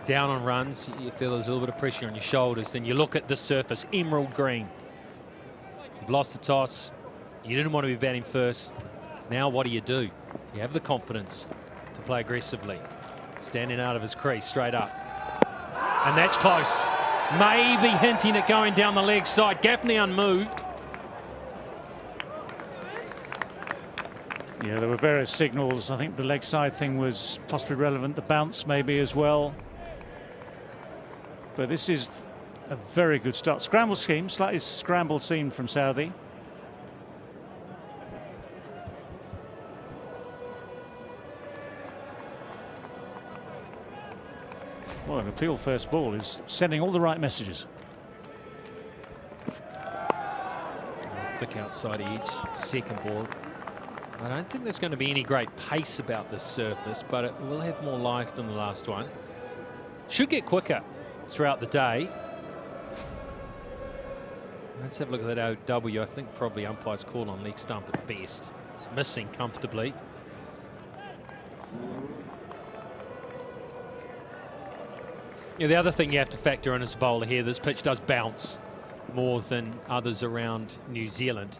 down on runs, you feel there's a little bit of pressure on your shoulders. Then you look at this surface, emerald green. You've lost the toss. You didn't want to be batting first. Now what do? You have the confidence to play aggressively. Standing out of his crease, straight up. And that's close. Maybe hinting at going down the leg side. Gaffney unmoved. Yeah, there were various signals. I think the leg side thing was possibly relevant. The bounce maybe as well. But this is a very good start. Scramble scheme, slightly scrambled scene from Southee. Well, an appeal first ball is sending all the right messages. Thick outside edge, second ball. I don't think there's going to be any great pace about this surface, but it will have more life than the last one. Should get quicker throughout the day. Let's have a look at that OW. I think probably umpire's call on leg stump at best. It's missing comfortably. Yeah, the other thing you have to factor in as a bowler here, this pitch does bounce more than others around New Zealand.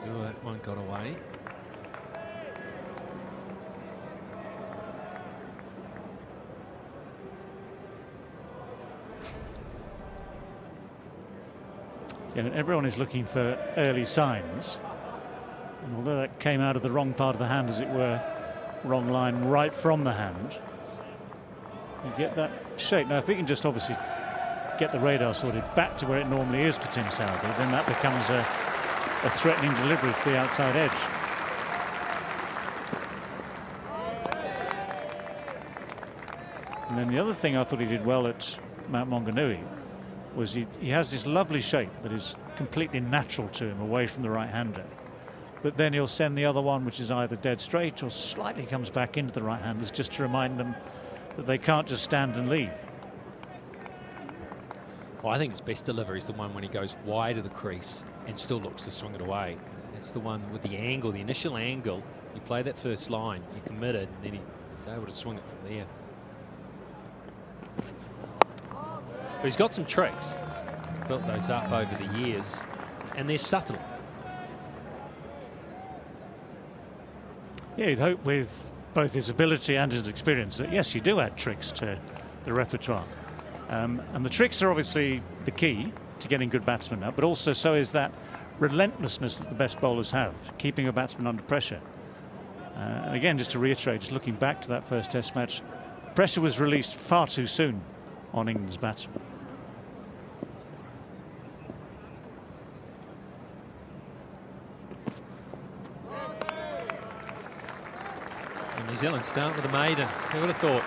Oh, that one got away. Yeah, everyone is looking for early signs. And although that came out of the wrong part of the hand, as it were, wrong line right from the hand, you get that shape. Now, if we can just obviously get the radar sorted back to where it normally is for Tim Southee, then that becomes a threatening delivery to the outside edge. And then the other thing I thought he did well at Mount Maunganui was he has this lovely shape that is completely natural to him away from the right-hander. But then he'll send the other one, which is either dead straight or slightly comes back into the right-handers, just to remind them that they can't just stand and leave. Well, I think his best delivery is the one when he goes wide of the crease and still looks to swing it away. It's the one with the angle, the initial angle. You play that first line, you're committed, and then he's able to swing it from there. But he's got some tricks. Built those up over the years, and they're subtle. Yeah, you'd hope with both his ability and his experience that, yes, you do add tricks to the repertoire. And the tricks are obviously the key to getting good batsmen up, but also so is that relentlessness that the best bowlers have, keeping a batsman under pressure. And again, just to reiterate, just looking back to that first Test match, pressure was released far too soon on England's batsmen. New Zealand start with a maiden. Who would have thought?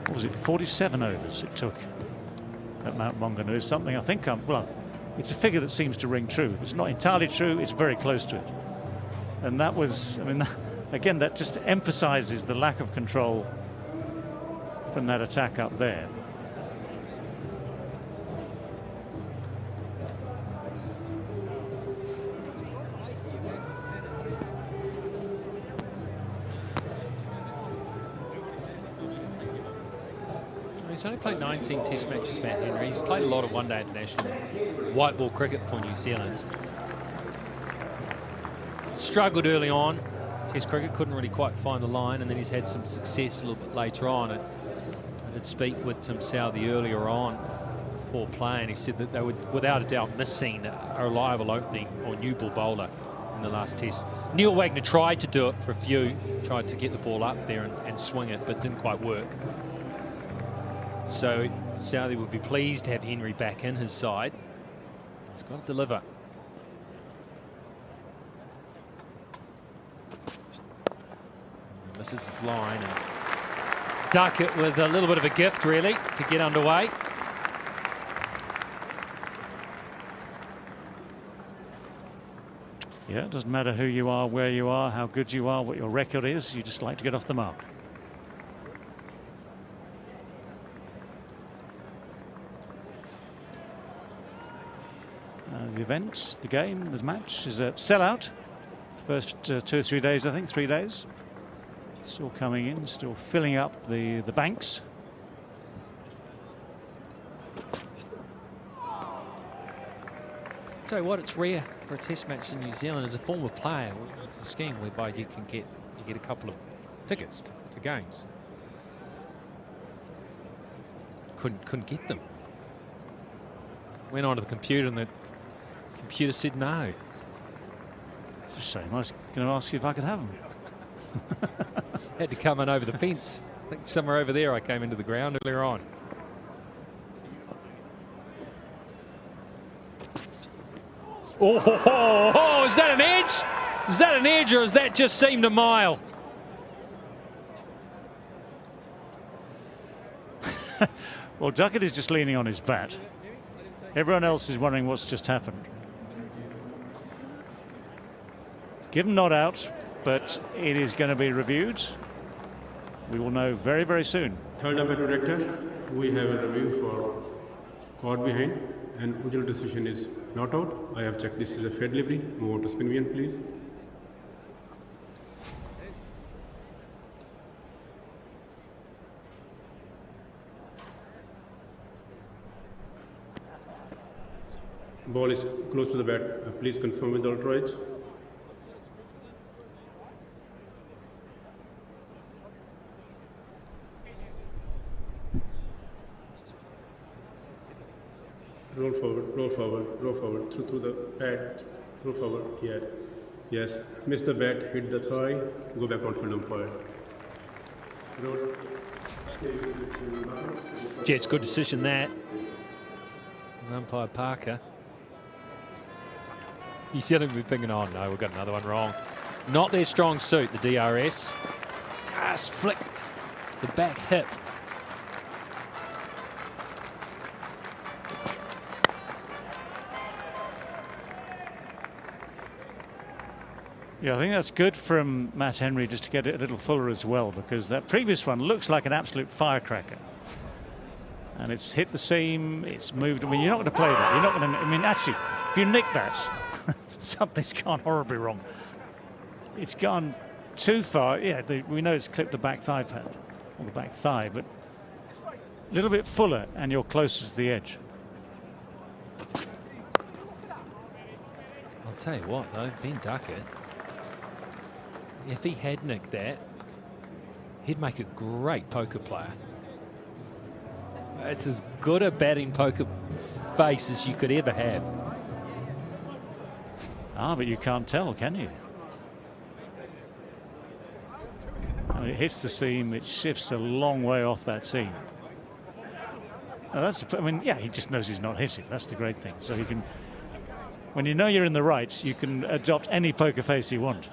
What was it, 47 overs it took at Mount Maunganui? Something I think, well, it's a figure that seems to ring true. It's not entirely true, it's very close to it. And that was, I mean, again, that just emphasises the lack of control from that attack up there. He's only played 19 Test matches, Matt Henry. He's played a lot of one-day international white ball cricket for New Zealand. Struggled early on. Test cricket couldn't really quite find the line, and then he's had some success a little bit later on. And I did speak with Tim Southee earlier on before playing. He said that they would, without a doubt, missing a reliable opening or new ball bowler in the last Test. Neil Wagner tried to do it for a few, tried to get the ball up there and swing it, but didn't quite work. So Southee would be pleased to have Henry back in his side. He's got to deliver. Misses his line and duck it with a little bit of a gift, really, to get underway. Yeah, it doesn't matter who you are, where you are, how good you are, what your record is. You just like to get off the mark. The event, the game, the match is a sellout. First 2 or 3 days, I think, 3 days. Still coming in, still filling up the banks. Tell you what, it's rare for a test match in New Zealand. As a former player, it's a scheme whereby you get a couple of tickets to games. Couldn't get them. Went onto the computer and the computer said no. It's a shame. I was going to ask you if I could have them. Had to come in over the fence. I think somewhere over there I came into the ground earlier on. Oh, is that an edge? Is that an edge, or has that just seemed a mile? Well, Duckett is just leaning on his bat. Everyone else is wondering what's just happened. Give him not out, but it is going to be reviewed. We will know very, very soon. Third umpire director, we have a review for caught behind, and Ujjwal decision is not out. I have checked this is a fair delivery. Move on to spin wheel, please. Ball is close to the bat. Please confirm with the ultra edge. Roll forward, roll forward, roll forward, through the pad, roll forward, yeah. Yes, miss the bat, hit the thigh, go back on field umpire. Roll. Jets, good decision that. Umpire Parker. You said him thinking, oh no, we've got another one wrong. Not their strong suit, the DRS. Just flicked the back hip. Yeah, I think that's good from Matt Henry just to get it a little fuller as well, because that previous one looks like an absolute firecracker. And it's hit the seam, it's moved. I mean, you're not going to play that. You're not going to. I mean, actually, if you nick that, something's gone horribly wrong. It's gone too far. Yeah, we know it's clipped the back thigh pad, or the back thigh, but a little bit fuller, and you're closer to the edge. I'll tell you what, though, Ben Duckett, if he had nicked that, he'd make a great poker player. It's as good a batting poker face as you could ever have. Ah, but you can't tell, can you? I mean, it hits the seam, it shifts a long way off that seam. Now that's, I mean, yeah, he just knows he's not hitting. That's the great thing. So he can, when you know you're in the right, you can adopt any poker face you want.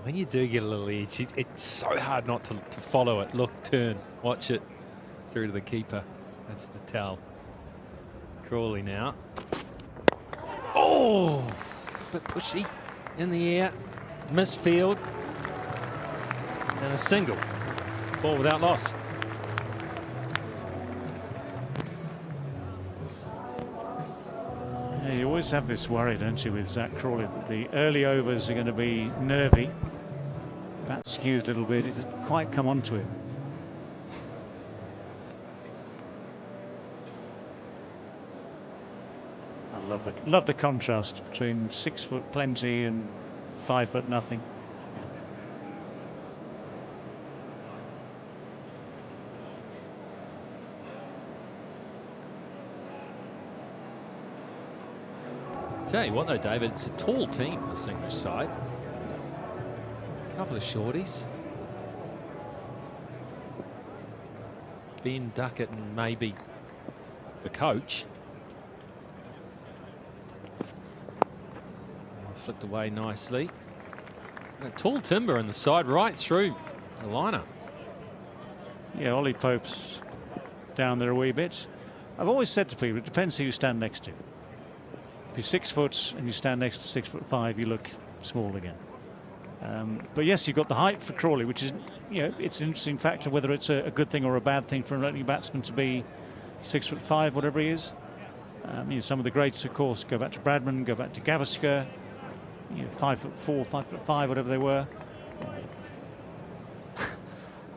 When you do get a little edge, it's so hard not to follow it. Look, turn, watch it through to the keeper. That's the tell. Crawley now. Oh, bit pushy in the air, misfield, and a single. Ball without loss. Yeah, you always have this worry, don't you, with Zach Crawley, that the early overs are going to be nervy. That skewed a little bit, it didn't quite come onto him. I love the contrast between 6 foot plenty and 5 foot nothing. Tell you what though, David, it's a tall team, this English side. A couple of shorties. Ben Duckett and maybe the coach. Flicked away nicely. A tall timber in the side right through the liner. Yeah, Ollie Pope's down there a wee bit. I've always said to people, it depends who you stand next to. If you're 6 foot and you stand next to 6'5", you look small again. But yes, you've got the height for Crawley, which is, you know, it's an interesting factor whether it's a good thing or a bad thing for an opening batsman to be 6'5", whatever he is. Some of the greats, of course, go back to Bradman, go back to Gavaskar, 5'4", 5'5", whatever they were.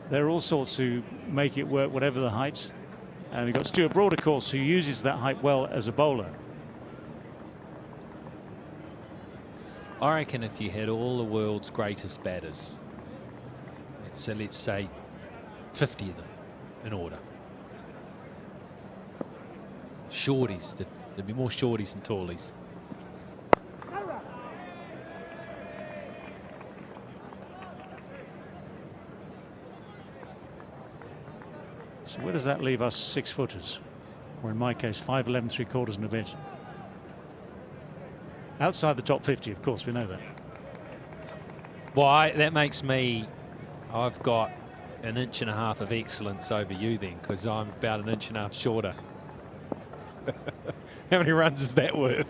There are all sorts who make it work, whatever the height. And we've got Stuart Broad, of course, who uses that height well as a bowler. I reckon if you had all the world's greatest batters, so let's say 50 of them in order. Shorties, there'd be more shorties than tallies. So where does that leave us 6-footers? Or in my case, 5'11", 3/4 and a bit. Outside the top 50, of course, we know that. Well, that makes me, I've got 1.5 inches of excellence over you then, because I'm about 1.5 inches shorter. How many runs is that worth?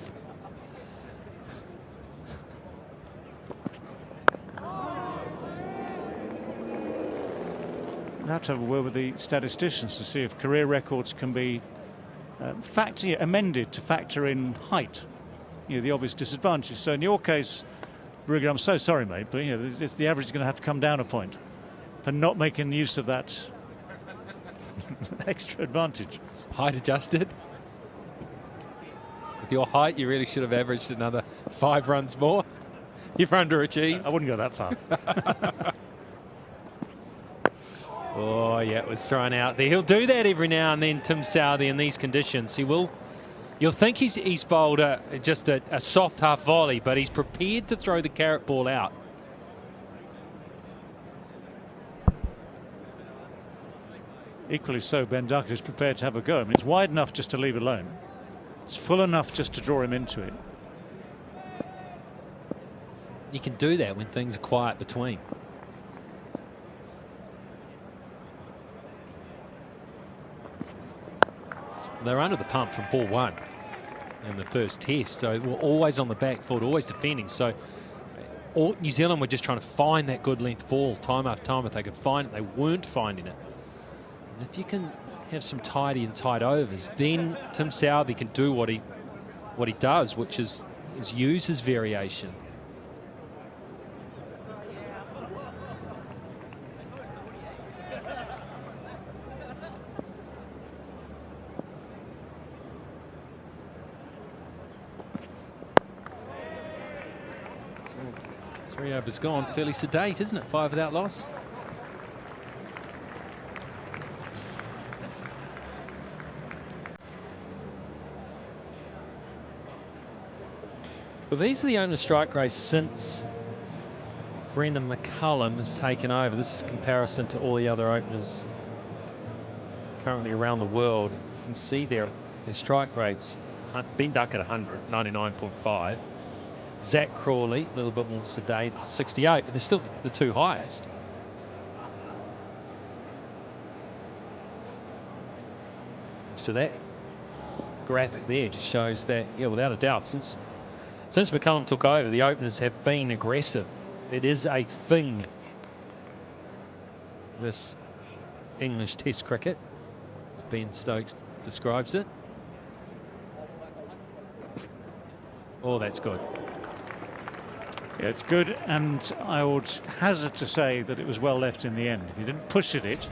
We'll have to have a word with the statisticians to see if career records can be amended to factor in height, the obvious disadvantages. So in your case, Ruger, I'm so sorry, mate, but the average is going to have to come down a point for not making use of that extra advantage. Height adjusted. With your height, you really should have averaged another 5 runs more. You've underachieved. I wouldn't go that far. Oh, yeah, it was thrown out there. He'll do that every now and then, Tim Southee, in these conditions. He will. You'll think he's bowled just a soft half volley, but he's prepared to throw the carrot ball out. Equally so, Ben Duckett is prepared to have a go. I mean, it's wide enough just to leave alone. It's full enough just to draw him into it. You can do that when things are quiet between. They're under the pump from ball 1 in the first test, so we're always on the back foot, always defending. So New Zealand were just trying to find that good length ball time after time. If they could find it, they weren't finding it. And if you can have some tidy and tight overs, then Tim Southee can do what he does, which is use his variation. So 3 overs gone, fairly sedate, isn't it? 5 without loss. Well, these are the only strike rates since Brendan McCullum has taken over. This is a comparison to all the other openers currently around the world. You can see their strike rates. Ben Duckett 100, 99.5. Zach Crawley, a little bit more sedate, 68, but they're still the 2 highest. So that graphic there just shows that, yeah, without a doubt, since McCullum took over, the openers have been aggressive. It is a thing, this English Test cricket. Ben Stokes describes it. Oh, that's good. Yeah, it's good, and I would hazard to say that it was well left in the end. He didn't push at it.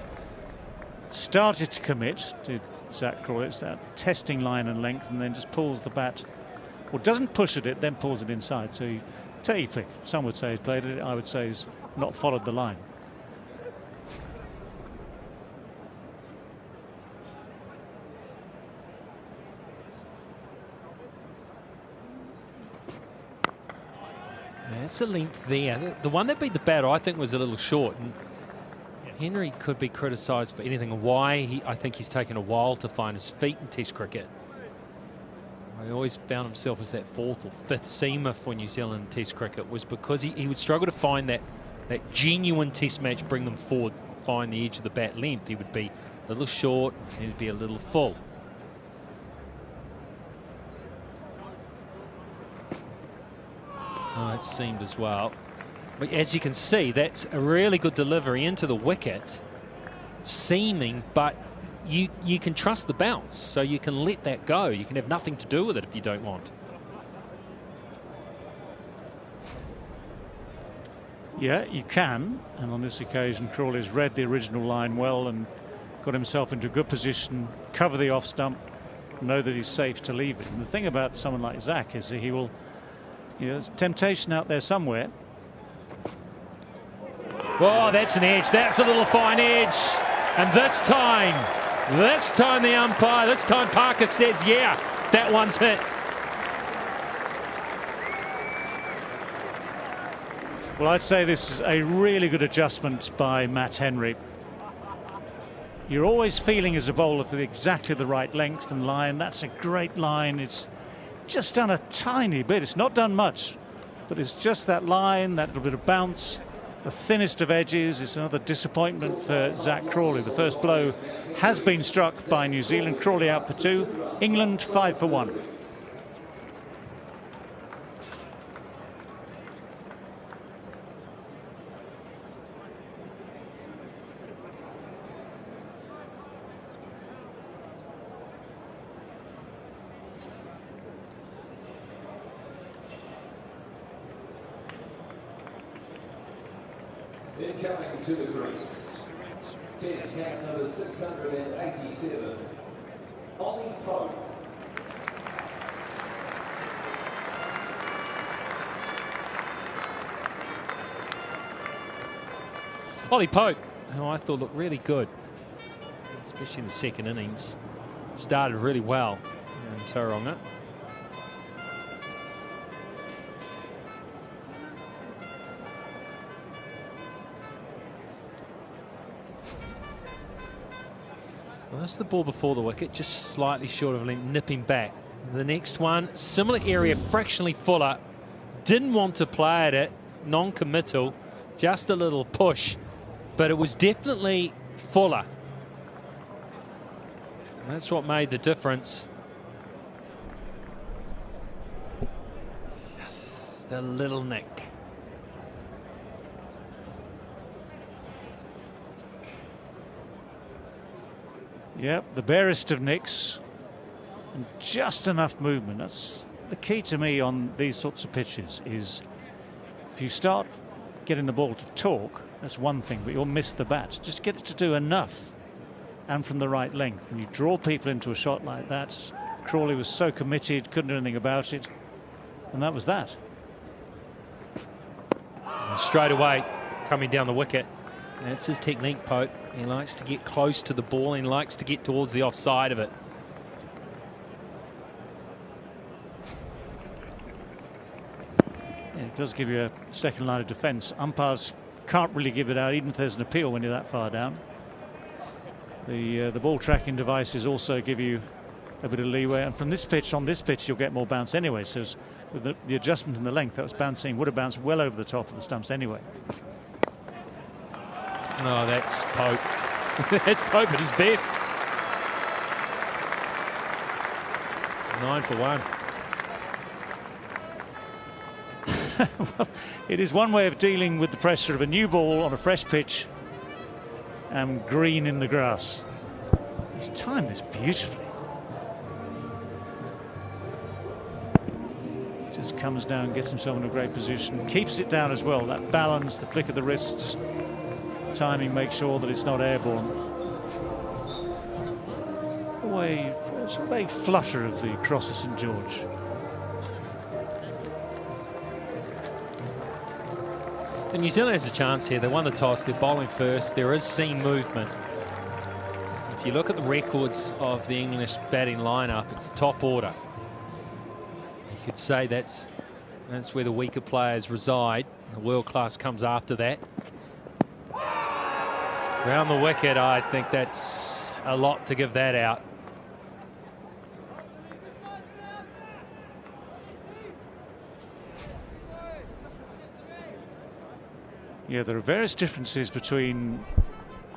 Started to commit to Zach Crawley. It's that testing line and length, and then just pulls the bat. Or doesn't push at it, then pulls it inside. So he technically, some would say he's played it. I would say he's not followed the line. Yeah, it's a length there. The one that beat the batter, I think, was a little short. And Henry could be criticised for anything. Why I think he's taken a while to find his feet in Test cricket. He always found himself as that 4th or 5th seamer for New Zealand Test cricket, was because he would struggle to find that genuine Test match, bring them forward, find the edge of the bat length. He would be a little short, and he'd be a little full. Oh, it seemed as well. But as you can see, that's a really good delivery into the wicket. Seaming, but you can trust the bounce, so you can let that go. You can have nothing to do with it if you don't want. Yeah, you can, and on this occasion Crawley's read the original line well and got himself into a good position, cover the off stump, know that he's safe to leave it. And the thing about someone like Zach is that he will, there's temptation out there somewhere. Oh, that's an edge. That's a little fine edge. And this time the umpire, this time Parker says, yeah, that one's hit. Well, I'd say this is a really good adjustment by Matt Henry. You're always feeling as a bowler for exactly the right length and line. That's a great line. It's just done a tiny bit. It's not done much, but it's just that line, that little bit of bounce, the thinnest of edges. It's another disappointment for Zach Crawley. The first blow has been struck by New Zealand. Crawley out for 2. England 5 for 1. Incoming to the crease, Test cap number 687, Ollie Pope. Ollie Pope, who I thought looked really good, especially in the second innings. Started really well in Tauranga. Well, that's the ball before the wicket, just slightly short of a length, nipping back. The next one, similar area, fractionally fuller. Didn't want to play at it, non-committal, just a little push, but it was definitely fuller. And that's what made the difference. Yes, the little nick. Yep, the barest of nicks and just enough movement. That's the key to me on these sorts of pitches, is if you start getting the ball to talk, that's one thing, but you'll miss the bat. Just get it to do enough and from the right length, and you draw people into a shot like that. Crawley was so committed, couldn't do anything about it, and that was that. And straight away, coming down the wicket. That's his technique, Pope. He likes to get close to the ball and likes to get towards the offside of it. Yeah, it does give you a second line of defence. Umpires can't really give it out, even if there's an appeal when you're that far down. The ball tracking devices also give you a bit of leeway, and from this pitch, on this pitch, you'll get more bounce anyway. So with the adjustment in the length, that was bouncing, would have bounced well over the top of the stumps anyway. Oh, that's Pope. That's Pope at his best. 9 for 1. Well, it is one way of dealing with the pressure of a new ball on a fresh pitch and green in the grass. He's timed this beautifully. Just comes down, gets himself in a great position, keeps it down as well. That balance, the flick of the wrists, timing, make sure that it's not airborne. It's a vague flutter of the cross of St George. And New Zealand has a chance here. They won the toss, they're bowling first, there is seam movement. If you look at the records of the English batting lineup, it's the top order. You could say that's where the weaker players reside. The world class comes after that. Round the wicket, I think that's a lot to give that out. Yeah, there are various differences between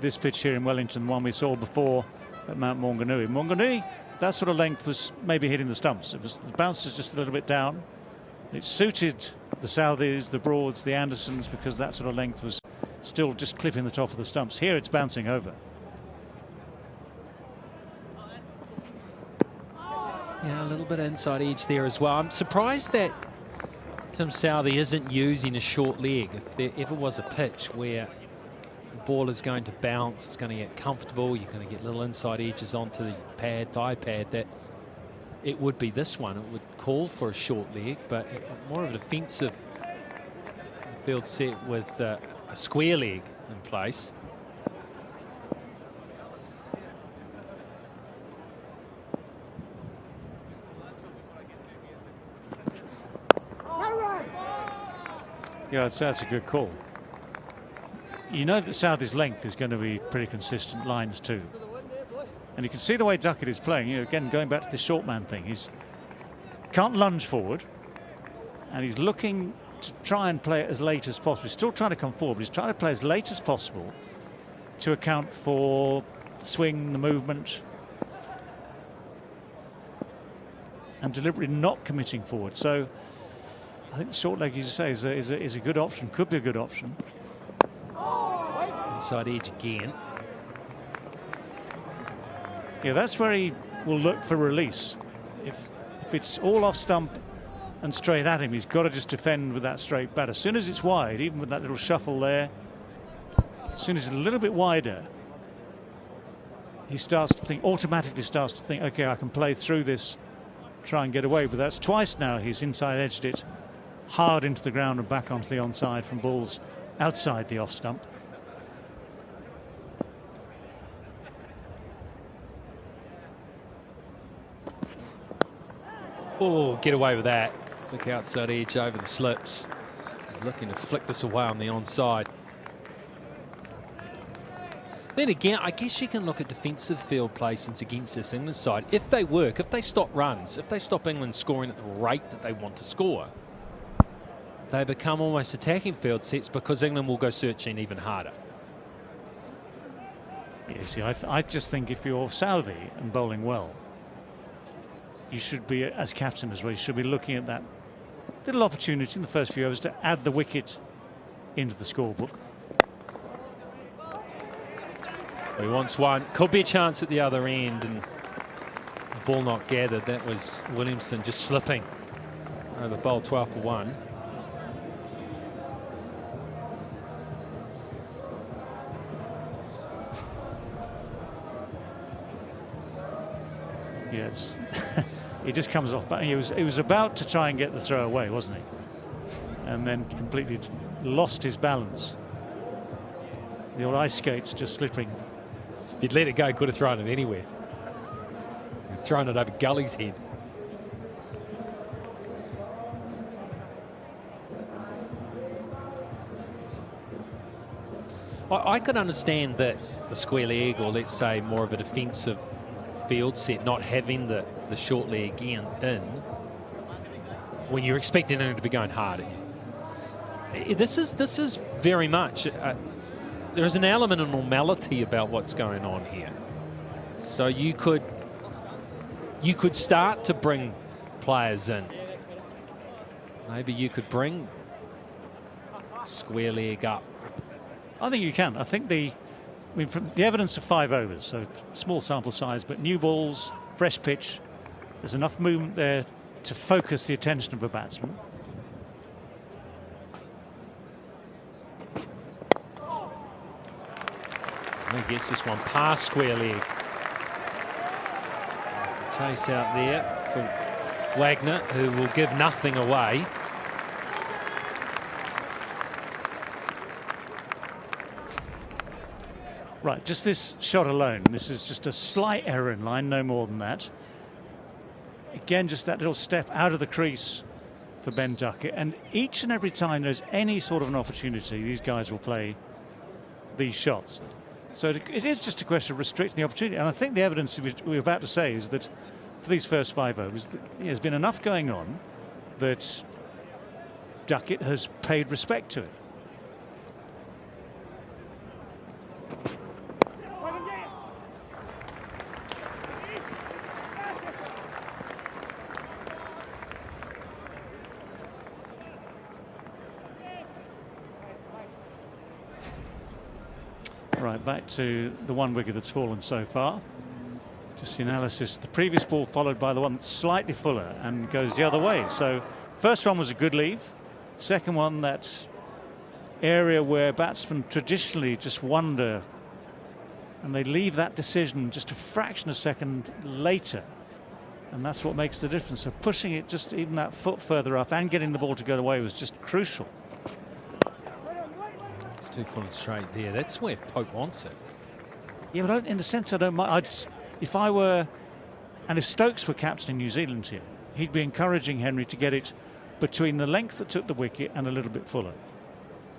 this pitch here in Wellington and the one we saw before at Mount Maunganui. Maunganui, that sort of length was maybe hitting the stumps. The bounce was just a little bit down. It suited the Southies, the Broads, the Andersons, because that sort of length was still just clipping the top of the stumps. Here it's bouncing over. bit of inside edge there as well. I'm surprised that Tim Southey isn't using a short leg. If there ever was a pitch where the ball is going to bounce, it's going to get comfortable, you're going to get little inside edges onto the pad, thigh pad, that it would be this one. It would call for a short leg, but more of a defensive field set with a square leg in place. Yeah, that's a good call. You know that Southey's length is going to be pretty consistent lines too. And you can see the way Duckett is playing. You know, again, going back to the short man thing, he's can't lunge forward, and he's looking to try and play it as late as possible. He's still trying to come forward, but he's trying to play as late as possible to account for the swing, the movement, and deliberately not committing forward. So I think the short leg, as you say, is a good option, could be a good option. Inside edge again. Yeah, that's where he will look for release. If it's all off stump and straight at him, he's got to just defend with that straight bat. As soon as it's wide, even with that little shuffle there, as soon as it's a little bit wider, he starts to think, automatically starts to think, okay, I can play through this, try and get away. But that's twice now he's inside edged it hard into the ground and back onto the onside from balls outside the off stump. Oh, get away with that. Flick outside edge over the slips. He's looking to flick this away on the onside. Then again, I guess you can look at defensive field placements against this England side. If they work, if they stop runs, if they stop England scoring at the rate that they want to score, they become almost attacking field sets because England will go searching even harder. Yeah, see, I just think if you're Southey and bowling well, you should be, as captain as well, you should be looking at that little opportunity in the first few overs to add the wicket into the scorebook. He wants one. Could be a chance at the other end, and the ball not gathered. That was Williamson just slipping over bowl 12 for 1. Yes. He just comes off, but he was about to try and get the throw away, wasn't he? And then completely lost his balance. The old ice skates just slipping. If he'd let it go, could have thrown it anywhere. Thrown it over Gully's head. I could understand that the square leg, or let's say more of a defensive field set, not having the short leg in when you're expecting him to be going hard. This is very much there's an element of normality about what's going on here. So you could start to bring players in. Maybe you could bring square leg up. I think you can. I think from the evidence of 5 overs, so small sample size, but new balls, fresh pitch, there's enough movement there to focus the attention of a batsman. And he gets this one past square leg. Chase out there for Wagner, who will give nothing away. Right, just this shot alone, this is just a slight error in line, no more than that. Again, just that little step out of the crease for Ben Duckett, and each and every time there's any sort of an opportunity, these guys will play these shots. So it is just a question of restricting the opportunity, and I think the evidence we're about to say is that for these first 5 overs, there's been enough going on that Duckett has paid respect to it. Right, back to the one wicket that's fallen so far. That's the analysis. The previous ball followed by the one that's slightly fuller and goes the other way. So first one was a good leave. Second one, that area where batsmen traditionally just wonder, and they leave that decision just a fraction of a second later. And that's what makes the difference. So pushing it just even that foot further up and getting the ball to go away was just crucial. It's too full and straight there. That's where Pope wants it. Yeah, but in the sense I don't mind. If I were, and if Stokes were captaining New Zealand here, he'd be encouraging Henry to get it between the length that took the wicket and a little bit fuller.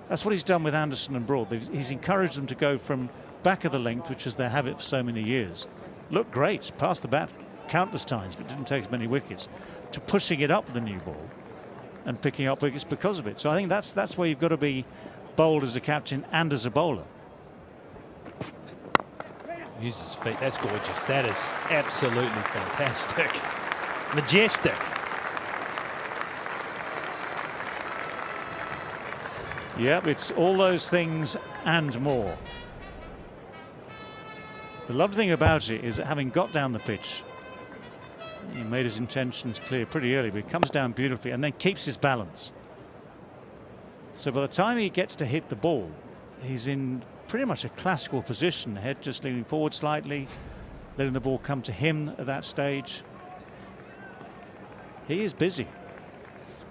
That's what he's done with Anderson and Broad. He's encouraged them to go from back of the length, which is their habit for so many years. Looked great, passed the bat countless times, but didn't take as many wickets, to pushing it up the new ball and picking up wickets because of it. So I think that's where you've got to be bold as a captain and as a bowler. Uses feet. That's gorgeous. That is absolutely fantastic. Majestic. Yep, it's all those things and more. The lovely thing about it is that having got down the pitch, he made his intentions clear pretty early, but he comes down beautifully and then keeps his balance. So by the time he gets to hit the ball, he's in pretty much a classical position, head just leaning forward slightly, letting the ball come to him at that stage. He is busy.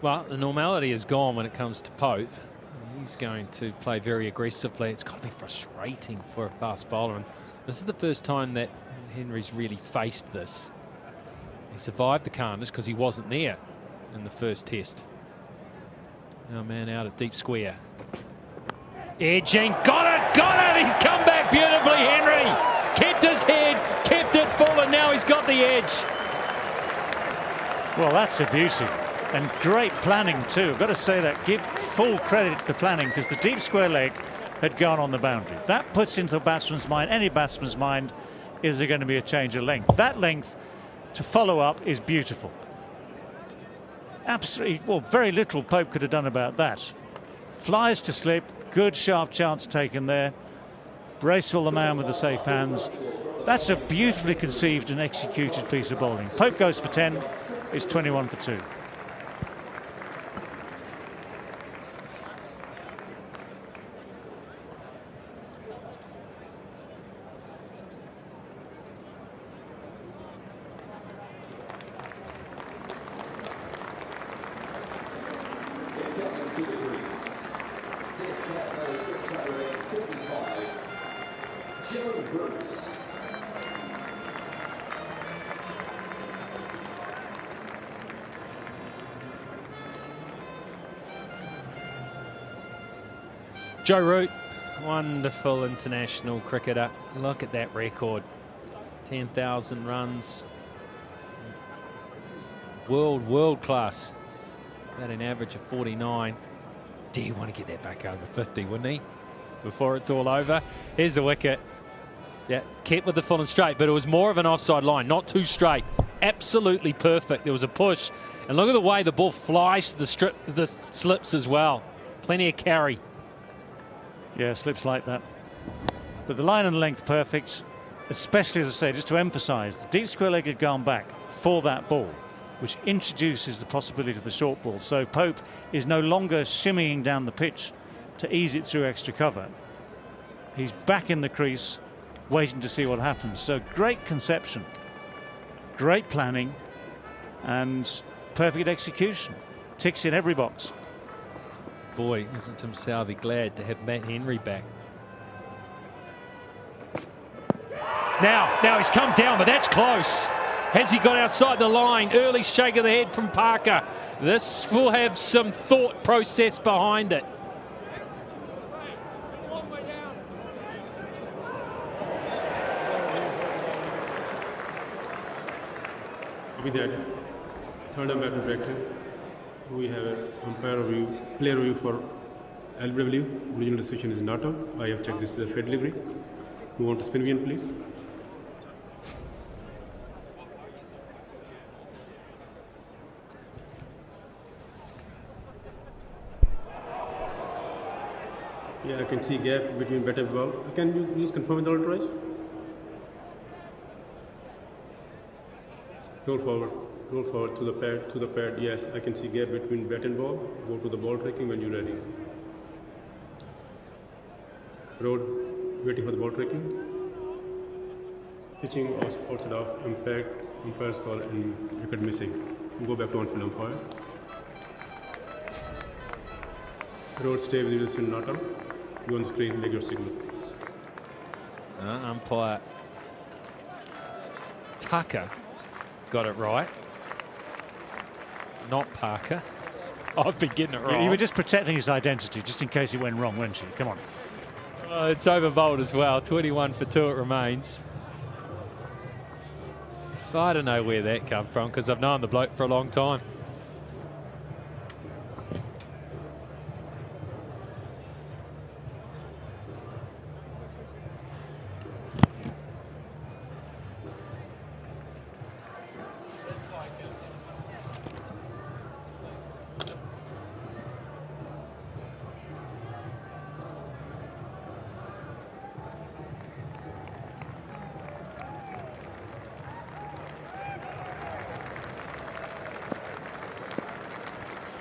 Well, the normality is gone when it comes to Pope. He's going to play very aggressively. It's got to be frustrating for a fast bowler, and this is the first time that Henry's really faced this. He survived the carnage because he wasn't there in the first test. Now man out at deep square. Edging, got it, he's come back beautifully, Henry. Kept his head, kept it full, and now he's got the edge. Well, that's a beauty, and great planning too. I've got to say that, give full credit to planning, because the deep square leg had gone on the boundary. That puts into the batsman's mind, any batsman's mind, is there going to be a change of length? That length to follow up is beautiful. Absolutely, well, very little Pope could have done about that. Flies to slip. Good sharp chance taken there. Bracewell, the man with the safe hands. That's a beautifully conceived and executed piece of bowling. Pope goes for 10. It's 21 for 2. Joe Root, wonderful international cricketer. Look at that record. 10,000 runs. World class. At an average of 49. Do you want to get that back over 50, wouldn't he? Before it's all over. Here's the wicket. Yeah, kept with the full and straight, but it was more of an offside line, not too straight. Absolutely perfect. There was a push. And look at the way the ball flies to the slips as well. Plenty of carry. Yeah, slips like that. But the line and length perfect, especially, as I say, just to emphasise, the deep square leg had gone back for that ball, which introduces the possibility of the short ball. So Pope is no longer shimmying down the pitch to ease it through extra cover. He's back in the crease, waiting to see what happens. So great conception, great planning, and perfect execution. Ticks in every box. Boy, isn't Tim Southey glad to have Matt Henry back. Now he's come down, but that's close. Has he got outside the line? Early shake of the head from Parker. This will have some thought process behind it. With that, third umpire director, we have an umpire review, player review for LBW. Original decision is not out. I have checked this is a fair delivery. Move on to spin win, please. Yeah, I can see gap between bat and ball. Can you please confirm with the authorized? roll forward to the pad. Yes, I can see gap between bat and ball. Go to the ball tracking when you're ready. Road, waiting for the ball tracking. Pitching outside off, impact, umpire's call, and wicket missing. Go back to on-field umpire. Road, stay with Wilson, not out. You on the screen, make your signal. Umpire Tucker got it right. Not Parker. I've been getting it wrong. You were just protecting his identity, just in case it went wrong, weren't you? Come on. It's over bowled as well. 21 for 2 it remains. I don't know where that come from because I've known the bloke for a long time.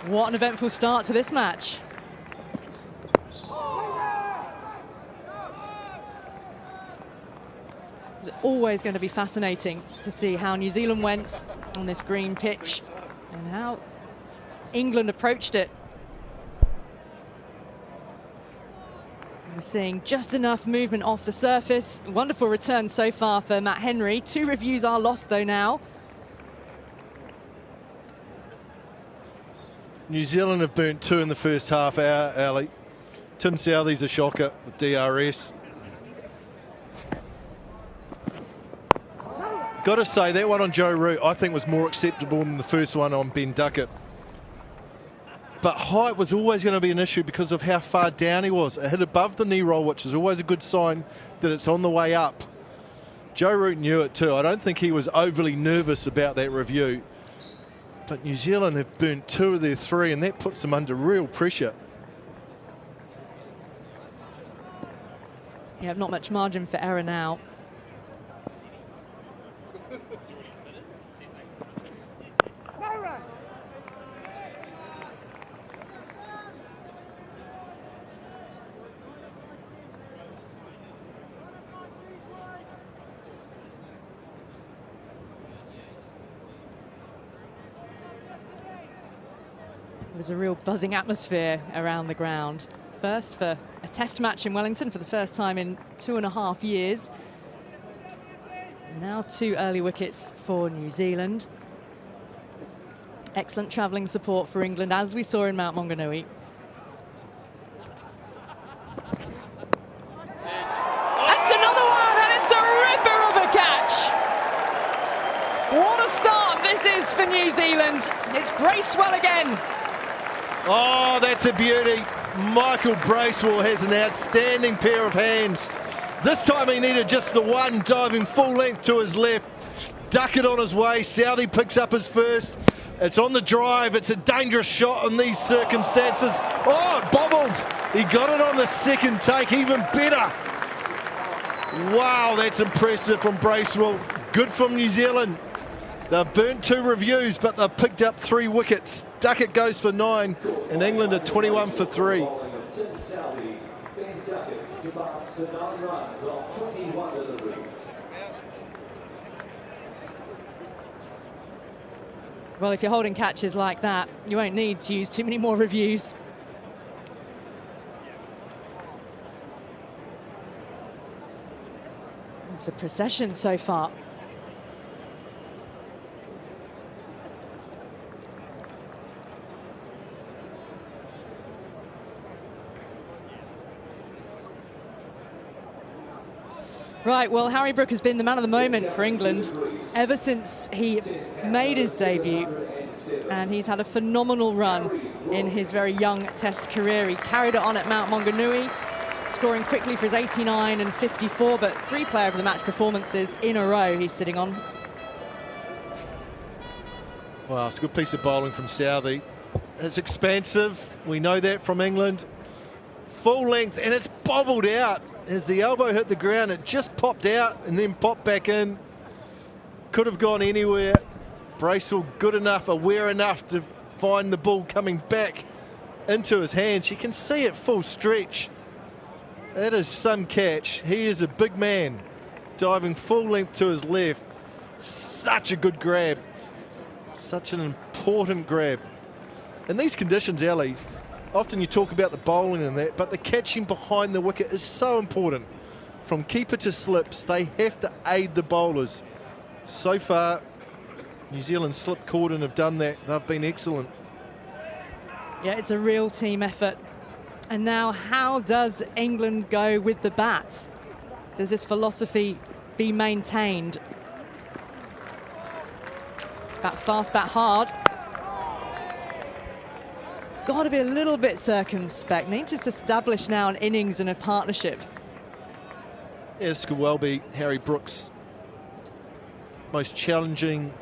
What an eventful start to this match. It's always going to be fascinating to see how New Zealand went on this green pitch and how England approached it. We're seeing just enough movement off the surface. Wonderful return so far for Matt Henry. 2 reviews are lost though now. New Zealand have burnt 2 in the first half hour, Ali. Tim Southee's a shocker with DRS. Got to say, that one on Joe Root I think was more acceptable than the first one on Ben Duckett. But height was always going to be an issue because of how far down he was. It hit above the knee roll, which is always a good sign that it's on the way up. Joe Root knew it too. I don't think he was overly nervous about that review. But New Zealand have burnt 2 of their 3, and that puts them under real pressure. Yeah, not much margin for error now. There's a real buzzing atmosphere around the ground. First for a test match in Wellington for the first time in 2.5 years. Now 2 early wickets for New Zealand. Excellent travelling support for England, as we saw in Mount Maunganui. That's another one, and it's a ripper of a catch. What a start this is for New Zealand. It's Bracewell again. Oh, that's a beauty. Michael Bracewell has an outstanding pair of hands. This time he needed just the one, diving full length to his left. Duckett on his way. Southee picks up his first. It's on the drive. It's a dangerous shot in these circumstances. Oh, it bobbled. He got it on the second take, even better. Wow, that's impressive from Bracewell. Good from New Zealand. They've burnt 2 reviews, but they've picked up 3 wickets. Duckett goes for 9, and England are 21 for 3. Tim Southee, Ben Duckett departs for 9 runs off 21 deliveries. Well, if you're holding catches like that, you won't need to use too many more reviews. It's a procession so far. Right, well, Harry Brook has been the man of the moment for England ever since he made his debut, and he's had a phenomenal run in his very young Test career. He carried it on at Mount Maunganui, scoring quickly for his 89 and 54, but 3 player of the match performances in a row he's sitting on. Wow, it's a good piece of bowling from Southee. It's expansive. We know that from England. Full length, and it's bobbled out. As the elbow hit the ground, it just popped out and then popped back in. Could have gone anywhere. Bracewell good enough, aware enough to find the ball coming back into his hands. You can see it full stretch. That is some catch. He is a big man, diving full length to his left. Such a good grab. Such an important grab. In these conditions, Ali, often you talk about the bowling and that, but the catching behind the wicket is so important. From keeper to slips, they have to aid the bowlers. So far, New Zealand slip cordon have done that. They've been excellent. Yeah, it's a real team effort. And now, how does England go with the bats? Does this philosophy be maintained? Bat fast, bat hard. Got to be a little bit circumspect. Need to establish now an innings and a partnership. Yeah, this could well be Harry Brooks' most challenging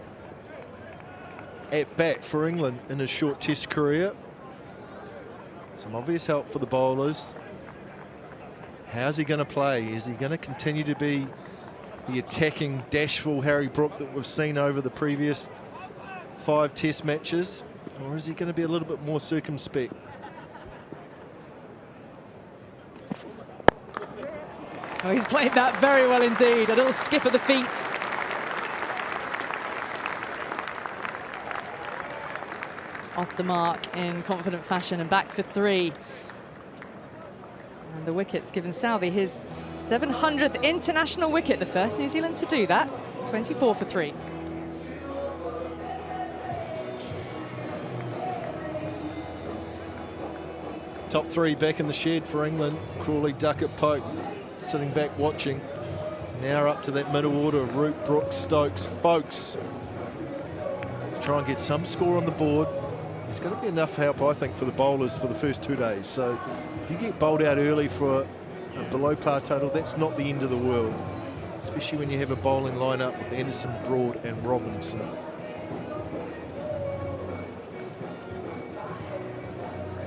at bat for England in his short test career. Some obvious help for the bowlers. How's he going to play? Is he going to continue to be the attacking, dashful Harry Brook that we've seen over the previous 5 test matches? Or is he going to be a little bit more circumspect? Oh, he's played that very well indeed. A little skip of the feet. Off the mark in confident fashion and back for 3. And the wicket's given Southee his 700th international wicket, the first New Zealand to do that. 24 for 3. Top 3 back in the shed for England. Crawley, Duckett, Pope sitting back watching. Now up to that middle order of Root, Brooks, Stokes, Folkes. Try and get some score on the board. There's going to be enough help, I think, for the bowlers for the first 2 days. So if you get bowled out early for a below par total, that's not the end of the world, especially when you have a bowling lineup with Anderson, Broad and Robinson.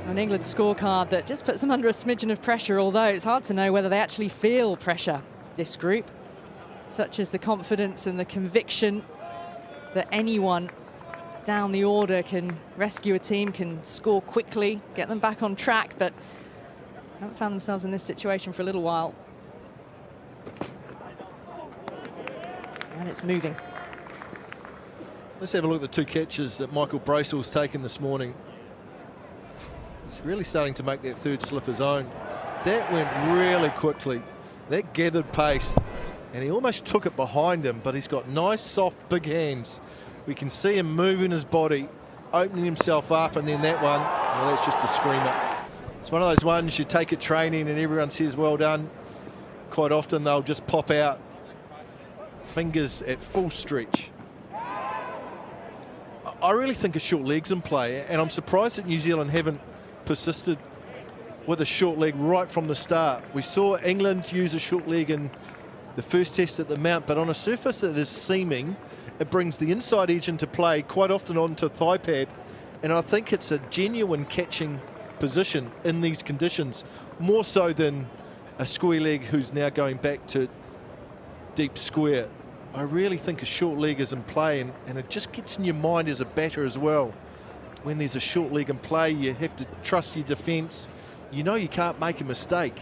An England scorecard that just puts them under a smidgen of pressure, although it's hard to know whether they actually feel pressure, this group. Such as the confidence and the conviction that anyone down the order can rescue a team, can score quickly, get them back on track, but haven't found themselves in this situation for a little while. And it's moving. Let's have a look at the 2 catches that Michael Bracewell's taken this morning. He's really starting to make that 3rd slip his own. That went really quickly. That gathered pace. And he almost took it behind him, but he's got nice, soft, big hands. We can see him moving his body, opening himself up, and then that one, well, that's just a screamer. It's one of those ones you take at training and everyone says, well done. Quite often they'll just pop out. Fingers at full stretch. I really think a short leg's in play, and I'm surprised that New Zealand haven't persisted with a short leg right from the start. We saw England use a short leg in the first test at the Mount, but on a surface that is seaming, it brings the inside edge into play, quite often onto thigh pad, and I think it's a genuine catching position in these conditions, more so than a square leg who's now going back to deep square. I really think a short leg is in play, and it just gets in your mind as a batter as well. When there's a short leg in play, you have to trust your defence. You know you can't make a mistake.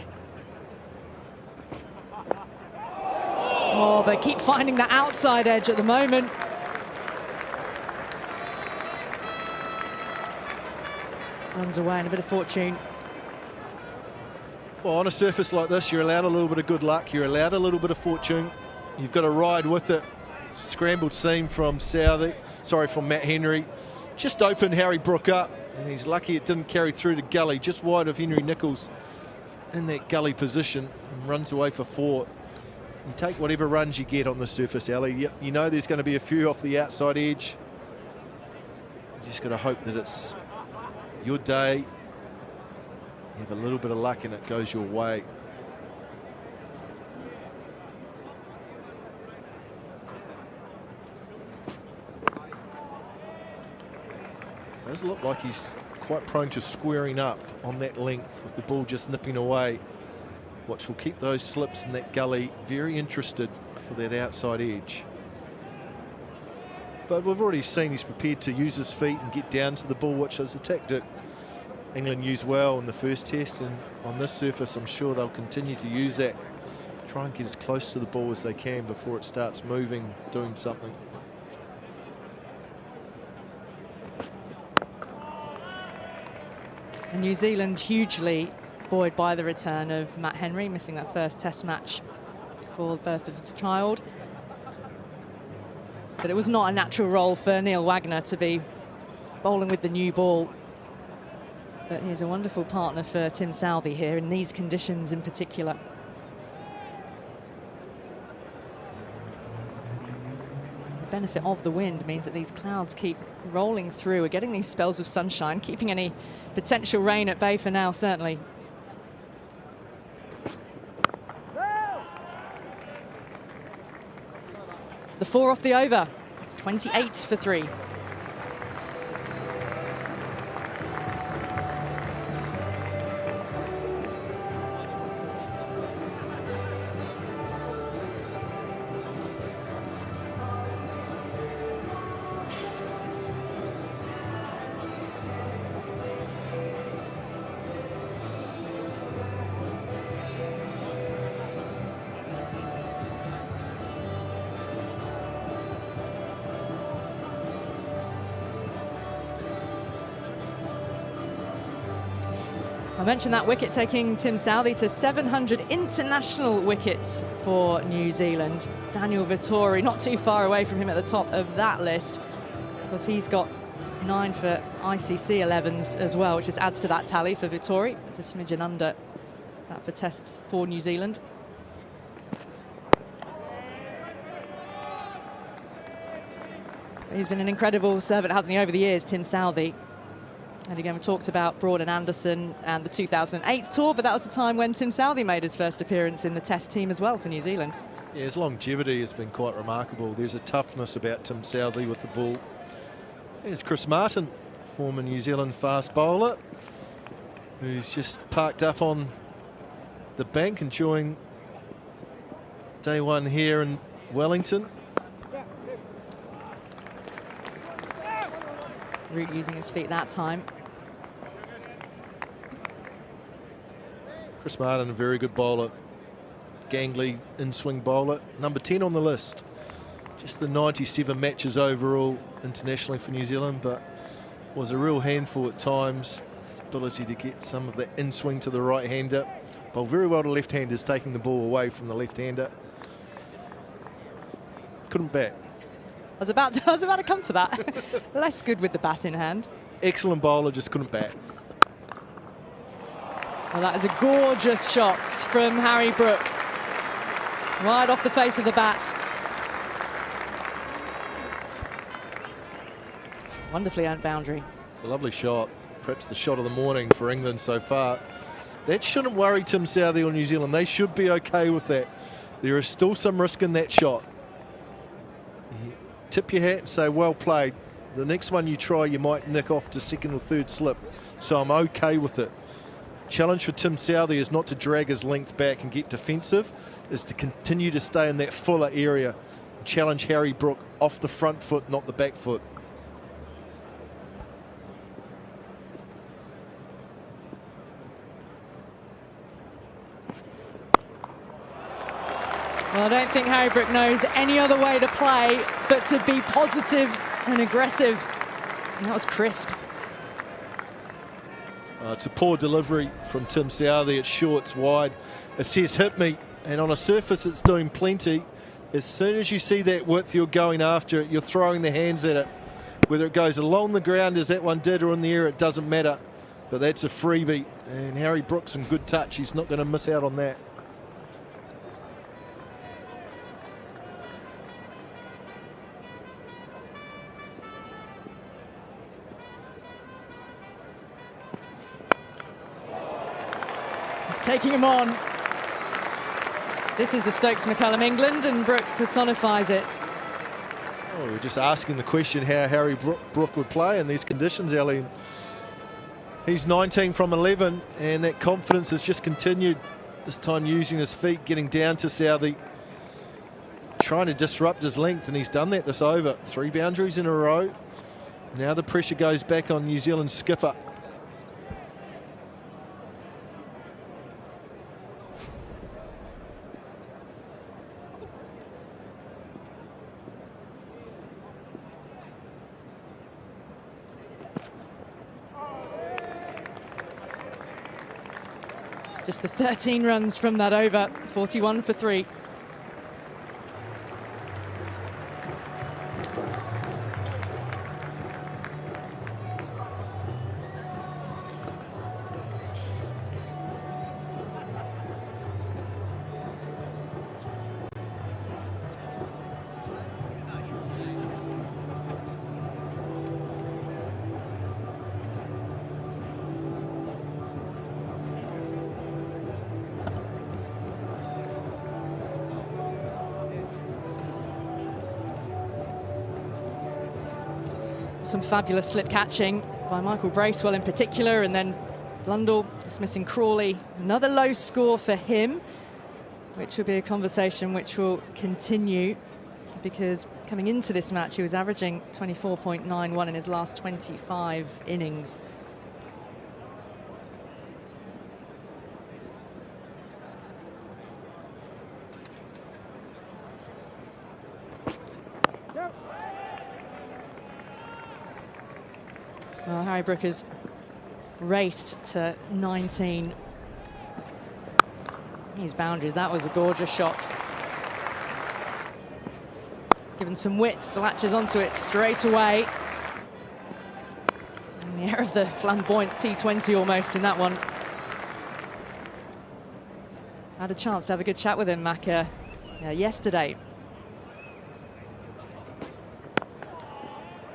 Oh, they keep finding that outside edge at the moment. Runs away and a bit of fortune. Well, on a surface like this, you're allowed a little bit of good luck. You're allowed a little bit of fortune. You've got to ride with it. Scrambled seam from from Matt Henry. Just opened Harry Brook up, and he's lucky it didn't carry through to gully, just wide of Henry Nicholls in that gully position, and runs away for 4. You take whatever runs you get on the surface, Ali. Yep, you know there's going to be a few off the outside edge. You just got to hope that it's your day. You have a little bit of luck and it goes your way. Does look like he's quite prone to squaring up on that length with the ball just nipping away. Which will keep those slips in that gully very interested for that outside edge. but we've already seen he's prepared to use his feet and get down to the ball, which is a tactic England used well in the first test, and on this surface I'm sure they'll continue to use that. Try and get as close to the ball as they can before it starts moving, doing something. And New Zealand hugely buoyed by the return of Matt Henry, missing that first test match for the birth of his child. But it was not a natural role for Neil Wagner to be bowling with the new ball. But he's a wonderful partner for Tim Southee here in these conditions in particular. The benefit of the wind means that these clouds keep rolling through. We're getting these spells of sunshine, keeping any potential rain at bay for now, certainly. It's the 4 off the over. It's 28 for 3. I mentioned that wicket taking Tim Southee to 700 international wickets for New Zealand. Daniel Vettori not too far away from him at the top of that list, because he's got 9 for ICC 11s as well, which just adds to that tally for Vettori. It's a smidgen under that for tests for New Zealand. He's been an incredible servant, hasn't he, over the years, Tim Southee. And again, we talked about Broad and Anderson and the 2008 tour, but that was the time when Tim Southee made his first appearance in the Test team as well for New Zealand. Yeah, his longevity has been quite remarkable. There's a toughness about Tim Southee with the ball. There's Chris Martin, former New Zealand fast bowler, who's just parked up on the bank enjoying day one here in Wellington. Root using his feet that time. Chris Martin, a very good bowler. Gangly in-swing bowler. Number 10 on the list. Just the 97 matches overall internationally for New Zealand, but was a real handful at times. His ability to get some of that in-swing to the right-hander. Bowled very well to left-handers, taking the ball away from the left-hander. Couldn't bat. I was about to come to that. Less good with the bat in hand. Excellent bowler, just couldn't bat. Well, that is a gorgeous shot from Harry Brook. Wide off the face of the bat. Wonderfully earned boundary. It's a lovely shot. Perhaps the shot of the morning for England so far. That shouldn't worry Tim Southee or New Zealand. They should be okay with that. There is still some risk in that shot. Tip your hat and say, well played. The next one you try, you might nick off to second or third slip. So I'm okay with it. Challenge for Tim Southee is not to drag his length back and get defensive, is to continue to stay in that fuller area. Challenge Harry Brook off the front foot, not the back foot. Well, I don't think Harry Brook knows any other way to play but to be positive and aggressive. And that was crisp. It's a poor delivery from Tim Southee. It's short, it's wide. It says hit me, and on a surface it's doing plenty. As soon as you see that width, you're going after it. You're throwing the hands at it. Whether it goes along the ground as that one did or in the air, it doesn't matter. But that's a freebie, and Harry Brook's in good touch. He's not going to miss out on that. Taking him on. This is the Stokes McCullum England, and Brook personifies it. Oh, we're just asking the question how Harry Brook would play in these conditions, Ellie. He's 19 from 11, and that confidence has just continued. This time using his feet, getting down to Southee. trying to disrupt his length, and he's done that this over. 3 boundaries in a row. Now the pressure goes back on New Zealand's skipper. Just the 13 runs from that over, 41 for 3. Some fabulous slip catching by Michael Bracewell in particular, and then Blundell dismissing Crawley. Another low score for him, which will be a conversation which will continue, because coming into this match he was averaging 24.91 in his last 25 innings. Well, Harry Brook has raced to 19. These boundaries, that was a gorgeous shot. Given some width, latches onto it straight away. In the air of the flamboyant T20 almost in that one. Had a chance to have a good chat with him, Macca, yesterday.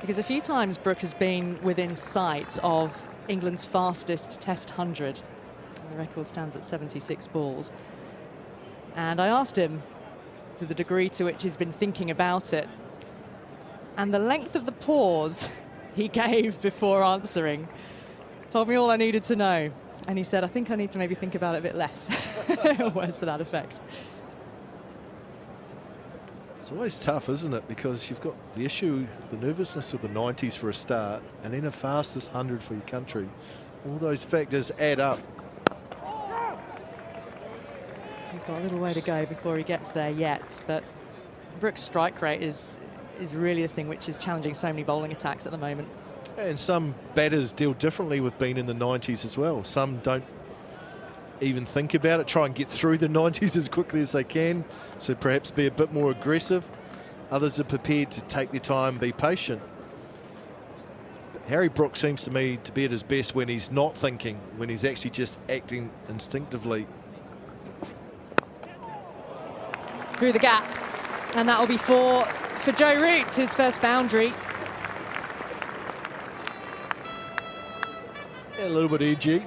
Because a few times Brook has been within sight of England's fastest Test 100. The record stands at 76 balls. And I asked him to the degree to which he's been thinking about it. And the length of the pause he gave before answering told me all I needed to know. And he said, I think I need to maybe think about it a bit less. Words to that effect. It's always tough, isn't it? Because you've got the issue, the nervousness of the 90s for a start, and then a fastest 100 for your country. All those factors add up. He's got a little way to go before he gets there yet, but Brook's strike rate is really the thing which is challenging so many bowling attacks at the moment. And some batters deal differently with being in the 90s as well. Some don't even think about it, try and get through the 90s as quickly as they can, so perhaps be a bit more aggressive. Others are prepared to take their time, be patient. But Harry Brook seems to me to be at his best when he's not thinking, when he's actually just acting instinctively. Through the gap, and that will be for Joe Root, his first boundary. Yeah, a little bit edgy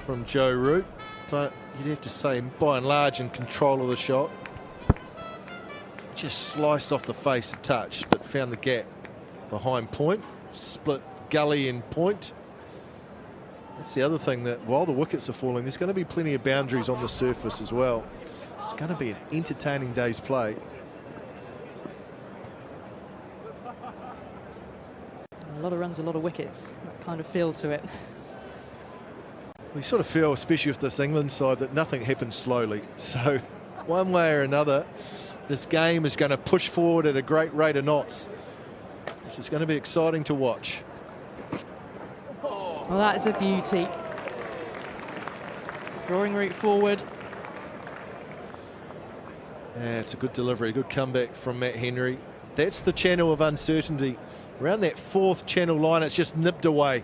from Joe Root, but you'd have to say by and large in control of the shot. Just sliced off the face a touch, but found the gap behind point, split gully and point. That's the other thing, that while the wickets are falling, there's going to be plenty of boundaries on the surface as well. It's going to be an entertaining day's play. A lot of runs, a lot of wickets, that kind of feel to it. We sort of feel, especially with this England side, that nothing happens slowly. So one way or another, this game is going to push forward at a great rate of knots, which is going to be exciting to watch. Well, that is a beauty. Drawing Root forward. Yeah, it's a good delivery, good comeback from Matt Henry. That's the channel of uncertainty. Around that fourth channel line, it's just nipped away.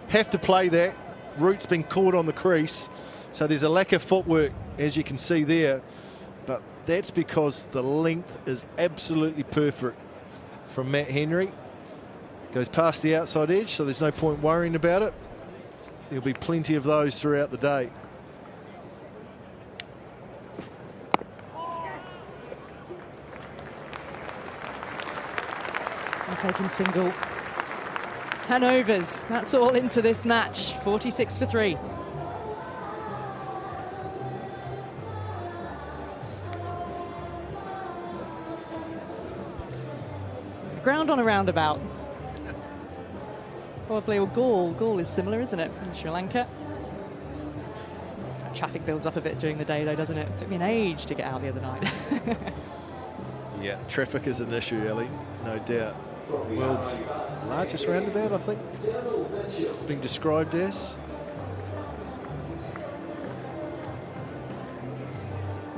Have to play that. Root's been caught on the crease, so there's a lack of footwork, as you can see there. But that's because the length is absolutely perfect from Matt Henry. Goes past the outside edge, so there's no point worrying about it. There'll be plenty of those throughout the day. Taking single. 10 overs. That's all into this match. 46 for 3. ground on a roundabout. Probably, well, Gaul is similar, isn't it, in Sri Lanka? Traffic builds up a bit during the day, though, doesn't it? It took me an age to get out the other night. Yeah, traffic is an issue, Ellie, no doubt. World's largest roundabout, I think it's being described as.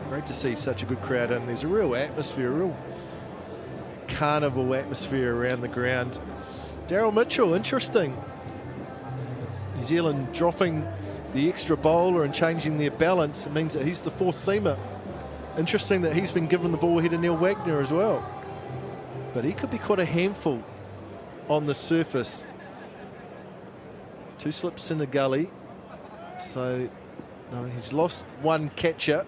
Great to see such a good crowd, and there's a real atmosphere, a real carnival atmosphere around the ground. Daryl Mitchell, interesting. New Zealand dropping the extra bowler and changing their balance. It means that he's the fourth seamer. Interesting that he's been given the ball ahead of Neil Wagner as well. But he could be quite a handful on the surface. 2 slips in the gully. So no, he's lost one catcher.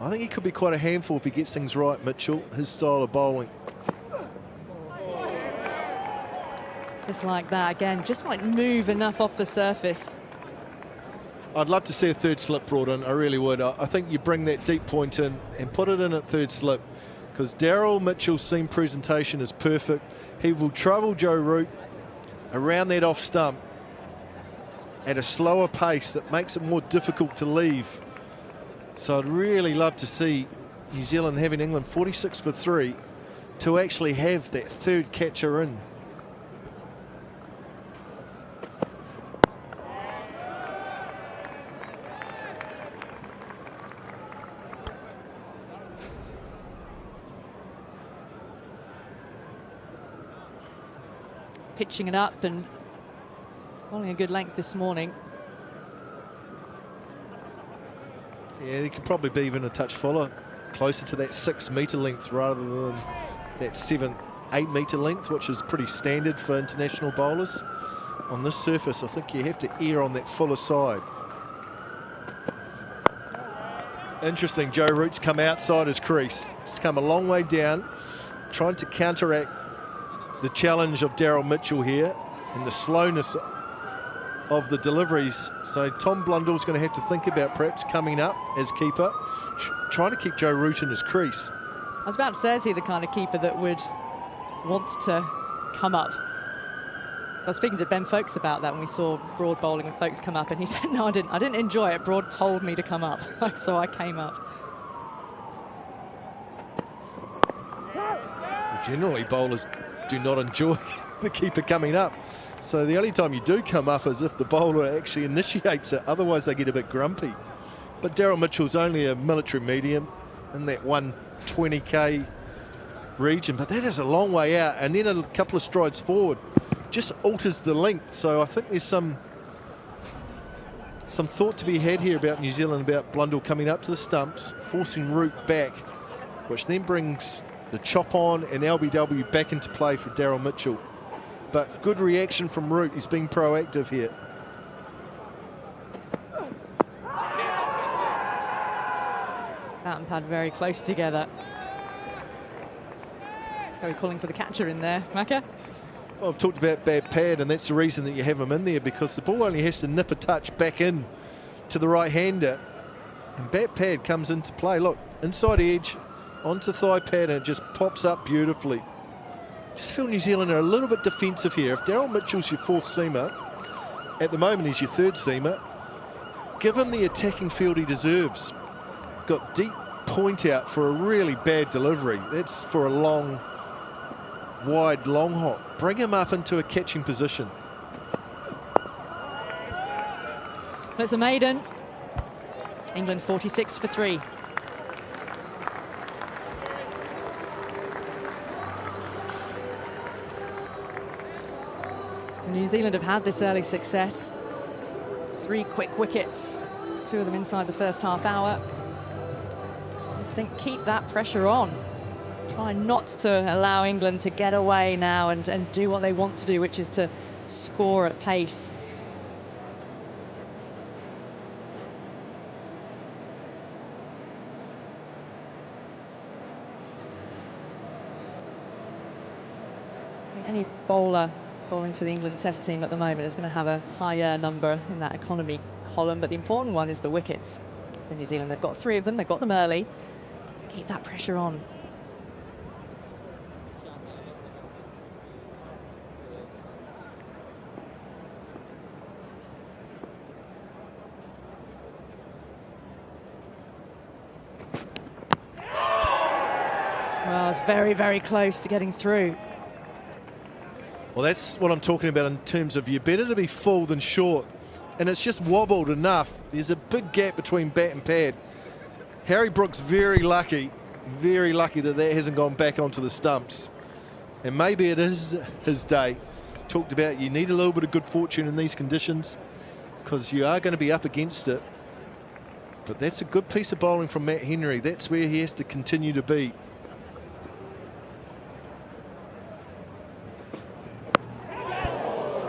I think he could be quite a handful if he gets things right, Mitchell, his style of bowling. Just like that, again, just might move enough off the surface. I'd love to see a third slip brought in, I really would. I think you bring that deep point in and put it in at third slip, because Daryl Mitchell's seam presentation is perfect. He will trouble Joe Root around that off stump at a slower pace that makes it more difficult to leave. So I'd really love to see New Zealand having England 46 for 3 to actually have that third catcher in. Pitching it up and bowling a good length this morning. Yeah, he could probably be even a touch fuller, closer to that 6 metre length rather than that 7-8 metre length, which is pretty standard for international bowlers. On this surface, I think you have to err on that fuller side. Interesting, Joe Root's come outside his crease. He's come a long way down, trying to counteract the challenge of Daryl Mitchell here and the slowness of the deliveries. So Tom Blundell's going to have to think about perhaps coming up as keeper, trying to keep Joe Root in his crease. I was about to say, is he the kind of keeper that would want to come up? So I was speaking to Ben Folkes about that when we saw Broad bowling and Folkes come up, and he said, no, I didn't enjoy it. Broad told me to come up, so I came up. Generally, bowlers do not enjoy the keeper coming up. So the only time you do come up is if the bowler actually initiates it. Otherwise, they get a bit grumpy. But Daryl Mitchell's only a military medium in that 120k region. But that is a long way out. And then a couple of strides forward just alters the length. So I think there's some thought to be had here about New Zealand, about Blundell coming up to the stumps, forcing Root back, which then brings the chop on and LBW back into play for Daryl Mitchell. But good reaction from Root. He's being proactive here. Bat and pad very close together. So we're calling for the catcher in there, Macca. Well, I've talked about bad pad, and that's the reason that you have him in there, because the ball only has to nip a touch back in to the right-hander, and bad pad comes into play. Look, inside edge, onto thigh pad, and it just pops up beautifully. Just feel New Zealand are a little bit defensive here. If Daryl Mitchell's your fourth seamer, at the moment he's your third seamer, give him the attacking field he deserves. Got deep point out for a really bad delivery. That's for a long, wide long hop. Bring him up into a catching position. It's a maiden. England 46 for 3. New Zealand have had this early success. 3 quick wickets, 2 of them inside the first half hour. Just think, keep that pressure on. Try not to allow England to get away now and do what they want to do, which is to score at pace. Any bowler bowling to the England Test team at the moment is going to have a higher number in that economy column, but the important one is the wickets. For New Zealand, they've got 3 of them, they've got them early. So keep that pressure on. was very, very close to getting through. Well, that's what I'm talking about in terms of you're better to be full than short. And it's just wobbled enough. There's a big gap between bat and pad. Harry Brook's very lucky that that hasn't gone back onto the stumps. And maybe it is his day. Talked about you need a little bit of good fortune in these conditions because you are going to be up against it. But that's a good piece of bowling from Matt Henry. That's where he has to continue to be.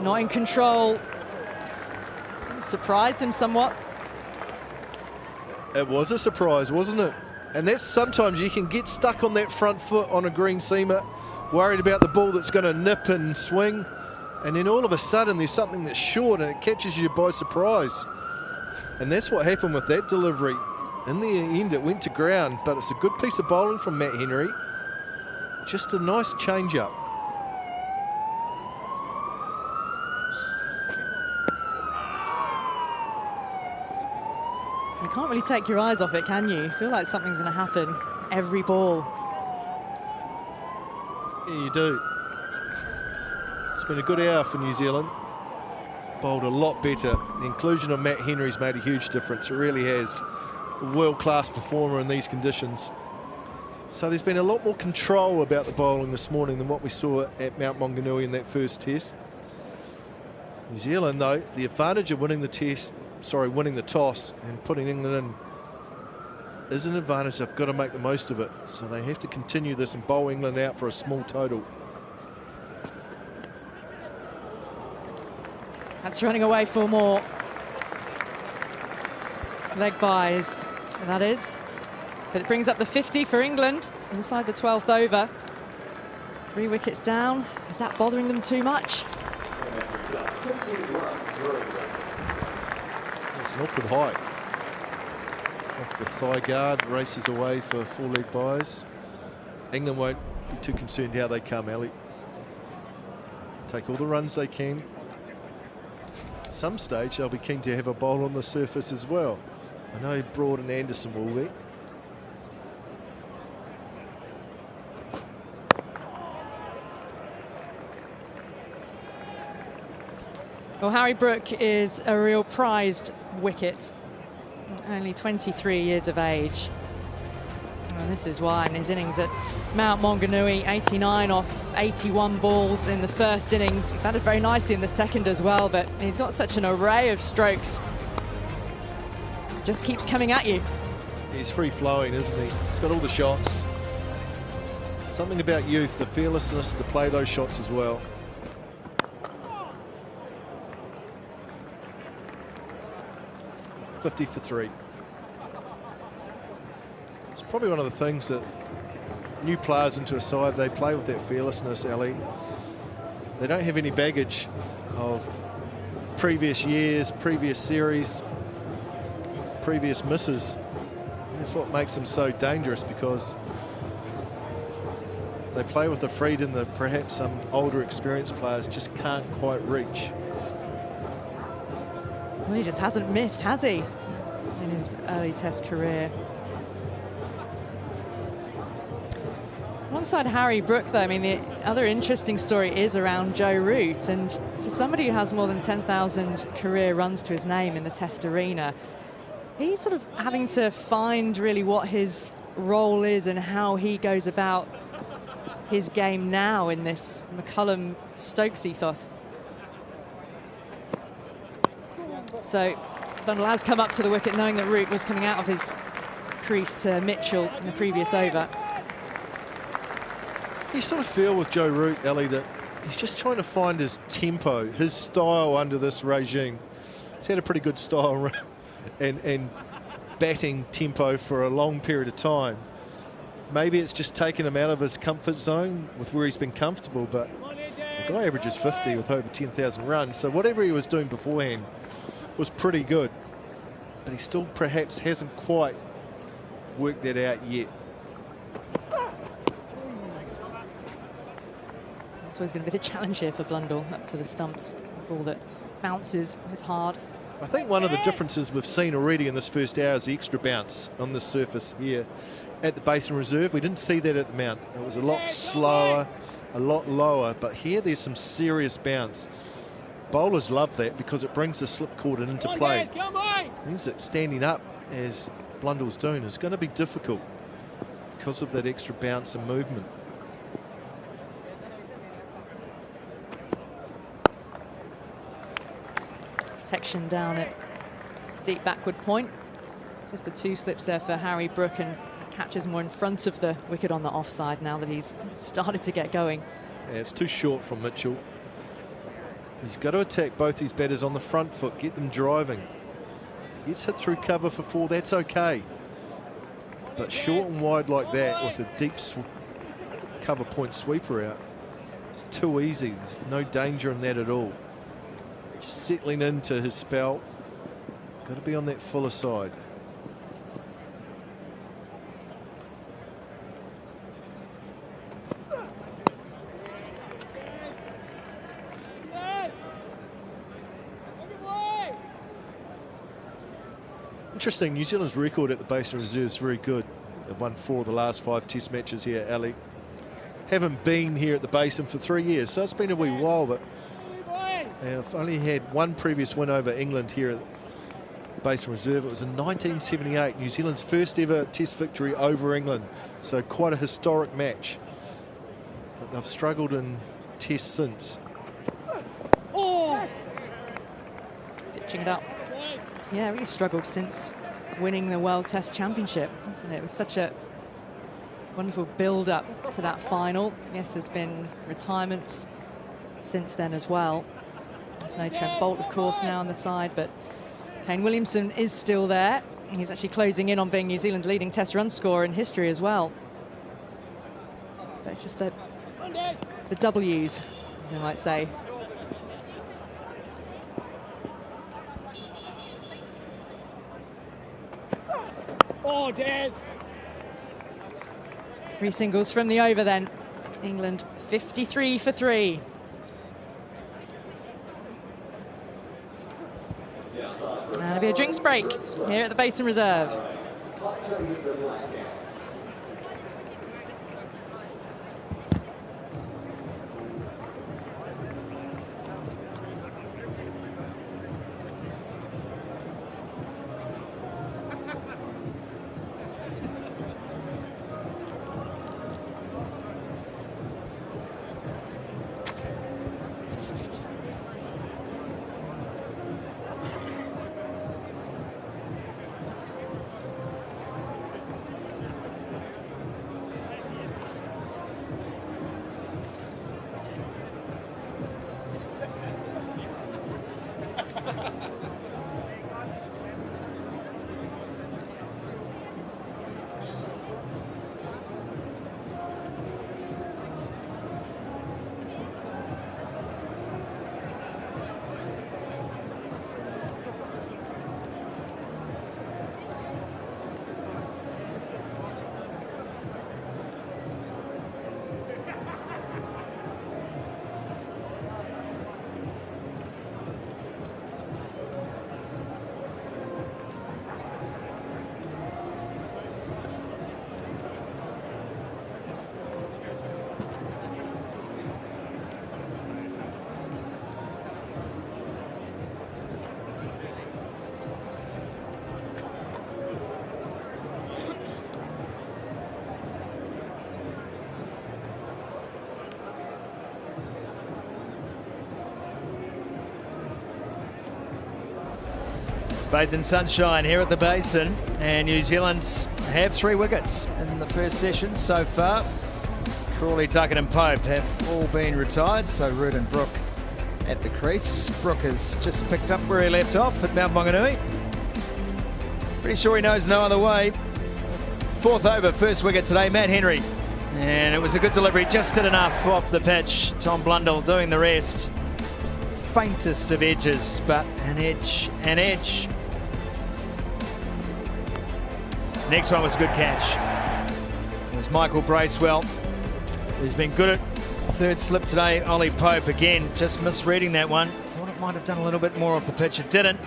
Not in control. Surprised him somewhat. It was a surprise, wasn't it? And that's sometimes you can get stuck on that front foot on a green seamer, worried about the ball that's going to nip and swing, and then all of a sudden there's something that's short and it catches you by surprise. And that's what happened with that delivery. In the end, it went to ground, but it's a good piece of bowling from Matt Henry. Just a nice change-up. You can't really take your eyes off it, can you? You feel like something's going to happen every ball. Yeah, you do. It's been a good hour for New Zealand. Bowled a lot better. The inclusion of Matt Henry's made a huge difference. It really has. A world-class performer in these conditions. So there's been a lot more control about the bowling this morning than what we saw at Mount Maunganui in that first test. New Zealand, though, the advantage of winning the toss and putting England in is an advantage. They've got to make the most of it. So they have to continue this and bowl England out for a small total. That's running away for more. Leg buys, that is. But it brings up the 50 for England inside the 12th over. 3 wickets down. Is that bothering them too much? It's an awkward height. Off the thigh guard, races away for 4 leg buys. England won't be too concerned how they come, Ali. Take all the runs they can. Some stage they'll be keen to have a bowl on the surface as well. I know Broad and Anderson will be. Well, Harry Brook is a real prized wicket. Only 23 years of age. And this is why in his innings at Mount Maunganui, 89 off 81 balls in the first innings. He batted very nicely in the second as well, but he's got such an array of strokes. Just keeps coming at you. He's free-flowing, isn't he? He's got all the shots. Something about youth, the fearlessness to play those shots as well. $50 for 3. It's probably one of the things that new players into a side, they play with that fearlessness, Ali. They don't have any baggage of previous years, previous series, previous misses. That's what makes them so dangerous, because they play with a freedom that perhaps some older experienced players just can't quite reach. Well, he just hasn't missed, has he, in his early Test career? Alongside Harry Brook, though, I mean, the other interesting story is around Joe Root. And for somebody who has more than 10,000 career runs to his name in the Test arena, he's sort of having to find really what his role is and how he goes about his game now in this McCullum-Stokes ethos. So Bundle has come up to the wicket knowing that Root was coming out of his crease to Mitchell in the previous over. You sort of feel with Joe Root, Ali, that he's just trying to find his tempo, his style under this regime. He's had a pretty good style and batting tempo for a long period of time. Maybe it's just taken him out of his comfort zone with where he's been comfortable, but the guy averages 50 with over 10,000 runs, so whatever he was doing beforehand was pretty good. But he still perhaps hasn't quite worked that out yet. So he's going to be the challenge here for Blundell up to the stumps. A ball that bounces is hard. I think one of the differences we've seen already in this first hour is the extra bounce on this surface here. at the Basin Reserve. We didn't see that at the Mount. It was a lot slower, a lot lower, but here there's some serious bounce. Bowlers love that because it brings the slip cord into play. Means that standing up, as Blundell's doing, is going to be difficult because of that extra bounce and movement. Protection down at deep backward point. Just the 2 slips there for Harry Brook, and catches more in front of the wicket on the offside now that he's started to get going. Yeah, it's too short from Mitchell. He's got to attack both his batters on the front foot, get them driving. If he gets hit through cover for 4, that's okay. But short and wide like that with a deep cover point sweeper out, it's too easy. There's no danger in that at all. Just settling into his spell. Got to be on that fuller side. Interesting, New Zealand's record at the Basin Reserve is very good. They've won 4 of the last 5 test matches here, Ali. Haven't been here at the Basin for 3 years, so it's been a wee while, but they've only had 1 previous win over England here at the Basin Reserve. It was in 1978, New Zealand's first ever test victory over England, so quite a historic match. But they've struggled in tests since. Pitching it up. Yeah, really struggled since winning the World Test Championship, isn't it? It was such a wonderful build-up to that final. Yes, there's been retirements since then as well. There's no Trent Boult, of course, now on the side, but Kane Williamson is still there. He's actually closing in on being New Zealand's leading Test run scorer in history as well. But it's just the W's, as they might say. Oh, Des. 3 singles from the over then. England 53 for 3. And there'll be a drinks break here at the Basin Reserve. Bathed in sunshine here at the Basin, and New Zealand have 3 wickets in the first session so far. Crawley, Duckett and Pope have all been retired, so Root and Brook at the crease. Brook has just picked up where he left off at Mount Maunganui. Pretty sure he knows no other way. 4th over, first wicket today, Matt Henry. And it was a good delivery, just did enough off the pitch. Tom Blundell doing the rest. Faintest of edges, but an edge, an edge. Next one was a good catch. It was Michael Bracewell, who's been good at 3rd slip today. Ollie Pope, again, just misreading that one. Thought it might have done a little bit more off the pitch. It didn't.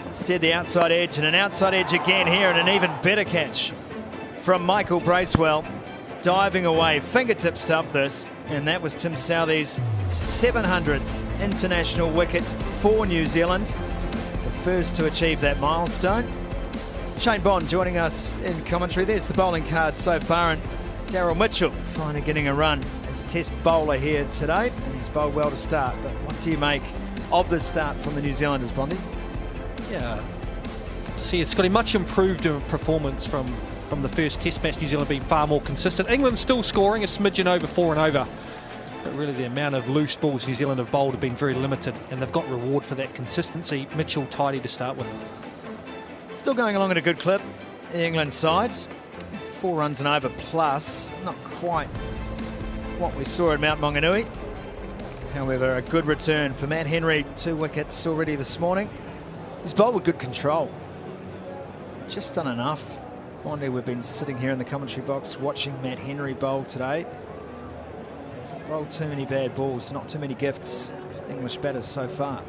Instead, the outside edge, and an outside edge again here, and an even better catch from Michael Bracewell. Diving away, fingertips toughness, and that was Tim Southee's 700th international wicket for New Zealand. The first to achieve that milestone. Shane Bond joining us in commentary. There's the bowling card so far, and Daryl Mitchell finally getting a run as a test bowler here today, and he's bowled well to start. But what do you make of the start from the New Zealanders, Bondy? Yeah, see, it's got a much improved performance from the first test match. New Zealand being far more consistent. England still scoring a smidgen over 4 and over, but really the amount of loose balls New Zealand have bowled have been very limited, and they've got reward for that consistency. Mitchell tidy to start with. Still going along at a good clip, the England side. 4 runs and over plus, not quite what we saw at Mount Maunganui. However, a good return for Matt Henry, 2 wickets already this morning. He's bowled with good control. Just done enough. Bondi, we've been sitting here in the commentary box watching Matt Henry bowl today. He's not bowled too many bad balls, not too many gifts. English batters so far.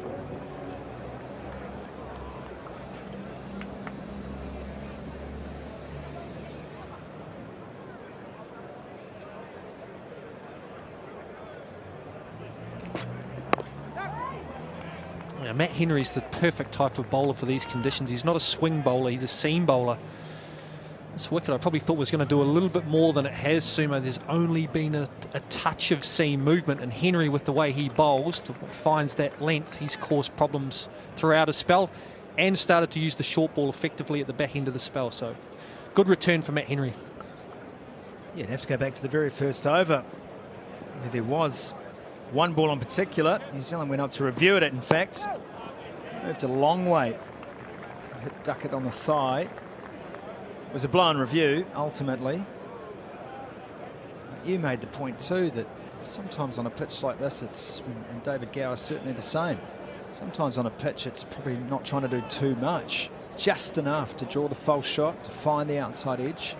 Yeah, Matt Henry's the perfect type of bowler for these conditions. He's not a swing bowler, he's a seam bowler. This wicket I probably thought was going to do a little bit more than it has, Sumo. There's only been a touch of seam movement, and Henry, with the way he bowls, finds that length. He's caused problems throughout his spell and started to use the short ball effectively at the back end of the spell. So good return for Matt Henry. Yeah, you'd have to go back to the very first over, where there was one ball in particular. New Zealand went up to review it, in fact. Moved a long way. Hit Duckett on the thigh. It was a blown review, ultimately. You made the point too that sometimes on a pitch like this, it's, and David Gower certainly the same, sometimes on a pitch it's probably not trying to do too much, just enough to draw the false shot, to find the outside edge.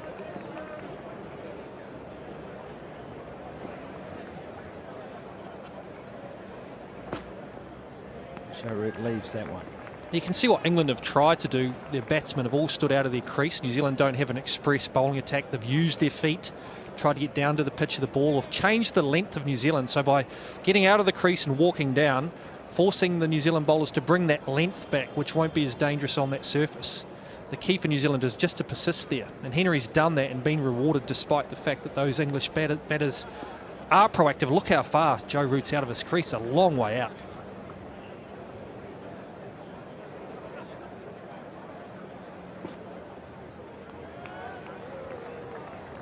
Joe Root leaves that one. You can see what England have tried to do. Their batsmen have all stood out of their crease. New Zealand don't have an express bowling attack. They've used their feet, tried to get down to the pitch of the ball, or changed the length of New Zealand. So by getting out of the crease and walking down, forcing the New Zealand bowlers to bring that length back, which won't be as dangerous on that surface. The key for New Zealand is just to persist there. And Henry's done that and been rewarded despite the fact that those English batters are proactive. Look how far Joe Root's out of his crease, a long way out.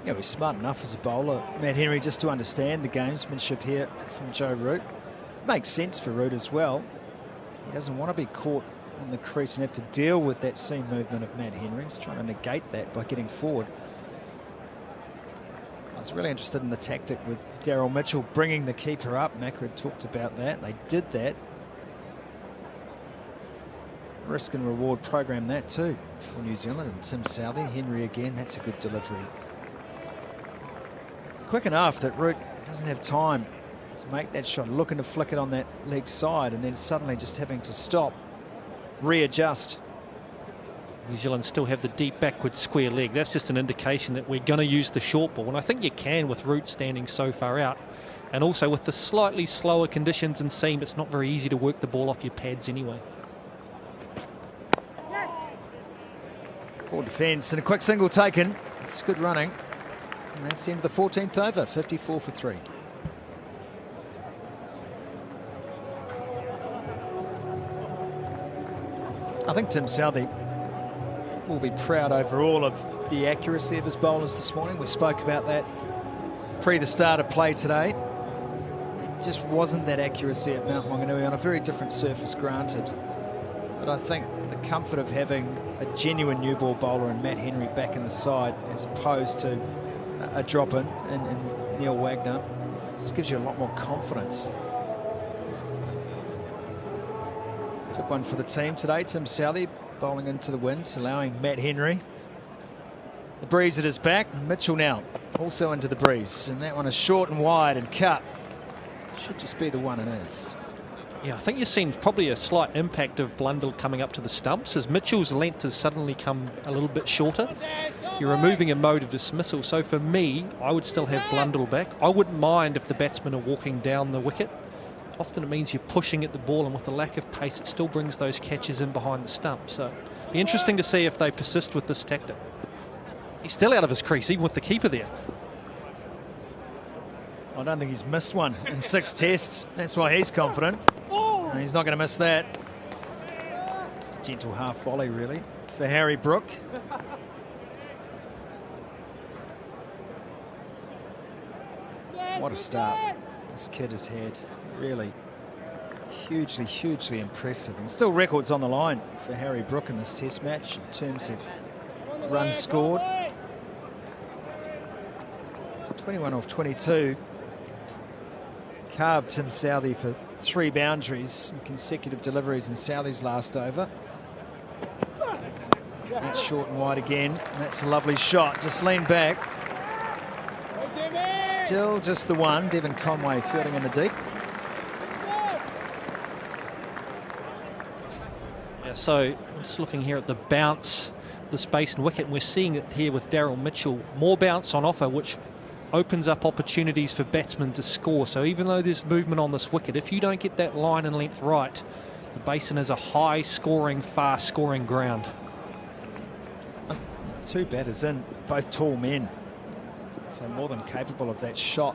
Yeah, he's smart enough as a bowler, Matt Henry, just to understand the gamesmanship here from Joe Root. Makes sense for Root as well. He doesn't want to be caught on the crease and have to deal with that seam movement of Matt Henry. He's trying to negate that by getting forward. I was really interested in the tactic with Daryl Mitchell bringing the keeper up. Macra had talked about that. They did that. Risk and reward program that too for New Zealand. And Tim Southee, Henry again, that's a good delivery. Quick enough that Root doesn't have time to make that shot, looking to flick it on that leg side, and then suddenly just having to stop, readjust. New Zealand still have the deep backward square leg. That's just an indication that we're going to use the short ball, and I think you can with Root standing so far out, and also with the slightly slower conditions and seam, it's not very easy to work the ball off your pads anyway. Poor defence and a quick single taken. It's good running. And that's the end of the 14th over, 54 for 3. I think Tim Southee will be proud overall of the accuracy of his bowlers this morning. We spoke about that pre the start of play today. It just wasn't that accuracy at Mount Maunganui on a very different surface, granted. But I think the comfort of having a genuine new ball bowler and Matt Henry back in the side as opposed to a drop-in and Neil Wagner just gives you a lot more confidence. Took one for the team today. Tim Southee bowling into the wind, allowing Matt Henry. The breeze at his back. Mitchell now also into the breeze. And that one is short and wide and cut. Should just be the one it is. Yeah, I think you've seen probably a slight impact of Blundell coming up to the stumps as Mitchell's length has suddenly come a little bit shorter. You're removing a mode of dismissal. So for me, I would still have Blundell back. I wouldn't mind if the batsmen are walking down the wicket. Often it means you're pushing at the ball, and with the lack of pace, it still brings those catches in behind the stump. So it'll be interesting to see if they persist with this tactic. He's still out of his crease, even with the keeper there. I don't think he's missed one in 6 tests. That's why he's confident. And he's not going to miss that. Just a gentle half volley, really, for Harry Brook. What a start this kid has had. Really hugely, hugely impressive. And still records on the line for Harry Brook in this test match in terms of runs scored. It's 21 off 22. Carved Tim Southee for 3 boundaries and consecutive deliveries in Southee's last over. That's short and wide again. That's a lovely shot. Just lean back. Still just the one. Devon Conway fielding in the deep. Yeah, so I'm just looking here at the bounce, the space and wicket, and we're seeing it here with Daryl Mitchell. More bounce on offer, which opens up opportunities for batsmen to score. So even though there's movement on this wicket, if you don't get that line and length right, the basin is a high-scoring, fast-scoring ground. 2 batters in, both tall men. So more than capable of that shot.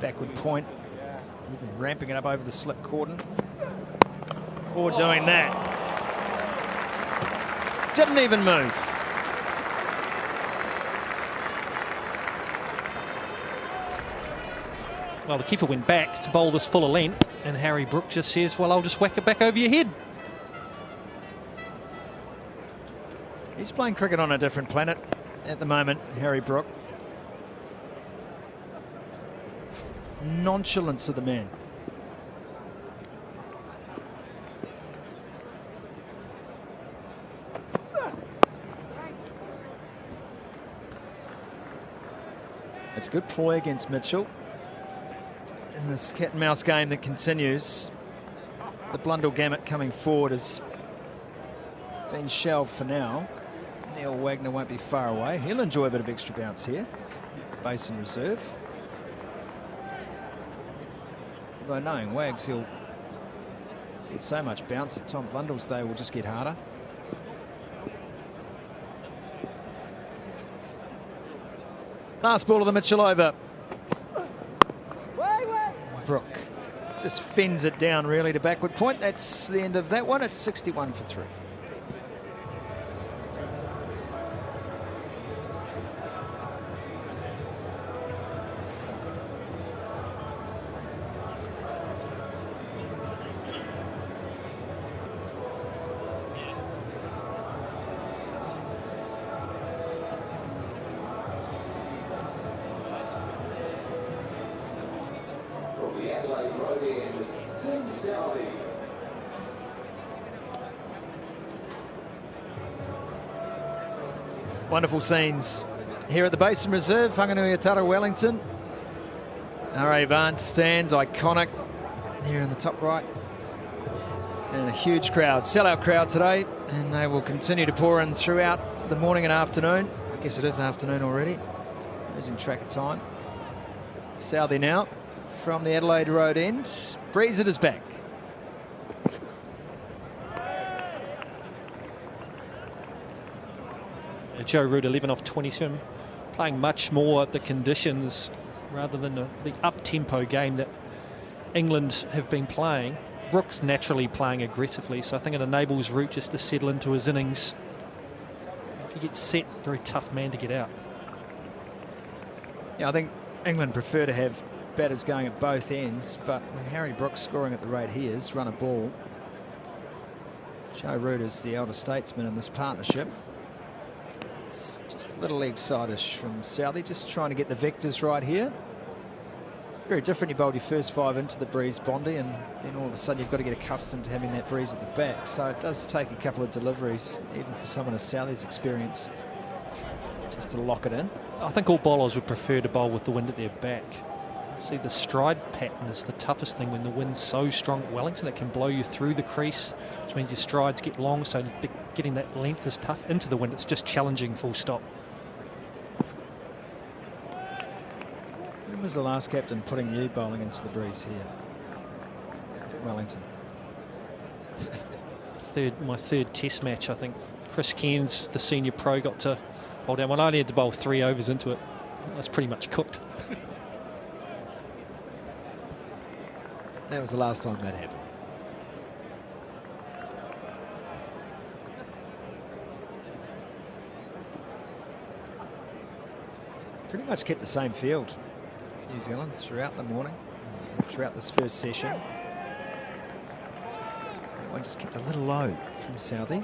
Backward point. Even ramping it up over the slip cordon. Or doing that. Didn't even move. Well, the keeper went back to bowl this fuller length, and Harry Brook just says, well, I'll just whack it back over your head. He's playing cricket on a different planet at the moment, Harry Brook. Nonchalance of the man. It's a good ploy against Mitchell. In this cat and mouse game that continues, the Blundell gamut coming forward has been shelved for now. Neil Wagner won't be far away. He'll enjoy a bit of extra bounce here. Basin reserve. Although knowing Wags, he'll get so much bounce that Tom Blundell's day will just get harder. Last ball of the Mitchell over. Brook just fends it down really to backward point. That's the end of that one. It's 61 for 3. Tim Southee. Wonderful scenes here at the Basin Reserve, Whanganui-a-Tara, Wellington. R.A. Vance stand, iconic, here in the top right. And a huge crowd, sellout crowd today, and they will continue to pour in throughout the morning and afternoon. I guess it is afternoon already, losing track of time. Southee now from the Adelaide Road end. Breeze it is back. Joe Root 11 off 27, playing much more the conditions rather than the up-tempo game that England have been playing. Brook's naturally playing aggressively, so I think it enables Root just to settle into his innings. If he gets set, very tough man to get out. Yeah, I think England prefer to have batters going at both ends, but when Harry Brook's scoring at the rate he is, run a ball. Joe Root is the elder statesman in this partnership. It's just a little leg side-ish from Southee, just trying to get the vectors right here. Very different, you bowled your first 5 into the breeze, Bondi, and then all of a sudden you've got to get accustomed to having that breeze at the back. So it does take a couple of deliveries, even for someone of Southee's experience, just to lock it in. I think all bowlers would prefer to bowl with the wind at their back. See, the stride pattern is the toughest thing when the wind's so strong at Wellington. It can blow you through the crease, which means your strides get long, so getting that length is tough. Into the wind, it's just challenging, full stop. When was the last captain putting you bowling into the breeze here? Wellington. My third test match, I think. Chris Cairns, the senior pro, got to bowl down. Well, I only had to bowl 3 overs into it. I was pretty much cooked. That was the last time that happened. Pretty much kept the same field, New Zealand, throughout the morning, throughout this first session. That one just kept a little low from Southee,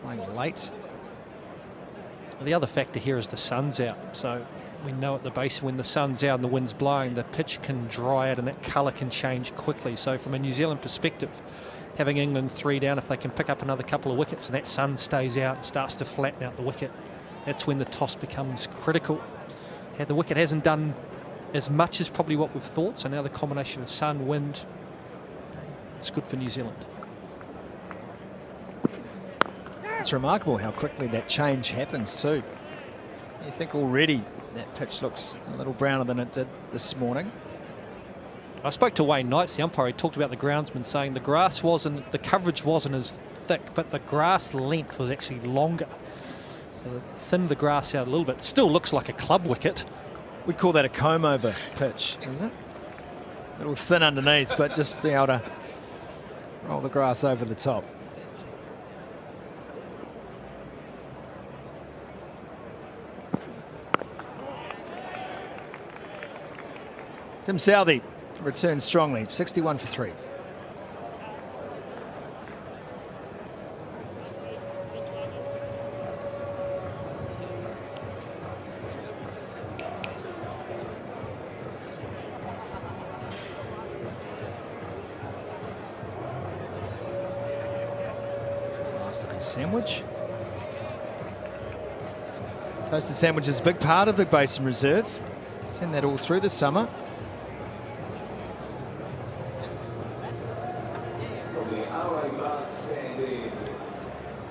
playing late. Well, the other factor here is the sun's out, so we know at the basin when the sun's out and the wind's blowing, the pitch can dry out and that colour can change quickly. So from a New Zealand perspective, having England 3 down, if they can pick up another couple of wickets and that sun stays out and starts to flatten out the wicket, that's when the toss becomes critical. The wicket hasn't done as much as probably what we've thought, so now the combination of sun, wind, it's good for New Zealand. It's remarkable how quickly that change happens too. You think already that pitch looks a little browner than it did this morning. I spoke to Wayne Knights, the umpire. He talked about the groundsman saying the coverage wasn't as thick, but the grass length was actually longer. So it thinned the grass out a little bit. Still looks like a club wicket. We'd call that a comb-over pitch, is it? A little thin underneath, but just be able to roll the grass over the top. Tim Southee returns strongly, 61 for 3. It's a nice looking sandwich. Toasted sandwich is a big part of the Basin Reserve. Send that all through the summer.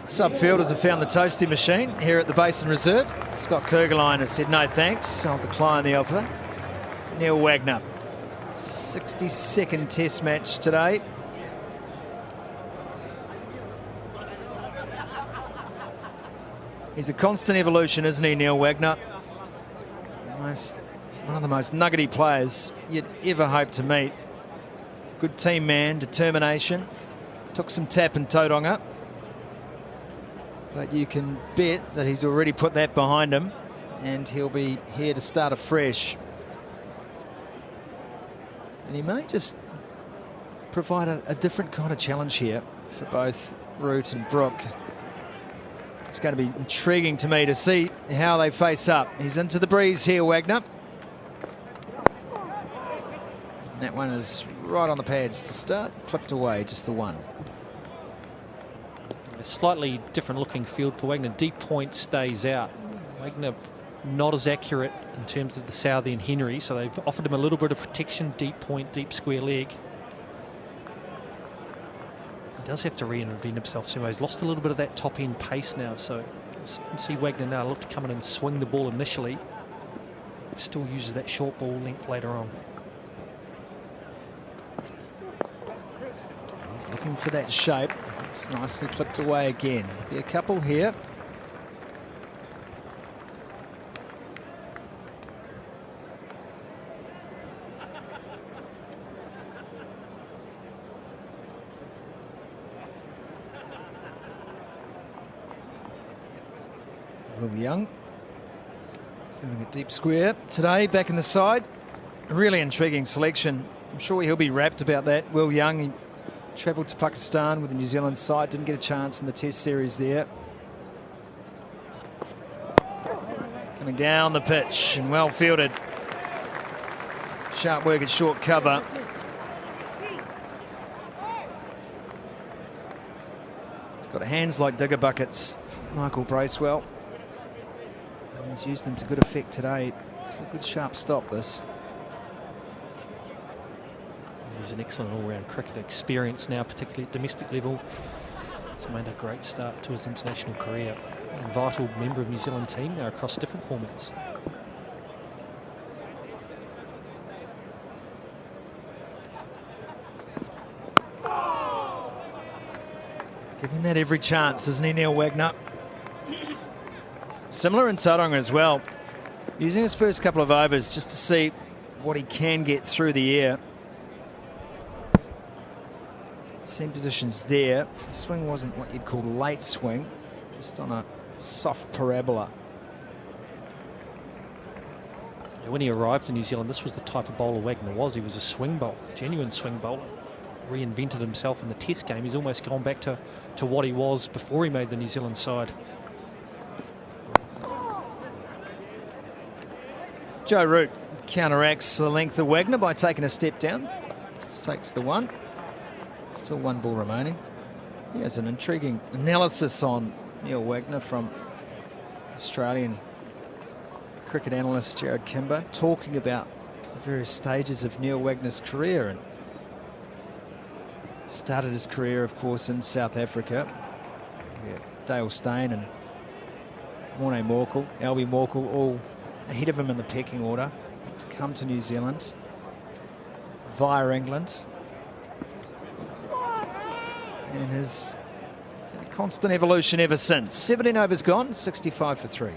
Subfielders have found the toasty machine here at the Basin Reserve. Scott Kergeline has said no thanks, I'll decline the offer. Neil Wagner, 62nd test match today. He's a constant evolution, isn't he, Neil Wagner? One of the most nuggety players you'd ever hope to meet. Good team man, determination. Took some tap in Tauranga. But you can bet that he's already put that behind him and he'll be here to start afresh. And he may just provide a different kind of challenge here for both Root and Brook. It's going to be intriguing to me to see how they face up. He's into the breeze here, Wagner. And that one is right on the pads to start. Clipped away, just the one. A slightly different looking field for Wagner. Deep point stays out. Wagner not as accurate in terms of the Southee and Henry, so they've offered him a little bit of protection. Deep point, deep square leg. He does have to reinvent himself, so he's lost a little bit of that top end pace now, so you can see Wagner now look to come in and swing the ball initially. Still uses that short ball length later on. He's looking for that shape. It's nicely clipped away again. Be a couple here. Will Young doing a deep square today, back in the side. A really intriguing selection. I'm sure he'll be rapt about that. Will Young, he travelled to Pakistan with the New Zealand side, didn't get a chance in the Test series there. Coming down the pitch and well fielded. Sharp work at short cover. He's got hands like digger buckets, Michael Bracewell. And he's used them to good effect today. It's a good sharp stop, this. He's an excellent all-round cricketer, experience now, particularly at domestic level. He's made a great start to his international career. A vital member of New Zealand team now across different formats. Giving that every chance, isn't he, Neil Wagner? Similar in Tauranga as well. Using his first couple of overs just to see what he can get through the air. Same positions there. The swing wasn't what you'd call a late swing, just on a soft parabola. When he arrived in New Zealand, this was the type of bowler Wagner was. He was a swing bowler, genuine swing bowler. Reinvented himself in the Test game. He's almost gone back to what he was before he made the New Zealand side. Joe Root counteracts the length of Wagner by taking a step down. Just takes the one. Still one ball remaining. He has an intriguing analysis on Neil Wagner from Australian cricket analyst Jared Kimber, talking about the various stages of Neil Wagner's career. And started his career, of course, in South Africa. Dale Steyn and Morne Morkel, Albie Morkel, all ahead of him in the pecking order, to come to New Zealand via England. And his constant evolution ever since. 17 overs gone, 65 for 3.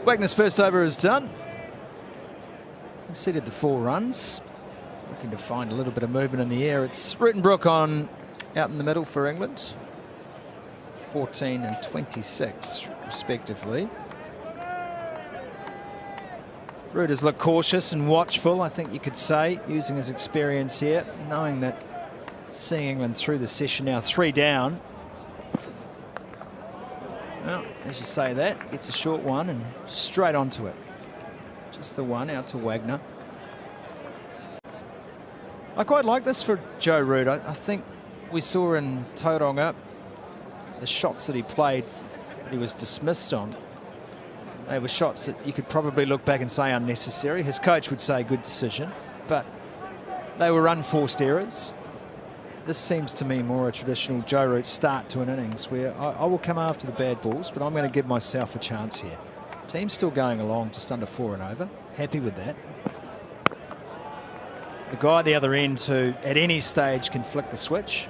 Wagner's first over is done. Conceded the 4 runs. Looking to find a little bit of movement in the air. It's Rittenbrook on out in the middle for England. 14 and 26 respectively. Root has looked cautious and watchful, I think you could say, using his experience here, knowing that seeing England through the session now 3 down. Well, as you say that, gets a short one and straight onto it. Just the one out to Wagner. I quite like this for Joe Root. I think we saw in Tauranga the shots that he played that he was dismissed on. They were shots that you could probably look back and say unnecessary. His coach would say good decision, but they were unforced errors. This seems to me more a traditional Joe Root start to an innings where I will come after the bad balls, but I'm going to give myself a chance here. Team's still going along just under 4 and over. Happy with that. The guy at the other end who at any stage can flick the switch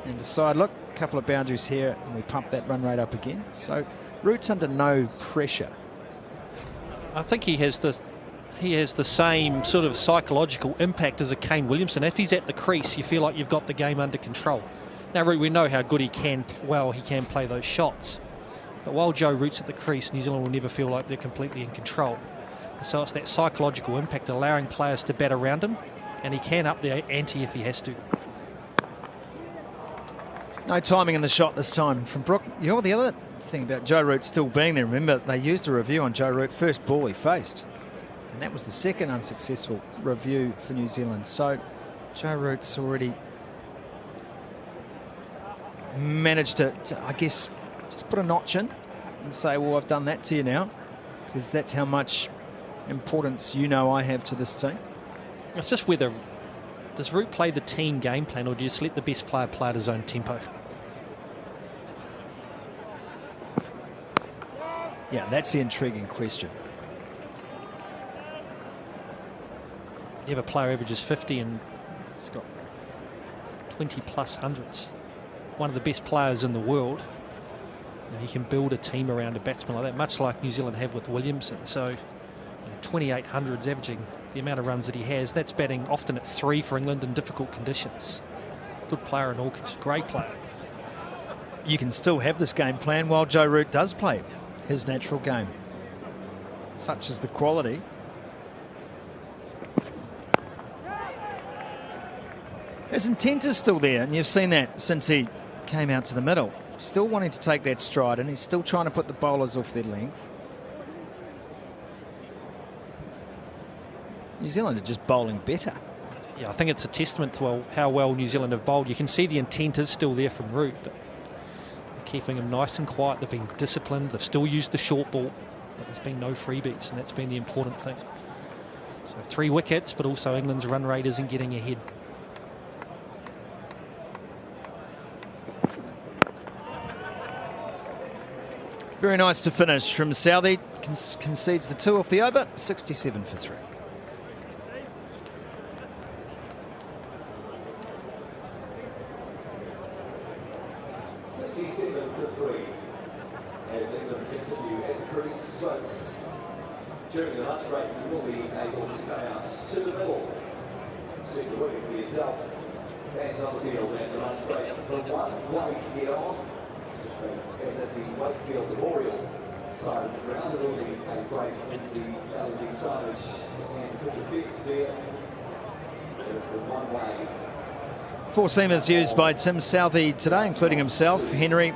and decide, look, a couple of boundaries here and we pump that run rate up again. So Root's under no pressure. I think he has the same sort of psychological impact as a Kane Williamson. If he's at the crease, you feel like you've got the game under control. Now, we know how good he can play those shots. But while Joe Root's at the crease, New Zealand will never feel like they're completely in control. So it's that psychological impact, allowing players to bat around him, and he can up the ante if he has to. No timing in the shot this time from Brook. You know, the other thing about Joe Root still being there, remember, they used a review on Joe Root, first ball he faced. And that was the second unsuccessful review for New Zealand. So Joe Root's already managed to, I guess, just put a notch in and say, well, I've done that to you now, because that's how much importance I have to this team. It's just whether, does Root play the team game plan, or do you just let the best player play at his own tempo? Yeah, that's the intriguing question. You have a player averages 50 and he's got 20 plus hundreds. One of the best players in the world. And he can build a team around a batsman like that, much like New Zealand have with Williamson. So 2800s averaging the amount of runs that he has. That's batting often at 3 for England in difficult conditions. Good player in all conditions, great player. You can still have this game plan while Joe Root does play his natural game. Such is the quality. His intent is still there, and you've seen that since he came out to the middle. Still wanting to take that stride, and he's still trying to put the bowlers off their length. New Zealand are just bowling better. Yeah, I think it's a testament to how well New Zealand have bowled. You can see the intent is still there from Root, but they're keeping him nice and quiet. They've been disciplined. They've still used the short ball, but there's been no freebies, and that's been the important thing. So 3 wickets, but also England's run rate isn't getting ahead. Very nice to finish from Southee. Concedes the 2 off the over, 67 for 3. As England continue at the crease, but during the lunch break you will be able to come out to the middle. Speak the word for yourself. Fans on the field at the lunch break. The one way to get on is at the Wakefield Memorial side of the ground. It will be a great the LED signage and put the fence there. It's the one way. 4 seamers used by Tim Southee today, including himself. Henry,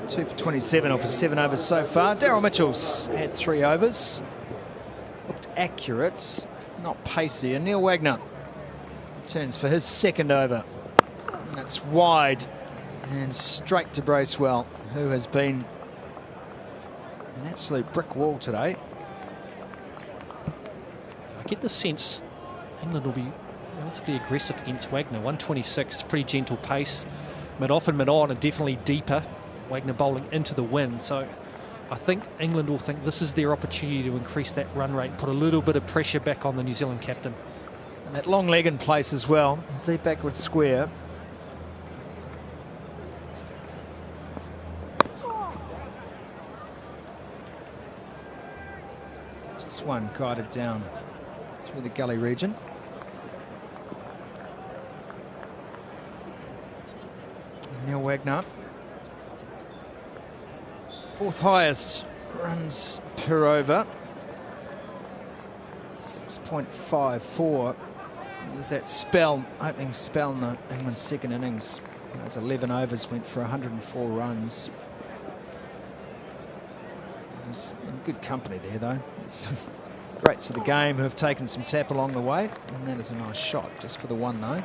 2 for 27 off his 7 overs so far. Daryl Mitchell's had 3 overs. Looked accurate, not pacey. And Neil Wagner turns for his 2nd over. And that's wide and straight to Bracewell, who has been an absolute brick wall today. I get the sense England will be relatively aggressive against Wagner. 126, pretty gentle pace. Mid-off and mid-on are definitely deeper. Wagner bowling into the wind, so I think England will think this is their opportunity to increase that run rate, put a little bit of pressure back on the New Zealand captain. And that long leg in place as well, deep backward square. Just one guided down through the gully region. Neil Wagner, 4th highest runs per over, 6.54. It was that spell, opening spell in the England's 2nd innings. Those 11 overs went for 104 runs. It was in good company there, though. Some greats of the game who have taken some tap along the way, and that is a nice shot, just for the 1 though.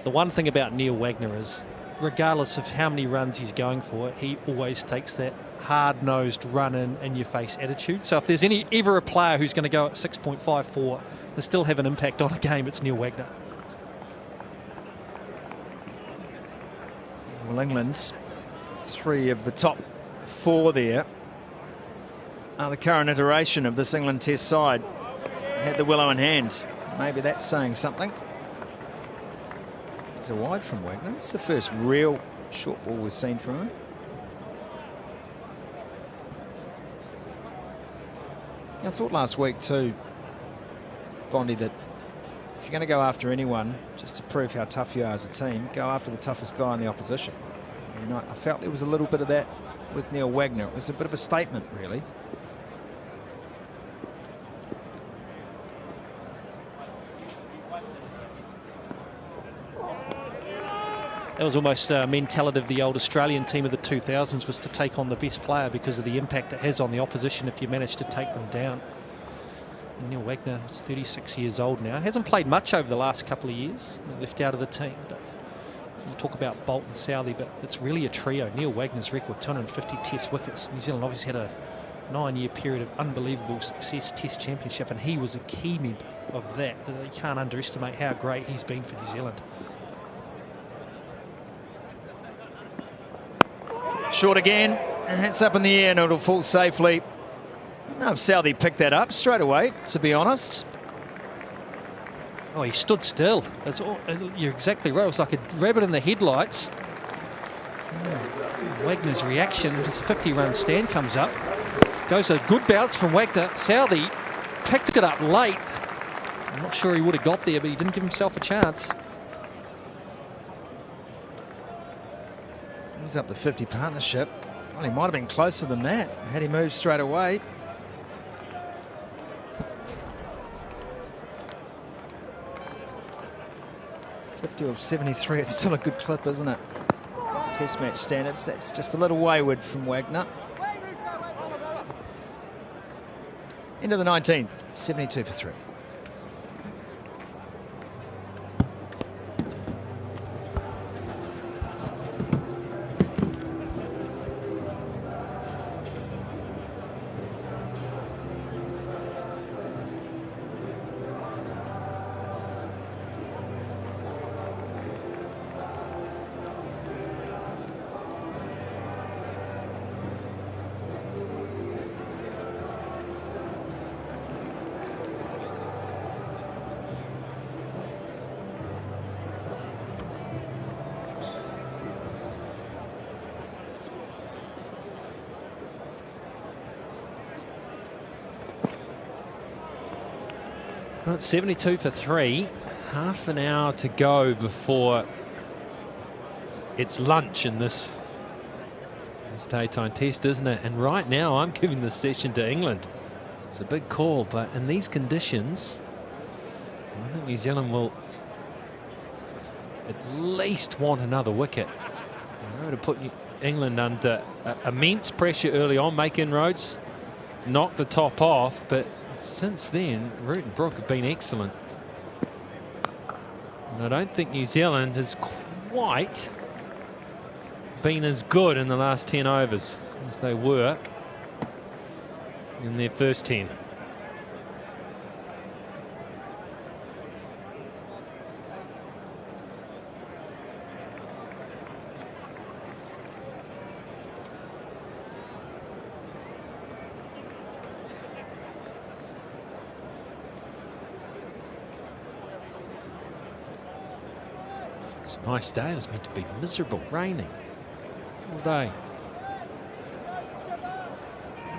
The one thing about Neil Wagner is, regardless of how many runs he's going for, he always takes that hard-nosed, run-in-your-face attitude. So if there's ever a player who's going to go at 6.54 and still have an impact on a game, it's Neil Wagner. Well, England, 3 of the top 4 there are the current iteration of this England Test side. Had the willow in hand. Maybe that's saying something. It's a wide from Wagner. It's the first real short ball we've seen from him. I thought last week too, Bondi, that if you're going to go after anyone, just to prove how tough you are as a team, go after the toughest guy in the opposition. You know, I felt there was a little bit of that with Neil Wagner. It was a bit of a statement, really. That was almost a mentality of the old Australian team of the 2000s, was to take on the best player because of the impact it has on the opposition if you manage to take them down. And Neil Wagner is 36 years old now. Hasn't played much over the last couple of years, left out of the team. But we'll talk about Bolt and Southee, but it's really a trio. Neil Wagner's record, 250 Test wickets. New Zealand obviously had a 9-year period of unbelievable success, Test Championship, and he was a key member of that. You can't underestimate how great he's been for New Zealand. Short again, and that's up in the air, and it'll fall safely. No, Southee picked that up straight away, to be honest. Oh, he stood still. You're exactly right. It was like a rabbit in the headlights. Wagner's reaction as the 50-run stand comes up. Goes a good bounce from Wagner. Southee picked it up late. I'm not sure he would have got there, but he didn't give himself a chance. He's up the 50 partnership. Well, he might have been closer than that had he moved straight away. .50 of 73, it's still a good clip, isn't it? Test match standards, that's just a little wayward from Wagner. Into the 19th, 72 for 3. Well, 72 for 3. Half an hour to go before it's lunch in this daytime test, isn't it? And right now I'm giving this session to England. It's a big call, but in these conditions, I think New Zealand will at least want another wicket. I would have put England under immense pressure early on, make inroads, knock the top off, but since then, Root and Brook have been excellent. And I don't think New Zealand has quite been as good in the last 10 overs as they were in their first 10. Nice day. It was meant to be miserable, raining all day.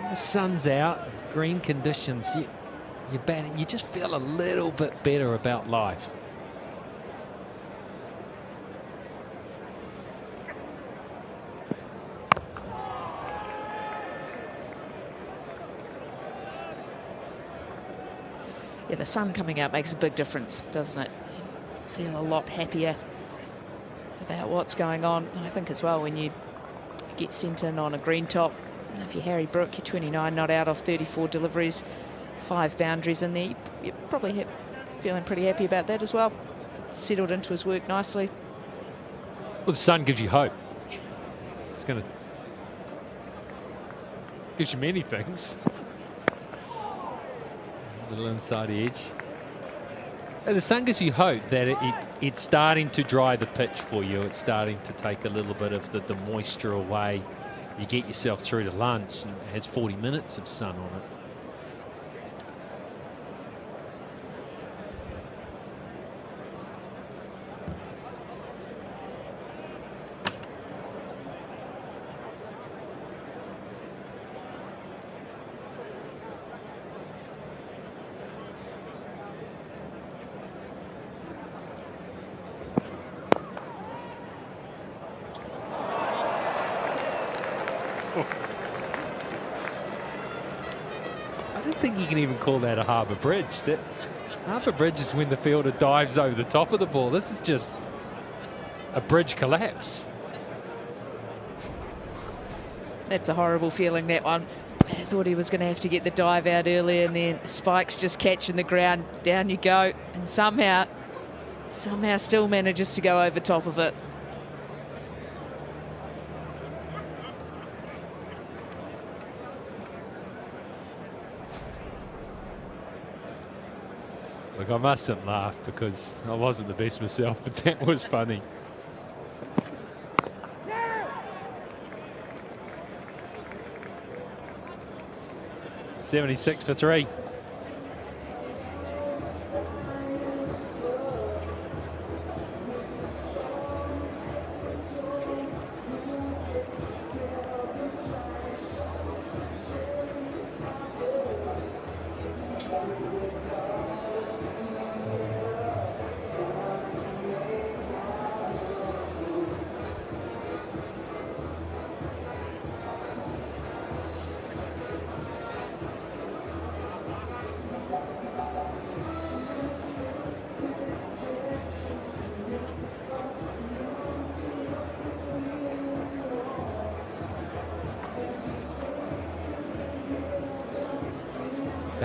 The sun's out, green conditions. You're batting. You just feel a little bit better about life. Yeah, the sun coming out makes a big difference, doesn't it? You feel a lot happier about what's going on. I think as well when you get sent in on a green top, if you're Harry Brook, you're 29 not out off 34 deliveries, 5 boundaries in there, you're probably feeling pretty happy about that as well. Settled into his work nicely. Well, the sun gives you hope. It's going to gives you many things. A little inside edge. And the sun gives you hope that it's starting to dry the pitch for you. It's starting to take a little bit of the moisture away. You get yourself through to lunch and it has 40 minutes of sun on it. I don't think you can even call that a harbour bridge. That harbour bridge is when the fielder dives over the top of the ball. This is just a bridge collapse. That's a horrible feeling, that one. I thought he was going to have to get the dive out early, and then Spike's just catching the ground. Down you go, and somehow still manages to go over top of it. Look, I mustn't laugh because I wasn't the best myself, but that was funny. .76 for 3.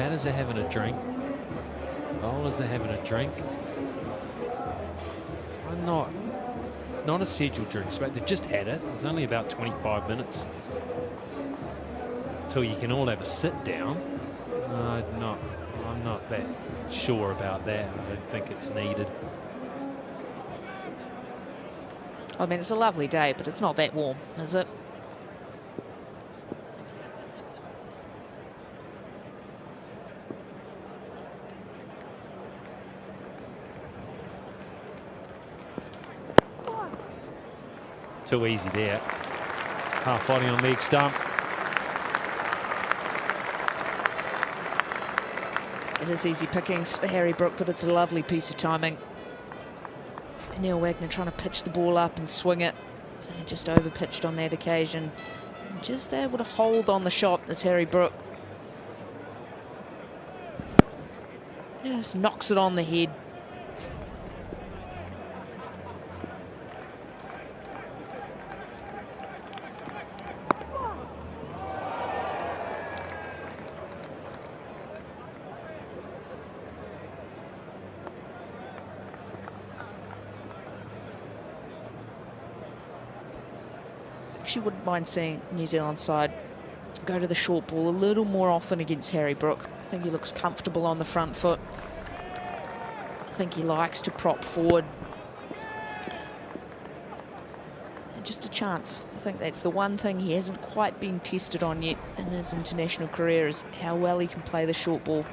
Batters are having a drink. Bowlers are having a drink. It's not a scheduled drink, but they've just had it. It's only about 25 minutes until you can all have a sit down. I'm not that sure about that. I don't think it's needed. I mean, it's a lovely day, but it's not that warm, is it? Too easy there. Half volley on leg stump. It is easy pickings for Harry Brook, but it's a lovely piece of timing. Neil Wagner trying to pitch the ball up and swing it. He just over-pitched on that occasion. Just able to hold on the shot as Harry Brook. Just knocks it on the head. Actually wouldn't mind seeing New Zealand side go to the short ball a little more often against Harry Brook. I think he looks comfortable on the front foot. I think he likes to prop forward. And just a chance. I think that's the one thing he hasn't quite been tested on yet in his international career, is how well he can play the short ball.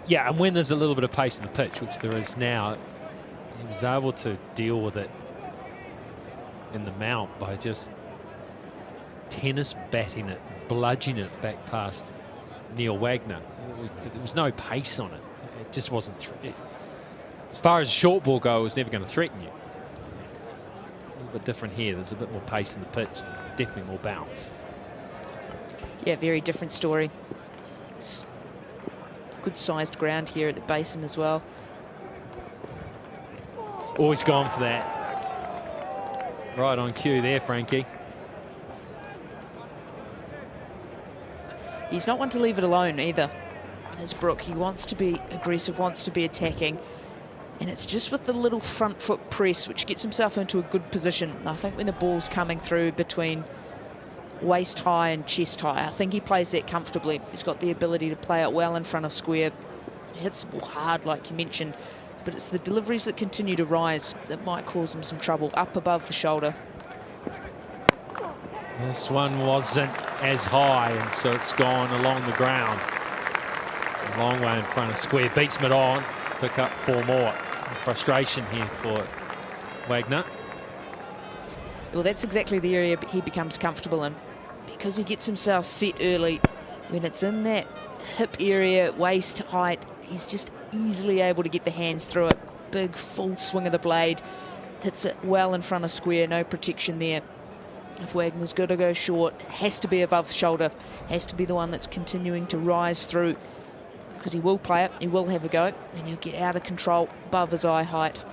Yeah, and when there's a little bit of pace in the pitch, which there is now, he was able to deal with it in the mount by just tennis batting it, bludgeoning it back past Neil Wagner. There was no pace on it. It just wasn't. As far as short ball goes, it was never going to threaten you. A little bit different here. There's a bit more pace in the pitch, definitely more bounce. Yeah, very different story. It's good sized ground here at the Basin as well. Always gone for that. Right on cue there, Frankie. He's not one to leave it alone either, as Brook. He wants to be aggressive, wants to be attacking. And it's just with the little front foot press which gets himself into a good position. I think when the ball's coming through between waist high and chest high, I think he plays that comfortably. He's got the ability to play it well in front of square. He hits the ball hard, like you mentioned. But it's the deliveries that continue to rise that might cause him some trouble up above the shoulder. This one wasn't as high, and so it's gone along the ground. A long way in front of square. Beats mid on. Pick up 4 more. Frustration here for Wagner. Well, that's exactly the area he becomes comfortable in, because he gets himself set early. When it's in that hip area, waist height, he's just easily able to get the hands through it. Big full swing of the blade, hits it well in front of square, no protection there. If Wagner's got to go short, it has to be above the shoulder, has to be the one that's continuing to rise through, because he will play it, he will have a go, and he'll get out of control above his eye height.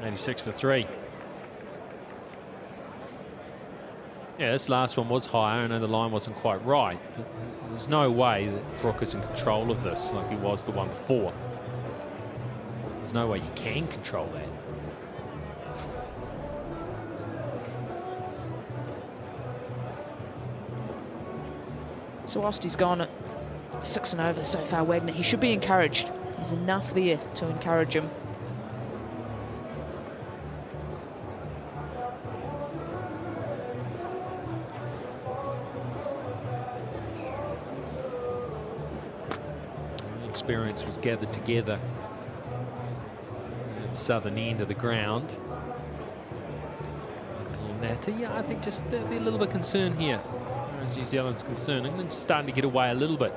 .86 for 3. Yeah, this last one was higher. I know the line wasn't quite right, but there's no way that Brook is in control of this like he was the one before. There's no way you can control that. So whilst he's gone at 6 and over so far, Wagner, he should be encouraged. There's enough there to encourage him. Experience was gathered together at the southern end of the ground. Yeah, I think just there'll be a little bit of concern here as New Zealand's concerned. England's starting to get away a little bit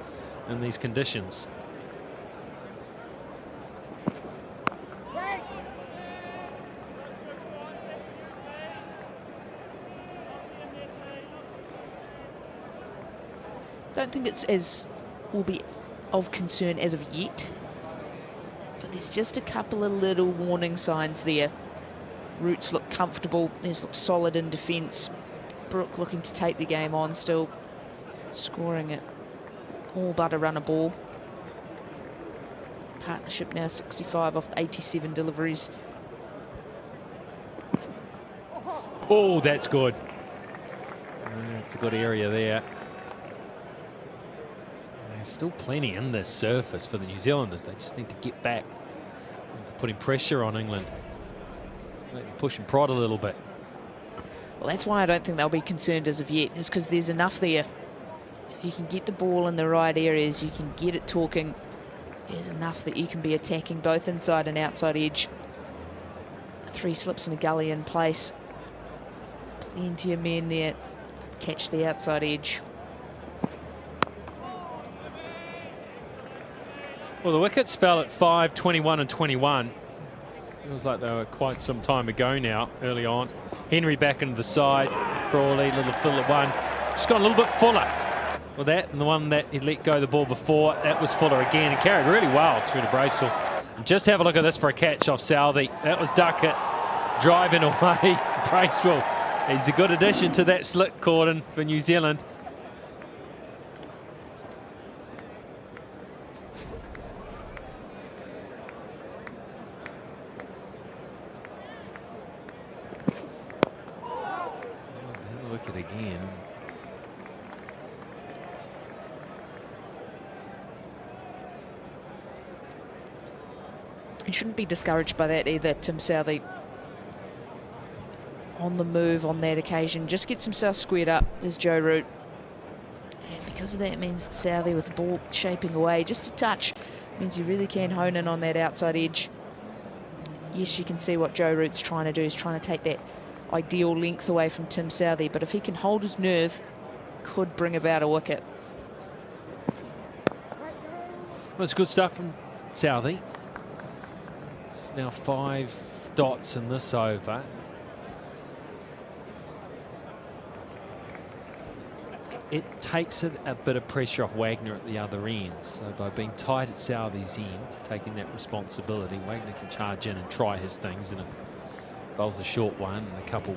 in these conditions. Don't think it's as will be of concern as of yet, but there's just a couple of little warning signs there. Roots look comfortable. There's look solid in defence. Brook looking to take the game on, still scoring it all but a run a ball. Partnership now 65 off 87 deliveries. Oh, that's good. That's a good area there. There's still plenty in this surface for the New Zealanders. They just need to get back, putting pressure on England. Push and prod a little bit. Well, that's why I don't think they'll be concerned as of yet, is because there's enough there. You can get the ball in the right areas, you can get it talking. There's enough that you can be attacking both inside and outside edge. 3 slips and a gully in place. Plenty of men there to catch the outside edge. Well, the wickets fell at 5, 21 and 21. Feels like they were quite some time ago now, early on. Henry back into the side. Crawley, little fill at one. Just gone a little bit fuller with that. And the one that he let go the ball before, that was fuller again. And carried really well through to Bracewell. And just have a look at this for a catch off Southey. That was Duckett driving away. Bracewell. He's a good addition to that slit cordon for New Zealand. Again. He shouldn't be discouraged by that either, Tim Southey. On the move on that occasion, just gets himself squared up as Joe Root. And because of that, it means Southey with the ball shaping away just a touch, means you really can hone in on that outside edge. Yes, you can see what Joe Root's trying to do. He's trying to take that ideal length away from Tim Southey, but if he can hold his nerve, could bring about a wicket. Well, it's good stuff from Southey. It's now 5 dots in this over. It takes a bit of pressure off Wagner at the other end. So by being tight at Southey's end, taking that responsibility, Wagner can charge in and try his things, and if bowls the short one, and a couple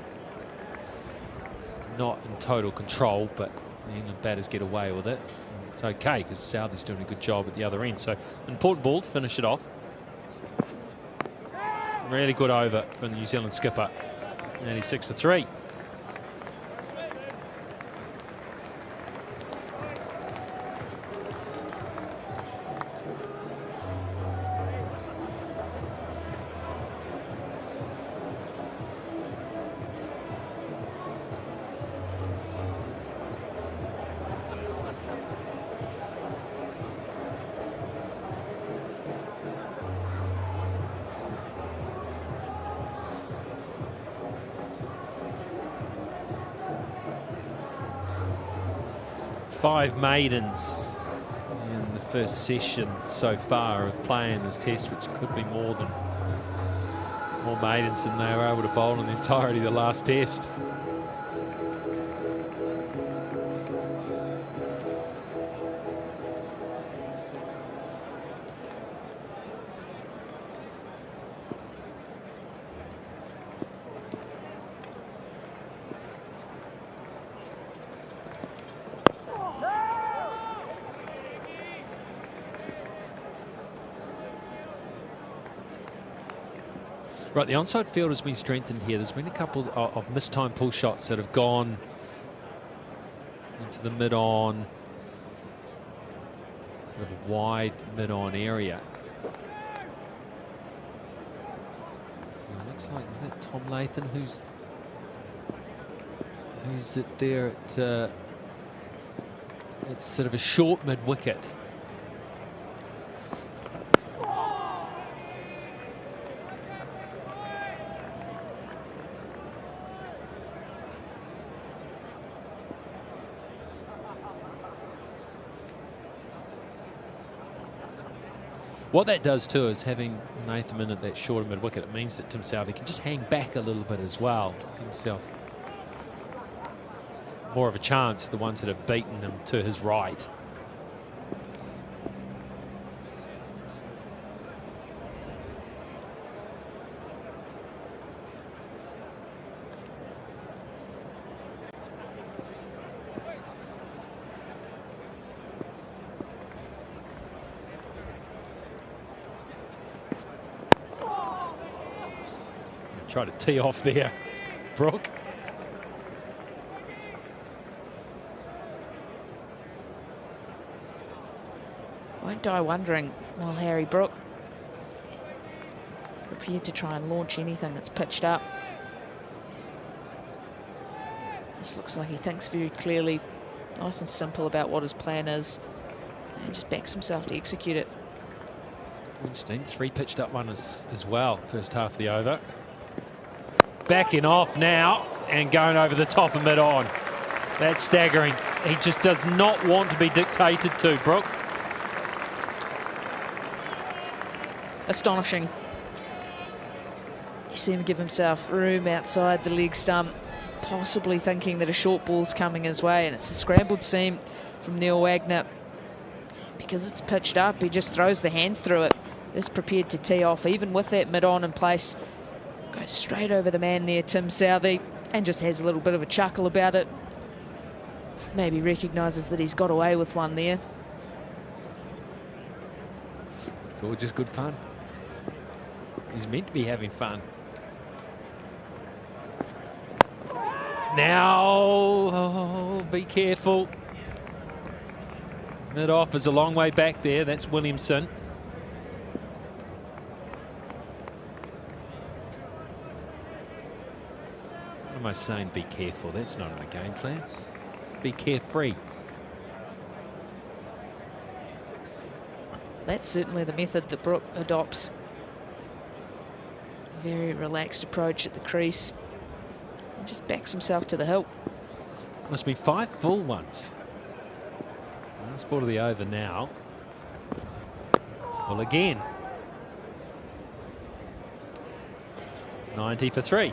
not in total control, but the England batters get away with it. And it's okay because Southey's doing a good job at the other end. So important ball to finish it off. Really good over from the New Zealand skipper. 86 for 3. Five maidens in the first session so far of playing this test, which could be more maidens than they were able to bowl in the entirety of the last test. Right, the onside field has been strengthened here. There's been a couple of mistimed pull shots that have gone into the mid-on, sort of wide mid-on area. So it looks like, is that Tom Latham who's it there at, it's sort of a short mid-wicket. What that does too is having Nathan in at that shorter mid-wicket, it means that Tim Southey can just hang back a little bit as well, give himself more of a chance, the ones that have beaten him to his right. Try to tee off there, Brook. Won't die wondering, while Harry Brook prepared to try and launch anything that's pitched up. This looks like he thinks very clearly, nice and simple about what his plan is, and just backs himself to execute it. Interesting, 3 pitched up one as well, first half of the over. Backing off now and going over the top of mid-on. That's staggering. He just does not want to be dictated to, Brook. Astonishing. He seemed to give himself room outside the leg stump, possibly thinking that a short ball's coming his way, and it's a scrambled seam from Neil Wagner. Because it's pitched up, he just throws the hands through it. Is prepared to tee off, even with that mid-on in place. Goes straight over the man there, Tim Southee, and just has a little bit of a chuckle about it. Maybe recognises that he's got away with one there. It's all just good fun. He's meant to be having fun. Now, oh, be careful. Mid-off is a long way back there. That's Williamson. What am I saying? Be careful. That's not in the game plan. Be carefree. That's certainly the method that Brook adopts. A very relaxed approach at the crease. And just backs himself to the hilt. Must be 5 full ones. Last ball of the over now. Full again. 90 for 3.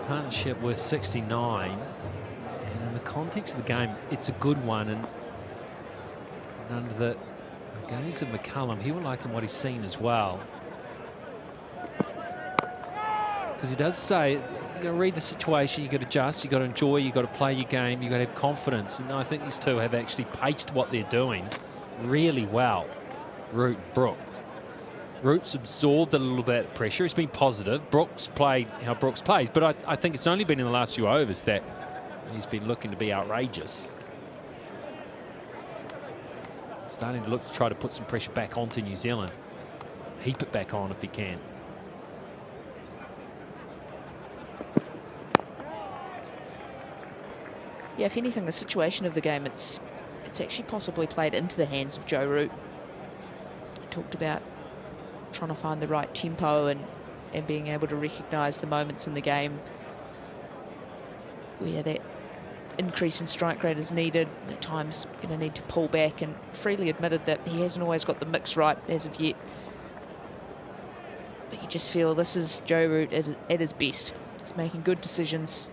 Partnership worth 69, and in the context of the game, it's a good one. And under the gaze of McCullum, he will like him what he's seen as well, because he does say you got to read the situation, you got to adjust, you got to enjoy, you got to play your game, you got to have confidence. And I think these two have actually paced what they're doing really well. Root and Brook. Root's absorbed a little bit of pressure. It's been positive. Brooks played how Brooks plays, but I think it's only been in the last few overs that he's been looking to be outrageous. Starting to look to try to put some pressure back onto New Zealand. Heap it back on if he can. Yeah, if anything, the situation of the game, it's actually possibly played into the hands of Joe Root. Talked about trying to find the right tempo and being able to recognise the moments in the game where that increase in strike rate is needed. At times going to need to pull back, and freely admitted that he hasn't always got the mix right as of yet. But you just feel this is Joe Root at his best. He's making good decisions,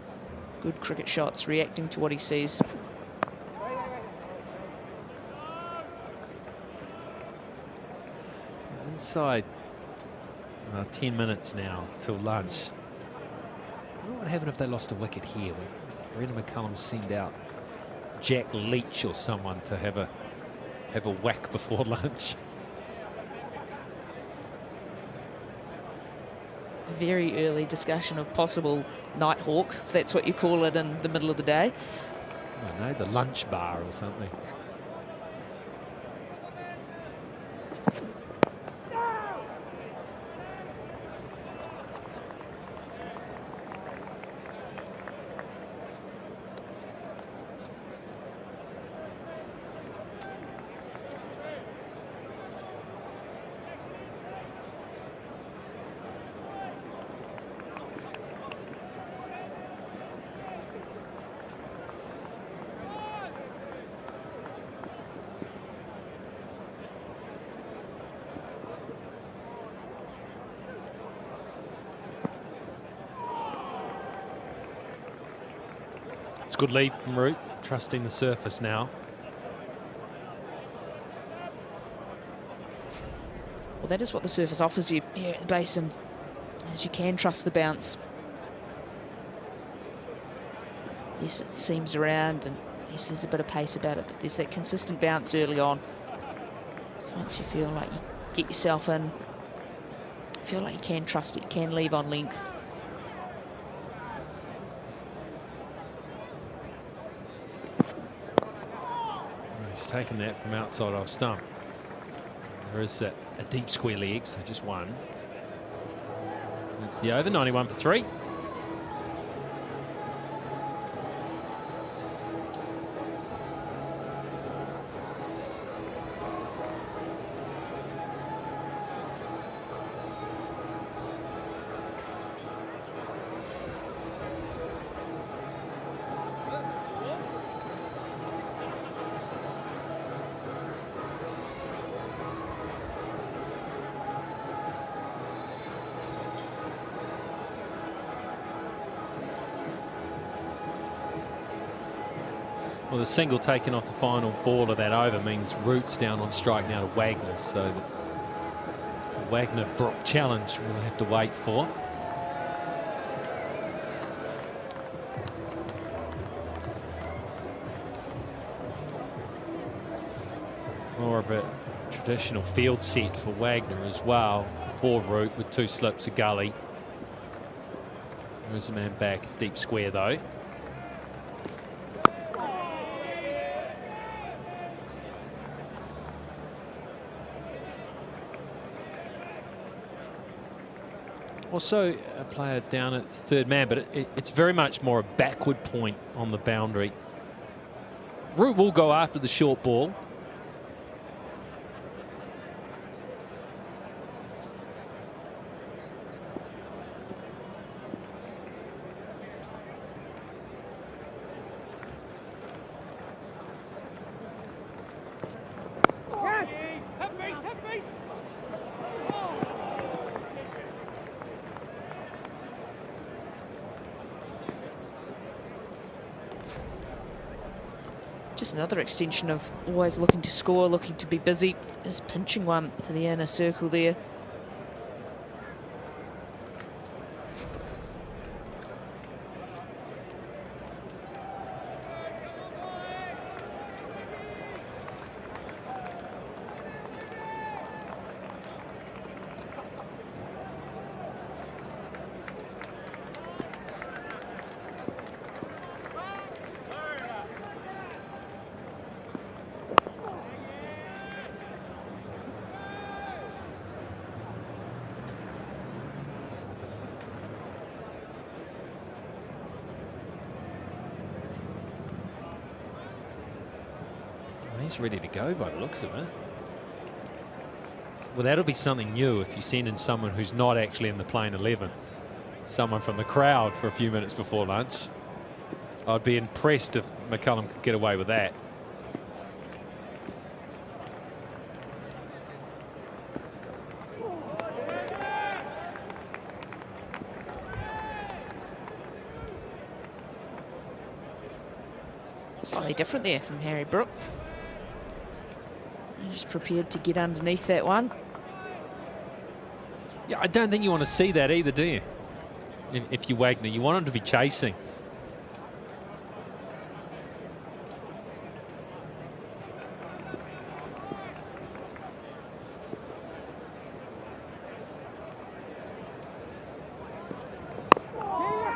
good cricket shots, reacting to what he sees. Inside 10 minutes now till lunch. I wonder what would happen if they lost a wicket here. Brendan McCullum send out Jack Leach or someone to have a whack before lunch. A very early discussion of possible Nighthawk, if that's what you call it, in the middle of the day. I don't know, the lunch bar or something. It's a good lead from Root, trusting the surface now. Well, that is what the surface offers you here at the Basin, as you can trust the bounce. Yes, it seems around, and yes, there's a bit of pace about it, but there's that consistent bounce early on. So once you feel like you get yourself in, feel like you can trust it, you can leave on length. He's taken that from outside off stump. There is a deep square leg, so just one. That's the over, 91 for 3. Well, the single taken off the final ball of that over means Root's down on strike now to Wagner, so the Wagner-Brook challenge we'll have to wait for. More of a traditional field set for Wagner as well, for Root with 2 slips, a gully. There is a man back, deep square though. Also a player down at third man, but it's very much more a backward point on the boundary. Root will go after the short ball. Just another extension of always looking to score, looking to be busy, is pinching one to the inner circle there. He's ready to go by the looks of it. Well, that'll be something new if you send in someone who's not actually in the playing 11. Someone from the crowd for a few minutes before lunch. I'd be impressed if McCullum could get away with that. Slightly different there from Harry Brook. Just prepared to get underneath that one. Yeah, I don't think you want to see that either, do you? If you're Wagner, you want him to be chasing. Well,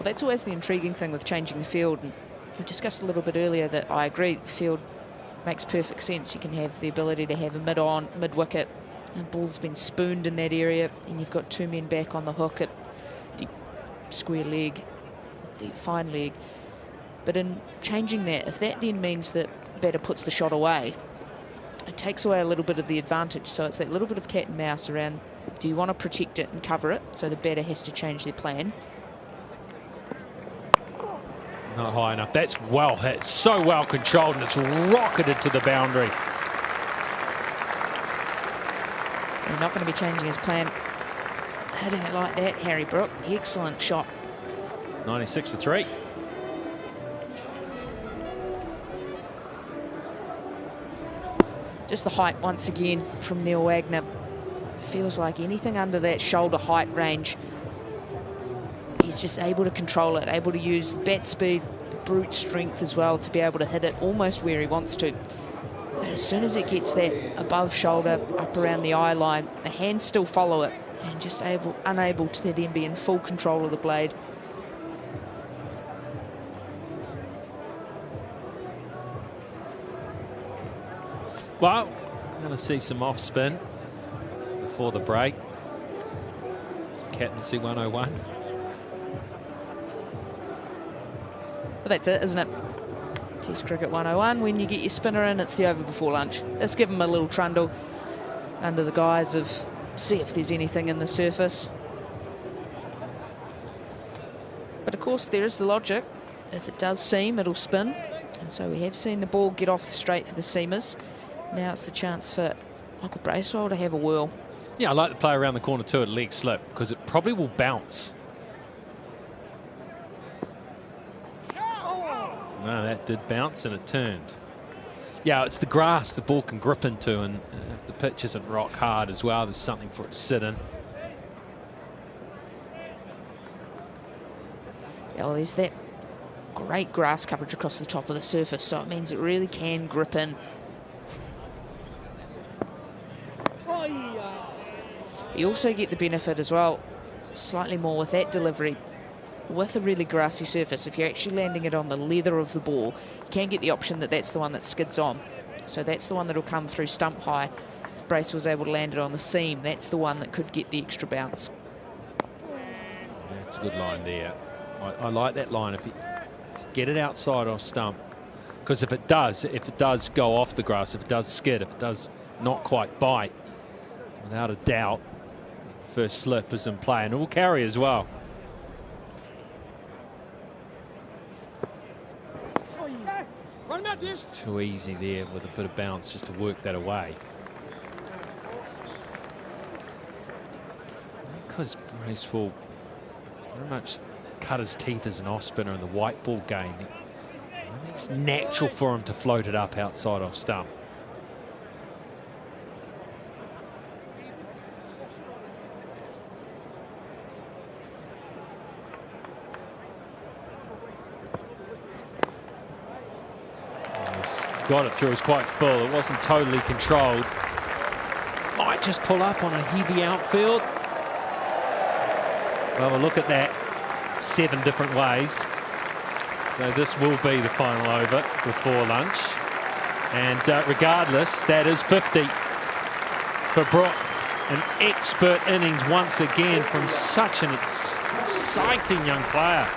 that's always the intriguing thing with changing the field. And we discussed a little bit earlier that I agree, the field makes perfect sense. You can have the ability to have a mid-on, mid-wicket. The ball's been spooned in that area, and you've got 2 men back on the hook at deep square leg, deep fine leg. But in changing that, if that then means that batter puts the shot away, it takes away a little bit of the advantage. So it's that little bit of cat and mouse around, do you want to protect it and cover it? So the batter has to change their plan. Not high enough. That's well hit. So well controlled, and it's rocketed to the boundary. They're not going to be changing his plan. hitting it like that, Harry Brook. Excellent shot. 96 for 3. Just the height once again from Neil Wagner. Feels like anything under that shoulder height range, he's just able to control it, able to use bat speed, brute strength as well to be able to hit it almost where he wants to. But as soon as it gets that above shoulder, up around the eye line, the hands still follow it and just unable to then be in full control of the blade. Well, I'm going to see some off spin before the break. Captaincy 101. But that's it, isn't it? Test Cricket 101. When you get your spinner in, it's the over before lunch. Let's give him a little trundle under the guise of see if there's anything in the surface. But of course, there is the logic. If it does seam, it'll spin. And so we have seen the ball get off the straight for the seamers. Now it's the chance for Michael Bracewell to have a whirl. Yeah, I like to play around the corner too at leg slip because it probably will bounce. No, that did bounce and it turned. Yeah, it's the grass the ball can grip into, and if the pitch isn't rock hard as well, there's something for it to sit in. Yeah, well, there's that great grass coverage across the top of the surface, so it means it really can grip in. You also get the benefit as well, slightly more with that delivery. With a really grassy surface, if you're actually landing it on the leather of the ball, you can get the option that that's the one that skids on. So that's the one that'll come through stump high. If Brace was able to land it on the seam, that's the one that could get the extra bounce. That's a good line there. I like that line. If you get it outside off stump, because if it does go off the grass, if it does skid, if it does not quite bite, without a doubt, first slip is in play, and it will carry as well. It's too easy there with a bit of bounce just to work that away. Because Bracewell very much cut his teeth as an off spinner in the white ball game. I think it's natural for him to float it up outside off stump. Got it through, it was quite full, it wasn't totally controlled. Might just pull up on a heavy outfield. Well, we'll look at that 7 different ways. So this will be the final over before lunch. And regardless, that is 50 for Brook. An expert innings once again from such an exciting young player.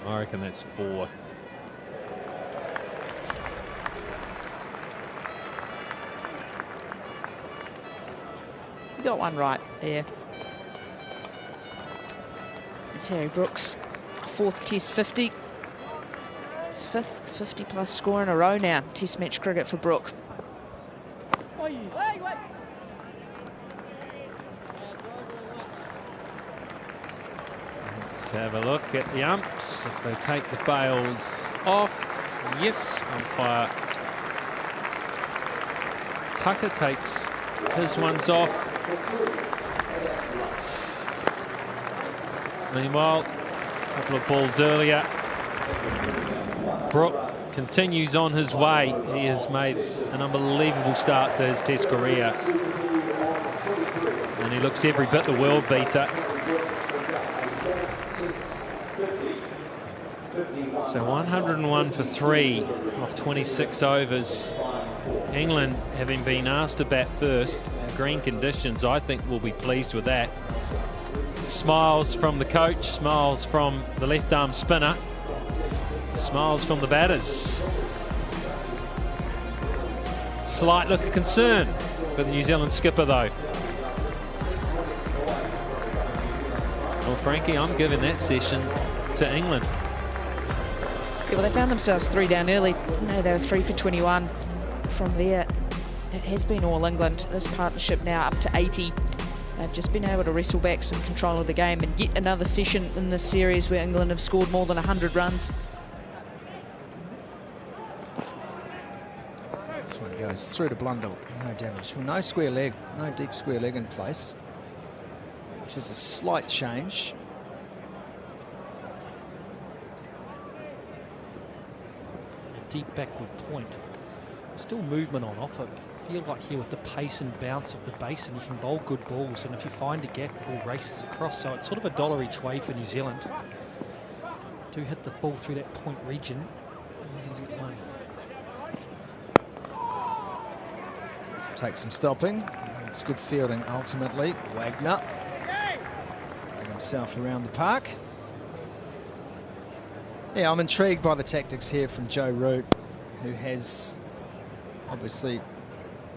I reckon that's 4. You got one right there. It's Harry Brooks, 4th Test 50. His 5th 50-plus score in a row now. Test match cricket for Brook. Let's have a look at the umps. If they take the bails off, yes, umpire Tucker takes his ones off. Meanwhile, a couple of balls earlier, Brook continues on his way. He has made an unbelievable start to his Test career, and he looks every bit the world beater. So 101 for 3 off 26 overs. England, having been asked to bat first, green conditions, I think will be pleased with that. Smiles from the coach, smiles from the left arm spinner, smiles from the batters. Slight look of concern for the New Zealand skipper though. Well, Frankie, I'm giving that session to England. Yeah, well, they found themselves 3 down early. No, they were 3 for 21 from there. It has been all England. This partnership now up to 80. They've just been able to wrestle back some control of the game, and yet another session in this series where England have scored more than 100 runs. This one goes through to Blundell. No damage. Well, no square leg, no deep square leg in place, which is a slight change. A deep backward point. Still movement on offer. I feel like here with the pace and bounce of the basin, you can bowl good balls, and if you find a gap, the ball races across. So it's sort of $1 each way for New Zealand. Do hit the ball through that point region. And you get one. This will take some stopping. It's good fielding ultimately. Wagner getting himself around the park. Yeah, I'm intrigued by the tactics here from Joe Root, who has obviously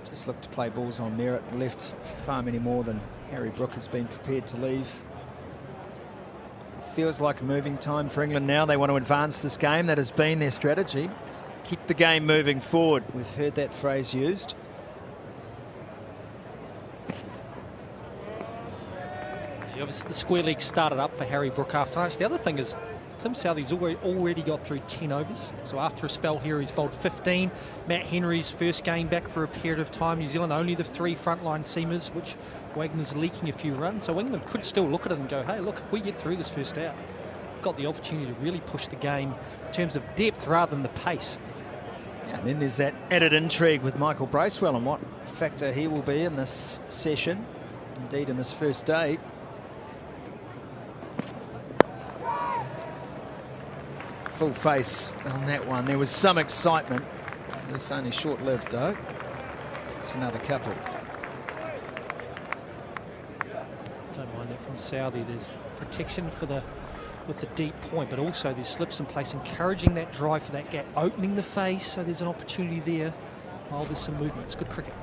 just looked to play balls on merit, left far many more than Harry Brook has been prepared to leave. It feels like a moving time for England now. They want to advance this game. That has been their strategy. Keep the game moving forward. We've heard that phrase used. Yeah, obviously the square leg started up for Harry Brook after lunch. The other thing is Tim Southee's already got through 10 overs. So after a spell here, he's bowled 15. Matt Henry's first game back for a period of time. New Zealand only the 3 frontline seamers, which Wagner's leaking a few runs. So England could still look at it and go, hey, look, if we get through this first out, we've got the opportunity to really push the game in terms of depth rather than the pace. Yeah, and then there's that added intrigue with Michael Bracewell and what factor he will be in this session, indeed in this first day. Full face on that one. There was some excitement. It's only short-lived though. It's another couple. Don't mind that from Southee. There's protection for with the deep point, but also there's slips in place, encouraging that drive for that gap, opening the face, so there's an opportunity there while there's some movement. It's good cricket.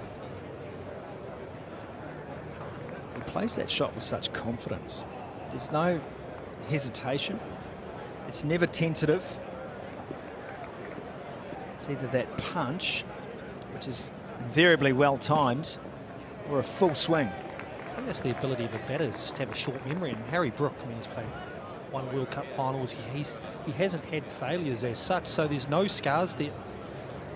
He plays that shot with such confidence. There's no hesitation. It's never tentative. It's either that punch, which is invariably well timed, or a full swing. I think that's the ability of a batter, is just to have a short memory. And Harry Brook, I mean, he's played 1 World Cup finals. He hasn't had failures as such, so there's no scars there.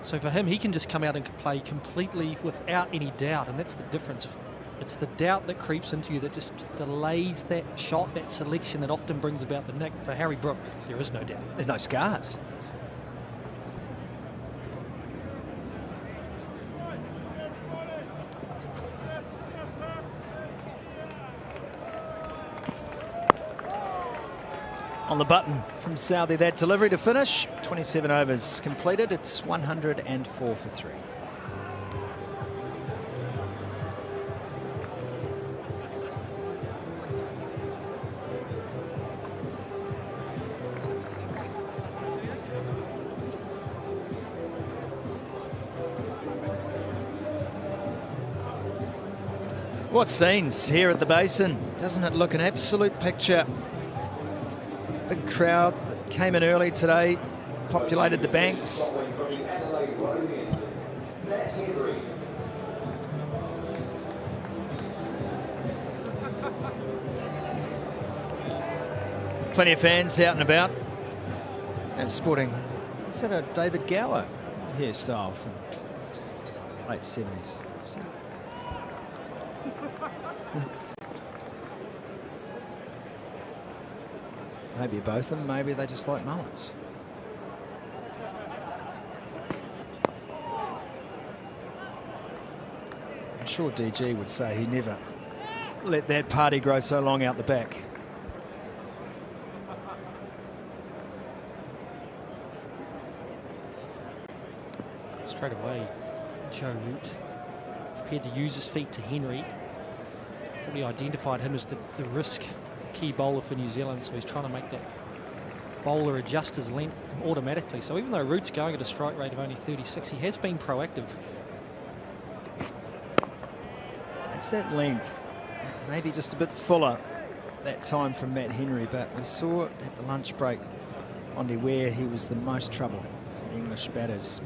So for him, he can just come out and play completely without any doubt, and that's the difference. It's the doubt that creeps into you that just delays that shot, that selection that often brings about the nick. For Harry Brook, there is no doubt. There's no scars. On the button from Southee, that delivery to finish. 27 overs completed. It's 104 for 3. What scenes here at the Basin? Doesn't it look an absolute picture? Big crowd that came in early today, populated the banks. Plenty of fans out and about. And sporting, is that a David Gower hairstyle from late 70s? Maybe both of them, maybe they just like mullets. I'm sure DG would say he never let that party grow so long out the back. Straight away, Joe Root prepared to use his feet to Henry. Probably identified him as the risk key bowler for New Zealand, so he's trying to make that bowler adjust his length automatically. So even though Root's going at a strike rate of only 36, he has been proactive. It's that length, maybe just a bit fuller that time from Matt Henry, but we saw at the lunch break, Bondi, where he was the most trouble for the English batters.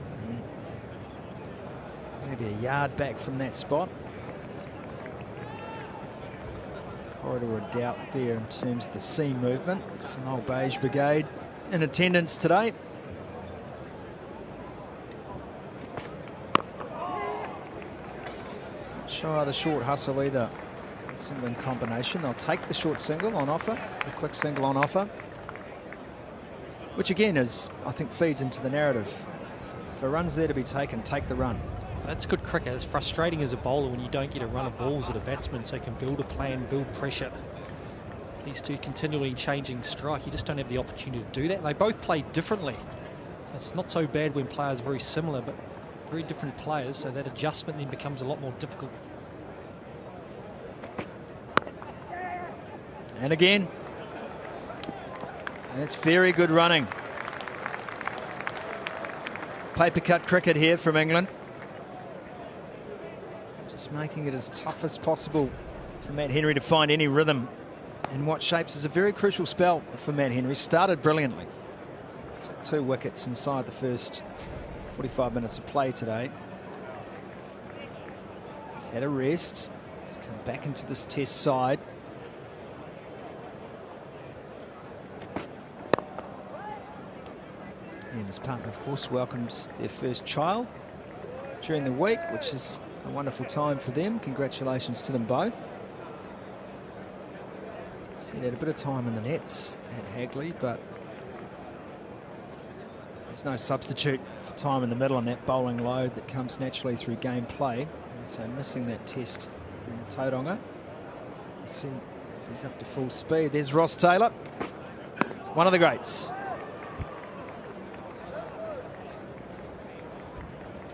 Maybe a yard back from that spot. Corridor of doubt there in terms of the seam movement. Some old beige brigade in attendance today. Not sure the short hustle either. The single in combination. They'll take the short single on offer, the quick single on offer, which again is, I think, feeds into the narrative. If a run's there to be taken, take the run. That's good cricket. It's frustrating as a bowler when you don't get a run of balls at a batsman, so you can build a plan, build pressure. These two continually changing strike, you just don't have the opportunity to do that. They both play differently. It's not so bad when players are very similar, but very different players, so that adjustment then becomes a lot more difficult. And again, that's very good running. Paper cut cricket here from England. Just making it as tough as possible for Matt Henry to find any rhythm in what shapes is a very crucial spell for Matt Henry. Started brilliantly. Took 2 wickets inside the first 45 minutes of play today. He's had a rest. He's come back into this test side. And his partner, of course, welcomed their first child during the week, which is a wonderful time for them. Congratulations to them both. So he had a bit of time in the nets at Hagley, but there's no substitute for time in the middle and that bowling load that comes naturally through game play. And so missing that test in Tauranga. We'll see if he's up to full speed. There's Ross Taylor, one of the greats.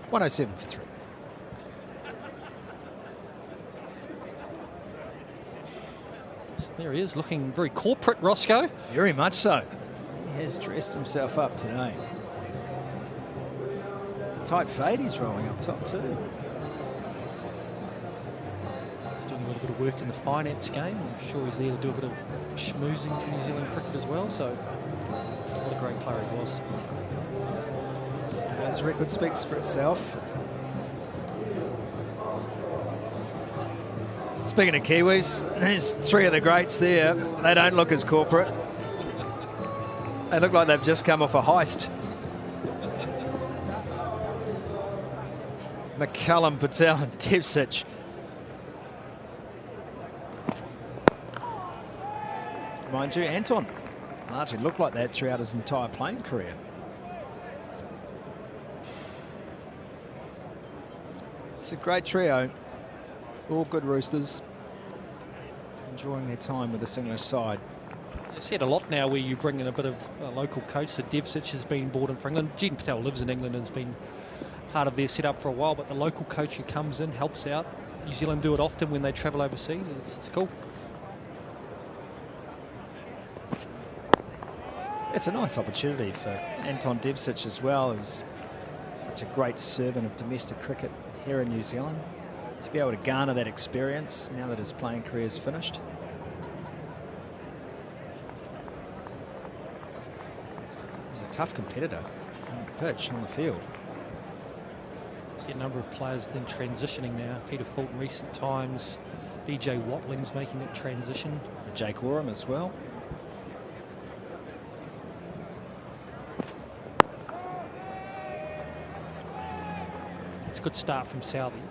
107 for 3. There he is, looking very corporate, Roscoe. Very much so. He has dressed himself up today. It's a tight fade he's rolling up top too. He's doing a little bit of work in the finance game. I'm sure he's there to do a bit of schmoozing for New Zealand cricket as well, so what a great player he was. His record speaks for itself. Speaking of Kiwis, there's 3 of the greats there. They don't look as corporate. They look like they've just come off a heist. McCullum, Patel and Devcich. Mind you, Anton largely looked like that throughout his entire playing career. It's a great trio. All good Roosters, enjoying their time with this English side. You see it a lot now where you bring in a bit of a local coach. So Devcich has been brought in for England. Jean Patel lives in England and has been part of their setup for a while, but the local coach who comes in helps out. New Zealand do it often when they travel overseas. It's cool. It's a nice opportunity for Anton Devcich as well, who's such a great servant of domestic cricket here in New Zealand, to be able to garner that experience now that his playing career is finished. He's a tough competitor on the pitch, on the field. See a number of players then transitioning now. Peter Fulton recent times. BJ Watling's making that transition. Jake Oram as well. It's a good start from Southey.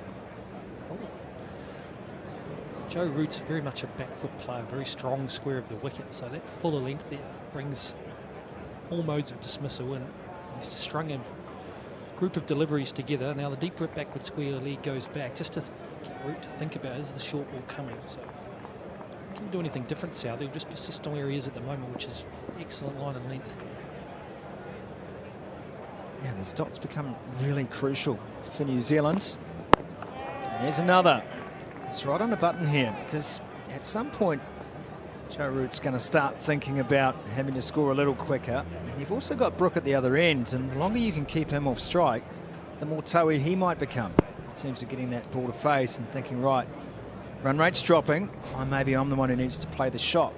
Joe Root's very much a back foot player, very strong square of the wicket, so that fuller length there brings all modes of dismissal in. He's just strung a group of deliveries together. Now the deep rip backward square leg goes back, just to get Root to think about, is the short ball coming? So can you do anything different, Southey? He'll just persist on where he is at the moment, which is excellent line and length. Yeah, these dots become really crucial for New Zealand. And here's another. It's right on the button here, because at some point Joe Root's going to start thinking about having to score a little quicker. And you've also got Brook at the other end, and the longer you can keep him off strike, the more toey he might become in terms of getting that ball to face and thinking, right, run rate's dropping, maybe I'm the one who needs to play the shot.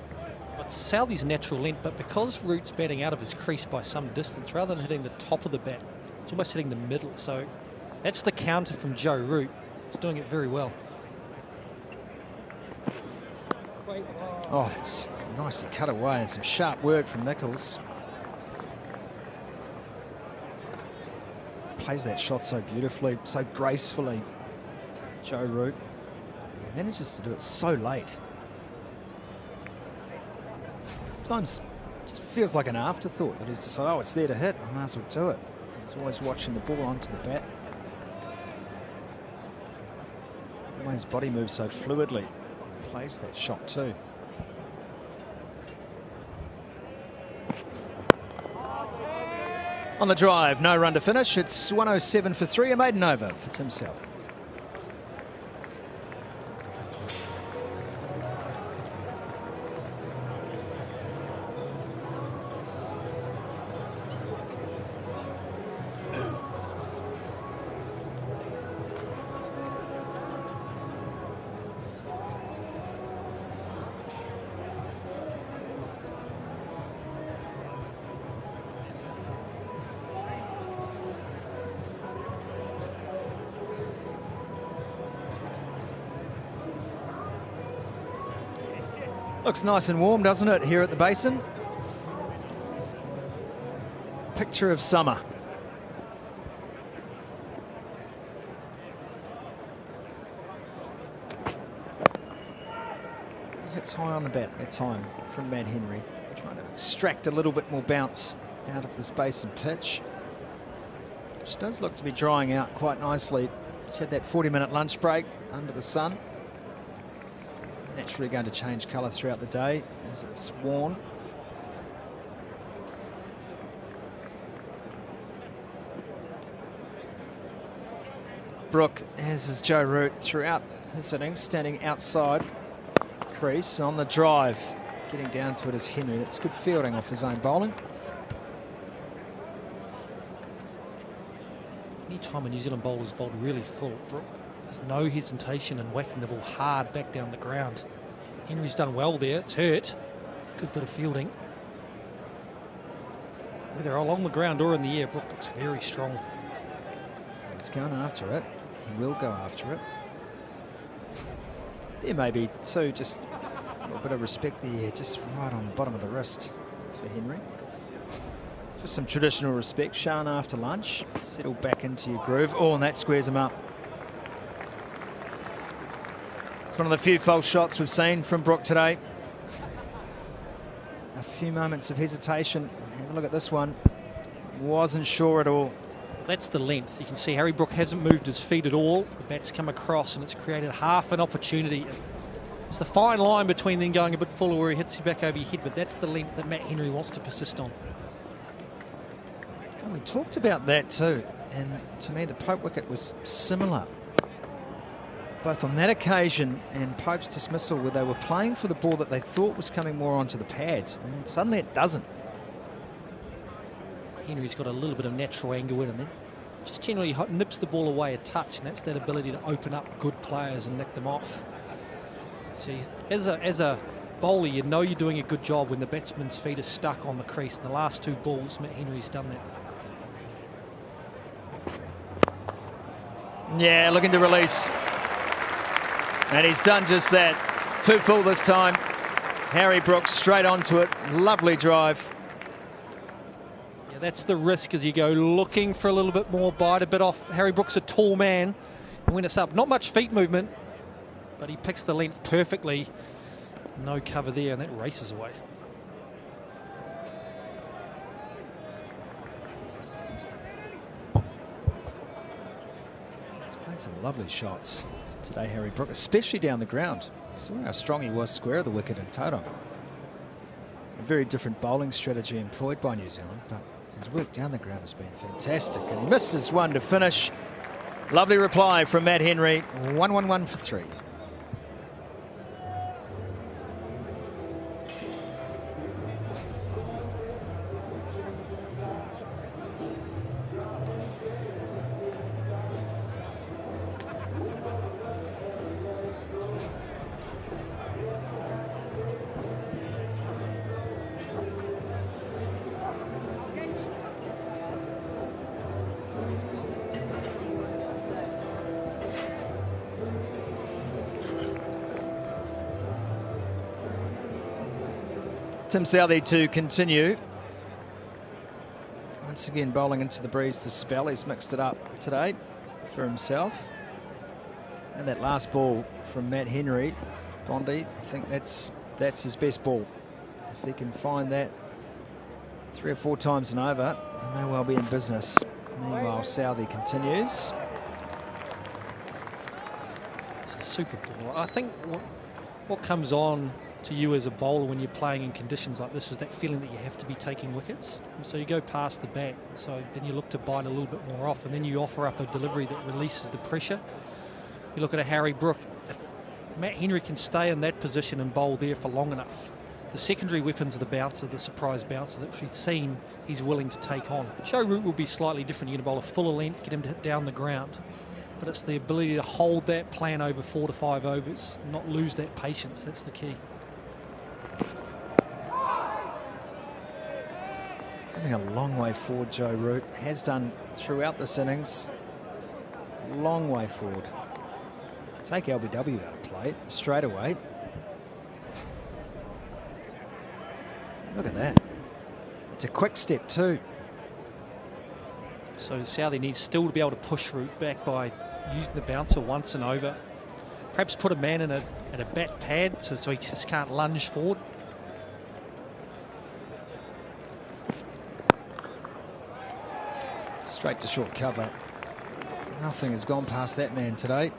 It's Southey's natural length, but because Root's batting out of his crease by some distance, rather than hitting the top of the bat, it's almost hitting the middle. So that's the counter from Joe Root. He's doing it very well. Oh, it's nicely cut away and some sharp work from Nichols. Plays that shot so beautifully, so gracefully, Joe Root. He manages to do it so late. Sometimes it just feels like an afterthought that he's decided, oh, it's there to hit, I might as well do it. He's always watching the ball onto the bat. The way his body moves so fluidly, plays that shot too. On the drive, no run to finish. It's 107 for 3, a maiden over for Tim Southey. Looks nice and warm, doesn't it, here at the Basin? Picture of summer. Hits high on the bat that time from Matt Henry. Trying to extract a little bit more bounce out of this Basin pitch, which does look to be drying out quite nicely. It's had that 40-minute lunch break under the sun. Naturally going to change colour throughout the day as it's worn. Brook, as is Joe Root throughout his innings, standing outside the crease on the drive. Getting down to it is Henry. That's good fielding off his own bowling. Any time a New Zealand bowler's bowled really full, Brook, there's no hesitation in whacking the ball hard back down the ground. Henry's done well there. It's hurt. Good bit of fielding. Whether along the ground or in the air, Brook looks very strong. He's going after it. He will go after it. There may be too, just a little bit of respect there, just right on the bottom of the wrist for Henry. Just some traditional respect shown after lunch. Settle back into your groove. Oh, and that squares him up. It's one of the few false shots we've seen from Brook today. A few moments of hesitation. Have a look at this one. Wasn't sure at all. That's the length. You can see Harry Brook hasn't moved his feet at all. The bat's come across and it's created half an opportunity. It's the fine line between then going a bit fuller where he hits you back over your head, but that's the length that Matt Henry wants to persist on. And we talked about that too, and to me the Pope wicket was similar. Both on that occasion and Pope's dismissal, where they were playing for the ball that they thought was coming more onto the pads, and suddenly it doesn't. Henry's got a little bit of natural angle in, and then just generally nips the ball away a touch, and that's that ability to open up good players and nick them off. See, as a bowler, you know you're doing a good job when the batsman's feet are stuck on the crease. In the last two balls, Matt Henry's done that. Yeah, looking to release. And he's done just that. 2 full this time. Harry Brooks straight onto it. Lovely drive. Yeah, that's the risk as you go looking for a little bit more bite, a bit off. Harry Brooks a tall man. And when it's up, not much feet movement, but he picks the length perfectly. No cover there, and that races away. He's played some lovely shots today, Harry Brook, especially down the ground. Saw how strong he was square of the wicket in Tauranga. A very different bowling strategy employed by New Zealand, but his work down the ground has been fantastic, and he misses one to finish. Lovely reply from Matt Henry. 1-1-1 for 3. Tim Southee to continue. Once again, bowling into the breeze to spell. He's mixed it up today for himself. And that last ball from Matt Henry, Bondi, I think that's his best ball. If he can find that 3 or 4 times and over, he may well be in business. Meanwhile, Southee continues. It's a super ball. I think what comes on to you as a bowler when you're playing in conditions like this is that feeling that you have to be taking wickets. And so you go past the bat, so then you look to bite a little bit more off, and then you offer up a delivery that releases the pressure. You look at a Harry Brook. If Matt Henry can stay in that position and bowl there for long enough, the secondary weapons of the bouncer, the surprise bouncer that we've seen he's willing to take on. Joe Root will be slightly different. You're going to bowl a fuller length, get him to hit down the ground. But it's the ability to hold that plan over 4 to 5 overs, not lose that patience. That's the key. Coming a long way forward, Joe Root. Has done throughout this innings. Long way forward. Take LBW out of play straight away. Look at that. It's a quick step too. So Southee needs still to be able to push Root back by using the bouncer once and over. Perhaps put a man in a bat pad so he just can't lunge forward. Straight to short cover. Nothing has gone past that man today.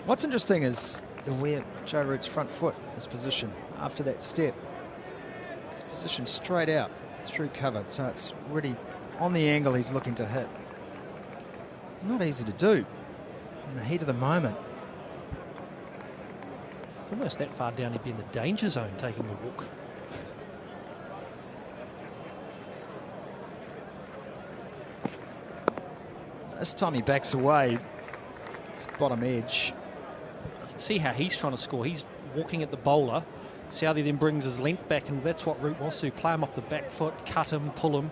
What's interesting is the way Joe Root's front foot is positioned after that step. It's positioned straight out through cover, so it's really on the angle he's looking to hit. Not easy to do in the heat of the moment. Almost that far down, he'd be in the danger zone taking a walk. This time he backs away. It's bottom edge. You can see how he's trying to score. He's walking at the bowler. Southee then brings his length back, and that's what Root wants to do. Play him off the back foot, cut him, pull him.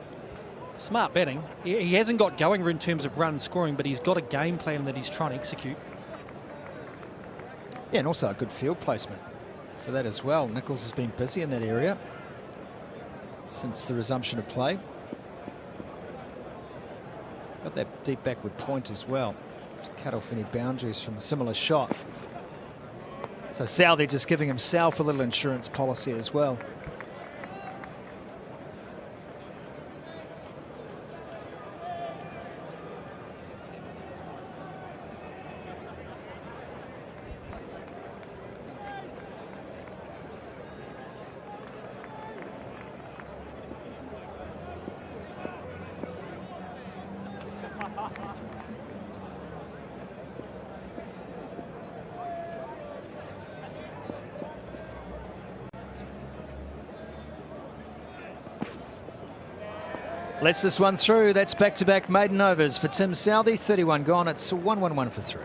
Smart batting. He hasn't got going in terms of run scoring, but he's got a game plan that he's trying to execute. Yeah, and also a good field placement for that as well. Nichols has been busy in that area since the resumption of play. Got that deep backward point as well to cut off any boundaries from a similar shot. So Southee just giving himself a little insurance policy as well. Lets this one through. That's back-to-back maiden overs for Tim Southee. 31 gone. It's 1-1-1 for 3.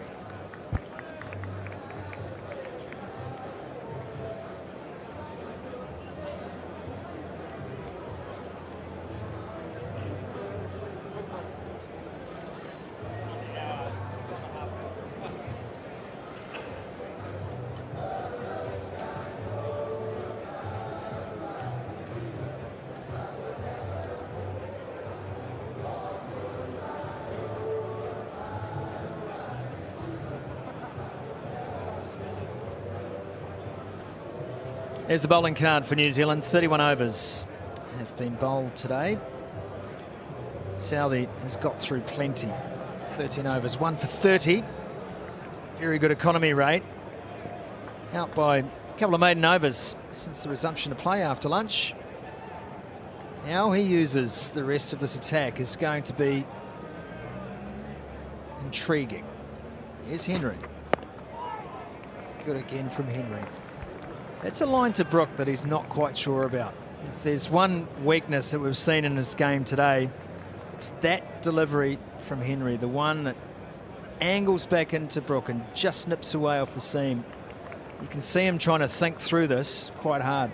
There's the bowling card for New Zealand. 31 overs have been bowled today. Southee has got through plenty. 13 overs, 1 for 30. Very good economy rate. Out by a couple of maiden overs since the resumption of play after lunch. How he uses the rest of this attack is going to be intriguing. Here's Henry. Good again from Henry. That's a line to Brook that he's not quite sure about. If there's one weakness that we've seen in his game today, it's that delivery from Henry, the one that angles back into Brook and just snips away off the seam. You can see him trying to think through this quite hard.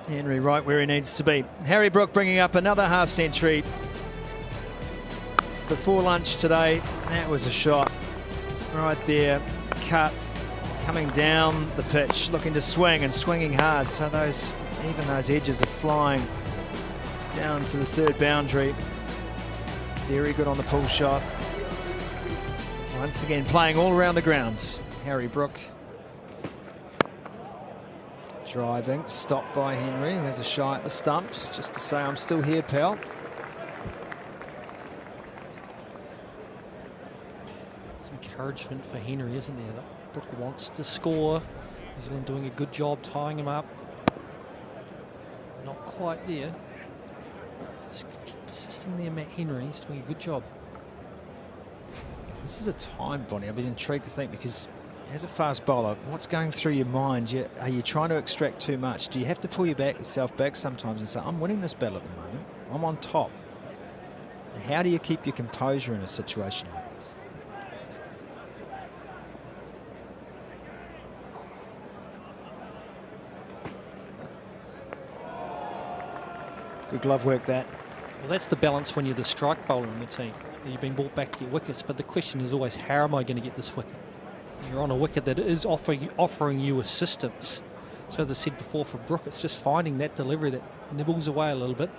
Henry right where he needs to be. Harry Brook bringing up another half century before lunch today. That was a shot right there, cut, coming down the pitch, looking to swing and swinging hard. So even those edges are flying down to the third boundary. Very good on the pull shot. Once again, playing all around the grounds. Harry Brook driving, stopped by Henry, who has a shy at the stumps, just to say, I'm still here, pal. Some encouragement for Henry, isn't there? That Brook wants to score. New Zealand doing a good job tying him up. Not quite there. Just keep persisting there, Matt Henry. He's doing a good job. This is a time, Bonnie. I've been intrigued to think, because as a fast bowler, what's going through your mind? Are you trying to extract too much? Do you have to pull yourself back sometimes and say, I'm winning this battle at the moment. I'm on top. How do you keep your composure in a situation like this? Good glove work, that. Well, that's the balance when you're the strike bowler in the team. You've been brought back to your wickets, but the question is always, how am I going to get this wicket? You're on a wicket that is offering you assistance. So as I said before, for Brook, it's just finding that delivery that nibbles away a little bit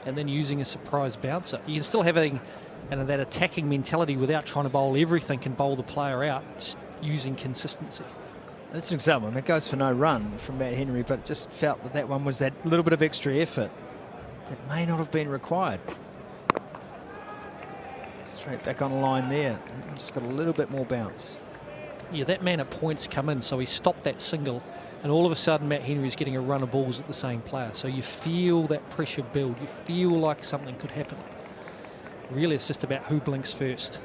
and then using a surprise bouncer. You can still have that attacking mentality without trying to bowl everything and bowl the player out, just using consistency. That's an example. It goes for no run from Matt Henry, but just felt that one was that little bit of extra effort that may not have been required. Straight back on the line there. Just got a little bit more bounce. Yeah, that man at points come in, so he stopped that single, and all of a sudden Matt Henry's getting a run of balls at the same player. So you feel that pressure build. You feel like something could happen. Really, it's just about who blinks first.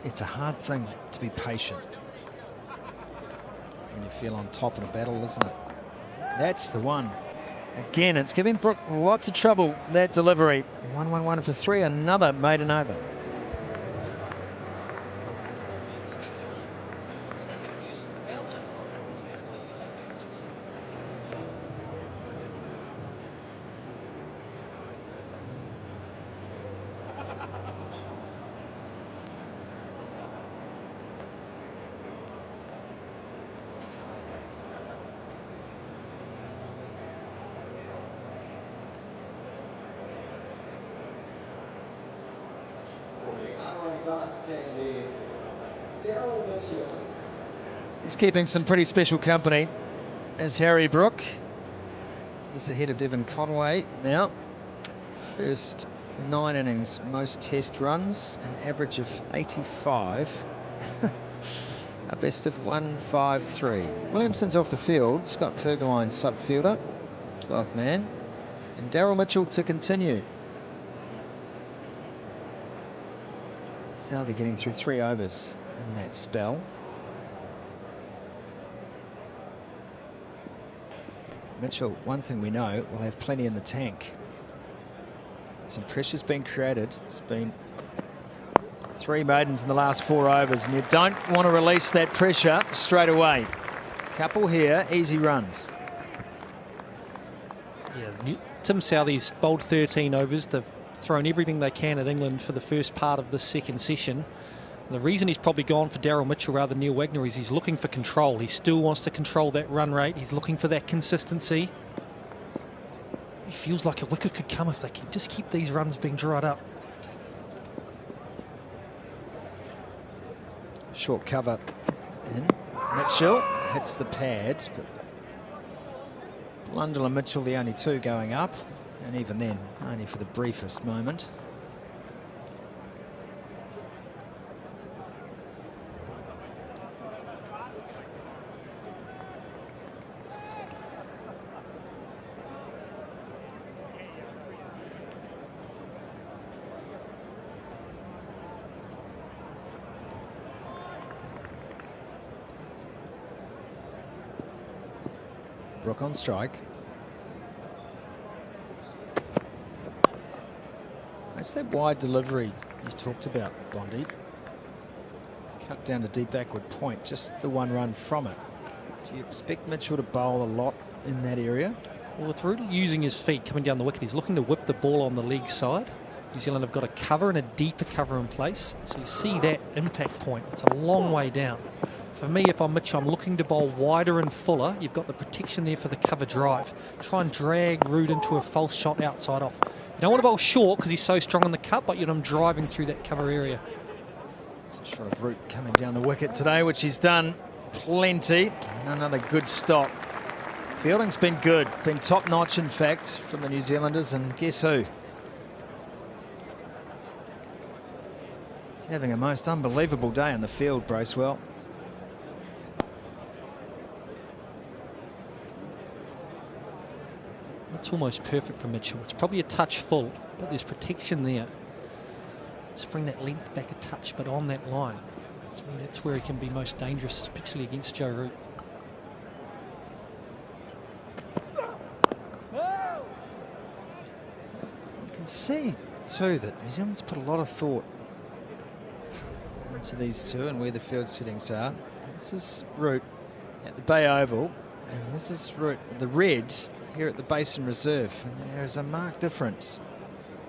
It's a hard thing to be patient when you feel on top in a battle, isn't it? That's the one. Again, it's giving Brook lots of trouble, that delivery. 1-1-1 for 3, another maiden over. He's keeping some pretty special company as Harry Brook. He's ahead of Devon Conway now. First 9 innings, most test runs, an average of 85. A best of 153. Williamson's off the field. Scott Kerguelen subfielder, 12th man. And Daryl Mitchell to continue. Southey getting through 3 overs in that spell. Mitchell, one thing we know, will have plenty in the tank. Some pressure's been created. It's been 3 maidens in the last 4 overs, and you don't want to release that pressure straight away. Couple here, easy runs. Yeah, Tim Southey's bowled 13 overs. They've thrown everything they can at England for the first part of the second session. And the reason he's probably gone for Daryl Mitchell rather than Neil Wagner is he's looking for control. He still wants to control that run rate. He's looking for that consistency. He feels like a wicket could come if they can just keep these runs being dried up. Short cover in. Mitchell hits the pad, but Blundell and Mitchell the only 2 going up, and even then only for the briefest moment. Brook on strike. That's that wide delivery you talked about, Bondi. cut down to deep backward point, just the one run from it. Do you expect Mitchell to bowl a lot in that area? Well, with Root using his feet coming down the wicket, he's looking to whip the ball on the leg side. New Zealand have got a cover and a deeper cover in place. So you see that impact point. It's a long way down. For me, if I'm Mitchell, I'm looking to bowl wider and fuller. You've got the protection there for the cover drive. Try and drag Root into a false shot outside off. You don't want to bowl short because he's so strong on the cut, but I'm driving through that cover area. It's a shot of Root coming down the wicket today, which he's done plenty. Another good stop. Fielding's been good, been top-notch, in fact, from the New Zealanders, and guess who? He's having a most unbelievable day in the field, Bracewell. That's almost perfect for Mitchell. It's probably a touch full, but there's protection there. Just bring that length back a touch, but on that line. I mean, that's where he can be most dangerous, especially against Joe Root. You can see, too, that New Zealand's put a lot of thought into these two and where the field settings are. This is Root at the Bay Oval, and this is Root, the red, here at the Basin Reserve. And there is a marked difference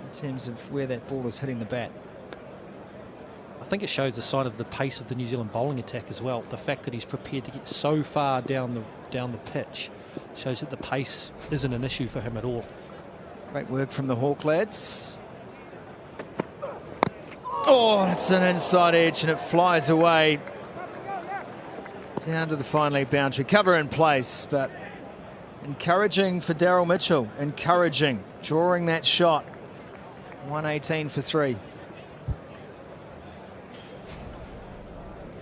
in terms of where that ball is hitting the bat. I think it shows the sign of the pace of the New Zealand bowling attack as well. The fact that he's prepared to get so far down the pitch shows that the pace isn't an issue for him at all. Great work from the Hawk lads. Oh, it's an inside edge and it flies away down to the fine leg boundary. Cover in place, but encouraging for Daryl Mitchell. Encouraging, drawing that shot. 118 for 3.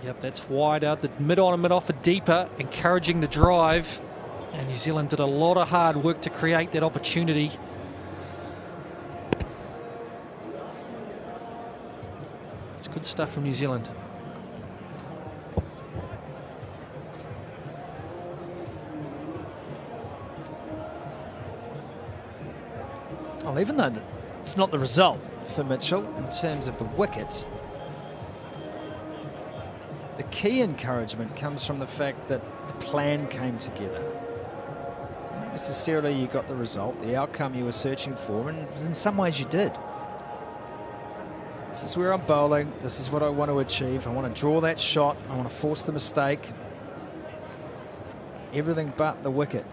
Yep, that's wide out. The mid-on and mid-off are deeper, encouraging the drive. And New Zealand did a lot of hard work to create that opportunity. It's good stuff from New Zealand. Well, even though it's not the result for Mitchell in terms of the wicket, the key encouragement comes from the fact that the plan came together. Not necessarily you got the result, the outcome you were searching for, and in some ways you did. This is where I'm bowling, this is what I want to achieve. I want to draw that shot, I want to force the mistake. Everything but the wicket.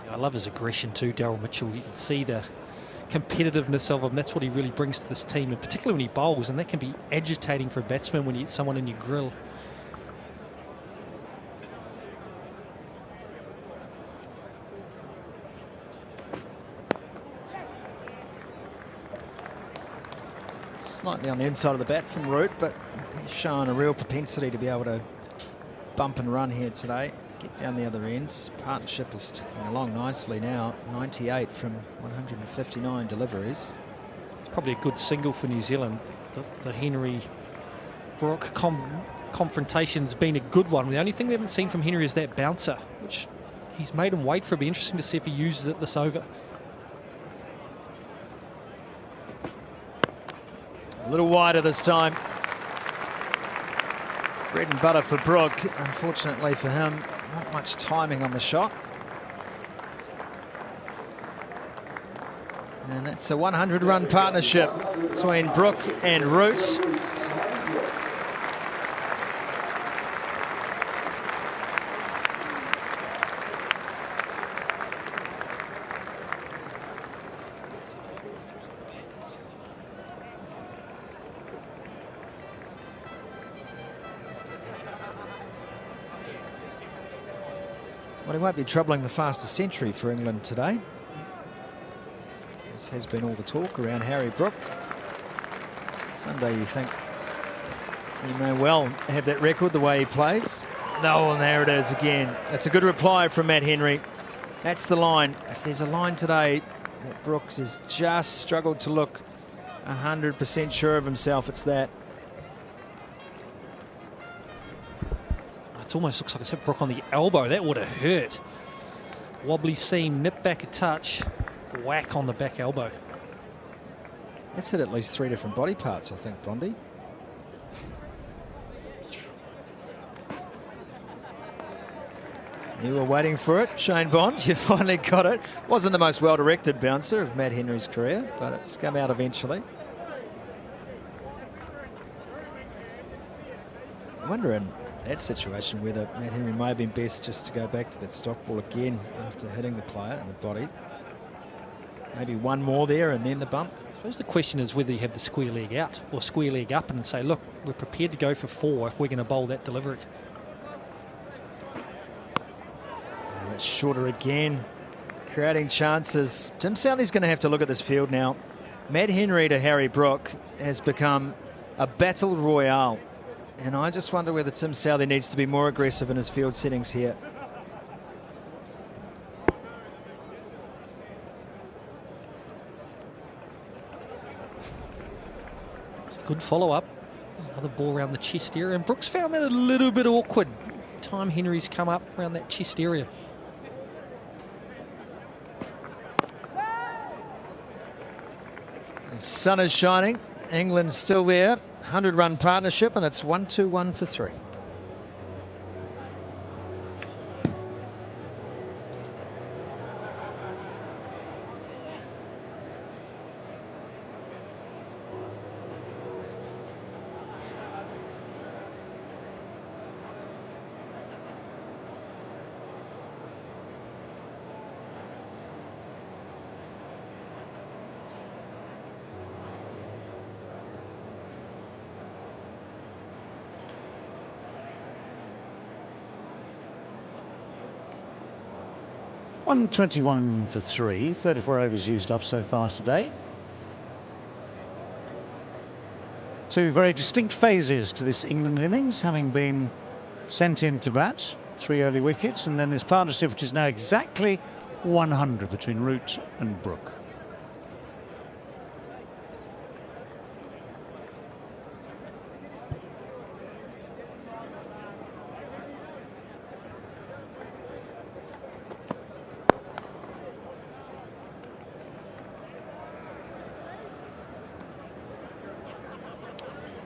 I love his aggression too, Daryl Mitchell. You can see the competitiveness of him. That's what he really brings to this team, and particularly when he bowls, and that can be agitating for a batsman when you get someone in your grill. Slightly on the inside of the bat from Root, but he's shown a real propensity to be able to bump and run here today. Get down the other end. Partnership is ticking along nicely now. 98 from 159 deliveries. It's probably a good single for New Zealand. The Henry Brook confrontation's been a good one. The only thing we haven't seen from Henry is that bouncer, which he's made him wait for. It'll be interesting to see if he uses it this over. A little wider this time. Bread and butter for Brook. Unfortunately for him, not much timing on the shot. And that's a 100-run partnership between Brook and Root. Well, he won't be troubling the fastest century for England today. This has been all the talk around Harry Brook. Someday you think he may well have that record the way he plays. No, and there it is again. That's a good reply from Matt Henry. That's the line. If there's a line today that Brooks has just struggled to look 100% sure of himself, it's that. It almost looks like it's hit Brook on the elbow. That would have hurt. Wobbly seam, nip back a touch, whack on the back elbow. That's hit at least 3 different body parts, I think, Bondi. You were waiting for it, Shane Bond. You finally got it. Wasn't the most well-directed bouncer of Matt Henry's career, but it's come out eventually. I wonder in that situation whether Matt Henry may have been best just to go back to that stock ball again after hitting the player in the body. Maybe one more there and then the bump. I suppose the question is whether you have the square leg out or square leg up and say, look, we're prepared to go for 4 if we're going to bowl that delivery. And it's shorter again, creating chances. Tim Southey's going to have to look at this field now. Matt Henry to Harry Brook has become a battle royale. And I just wonder whether Tim Southey needs to be more aggressive in his field settings here. It's a good follow-up. Another ball around the chest area. And Brooks found that a little bit awkward. Time Henry's come up around that chest area. The sun is shining. England's still there. 100-run partnership, and it's 1-2-1 for 3. .121 for 3, 34 overs used up so far today. 2 very distinct phases to this England innings, having been sent in to bat, 3 early wickets, and then this partnership which is now exactly 100 between Root and Brook.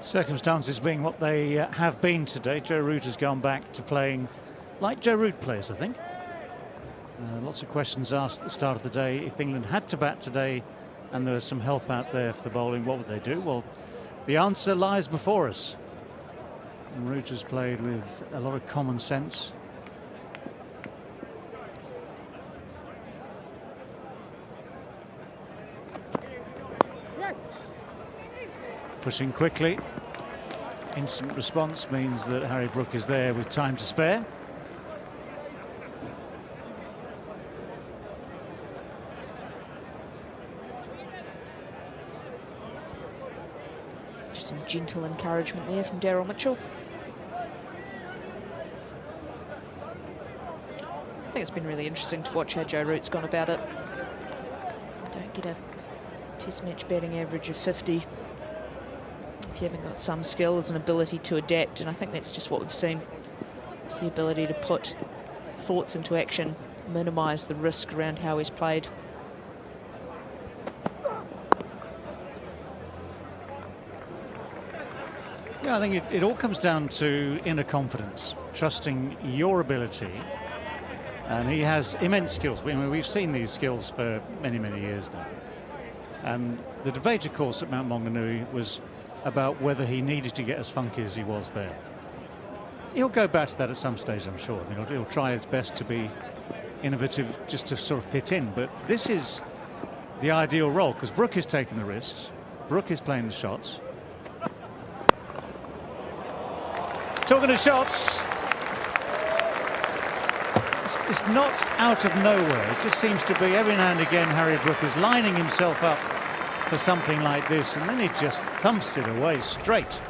Circumstances being what they have been today, Joe Root has gone back to playing like Joe Root plays, I think. Lots of questions asked at the start of the day. If England had to bat today and there was some help out there for the bowling, what would they do? Well, the answer lies before us. And Root has played with a lot of common sense. Pushing quickly. Instant response means that Harry Brook is there with time to spare. Just some gentle encouragement there from Daryl Mitchell. I think it's been really interesting to watch how Joe Root's gone about it. Don't get a test match batting average of 50 if you haven't got some skills and ability to adapt, and I think that's just what we've seen. It's the ability to put thoughts into action, minimise the risk around how he's played. Yeah, I think it all comes down to inner confidence, trusting your ability, and he has immense skills. I mean, we've seen these skills for many, many years now. And the debate, of course, at Mount Maunganui was about whether he needed to get as funky as he was there. He'll go back to that at some stage, I'm sure. I mean, he'll try his best to be innovative just to sort of fit in. But this is the ideal role because Brook is taking the risks. Brook is playing the shots. Talking of shots, it's not out of nowhere. It just seems to be every now and again Harry Brook is lining himself up for something like this, and then he just thumps it away straight.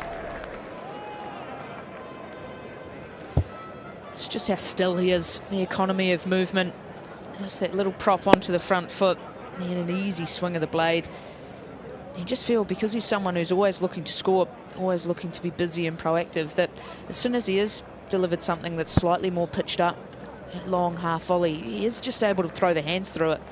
It's just how still he is, the economy of movement. Just that little prop onto the front foot and an easy swing of the blade. You just feel, because he's someone who's always looking to score, always looking to be busy and proactive, that as soon as he is delivered something that's slightly more pitched up, that long half volley, he is just able to throw the hands through it.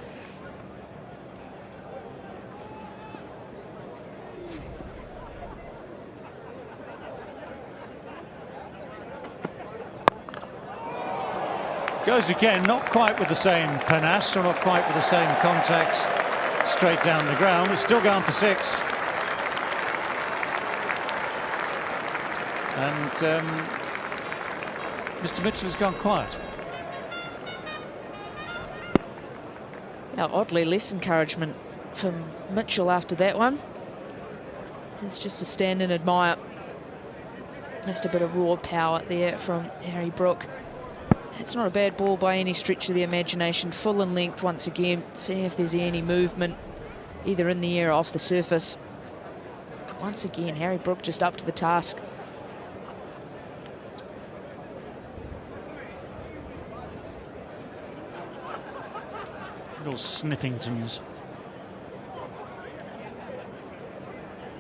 Goes again, not quite with the same panache, or not quite with the same contact straight down the ground. It's still going for 6. And Mr. Mitchell has gone quiet. Now, oddly less encouragement from Mitchell after that one. It's just to stand and admire. Just a bit of raw power there from Harry Brook. It's not a bad ball by any stretch of the imagination. Full in length once again. See if there's any movement either in the air or off the surface. But once again, Harry Brook just up to the task. Little Snippingtons.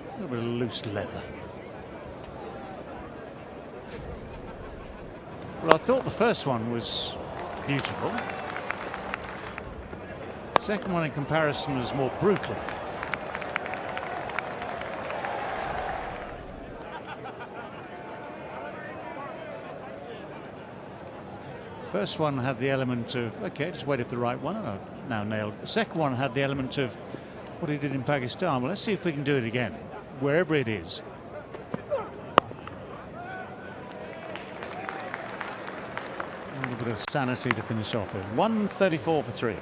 A little bit of loose leather. Well, I thought the first one was beautiful. The second one in comparison was more brutal. First one had the element of, okay, just waited for the right one, and I've now nailed it. The second one had the element of what he did in Pakistan. Well, let's see if we can do it again, wherever it is. A little bit of sanity to finish off with. 134 for 3.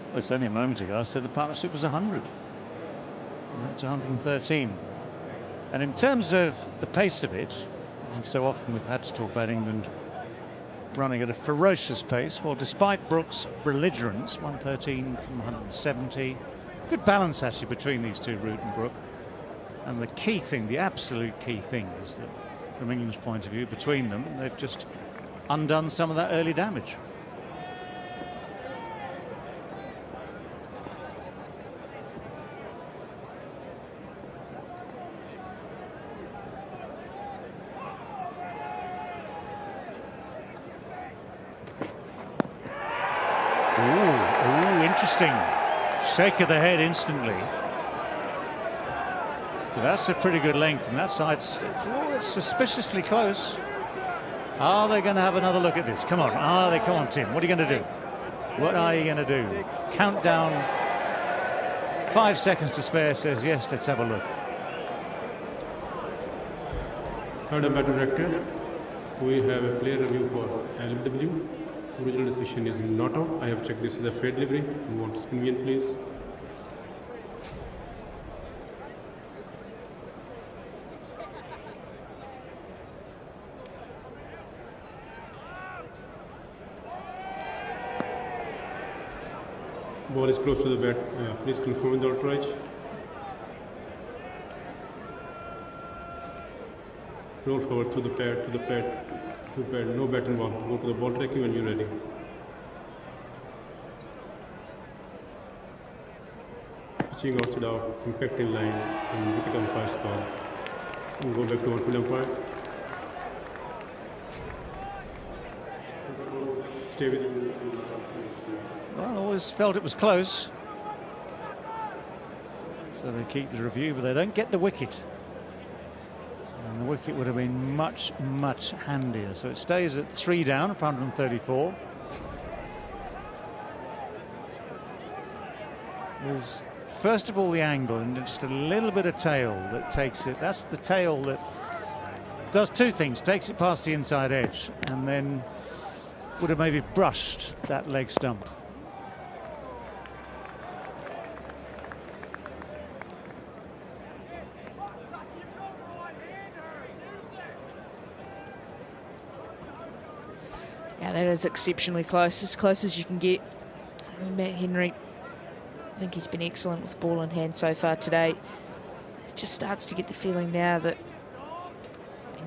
Well, it's only a moment ago I said the partnership was 100. And it's 113. And in terms of the pace of it, and so often we've had to talk about England running at a ferocious pace. Well, despite Brooks' belligerence, 113 from 170. Good balance actually between these two, Root and Brook. And the key thing, the absolute key thing, is that from England's point of view, between them, they've just undone some of that early damage. Interesting. Shake of the head instantly. But that's a pretty good length, and that side's it's suspiciously close. Are they going to have another look at this? Come on. Come on, Tim. What are you going to do? What are you going to do? Countdown. 5 seconds to spare. Says yes. Let's have a look. Third umpire director, we have a player review for LBW. Original decision is not out. I have checked this is a fair delivery. You want to spin me in, please? Ball is close to the bat. Please confirm the outrage. Roll forward to the pad, to the pad. No bat involved. Go to the ball tracking when you're ready. Pitching outside out, impact in line, and wicket umpire's call. And go back to one field umpire. Stay with him. Well, always felt it was close. So they keep the review, but they don't get the wicket. And the wicket would have been much, much handier. So it stays at 3 down for 134. There's first of all the angle and just a little bit of tail that takes it. That's the tail that does two things. Takes it past the inside edge and then would have maybe brushed that leg stump. Yeah, that is exceptionally close as you can get. Matt Henry, I think he's been excellent with ball in hand so far today. It just starts to get the feeling now that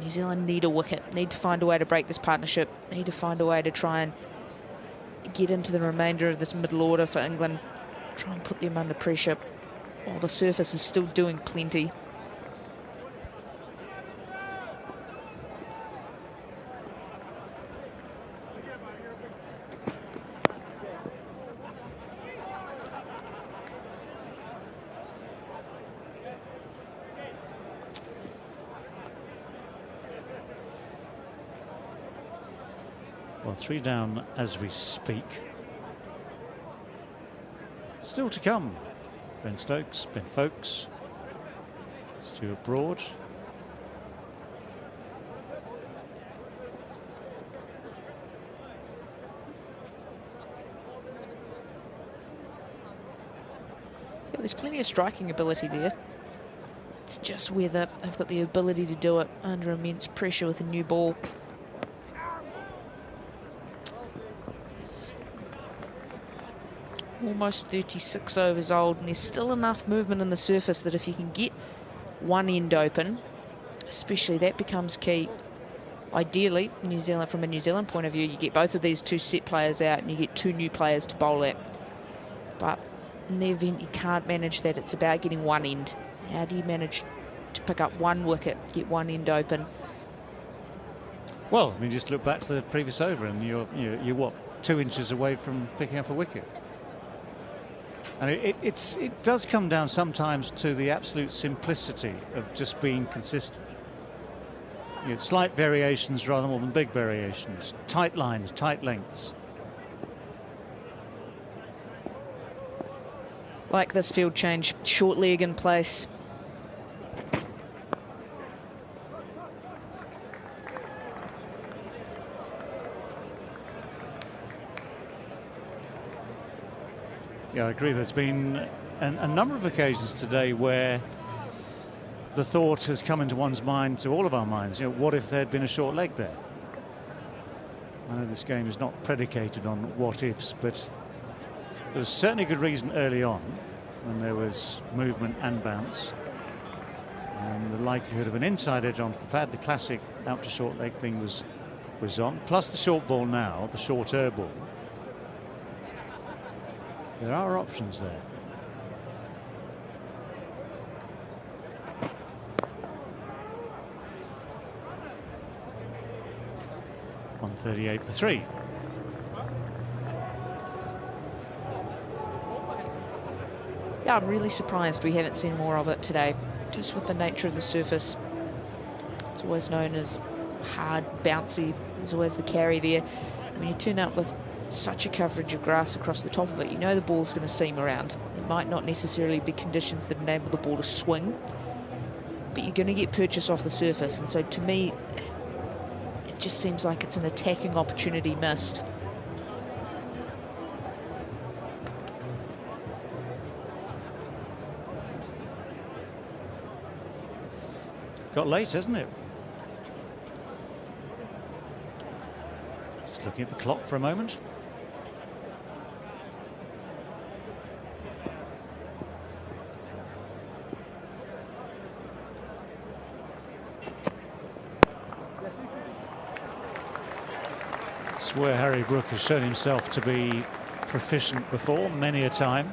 New Zealand need a wicket, need to find a way to break this partnership, need to find a way to try and get into the remainder of this middle order for England, try and put them under pressure while the surface is still doing plenty. Well, 3 down as we speak. Still to come. Ben Stokes, Ben Foakes, Stuart Broad. Yeah, there's plenty of striking ability there. It's just whether they've got the ability to do it under immense pressure with a new ball. Almost 36 overs old, and there's still enough movement in the surface that if you can get one end open, especially, that becomes key. Ideally, New Zealand, from a New Zealand point of view, you get both of these 2 set players out and you get 2 new players to bowl at. But in the event you can't manage that, it's about getting one end. How do you manage to pick up one wicket, get one end open? Well, I mean, just look back to the previous over and you're what, 2 inches away from picking up a wicket. And it does come down sometimes to the absolute simplicity of just being consistent. You know, slight variations rather more than big variations. Tight lines, tight lengths. Like this field change, short leg in place. Yeah, I agree. There's been a number of occasions today where the thought has come into one's mind, to all of our minds, you know, what if there had been a short leg there? I know this game is not predicated on what ifs, but there was certainly a good reason early on when there was movement and bounce. And the likelihood of an inside edge onto the pad, the classic out to short leg thing was on. Plus the short ball now, the short air ball. There are options there. .138 for 3. Yeah, I'm really surprised we haven't seen more of it today. Just with the nature of the surface. It's always known as hard, bouncy. There's always the carry there. When you turn up with such a coverage of grass across the top of it, you know the ball's going to seam around. It might not necessarily be conditions that enable the ball to swing, but you're going to get purchase off the surface. And so to me, it just seems like it's an attacking opportunity missed. Got late, hasn't it? Just looking at the clock for a moment. It's where Harry Brook has shown himself to be proficient before, many a time.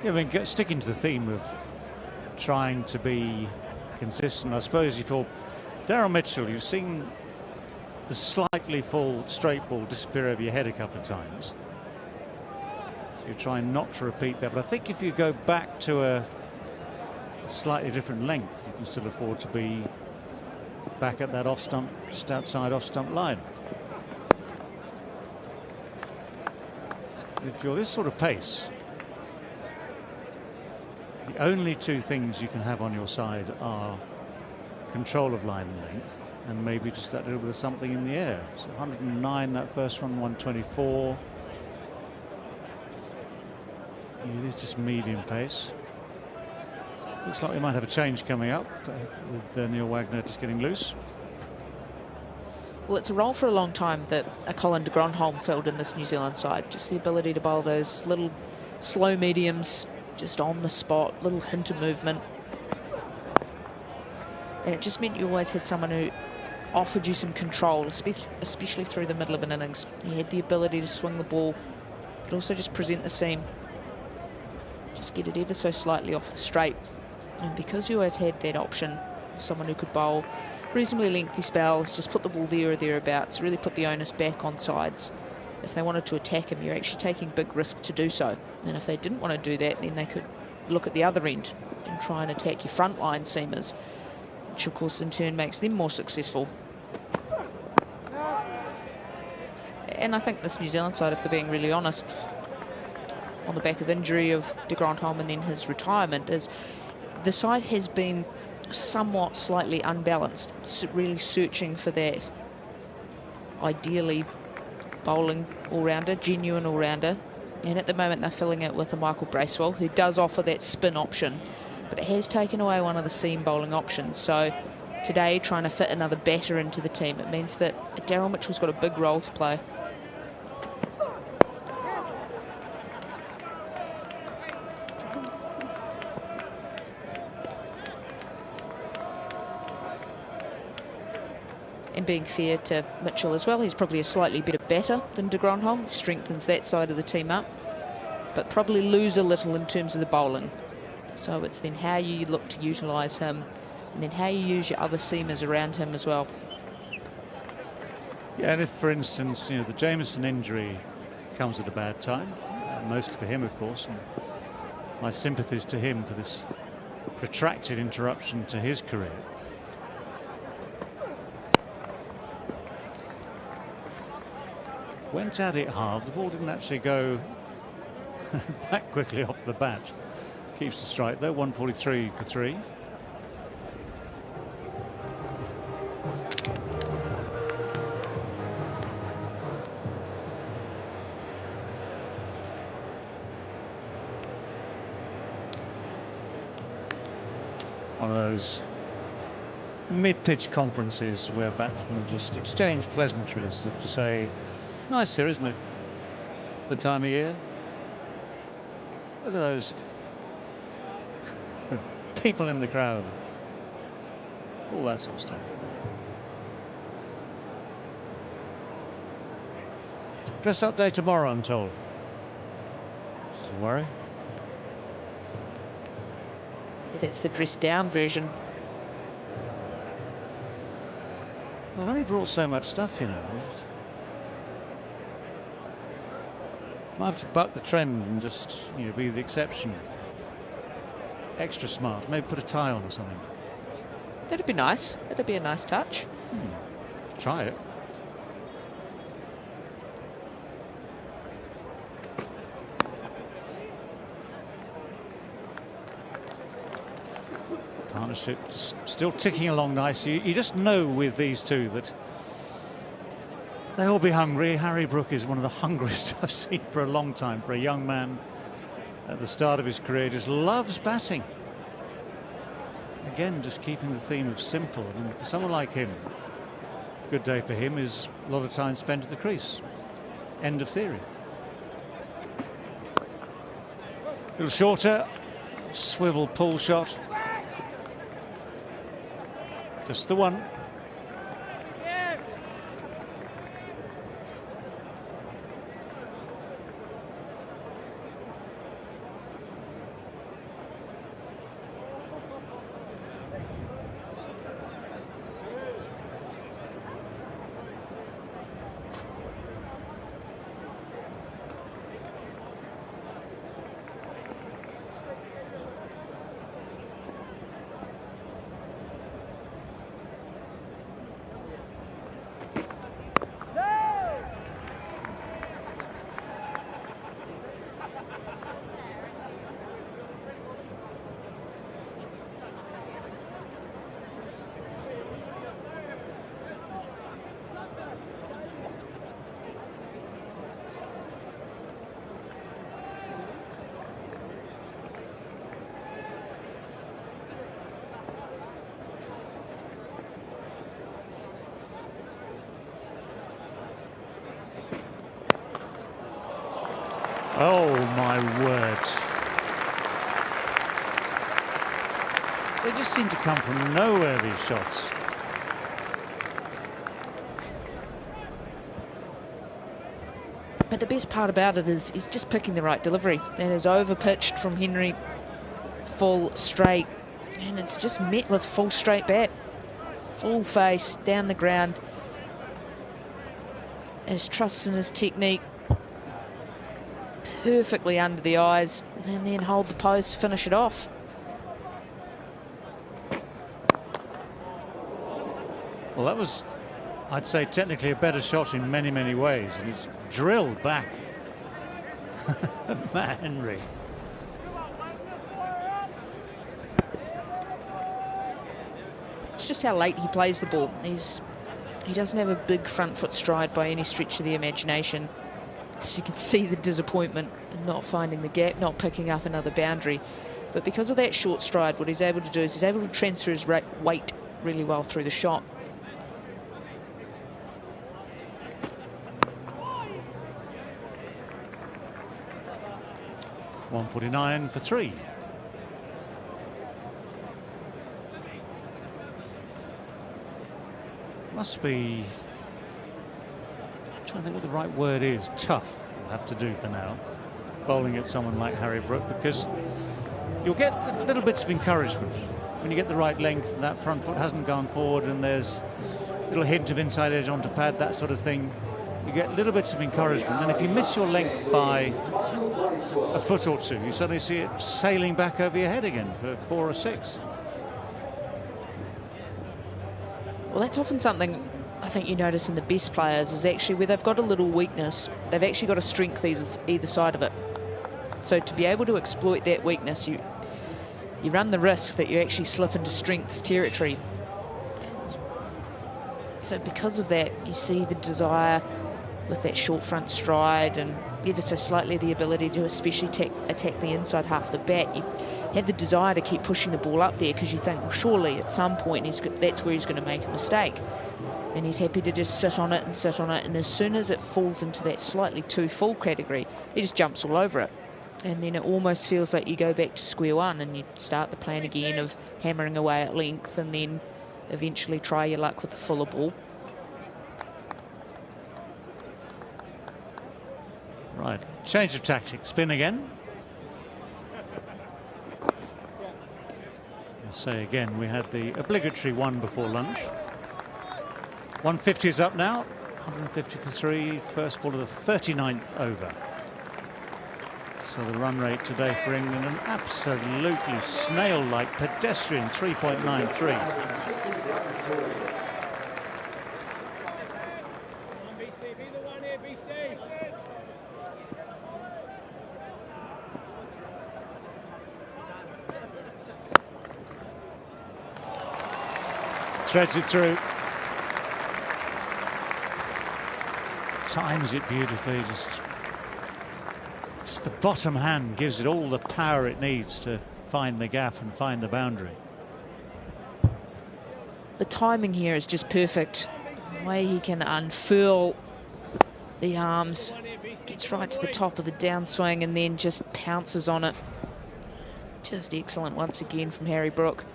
Yeah, I mean, sticking to the theme of trying to be consistent, I suppose for Daryl Mitchell, you've seen the slightly full straight ball disappear over your head a couple of times. So you're trying not to repeat that. But I think if you go back to a slightly different length, you can still afford to be back at that off stump, just outside off stump line. If you're this sort of pace, the only 2 things you can have on your side are control of line length and maybe just that little bit of something in the air. So 109 that first one, 124. It is just medium pace. Looks like we might have a change coming up with Neil Wagner just getting loose. Well, it's a role for a long time that a Colin de Grandhomme filled in this New Zealand side. Just the ability to bowl those little slow mediums, just on the spot, little hint of movement. And it just meant you always had someone who offered you some control, especially through the middle of an innings. He had the ability to swing the ball, but also just present the seam. Just get it ever so slightly off the straight. And because you always had that option of someone who could bowl reasonably lengthy spells, just put the ball there or thereabouts, really put the onus back on sides. If they wanted to attack him, you're actually taking big risk to do so. And if they didn't want to do that, then they could look at the other end and try and attack your frontline seamers, which of course in turn makes them more successful. And I think this New Zealand side, if they're being really honest, on the back of injury of de Grandhomme and then his retirement, is the side has been somewhat slightly unbalanced, really searching for that ideally bowling all-rounder, genuine all-rounder. And at the moment they're filling it with a Michael Bracewell, who does offer that spin option, but it has taken away one of the seam bowling options. So today, trying to fit another batter into the team, it means that Daryl Mitchell's got a big role to play. And being fair to Mitchell as well, he's probably a slightly better batter than de Grandhomme, strengthens that side of the team up, but probably lose a little in terms of the bowling. So it's then how you look to utilise him, and then how you use your other seamers around him as well. Yeah, and if, for instance, the Jameson injury comes at a bad time, mostly for him, of course, and my sympathies to him for this protracted interruption to his career. Went at it hard. The ball didn't actually go that quickly off the bat. Keeps the strike though, 143 for 3. One of those mid-pitch conferences where batsmen just exchange pleasantries to say, nice here, isn't it? The time of year. Look at those people in the crowd. All that sort of stuff. Dress up day tomorrow, I'm told. Doesn't worry. That's the dressed down version. I've only brought so much stuff, Might have to buck the trend and just, be the exception. Extra smart. Maybe put a tie on or something. That'd be nice. That'd be a nice touch. Try it. Partnership still ticking along nicely. You just know with these two that they'll all be hungry. Harry Brook is one of the hungriest I've seen for a long time. For a young man at the start of his career, just loves batting. Again, just keeping the theme of simple. And for someone like him, a good day for him is a lot of time spent at the crease. End of theory. A little shorter, swivel pull shot. Just the one. Oh my word. just seem to come from nowhere, these shots. But the best part about it is he's just picking the right delivery. That is over-pitched from Henry, full straight, and it's just met with full straight bat. Full face, down the ground. His trust in his technique. Perfectly under the eyes, and then hold the post to finish it off. Well, that was, I'd say, technically a better shot in many, many ways, and it's drilled back. Matt Henry. It's just how late he plays the ball. He doesn't have a big front foot stride by any stretch of the imagination. So you can see the disappointment in not finding the gap, not picking up another boundary. But because of that short stride, what he's able to do is he's able to transfer his weight really well through the shot. .149 for 3. Must be, I'm trying to think what the right word is, tough, will have to do for now, bowling at someone like Harry Brook, because you'll get little bits of encouragement when you get the right length and that front foot hasn't gone forward and there's a little hint of inside edge onto pad, that sort of thing. You get little bits of encouragement, and if you miss your length by a foot or two, you suddenly see it sailing back over your head again for 4 or 6. Well, that's often something I think you notice in the best players, is actually where they've got a little weakness, they've actually got a strength either side of it. So to be able to exploit that weakness, you run the risk that you actually slip into strengths territory. So because of that, you see the desire with that short front stride and ever so slightly the ability to especially attack the inside half of the bat. You have the desire to keep pushing the ball up there because you think, well, surely at some point that's where he's going to make a mistake. And he's happy to just sit on it, and as soon as it falls into that slightly too full category, he just jumps all over it. And then it almost feels like you go back to square one and you start the plan again of hammering away at length and then eventually try your luck with a fuller ball. Right, change of tactics, spin again. I'll say again, we had the obligatory one before lunch. 150 is up now, 150 for 3, first ball of the 39th over. So the run rate today for England, an absolutely snail-like pedestrian 3.93. Threads it through. Times it beautifully. Just the bottom hand gives it all the power it needs to find the gap and find the boundary. The timing here is just perfect. The way he can unfurl the arms, gets right to the top of the downswing and then just pounces on it. Just excellent once again from Harry Brook.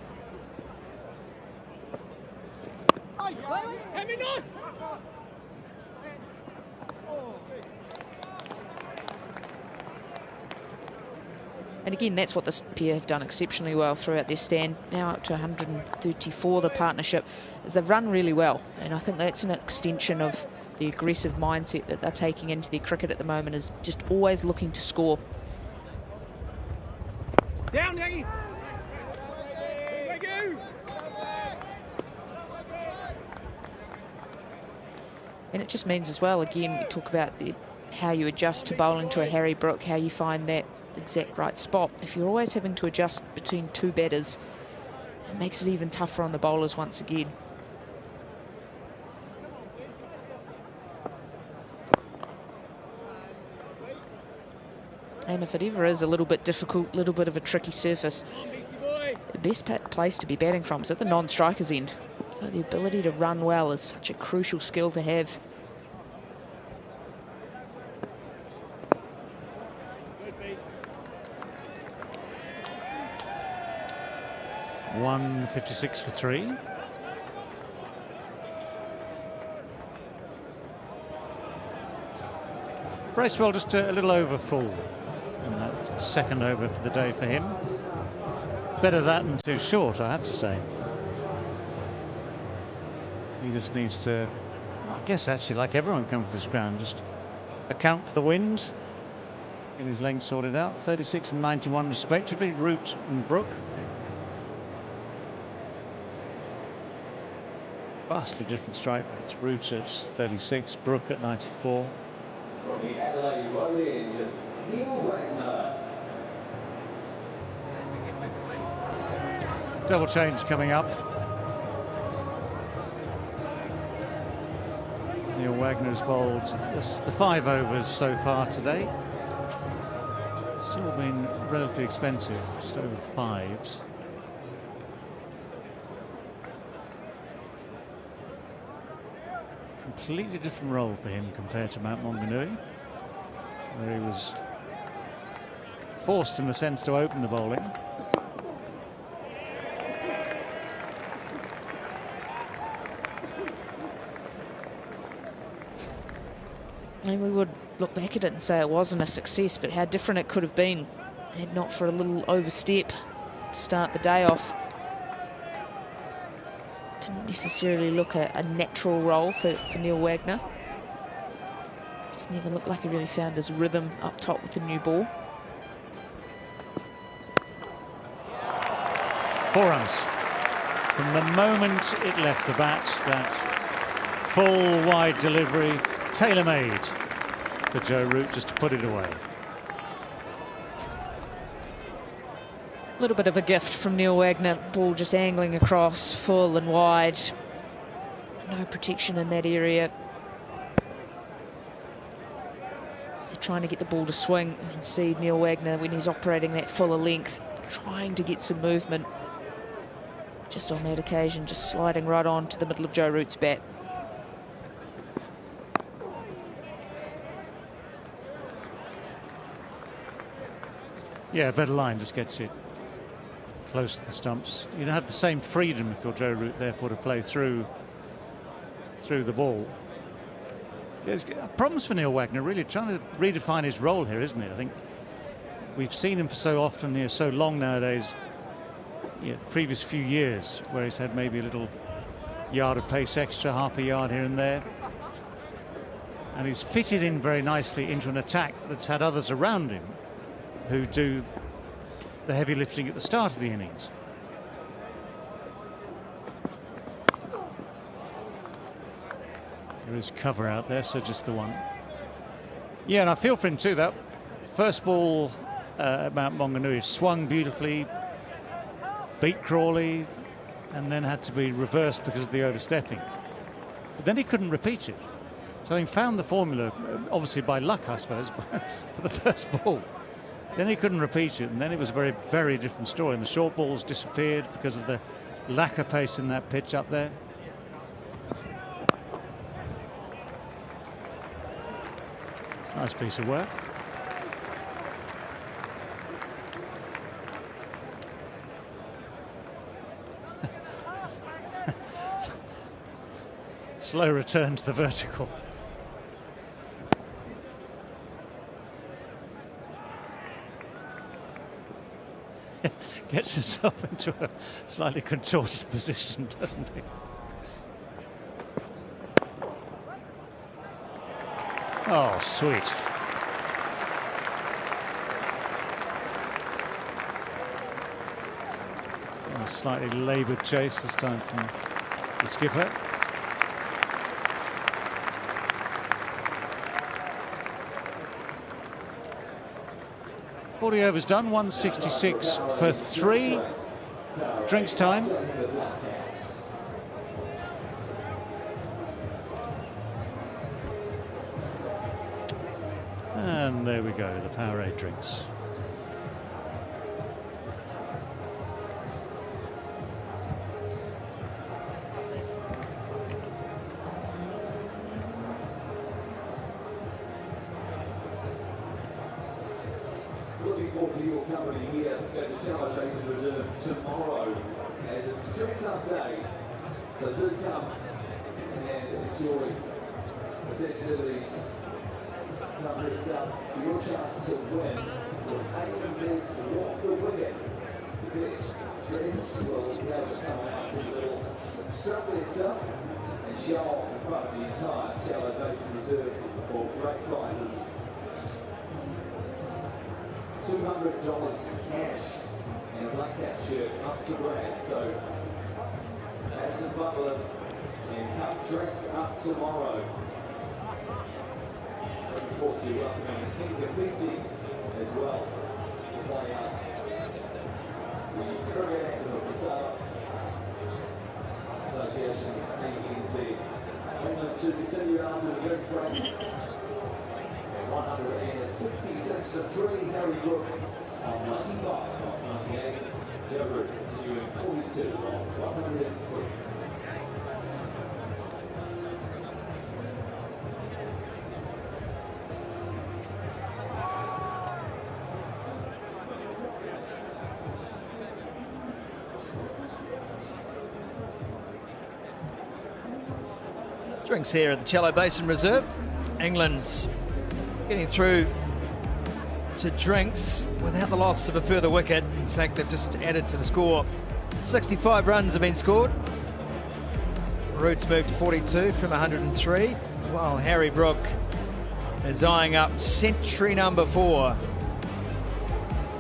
And again, that's what this pair have done exceptionally well throughout their stand. Now up to 134, the partnership, is they've run really well. And I think that's an extension of the aggressive mindset that they're taking into their cricket at the moment, is just always looking to score. Down, Youngie! And it just means as well, again, we talk about how you adjust to bowling to a Harry Brook, how you find that exact right spot. If you're always having to adjust between two batters, it makes it even tougher on the bowlers once again. And if it ever is a little bit difficult, little bit of a tricky surface, the best place to be batting from is at the non-striker's end. So the ability to run well is such a crucial skill to have. 1:56 for 3. Bracewell just a little over full in that second over for the day for him. Better that than too short, I have to say. He just needs to, I guess actually like everyone coming for this ground, just account for the wind, get his length sorted out. 36 and 91 respectively, Root and Brook. Vastly different strike rates. Root at 36, Brook at 94. From the Adelaide Road, Neil Wagner. Double change coming up. Neil Wagner's bowled the 5 overs so far today. Still been relatively expensive, just over 5s. Completely different role for him compared to Mount Maunganui, where he was forced in the sense to open the bowling. And we would look back at it and say it wasn't a success, but how different it could have been had not for a little overstep to start the day off. Didn't necessarily look a natural role for Neil Wagner. Just never looked like he really found his rhythm up top with the new ball. 4 runs. From the moment it left the bat, that full wide delivery, tailor-made for Joe Root just to put it away. A little bit of a gift from Neil Wagner. Ball just angling across, full and wide. No protection in that area. You're trying to get the ball to swing and see Neil Wagner when he's operating that fuller length, trying to get some movement. Just on that occasion, just sliding right on to the middle of Joe Root's bat. Yeah, a better line just gets it close to the stumps. You don't have the same freedom if you're Joe Root, therefore, to play through the ball. There's problems for Neil Wagner, really trying to redefine his role here, isn't it? I think we've seen him for so often here, so long nowadays. Yeah, previous few years where he's had maybe a little yard of pace extra, half a yard here and there. And he's fitted in very nicely into an attack that's had others around him who do the heavy lifting at the start of the innings. There is cover out there, so just the one. Yeah, and I feel for him too. That first ball at Mount Maunganui swung beautifully, beat Crawley, and then had to be reversed because of the overstepping. But then he couldn't repeat it. So he found the formula, obviously by luck, I suppose, for the first ball. Then he couldn't repeat it, and then it was a very, very different story. And the short balls disappeared because of the lack of pace in that pitch up there. It's a nice piece of work. Slow return to the vertical. Gets himself into a slightly contorted position, doesn't he? Oh, sweet. A slightly laboured chase this time from the skipper. Forty overs done, 166 for 3. Drinks time. And there we go, the Powerade drinks. Looking forward to your company here at the Tower Basin Reserve tomorrow. as it's a dress-up day. So do come and enjoy the festivities. Come dressed up for your chance to win with ANZ's Walk the Wicket. The best dressed will be able to come out to the little strap their stuff and show off in front of the entire Shallow Basin Reserve for great prizes. $200 cash and a black cap shirt up the grab. So have some fun with it and come dressed up tomorrow. Looking forward to welcoming King Kapisi as well to play out the cricket anthem of the South Association ANZ. England to continue after the drinks break. 166 for 3, Harry Brook on 95 on 98. Joe Root continuing 42 on 103. Drinks here at the Chellow Basin Reserve. England getting through to drinks without the loss of a further wicket. In fact, they've just added to the score. 65 runs have been scored. Root's moved to 42 from 103, while Harry Brook is eyeing up century number 4.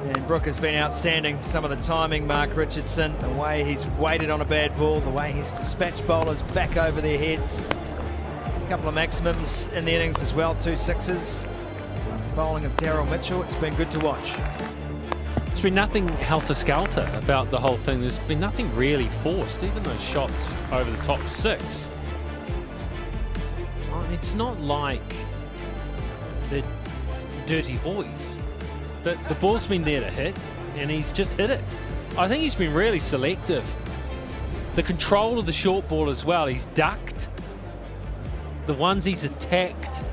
And Brook has been outstanding. Some of the timing, Mark Richardson, the way he's waited on a bad ball, the way he's dispatched bowlers back over their heads. A couple of maximums in the innings as well, 2 sixes. After bowling of Daryl Mitchell, it's been good to watch. There's been nothing helter-skelter about the whole thing. There's been nothing really forced, even those shots over the top 6. It's not like the dirty boys. The ball's been there to hit, and he's just hit it. I think he's been really selective. The control of the short ball as well, he's ducked. The ones he's attacked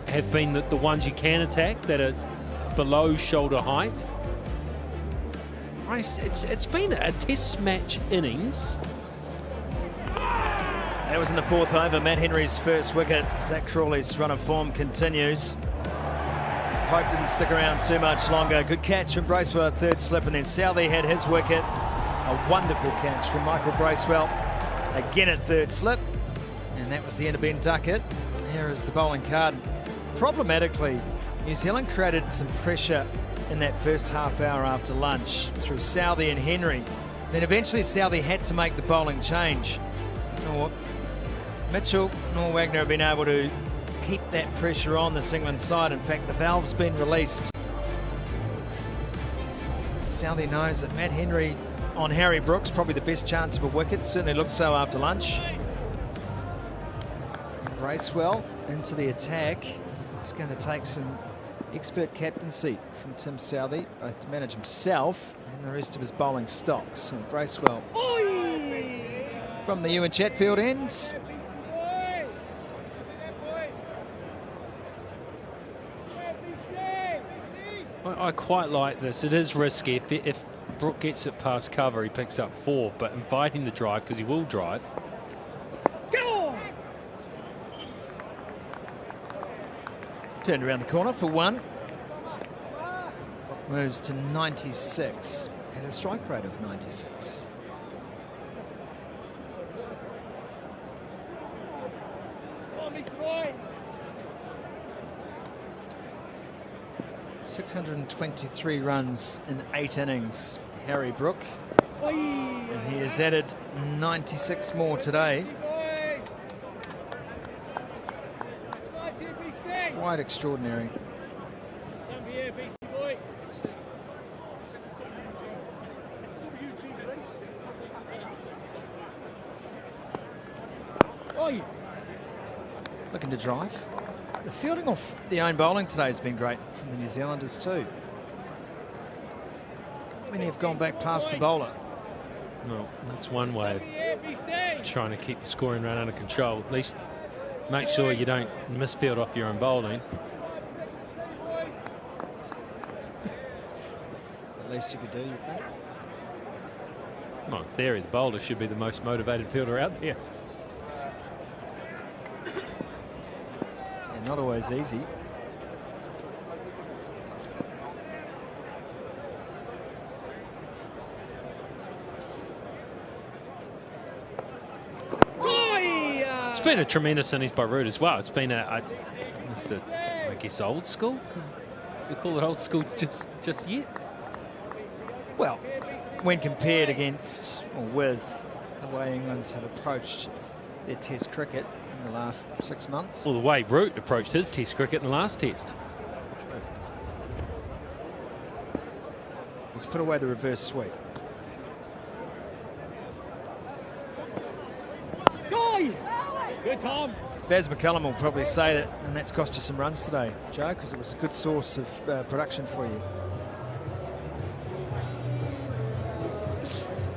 have been the ones you can attack that are below shoulder height. It's been a test match innings. That was in the 4th over, Matt Henry's first wicket. Zach Crawley's run of form continues. Pope didn't stick around too much longer. Good catch from Bracewell at 3rd slip, and then Southey had his wicket. A wonderful catch from Michael Bracewell, again at 3rd slip. And that was the end of Ben Duckett. Here is the bowling card. Problematically, New Zealand created some pressure in that first half hour after lunch through Southey and Henry. Then eventually Southey had to make the bowling change. Nor Mitchell nor Wagner have been able to keep that pressure on this England side. In fact, the valve's been released. Southey knows that Matt Henry on Harry Brooks probably the best chance of a wicket. Certainly looks so after lunch. Bracewell into the attack. It's going to take some expert captaincy from Tim Southey, both to manage himself and the rest of his bowling stocks. And Bracewell from the Ewan Chatfield end. I quite like this. It is risky. If Brook gets it past cover, he picks up 4, but inviting the drive, because he will drive. Turned around the corner for 1. Moves to 96 at a strike rate of 96. Come on, Mr. Boy. 623 runs in 8 innings, Harry Brook. And he has added 96 more today. Quite extraordinary. Looking to drive. The fielding off the own bowling today has been great from the New Zealanders too. Many have gone back past the bowler. Well, that's one way of trying to keep the scoring run under control. At least make sure you don't misfield off your own bowling. At least you could do, you think? Well, in theory, the bowler should be the most motivated fielder out there. And not always easy. It's been a tremendous innings by Root as well. It's been I guess, old school. You call it old school just yet? Well, when compared against or with the way England have approached their Test cricket in the last 6 months. Well, the way Root approached his Test cricket in the last Test. He's put away the reverse sweep. Good, Tom. Baz McCullum will probably say that, and that's cost you some runs today, Joe, because it was a good source of production for you.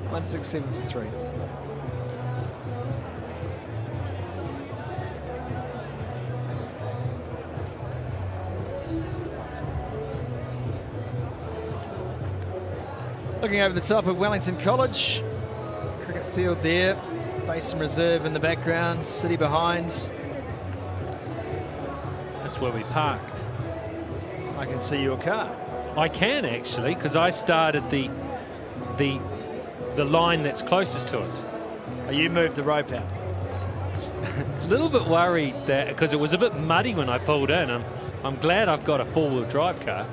167 for 3. Looking over the top of Wellington College, cricket field there, Basin Reserve in the background, city behind. That's where we parked. I can see your car. I can actually, because I started the line that's closest to us. Oh, you moved the rope out. A little bit worried that because it was a bit muddy when I pulled in. I'm glad I've got a four-wheel drive car.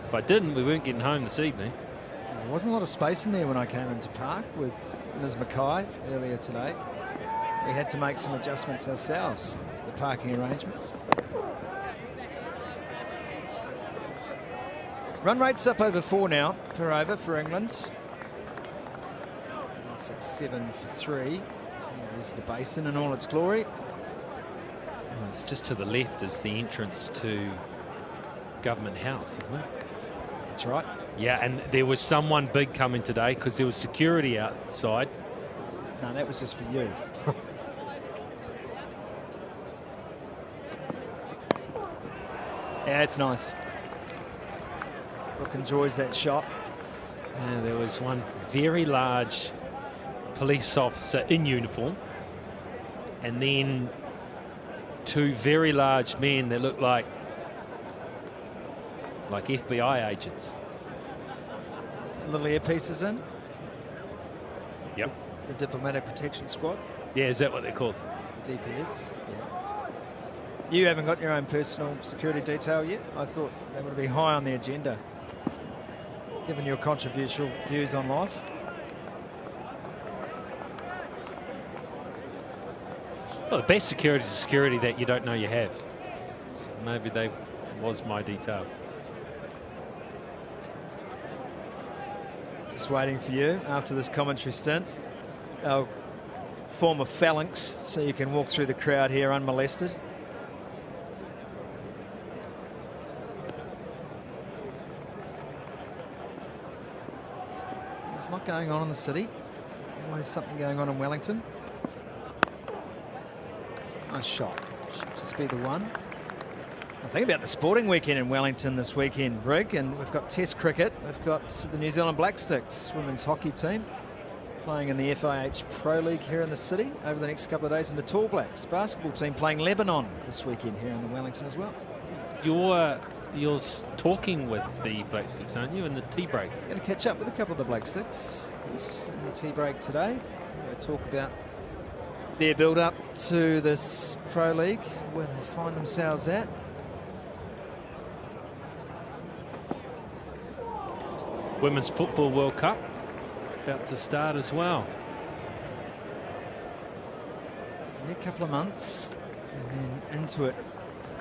If I didn't, we weren't getting home this evening. There wasn't a lot of space in there when I came into park with Ms. Mackay earlier today. We had to make some adjustments ourselves to the parking arrangements. Run rate's up over 4 now per over for England. 6-7 for 3. There's the Basin in all its glory. Well, it's just to the left is the entrance to Government House, isn't it? That's right. Yeah, and there was someone big coming today because there was security outside. No, that was just for you. Yeah, it's nice. Brooke enjoys that shot. Yeah, there was one very large police officer in uniform, and then 2 very large men that looked like FBI agents. Little earpieces in. Yep. The Diplomatic Protection Squad. Yeah, is that what they're called? DPS. Yeah. You haven't got your own personal security detail yet? I thought that would be high on the agenda, given your controversial views on life. Well, the best security is security that you don't know you have. So maybe they was my detail. Just waiting for you after this commentary stint. They'll form a phalanx so you can walk through the crowd here unmolested. There's a lot going on in the city. Always something going on in Wellington. Nice shot. Should just be the one. I think about the sporting weekend in Wellington this weekend, Rig, and we've got Test cricket. We've got the New Zealand Black Sticks women's hockey team playing in the FIH Pro League here in the city over the next couple of days, and the Tall Blacks basketball team playing Lebanon this weekend here in Wellington as well. You're talking with the Black Sticks, aren't you, in the tea break? Going to catch up with a couple of the Black Sticks in the tea break today. We're going to talk about their build-up to this Pro League, where they find themselves at. Women's Football World Cup about to start as well. A couple of months and then into it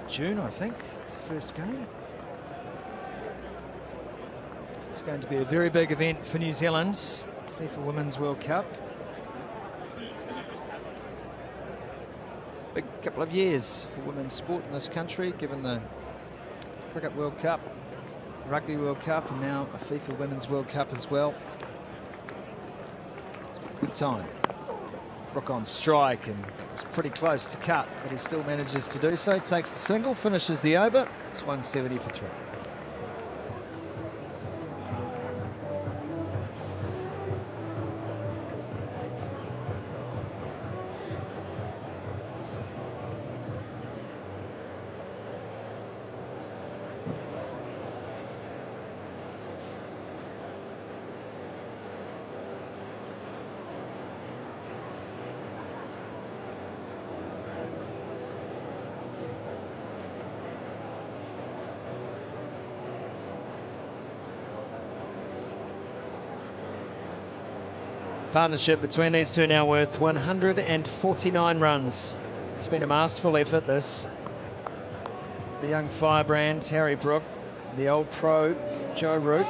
June, I think, first game. It's going to be a very big event for New Zealand, FIFA Women's World Cup. Big couple of years for women's sport in this country, given the Cricket World Cup, Rugby World Cup, and now a FIFA Women's World Cup as well. It's been a good time. Brooke on strike, and it's pretty close to cut, but he still manages to do so. Takes the single, finishes the over. It's 170 for 3. Partnership between these two now worth 149 runs. It's been a masterful effort, this. The young firebrand, Harry Brook, the old pro, Joe Root.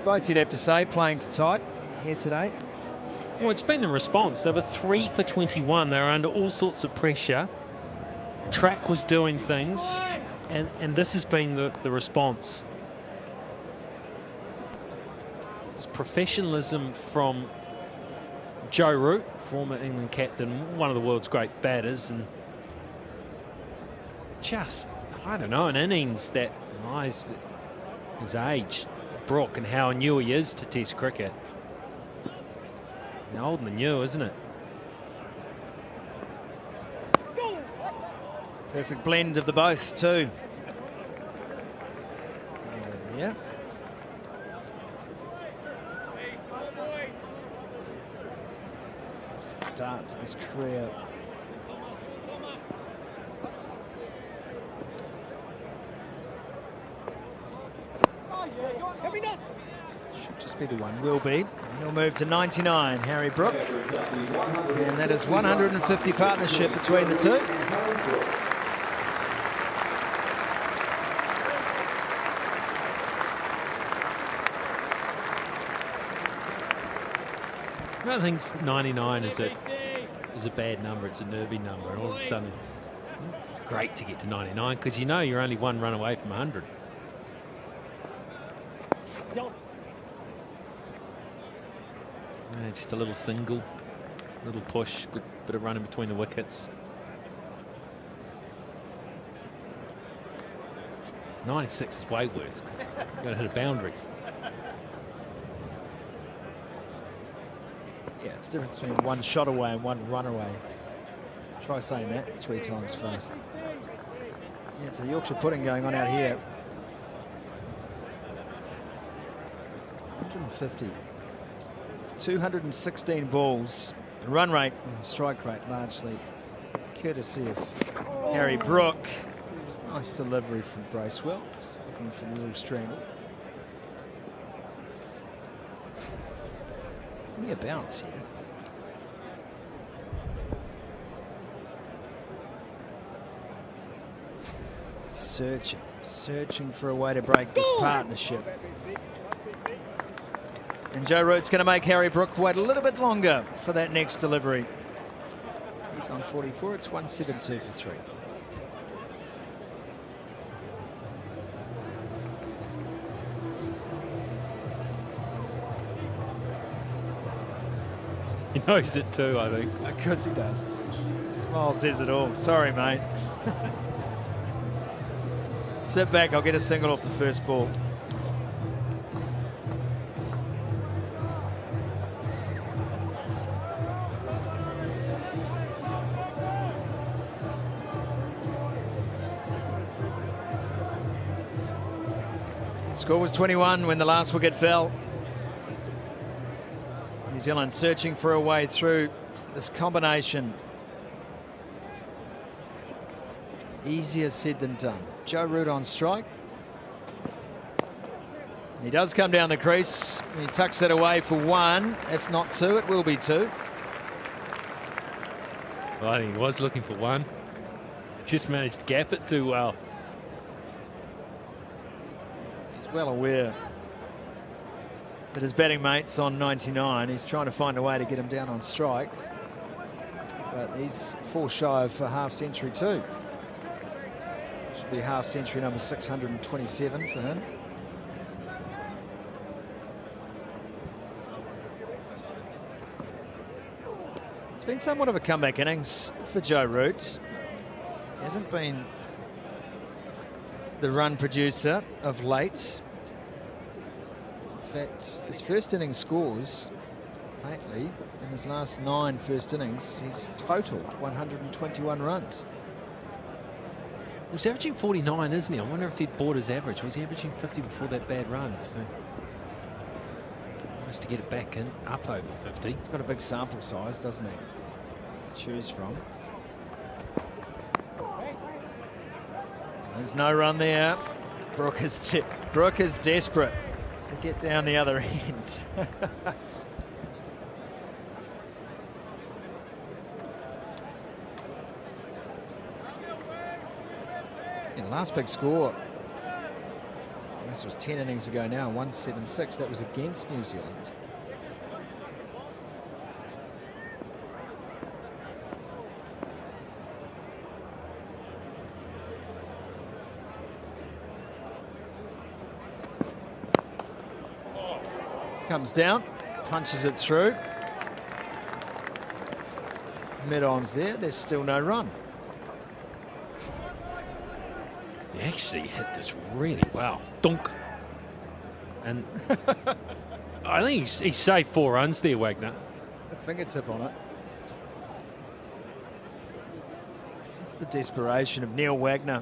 Both, you'd have to say, playing to tight here today. Well, it's been the response. They were 3 for 21. They were under all sorts of pressure. Track was doing things, and this has been the response. It's professionalism from Joe Root, former England captain, one of the world's great batters, and just, I don't know, an innings that lies his age, Brook, and how new he is to Test cricket. Old and new, isn't it? Perfect blend of the both, too. Yeah. Just the start to this career. Should just be the one, will be. He'll move to 99, Harry Brook. And that is 150 partnership between the two. I don't think 99 is a bad number. It's a nervy number, and all of a sudden it's great to get to 99 because you know you're only one run away from 100. Just a little single, little push, good bit of running between the wickets. 96 is way worse. You've got to hit a boundary. Yeah, it's the difference between one shot away and one run away. Try saying that 3 times fast. Yeah, it's a Yorkshire pudding going on out here. 150. 216 balls. The run rate and the strike rate largely courtesy of Harry Brook. Nice delivery from Bracewell. Just looking for the little strangle. Give me a bounce here. Searching for a way to break this partnership. And Joe Root's going to make Harry Brook wait a little bit longer for that next delivery. He's on 44. It's 172 for 3. He knows it too, I think. Of course he does. Smile says it all. Sorry, mate. Sit back. I'll get a single off the first ball. Score was 21 when the last wicket fell. New Zealand searching for a way through this combination. Easier said than done. Joe Root on strike. He does come down the crease. He tucks that away for 1. If not 2, it will be 2. Well, I think he was looking for 1. Just managed to gap it too well. He's well aware that his batting mate's on 99. He's trying to find a way to get him down on strike. But he's 4 shy of a half century too. Should be half century number 627 for him. It's been somewhat of a comeback innings for Joe Root. He hasn't been the run producer of late. In fact, his first innings scores lately, in his last 9 first innings, he's totaled 121 runs. He's averaging 49, isn't he? I wonder if he'd bought his average. Was he averaging 50 before that bad run? So nice to get it back in, up over 50. He's got a big sample size, doesn't he, to choose from. There's no run there. Brook is desperate to get down the other end. last big score, this was 10 innings ago now, 176. That was against New Zealand. Comes down, punches it through. Mid-on's there, there's still no run. He actually hit this really well. Dunk. And I think he saved 4 runs there, Wagner. A fingertip on it. That's the desperation of Neil Wagner.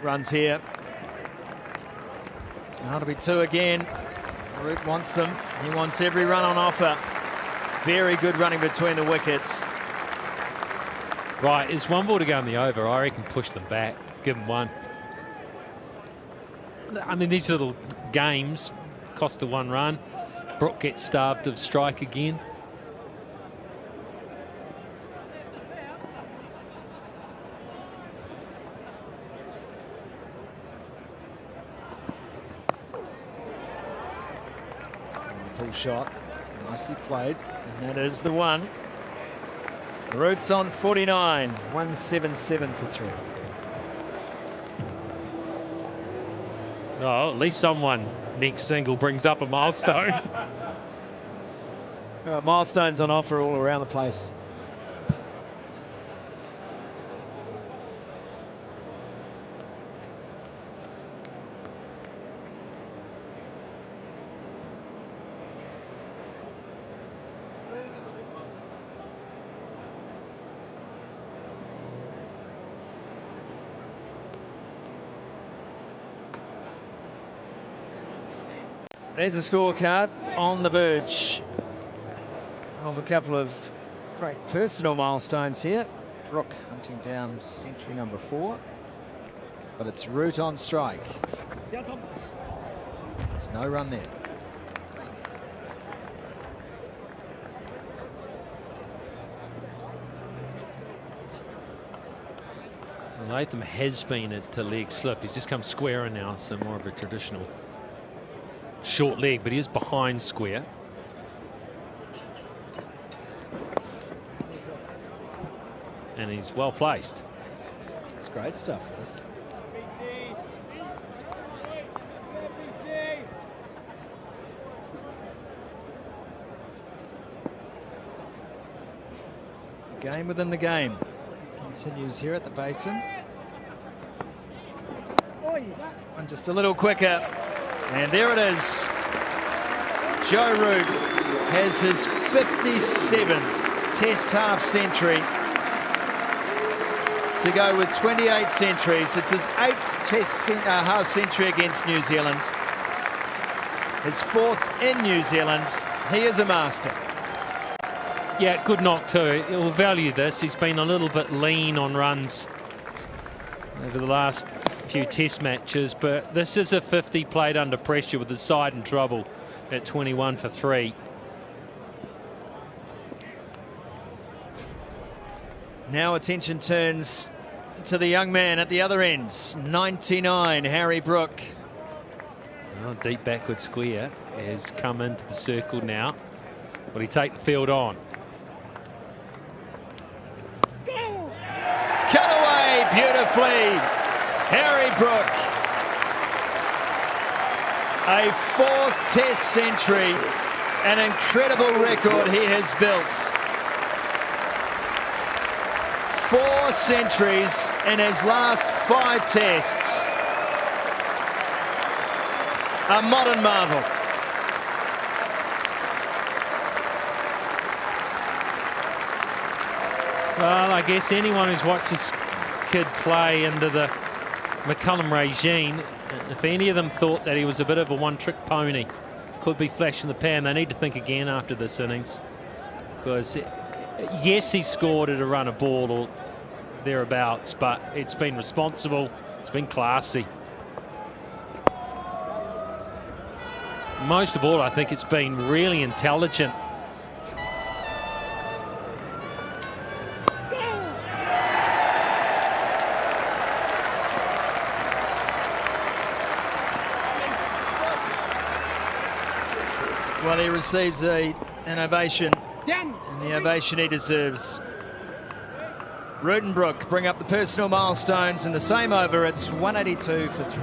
Runs here. That'll be 2 again. Root wants them. He wants every run on offer. Very good running between the wickets. Right, it's 1 ball to go in the over. I reckon push them back. Give them 1. I mean, these little games cost a 1 run. Brook gets starved of strike again. Full shot, nicely played, and that is the one. Root's on 49, 177 for 3. Oh, at least someone next single brings up a milestone. Milestones on offer all around the place. There's a scorecard on the verge of a couple of great personal milestones here. Brook hunting down century number 4, but it's Root on strike. There's no run there. Latham has been to leg slip. He's just come square now, so more of a traditional short leg, but he is behind square. And he's well placed. It's great stuff, this. Game within the game. Continues here at the Basin. And just a little quicker. And there it is. Joe Root has his 57th Test half century to go with 28 centuries. It's his 8th Test half century against New Zealand. His 4th in New Zealand. He is a master. Yeah, good knock too. He'll value this. He's been a little bit lean on runs over the last few Test matches, but this is a 50 played under pressure with his side in trouble at 21 for 3. Now attention turns to the young man at the other end, 99, Harry Brook. Oh, deep backward square has come into the circle now. Will he take the field on? Cut away beautifully. Harry Brook, a 4th Test century, an incredible record he has built. 4 centuries in his last 5 Tests. A modern marvel. Well, I guess anyone who's watched this kid play under the McCullum regime, if any of them thought that he was a bit of a one-trick pony, could be flash in the pan, they need to think again after this innings. Because, yes, he scored at a run of ball, or thereabouts, but it's been responsible, it's been classy. Most of all, I think it's been really intelligent. Well, he receives an ovation, and the ovation he deserves. Rutenbrook bring up the personal milestones in the same over. It's 182 for 3.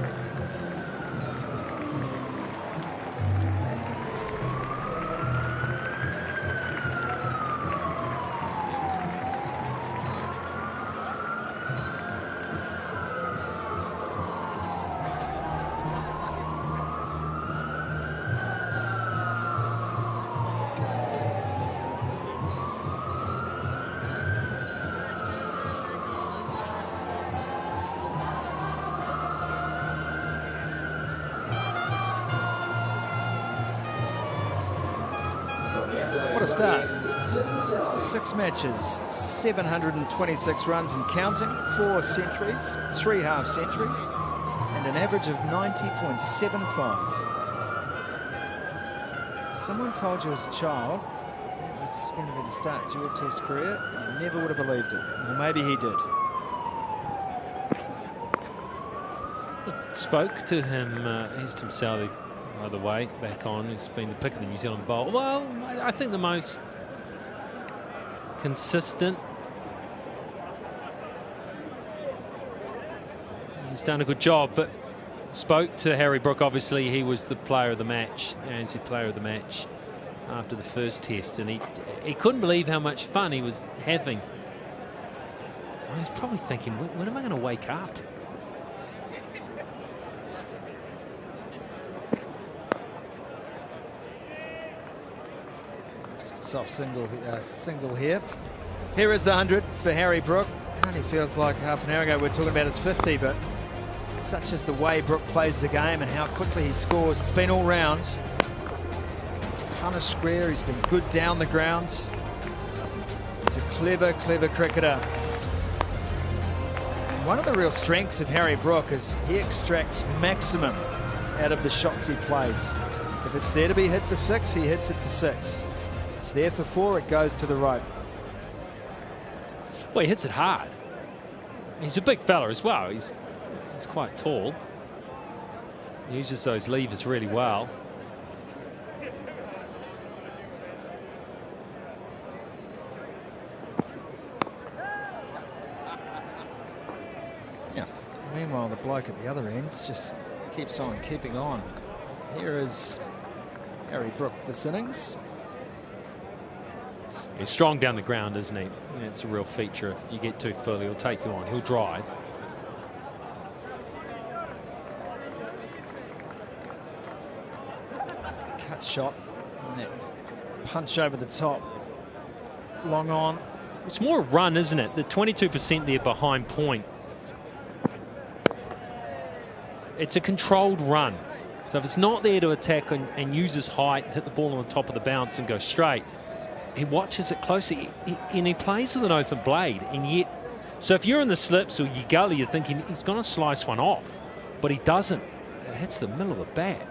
What a start. 6 matches, 726 runs and counting, 4 centuries, 3 half centuries, and an average of 90.75. Someone told you as a child it was going to be the start to your Test career, you never would have believed it. Well, maybe he did. Spoke to him, here's Tim Southee, by the way, back on. He's been the pick of the New Zealand bowl. Well, I think the most consistent. He's done a good job, but spoke to Harry Brook. Obviously, he was the player of the match, the ANC player of the match after the first test, and he couldn't believe how much fun he was having. He was probably thinking, when am I going to wake up? Soft single here. Here is the 100 for Harry Brook. Only feels like half an hour ago we were talking about his 50, but such is the way Brook plays the game and how quickly he scores. It's been all round. He's punished square, he's been good down the ground. He's a clever, clever cricketer. And one of the real strengths of Harry Brook is he extracts maximum out of the shots he plays. If it's there to be hit for 6, he hits it for 6. It's there for 4, it goes to the rope. Well, he hits it hard. He's a big fella as well. He's quite tall. He uses those levers really well. Yeah. Meanwhile, the bloke at the other end just keeps on keeping on. Here is Harry Brook this innings. He's strong down the ground, isn't he? Yeah, it's a real feature. If you get too full, he'll take you on. He'll drive. Cut shot. And that punch over the top. Long on. It's more a run, isn't it? The 22% there behind point. It's a controlled run. So if it's not there to attack and use his height, hit the ball on the top of the bounce and go straight, he watches it closely, and he plays with an open blade, and yet, so if you're in the slips or you gully, you're thinking he's going to slice one off, but he doesn't. It hits the middle of the bat.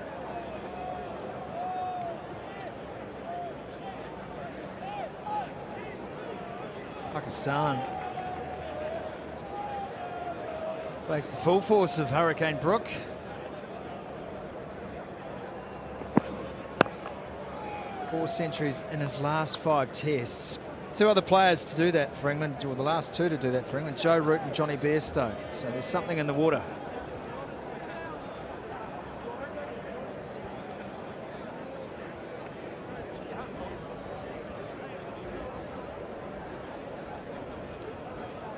Pakistan face the full force of Hurricane Brook. Four centuries in his last 5 tests. 2 other players to do that for England, or the last 2 to do that for England, Joe Root and Johnny Bairstow. So there's something in the water.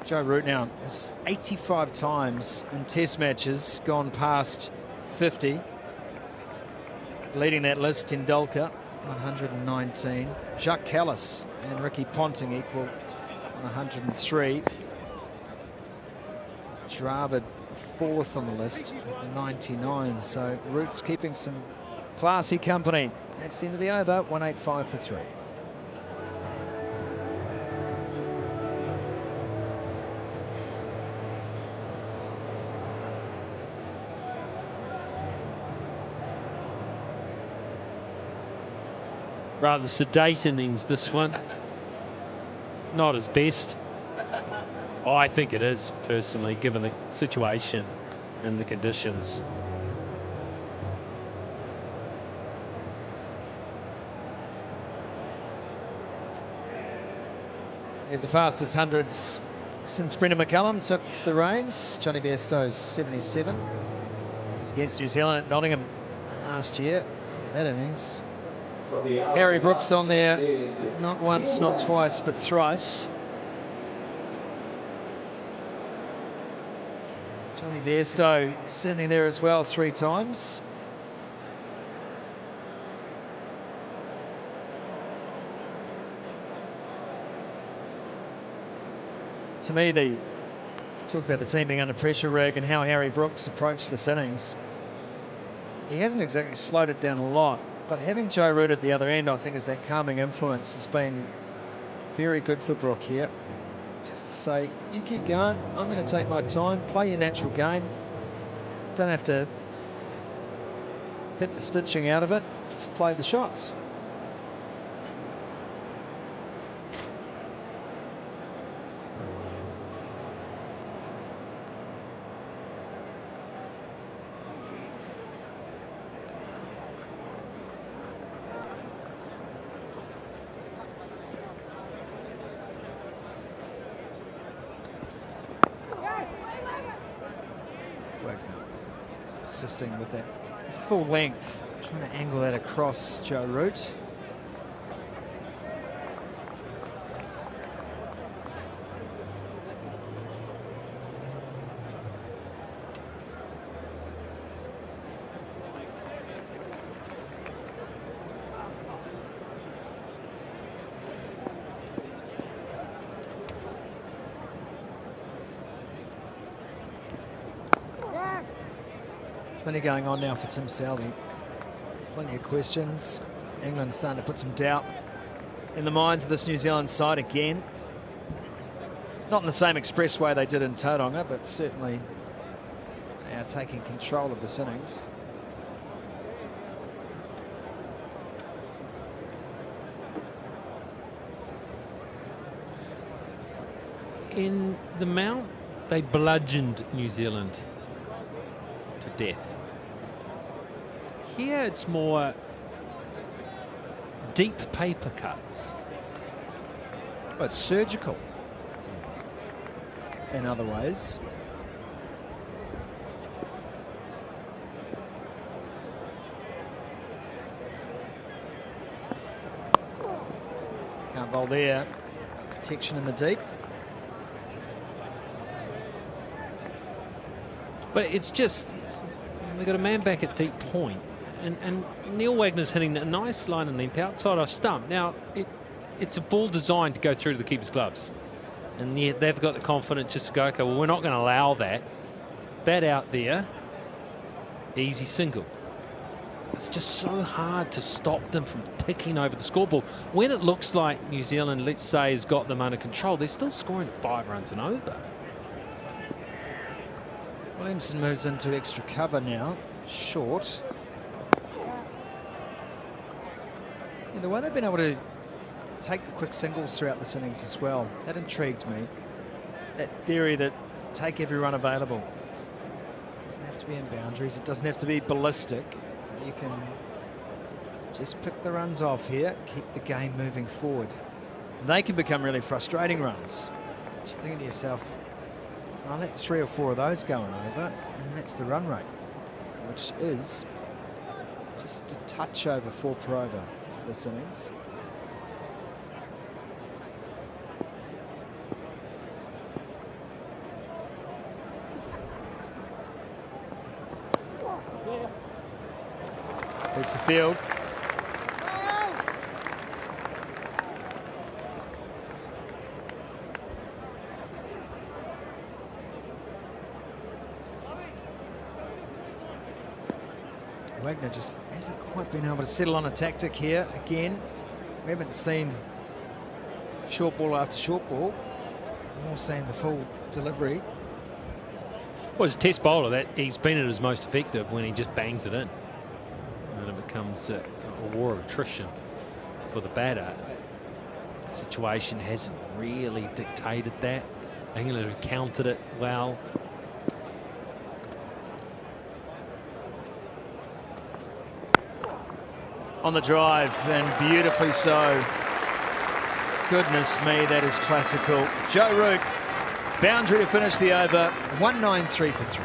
Joe Root now has 85 times in test matches gone past 50. Leading that list, Tendulkar, 119. Jacques Kallis and Ricky Ponting equal 103. Dravid 4th on the list, 99. So Root's keeping some classy company. That's the end of the over, 185 for 3. Rather sedate innings, this one. Not his best. I think it is, personally, given the situation and the conditions. Here's the fastest hundreds since Brendan McCullum took the reins. Johnny Bairstow's 77. He's against New Zealand at Nottingham last year. That innings. Harry Brooks on there, not once, not twice, but thrice. Johnny Bairstow sitting there as well 3 times. To me, talk about the team being under pressure, Rig, and how Harry Brooks approached this innings. He hasn't exactly slowed it down a lot, but having Joe Root at the other end, I think, is that calming influence has been very good for Brook here. Just to say, you keep going, I'm going to take my time, play your natural game. Don't have to hit the stitching out of it, just play the shots. Assisting with that full length, trying to angle that across Joe Root. Plenty going on now for Tim Southee. Plenty of questions. England's starting to put some doubt in the minds of this New Zealand side again. Not in the same express way they did in Tauranga, but certainly they are taking control of this innings. In the Mount, they bludgeoned New Zealand to death. Here it's more deep paper cuts. Well, it's surgical in other ways. Can't bowl there. Protection in the deep. But it's just, they've got a man back at deep point, and Neil Wagner's hitting a nice line and length outside off stump. Now, it's a ball designed to go through to the keeper's gloves. And yet they've got the confidence just to go, okay, well, we're not going to allow that. Bat out there, easy single. It's just so hard to stop them from ticking over the scoreboard. When it looks like New Zealand, let's say, has got them under control, they're still scoring 5 runs and over. Williamson moves into extra cover now, short. Yeah, the way they've been able to take the quick singles throughout this innings as well, that intrigued me. That theory that take every run available. It doesn't have to be in boundaries, it doesn't have to be ballistic. You can just pick the runs off here, keep the game moving forward. They can become really frustrating runs. You're thinking to yourself, I'll let 3 or 4 of those going over, and that's the run rate, which is just a touch over 4 per over this innings. It's the field. Wagner just hasn't quite been able to settle on a tactic here. Again, we haven't seen short ball after short ball. More saying the full delivery. Well, as a test bowler, that he's been at his most effective when he just bangs it in. And it becomes a war of attrition. for the batter. The situation hasn't really dictated that. England have countered it well. On the drive, and beautifully so. Goodness me, that is classical. Joe Root, boundary to finish the over, 193 for 3.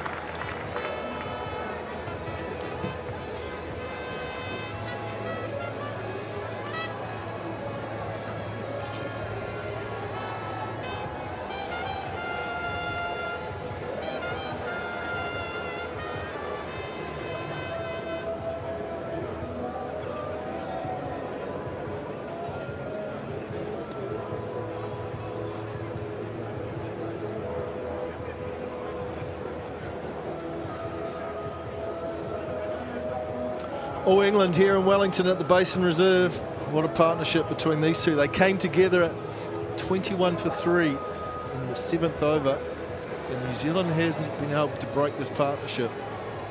All England here in Wellington at the Basin Reserve. What a partnership between these two. They came together at 21 for 3 in the 7th over, and New Zealand hasn't been able to break this partnership.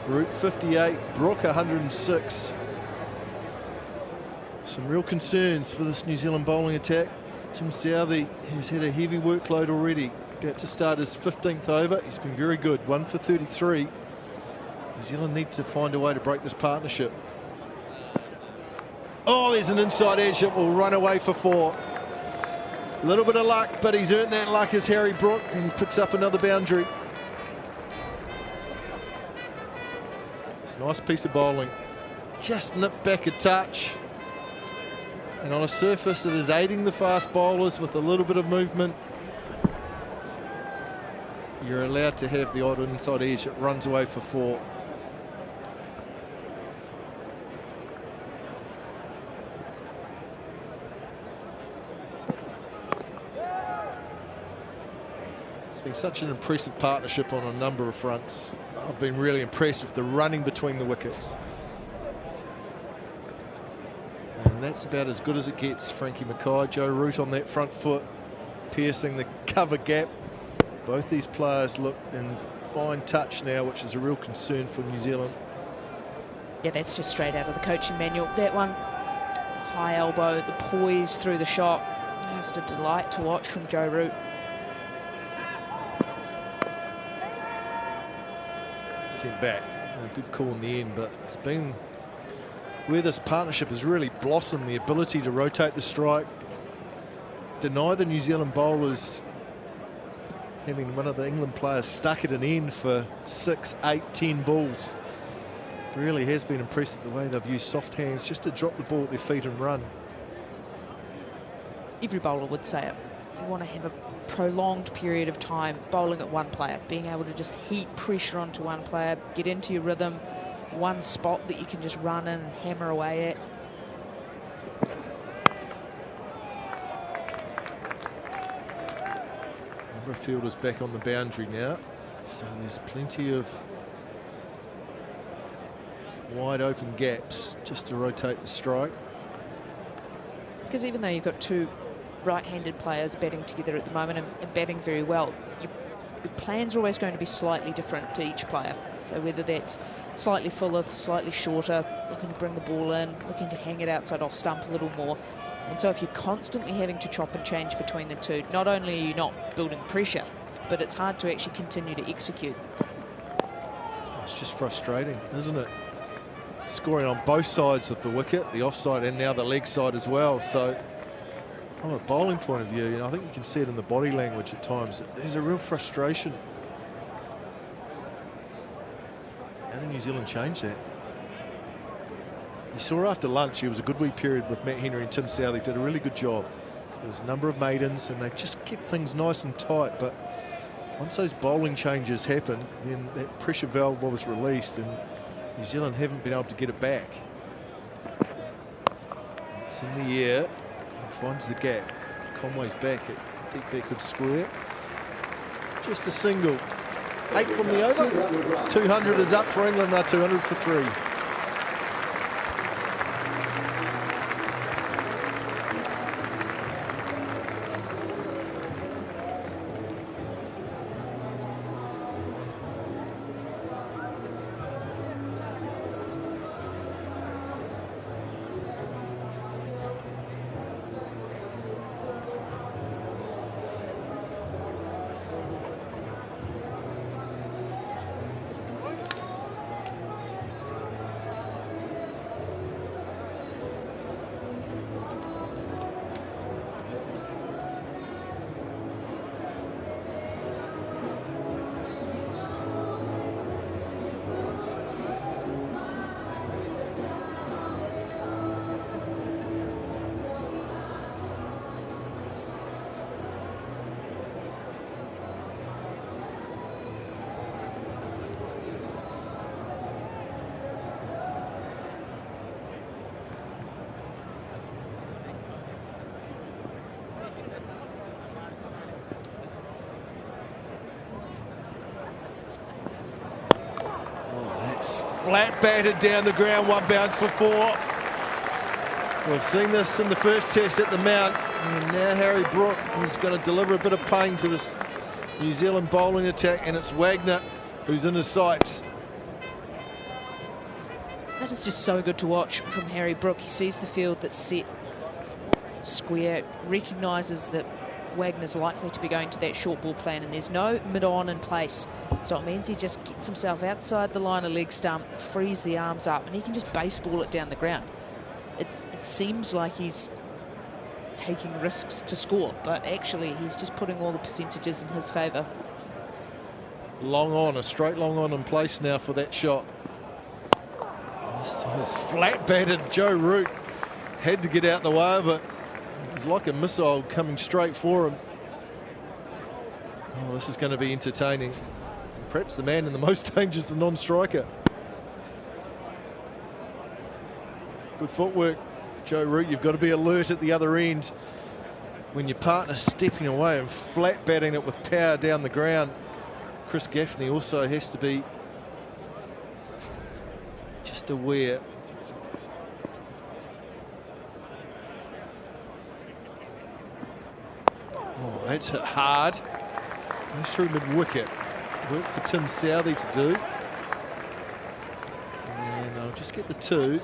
Root 58, Brook 106. Some real concerns for this New Zealand bowling attack. Tim Southee has had a heavy workload already. About to start his 15th over. He's been very good, 1 for 33. New Zealand need to find a way to break this partnership. Oh, there's an inside edge that will run away for 4. A little bit of luck, but he's earned that luck as Harry Brook, and he picks up another boundary. It's a nice piece of bowling. Just nipped back a touch. And on a surface that is aiding the fast bowlers with a little bit of movement, you're allowed to have the odd inside edge that runs away for 4. It's been such an impressive partnership on a number of fronts. I've been really impressed with the running between the wickets. And that's about as good as it gets. Frankie Mackay, Joe Root on that front foot, piercing the cover gap. Both these players look in fine touch now, which is a real concern for New Zealand. Yeah, that's just straight out of the coaching manual. That one, high elbow, the poise through the shot. Just a delight to watch from Joe Root. Sent back. A good call in the end, but it's been where this partnership has really blossomed, the ability to rotate the strike, deny the New Zealand bowlers having one of the England players stuck at an end for 6, 8, 10 balls. It really has been impressive the way they've used soft hands just to drop the ball at their feet and run. Every bowler would say it. You want to have a prolonged period of time bowling at one player, being able to just heap pressure onto one player, get into your rhythm, one spot that you can just run in and hammer away at. Number of fielders back on the boundary now, so there's plenty of wide open gaps just to rotate the strike. Because even though you've got two right-handed players batting together at the moment and batting very well, your plan's always going to be slightly different to each player. So whether that's slightly fuller, slightly shorter, looking to bring the ball in, looking to hang it outside off stump a little more. And so if you're constantly having to chop and change between the two, not only are you not building pressure, but it's hard to actually continue to execute. It's just frustrating, isn't it? Scoring on both sides of the wicket, the offside and now the leg side as well. So from a bowling point of view, you know, I think you can see it in the body language at times. There's a real frustration. How did New Zealand change that? You saw after lunch, it was a good wee period with Matt Henry and Tim Southee. Did a really good job. There was a number of maidens and they just kept things nice and tight. But once those bowling changes happened, then that pressure valve was released and New Zealand haven't been able to get it back. It's in the air. Finds the gap. Conway's back at deep backward square. Just a single. 8 from the over. 200 is up for England. They're 200 for 3. flat batted down the ground, 1 bounce for 4. We've seen this in the first test at the Mount, and now Harry Brook is going to deliver a bit of pain to this New Zealand bowling attack, and it's Wagner who's in his sights. That is just so good to watch from Harry Brook. He sees the field that's set square, recognises that Wagner's likely to be going to that short ball plan, and there's no mid-on in place. So it means he just gets himself outside the line of leg stump, frees the arms up, and he can just baseball it down the ground. It seems like he's taking risks to score, but actually he's just putting all the percentages in his favour. Long on, a straight long on in place now for that shot. This was flat batted. Joe Root had to get out the way of it. It was like a missile coming straight for him. Oh, this is going to be entertaining. Perhaps the man in the most danger is the non-striker. Good footwork, Joe Root. You've got to be alert at the other end when your partner's stepping away and flat batting it with power down the ground. Chris Gaffney also has to be just aware. Oh, that's hit hard. Goes through mid-wicket. Work for Tim Southey to do. And I'll just get the 2.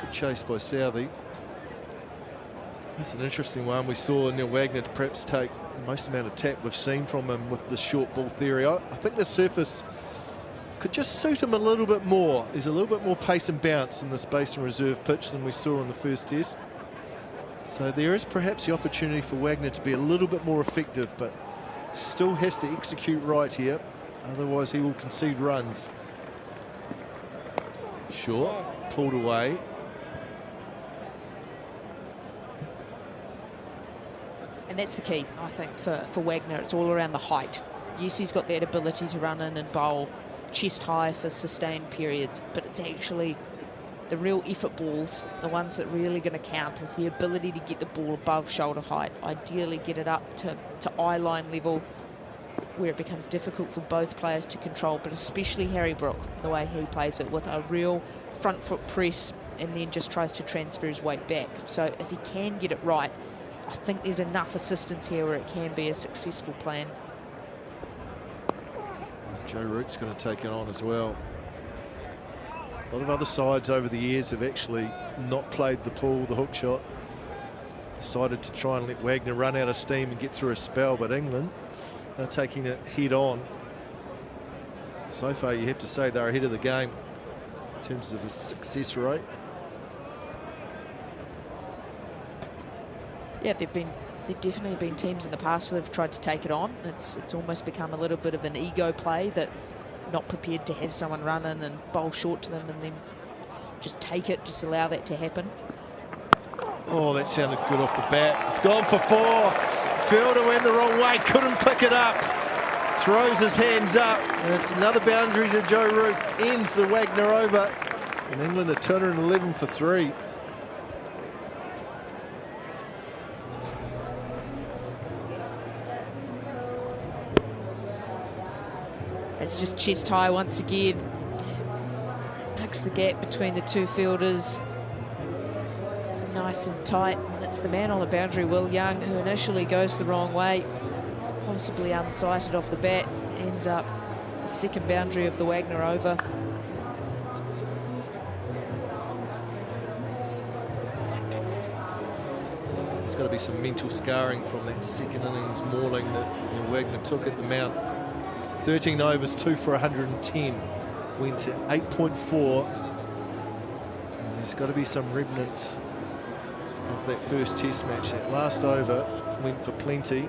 Good chase by Southey. That's an interesting one. We saw Neil Wagner to perhaps take the most amount of tap we've seen from him with the short ball theory. I think the surface could just suit him a little bit more. There's a little bit more pace and bounce in this Basin Reserve pitch than we saw in the first test. So there is perhaps the opportunity for Wagner to be a little bit more effective, but still has to execute right here. Otherwise he will concede runs. Short, pulled away. And that's the key, I think, for Wagner. It's all around the height. Yes, he's got that ability to run in and bowl chest high for sustained periods, but it's actually the real effort balls, the ones that really going to count, is the ability to get the ball above shoulder height, ideally get it up to eye line level, where it becomes difficult for both players to control, but especially Harry Brook, the way he plays it with a real front foot press and then just tries to transfer his weight back. So if he can get it right, I think there's enough assistance here where it can be a successful plan. Joe Root's going to take it on as well. A lot of other sides over the years have actually not played the pull, the hook shot. Decided to try and let Wagner run out of steam and get through a spell, but England are taking it head on. So far, you have to say they're ahead of the game in terms of a success rate. Yeah, there've definitely been teams in the past that have tried to take it on. It's almost become a little bit of an ego play, that not prepared to have someone run in and bowl short to them and then just take it, just allow that to happen. Oh, that sounded good off the bat. It's gone for 4. Fielder went the wrong way, couldn't pick it up. Throws his hands up, and it's another boundary to Joe Root. Ends the Wagner over, and England are 211 for 3. It's just chest high once again. Picks the gap between the two fielders. Nice and tight. And it's the man on the boundary, Will Young, who initially goes the wrong way. Possibly unsighted off the bat. Ends up the second boundary of the Wagner over. There's got to be some mental scarring from that second innings mauling that Wagner took at the Mount. 13 overs, 2 for 110. Went to 8.4. And there's got to be some remnants of that first test match. That last over went for plenty.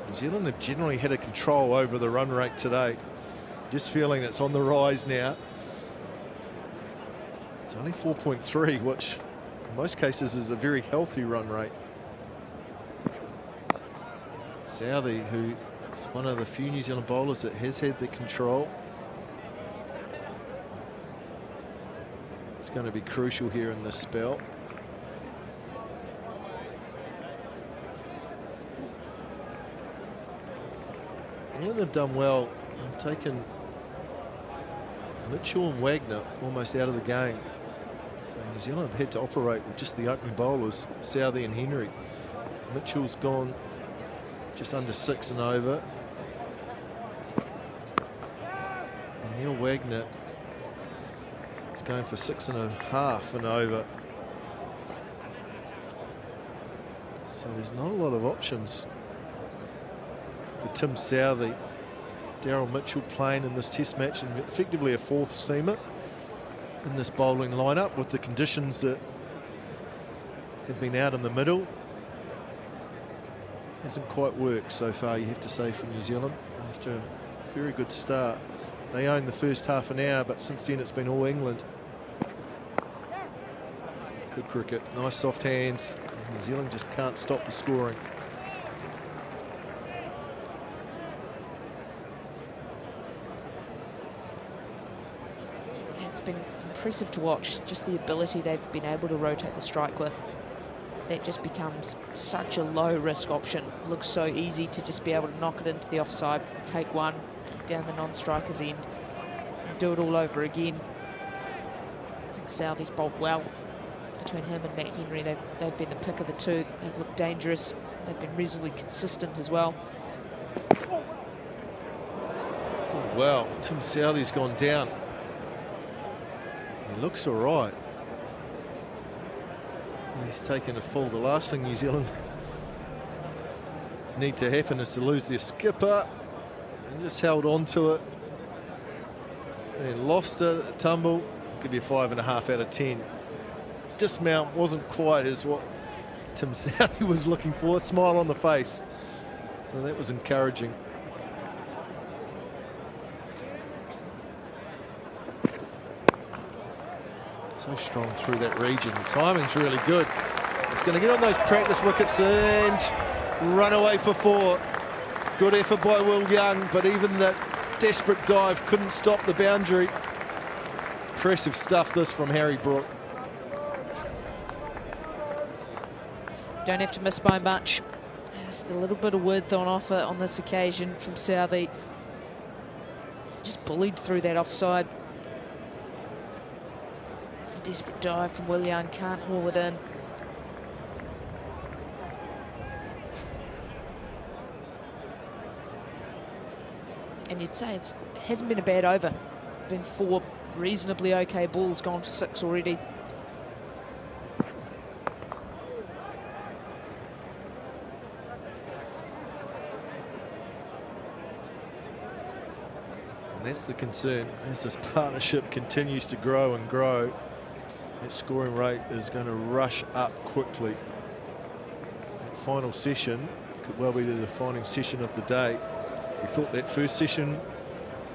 New Zealand have generally had a control over the run rate today. Just feeling it's on the rise now. It's only 4.3, which in most cases is a very healthy run rate. Southey, who is one of the few New Zealand bowlers that has had the control. It's going to be crucial here in this spell. England have done well. They've taken Mitchell and Wagner almost out of the game. So New Zealand have had to operate with just the opening bowlers, Southee and Henry. Mitchell's gone just under 6 and over. And Neil Wagner is going for 6.5 and over. So there's not a lot of options for Tim Southee. Daryl Mitchell playing in this test match and effectively a fourth seamer in this bowling lineup with the conditions that have been out in the middle. Hasn't quite worked so far, you have to say, for New Zealand after a very good start. They owned the first half an hour, but since then it's been all England. Good cricket, nice soft hands. New Zealand just can't stop the scoring. It's been impressive to watch, just the ability they've been able to rotate the strike with. That just becomes such a low-risk option. Looks so easy to just be able to knock it into the offside, take one down the non-striker's end, and do it all over again. I think Southee's bowled well. Between him and Matt Henry, they've been the pick of the two. They've looked dangerous. They've been reasonably consistent as well. Oh, wow, Tim Southee's gone down. He looks all right. He's taken a fall. The last thing New Zealand need to happen is to lose their skipper. And just held on to it. And lost it at tumble. Give you 5.5 out of 10. Dismount wasn't quite as what Tim Southee was looking for. A smile on the face. So that was encouraging. So strong through that region. The timing's really good. It's going to get on those practice wickets and run away for 4. Good effort by Will Young, but even that desperate dive couldn't stop the boundary. Impressive stuff this from Harry Brook. Don't have to miss by much. Just a little bit of width on offer on this occasion from Southee. Just bullied through that offside. A desperate dive from Will Young, can't haul it in. And you'd say it hasn't been a bad over. Been 4 reasonably okay balls, gone for 6 already. That's the concern as this partnership continues to grow and grow. That scoring rate is going to rush up quickly. That final session could well be the defining session of the day. We thought that first session,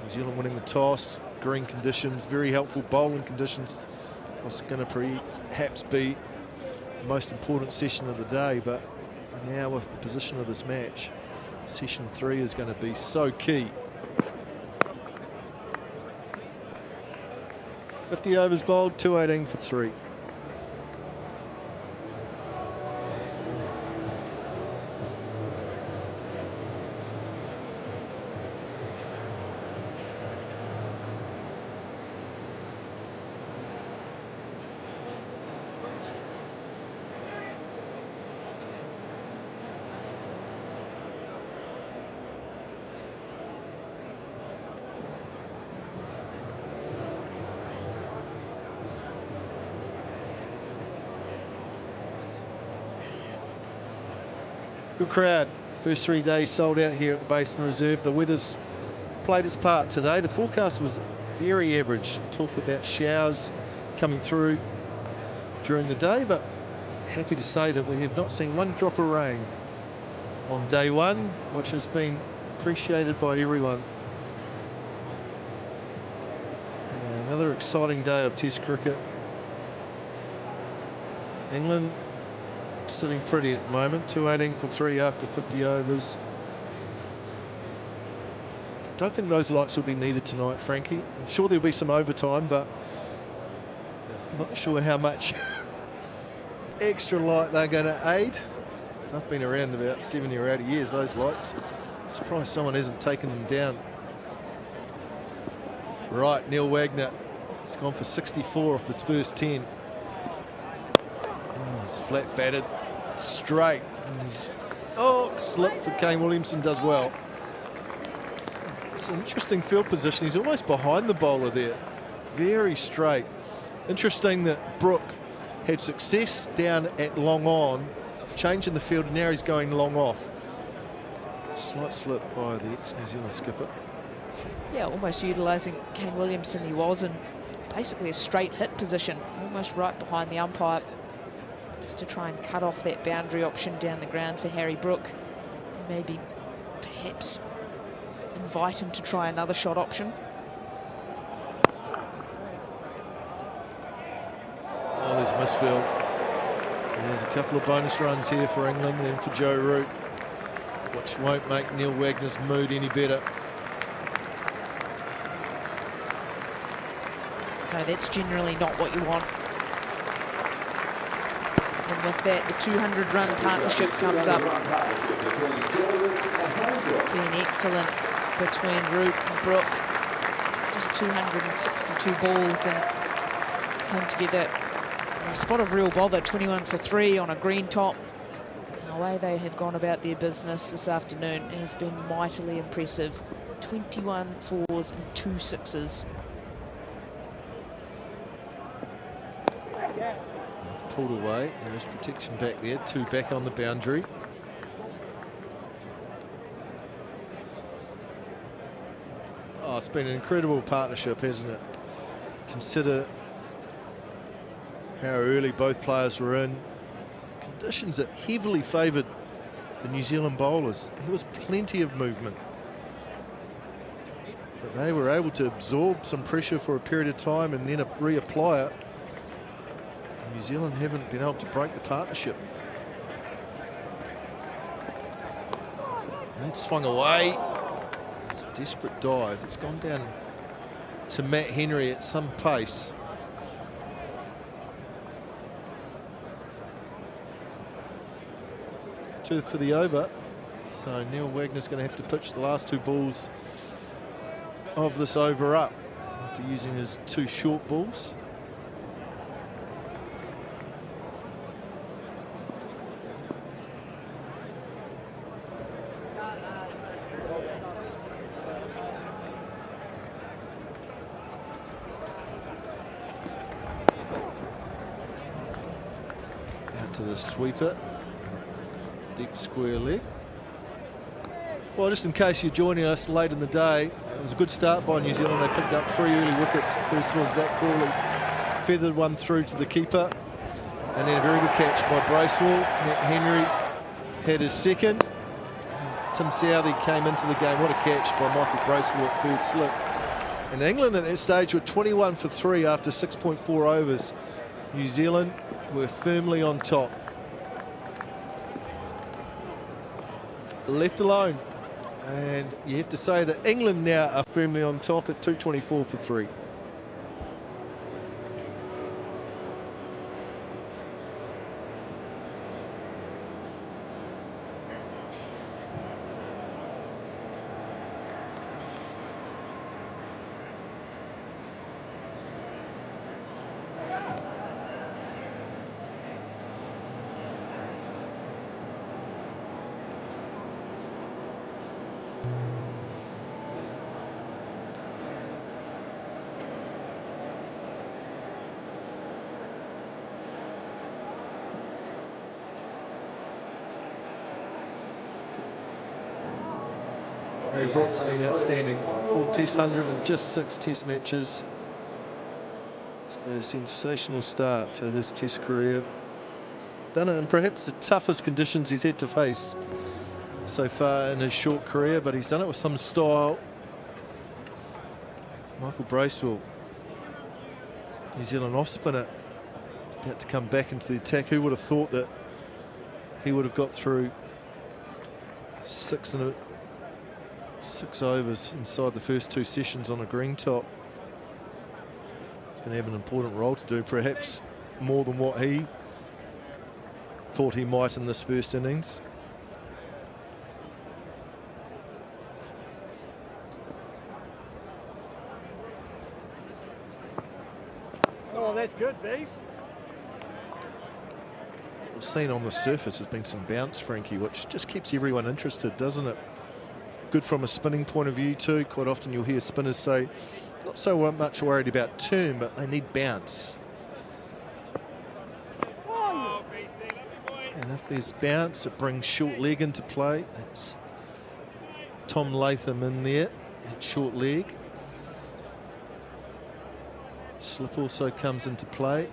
New Zealand winning the toss, green conditions, very helpful bowling conditions, was going to perhaps be the most important session of the day. But now with the position of this match, session 3 is going to be so key. 50 overs bowled, 218 for 3. Good crowd. First 3 days sold out here at the Basin Reserve. The weather's played its part today. The forecast was very average. Talk about showers coming through during the day, but happy to say that we have not seen one drop of rain on day 1, which has been appreciated by everyone. Another exciting day of Test cricket. England sitting pretty at the moment, 218 for 3 after 50 overs. Don't think those lights will be needed tonight, Frankie. I'm sure there'll be some overtime, but I'm not sure how much extra light they're going to aid. I've been around about 70 or 80 years, those lights. Surprised someone hasn't taken them down. Right, Neil Wagner. He's gone for 64 off his first 10. Oh, he's flat batted, straight. Slip for Kane Williamson, does well. It's an interesting field position. He's almost behind the bowler there. Very straight. Interesting that Brook had success down at long on, changing the field, and now he's going long off. Slight slip by the ex-New Zealand skipper. Yeah, almost utilising Kane Williamson. He was in basically a straight hit position, almost right behind the umpire, just to try and cut off that boundary option down the ground for Harry Brook. Maybe, perhaps, invite him to try another shot option. Oh, there's a misfield. There's a couple of bonus runs here for England and for Joe Root, which won't make Neil Wagner's mood any better. No, that's generally not what you want. And with that, the 200-run partnership comes up. Being excellent between Root and Brook. Just 262 balls and home together. And a spot of real bother, 21 for 3 on a green top. The way they have gone about their business this afternoon has been mightily impressive. 21 fours and 2 sixes. It's pulled away. There's protection back there. 2 back on the boundary. Oh, it's been an incredible partnership, hasn't it? Consider how early both players were in. Conditions that heavily favoured the New Zealand bowlers. There was plenty of movement, but they were able to absorb some pressure for a period of time and then reapply it. New Zealand haven't been able to break the partnership. And it swung away. It's a desperate dive. It's gone down to Matt Henry at some pace. Two for the over. So Neil Wagner's going to have to pitch the last 2 balls of this over up after using his 2 short balls. Out to the sweeper. Deep square leg. Well, just in case you're joining us late in the day, it was a good start by New Zealand. They picked up 3 early wickets. First was Zach Crawley, feathered one through to the keeper, and then a very good catch by Bracewell. Matt Henry had his second. Tim Southey came into the game. What a catch by Michael Bracewell at third slip. And England at that stage were 21 for 3 after 6.4 overs. New Zealand were firmly on top. Left alone, and you have to say that England now are firmly on top at 224 for 3. Harry Brook's been outstanding. 4 Test 100 and just 6 Test matches. It's been a sensational start to his Test career. Done it in perhaps the toughest conditions he's had to face so far in his short career, but he's done it with some style. Michael Bracewell, New Zealand off spinner, about to come back into the attack. Who would have thought that he would have got through 6 overs inside the first 2 sessions on a green top? He's going to have an important role to do, perhaps more than what he thought he might in this first innings. Oh, that's good, Beast. We've seen on the surface has been some bounce, Frankie, which just keeps everyone interested, doesn't it? Good from a spinning point of view too. Quite often you'll hear spinners say, not so much worried about turn, but they need bounce. And if there's bounce, it brings short leg into play. That's Tom Latham in there, that short leg. Slip also comes into play.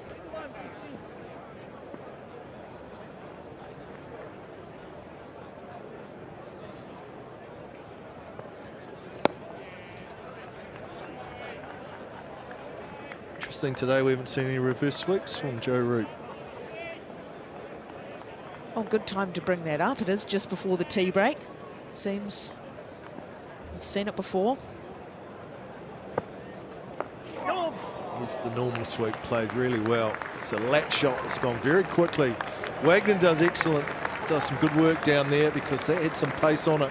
Interesting today, we haven't seen any reverse sweeps from Joe Root. Oh, good time to bring that up. It is just before the tea break. It seems we've seen it before. Here's the normal sweep, played really well. It's a lat shot that's gone very quickly. Wagner does excellent, does some good work down there because that had some pace on it.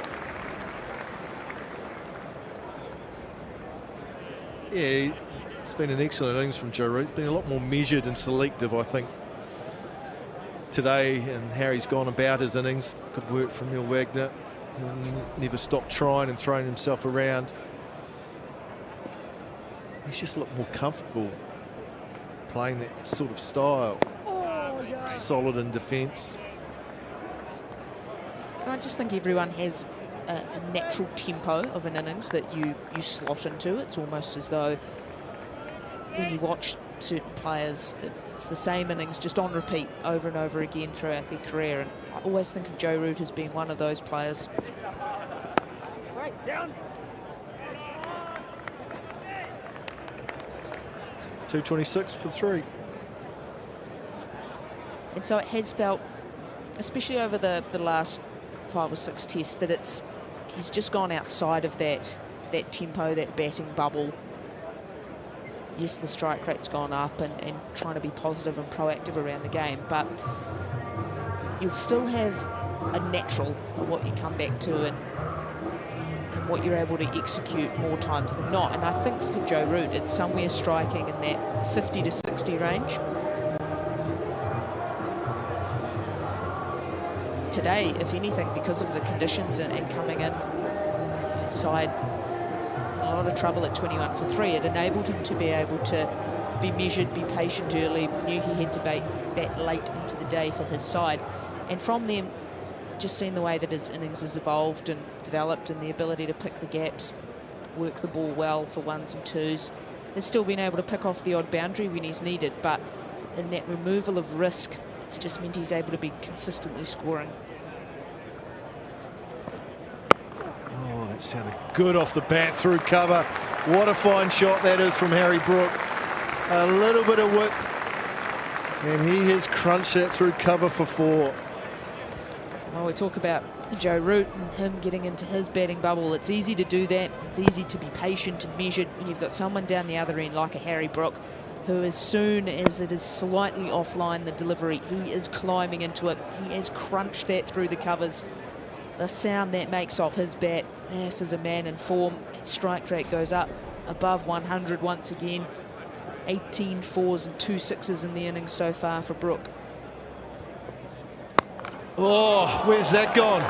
Yeah, it's been an excellent innings from Joe Root. Been a lot more measured and selective, I think, today, and how he's gone about his innings. Good work from Neil Wagner. Never stopped trying and throwing himself around. He's just a lot more comfortable playing that sort of style. Solid in defence. I just think everyone has a natural tempo of an innings that you slot into. It's almost as though when you watch certain players, it's the same innings just on repeat over and over again throughout their career. And I always think of Joe Root as being one of those players. Right, down. 226 for 3. And so it has felt, especially over the last 5 or 6 tests, that he's just gone outside of that tempo, that batting bubble. Yes, the strike rate's gone up and trying to be positive and proactive around the game, but you'll still have a natural of what you come back to and what you're able to execute more times than not. And I think for Joe Root, it's somewhere striking in that 50 to 60 range. Today, if anything, because of the conditions and coming in side a lot of trouble at 21 for 3, it enabled him to be able to be measured, be patient early, knew he had to bat late into the day for his side. And from them, just seen the way that his innings has evolved and developed, and the ability to pick the gaps, work the ball well for 1s and 2s. He's still been able to pick off the odd boundary when he's needed, but in that removal of risk, it's just meant he's able to be consistently scoring. Oh, that sounded good off the bat through cover. What a fine shot that is from Harry Brook. A little bit of width, and he has crunched that through cover for 4. Well, we talk about Joe Root and him getting into his batting bubble. It's easy to do that. It's easy to be patient and measured when you've got someone down the other end like a Harry Brook, who as soon as it is slightly offline, the delivery, he is climbing into it. He has crunched that through the covers. The sound that makes off his bat, this is a man in form. Strike rate goes up above 100 once again. 18 4s and 2 6s in the innings so far for Brook. Oh, where's that gone?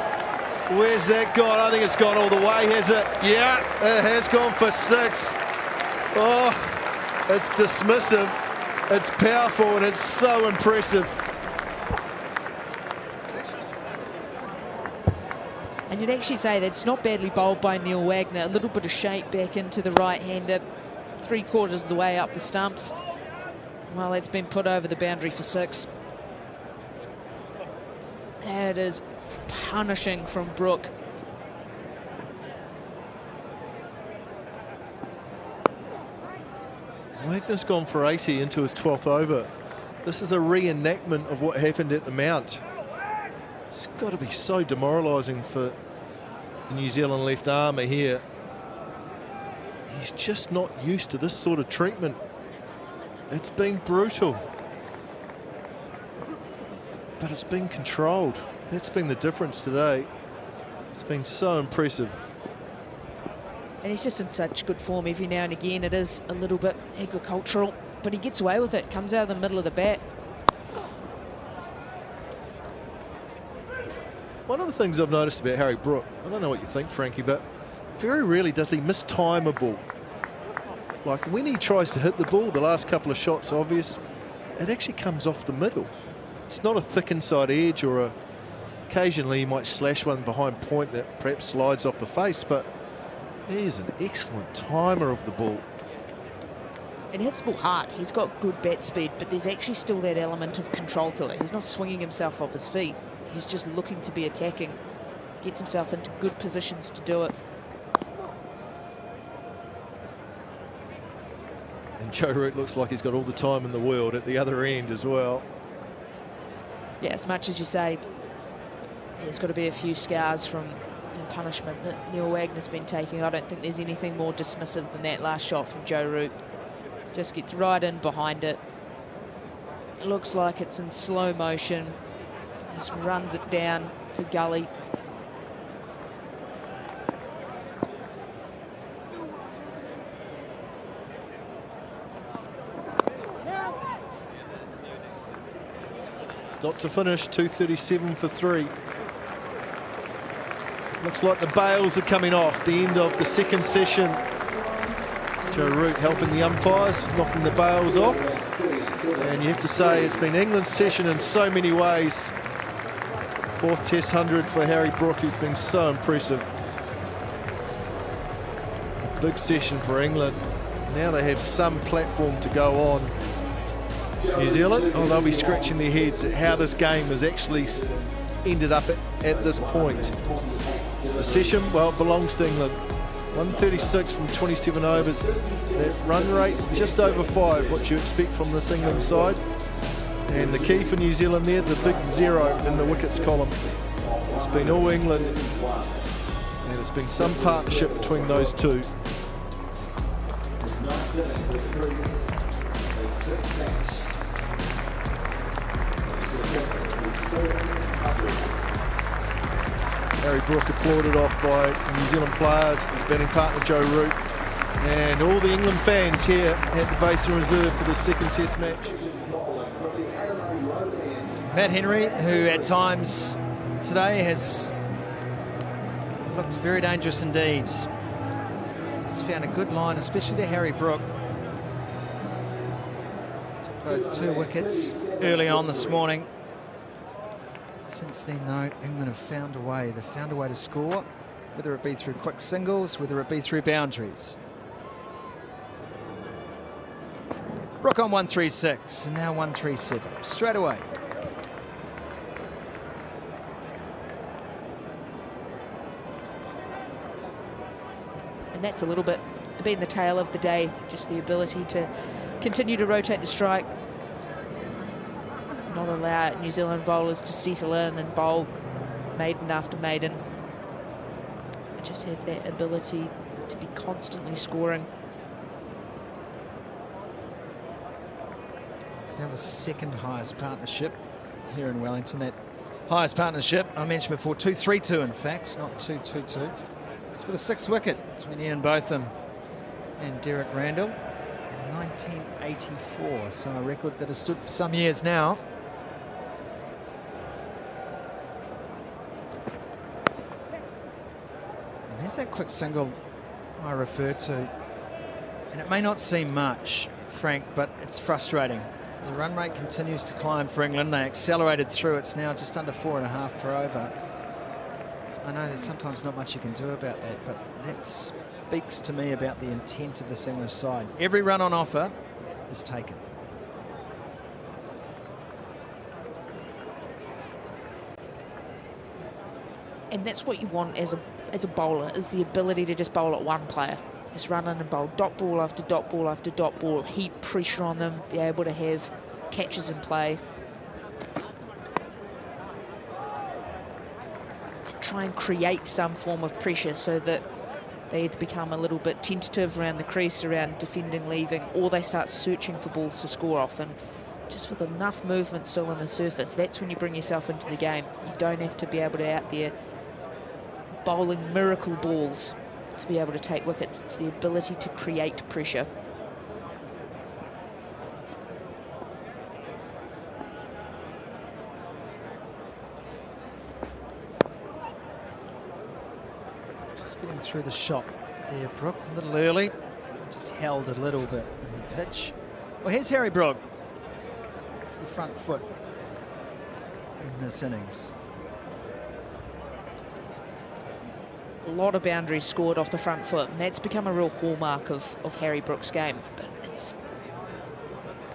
Where's that gone? I think it's gone all the way, has it? Yeah, it has gone for 6. Oh, it's dismissive, it's powerful, and it's so impressive. And you'd actually say that's not badly bowled by Neil Wagner. A little bit of shape back into the right-hander, 3/4 of the way up the stumps. Well, it's been put over the boundary for 6. That is punishing from Brook. Wagner's gone for 80 into his 12th over. This is a reenactment of what happened at the Mount. It's got to be so demoralising for the New Zealand left armour here. He's just not used to this sort of treatment. It's been brutal, but it's been controlled. That's been the difference today. It's been so impressive. And he's just in such good form every now and again. It is a little bit agricultural but he gets away with it. Comes out of the middle of the bat. One of the things I've noticed about Harry Brook, I don't know what you think, Frankie, but very rarely does he mistime a ball. Like when he tries to hit the ball, the last couple of shots obvious, it actually comes off the middle. It's not a thick inside edge, or occasionally he might slash one behind point that perhaps slides off the face, but he is an excellent timer of the ball. And he hits the ball hard. He's got good bat speed, but there's actually still that element of control to it. He's not swinging himself off his feet. He's just looking to be attacking. Gets himself into good positions to do it. And Joe Root looks like he's got all the time in the world at the other end as well. Yeah, as much as you say, there's got to be a few scars from the punishment that Neil Wagner's been taking. I don't think there's anything more dismissive than that last shot from Joe Root. Just gets right in behind it. It looks like it's in slow motion. Just runs it down to gully. Dot to finish, 2:37 for 3. Looks like the bails are coming off, the end of the second session. Joe Root helping the umpires, knocking the bails off. And you have to say it's been England's session in so many ways. 4th Test 100 for Harry Brook, who's been so impressive. Big session for England. Now they have some platform to go on. New Zealand, oh, they'll be scratching their heads at how this game has actually ended up at this point. The session, well, it belongs to England. 136 from 27 overs. That run rate just over 5, what you expect from this England side. And the key for New Zealand there, the big 0 in the wickets column. It's been all England. And it's been some partnership between those two. Harry Brook applauded off by New Zealand players, his batting partner Joe Root, and all the England fans here at the Basin Reserve for the second Test match. Matt Henry, who at times today has looked very dangerous indeed. He's found a good line, especially to Harry Brook. Took those 2 wickets early on this morning. Since then, though, England have found a way. They've found a way to score, whether it be through quick singles, whether it be through boundaries. Brook on 136, and now 137, straight away. And that's a little bit been the tale of the day, just the ability to continue to rotate the strike. Not allow New Zealand bowlers to settle in and bowl maiden after maiden. They just have that ability to be constantly scoring. It's now the 2nd highest partnership here in Wellington. That highest partnership I mentioned before, 2-3-2 in fact, not 2-2-2. It's for the 6th wicket between Ian Botham and Derek Randall. 1984, so a record that has stood for some years now. And there's that quick single I refer to. And it may not seem much, Frank, but it's frustrating. The run rate continues to climb for England. They accelerated through. It's now just under 4.5 per over. I know there's sometimes not much you can do about that, but that speaks to me about the intent of this English side. Every run on offer is taken. And that's what you want as a bowler, is the ability to just bowl at one player. Just run in and bowl dot ball after dot ball after dot ball, heap pressure on them, be able to have catches in play. Try and create some form of pressure so that they either become a little bit tentative around the crease, around defending, leaving, or they start searching for balls to score off. And just with enough movement still on the surface, that's when you bring yourself into the game. You don't have to be able to out there bowling miracle balls to be able to take wickets. It's the ability to create pressure. Getting through the shot there, Brook, a little early. Just held a little bit in the pitch. Well, here's Harry Brook. The front foot in this innings. A lot of boundaries scored off the front foot, and that's become a real hallmark of Harry Brook's game. But it's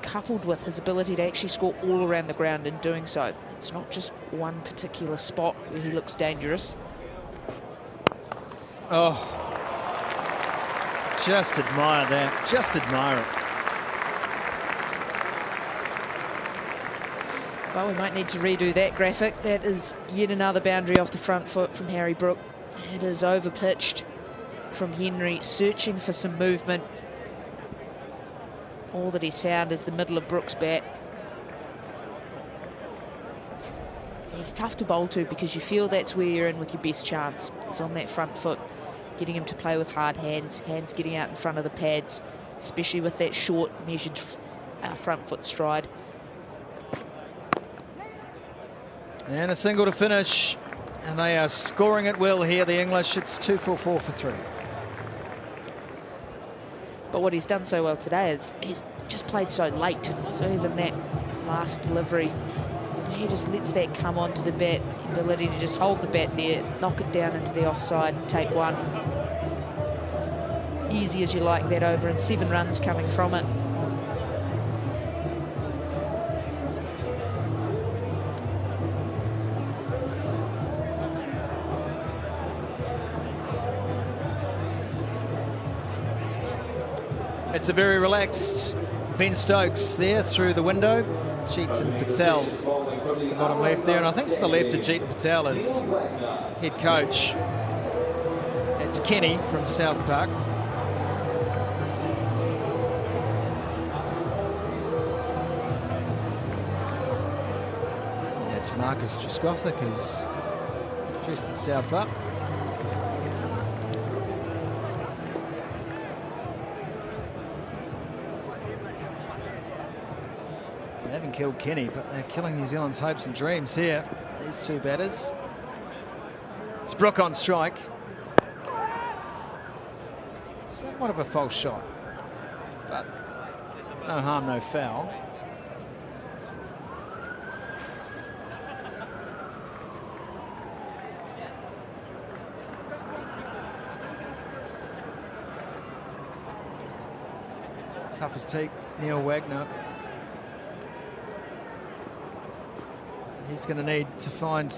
coupled with his ability to actually score all around the ground in doing so. It's not just one particular spot where he looks dangerous. Oh, just admire that. Just admire it. Well, we might need to redo that graphic. That is yet another boundary off the front foot from Harry Brook. It is over-pitched from Henry, searching for some movement. All that he's found is the middle of Brook's bat. He's tough to bowl to because you feel that's where you're in with your best chance. He's on that front foot, getting him to play with hard hands, hands getting out in front of the pads, especially with that short, measured front foot stride. And a single to finish. And they are scoring at will here, the English. It's 2-4-4 for 3. But what he's done so well today is he's just played so late. So even that last delivery, he just lets that come onto the bat. The ability to just hold the bat there, knock it down into the offside, take one. Easy as you like that over, and 7 runs coming from it. It's a very relaxed Ben Stokes there through the window. Jeetan Patel just the bottom left there, and I think to the left of Jeetan Patel is head coach. It's Kenny from South Park. That's Marcus Trescothick who's dressed himself up. Killed Kenny, but they're killing New Zealand's hopes and dreams here. These two batters. It's Brook on strike. Somewhat of a false shot, but no harm, no foul. Tough as teak, Neil Wagner. He's going to need to find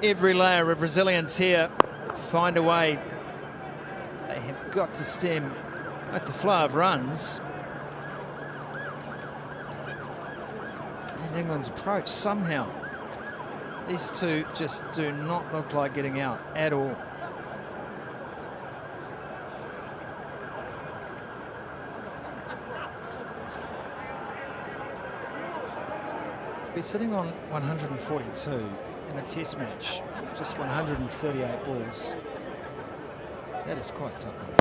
every layer of resilience here, find a way. They have got to stem both the flow of runs and England's approach somehow. These two just do not look like getting out at all. Be sitting on 142 in a test match with just 138 balls. That is quite something.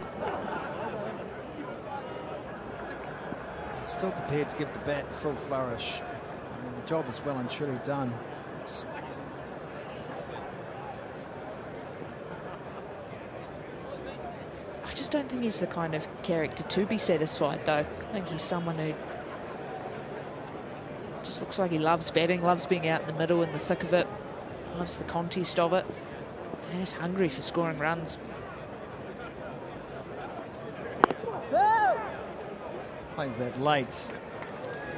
Still prepared to give the bat the full flourish. I mean, the job is well and truly done. I just don't think he's the kind of character to be satisfied, though. I think he's someone who just looks like he loves batting, loves being out in the middle, in the thick of it, loves the contest of it, and he's hungry for scoring runs. Plays that late.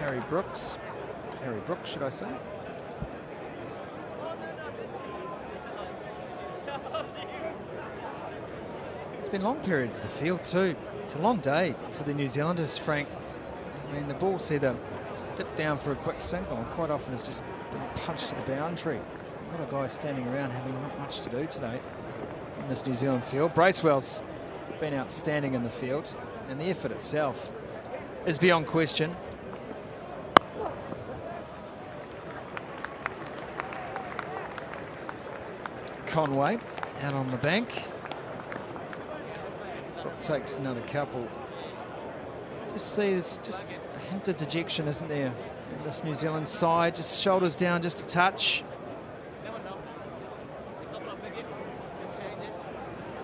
Harry Brooks, should I say? It's been long periods of the field too. It's a long day for the New Zealanders, Frank. I mean, the ball's either dip down for a quick single, and quite often it's just been punched to the boundary. A lot of guys standing around having not much to do today in this New Zealand field. Bracewell's been outstanding in the field, and the effort itself is beyond question. Conway out on the bank. Brook takes another couple. Just see there's just a hint of dejection, isn't there, in this New Zealand side? Just shoulders down just a touch.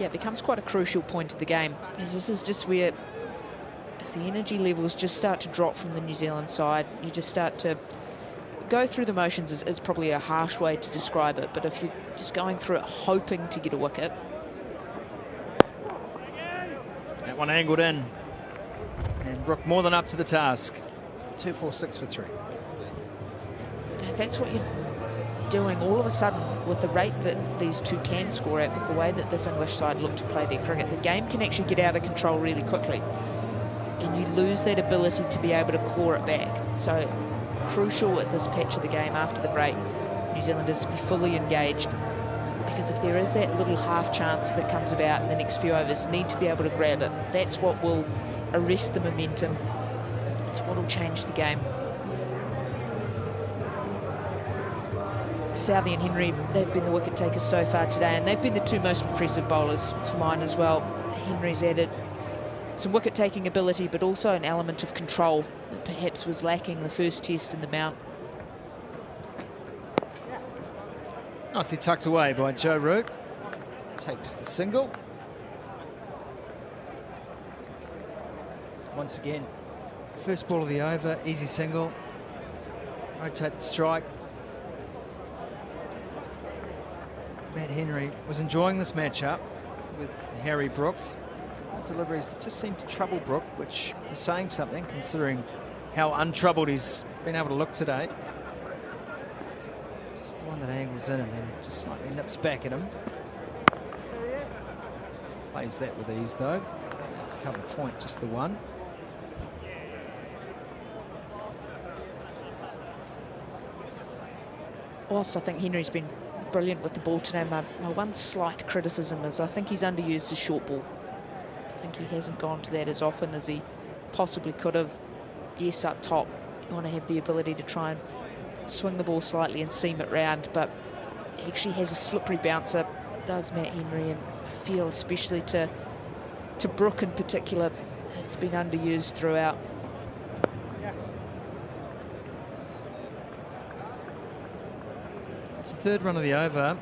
yeah, it becomes quite a crucial point of the game. Because this is just where, if the energy levels just start to drop from the New Zealand side, you just start to go through the motions is probably a harsh way to describe it, but if you're just going through it hoping to get a wicket. That one angled in. And Brook more than up to the task. 2, 4, 6 for 3. And that's what you're doing all of a sudden with the rate that these two can score at, with the way that this English side look to play their cricket. The game can actually get out of control really quickly, and you lose that ability to be able to claw it back. So crucial at this patch of the game after the break, New Zealanders to be fully engaged, because if there is that little half chance that comes about in the next few overs, need to be able to grab it. That's what will arrest the momentum. That's what will change the game. Southee and Henry, they've been the wicket takers so far today, and they've been the two most impressive bowlers for mine as well. Henry's added some wicket-taking ability, but also an element of control that perhaps was lacking the first test in the Mount. Nicely tucked away by Joe Root. Takes the single. Once again, first ball of the over, easy single. Rotate the strike. Matt Henry was enjoying this matchup with Harry Brook. Deliveries that just seem to trouble Brook, which is saying something considering how untroubled he's been able to look today. Just the one that angles in and then just slightly nips back at him. Plays that with ease though. Cover point, just the one. Whilst I think Henry's been brilliant with the ball today, my one slight criticism is I think he's underused his short ball. I think he hasn't gone to that as often as he possibly could have. Yes, up top, you want to have the ability to try and swing the ball slightly and seam it round, but he actually has a slippery bouncer, does Matt Henry, and I feel especially to Brook in particular, it's been underused throughout. It's the third run of the over,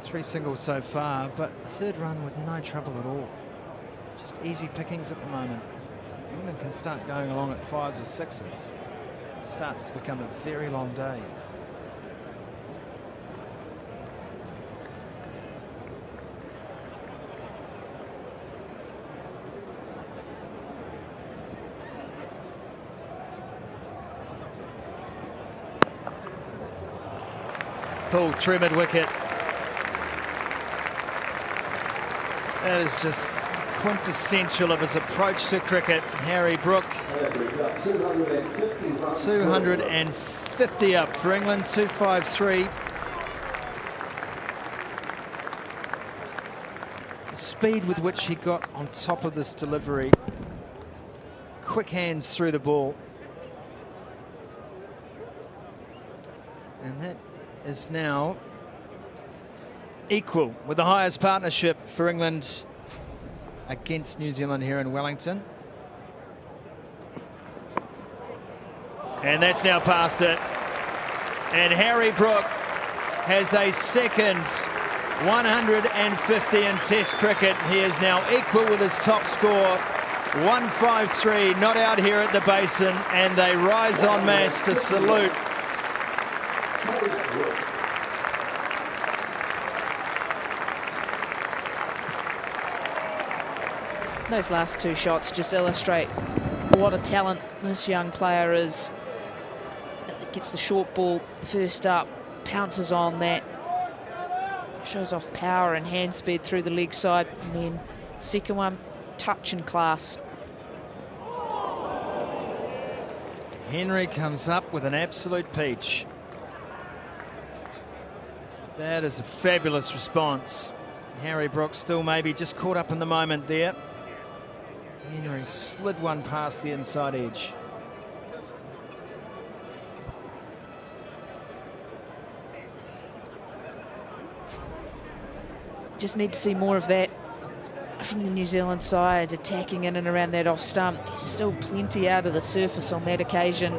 3 singles so far, but a third run with no trouble at all. Just easy pickings at the moment. England can start going along at 5s or 6s. It starts to become a very long day. Pulled through mid-wicket. That is just quintessential of his approach to cricket. Harry Brook. 250 up for England, 253. The speed with which he got on top of this delivery. Quick hands through the ball. And that is now equal with the highest partnership for England against New Zealand here in Wellington. And that's now past it. And Harry Brook has a second 150 in Test cricket. He is now equal with his top score, 153, not out here at the Basin, and they rise en masse to salute. Those last two shots just illustrate what a talent this young player is. Gets the short ball first up, pounces on that, shows off power and hand speed through the leg side, and then second one, touch and class. Henry comes up with an absolute peach. That is a fabulous response. Harry Brook still maybe just caught up in the moment there. Henry slid one past the inside edge. Just need to see more of that from the New Zealand side, attacking in and around that off stump. There's still plenty out of the surface on that occasion.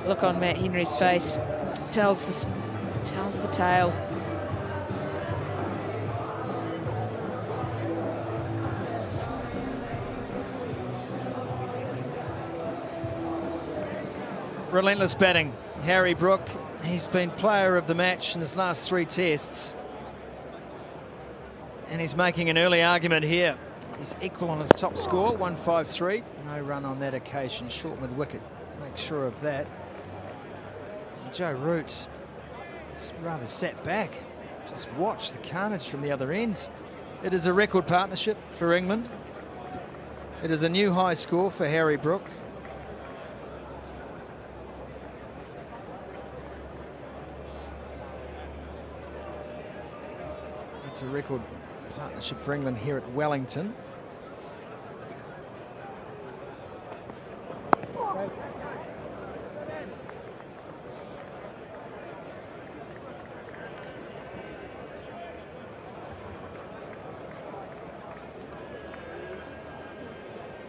Look on Matt Henry's face tells us tells the tale. Relentless batting. Harry Brook, he's been player of the match in his last 3 tests. And he's making an early argument here. He's equal on his top score, 153. No run on that occasion. Short mid-wicket, make sure of that. And Joe Root is rather sat back. Just watch the carnage from the other end. It is a record partnership for England. It is a new high score for Harry Brook. It's a record partnership for England here at Wellington.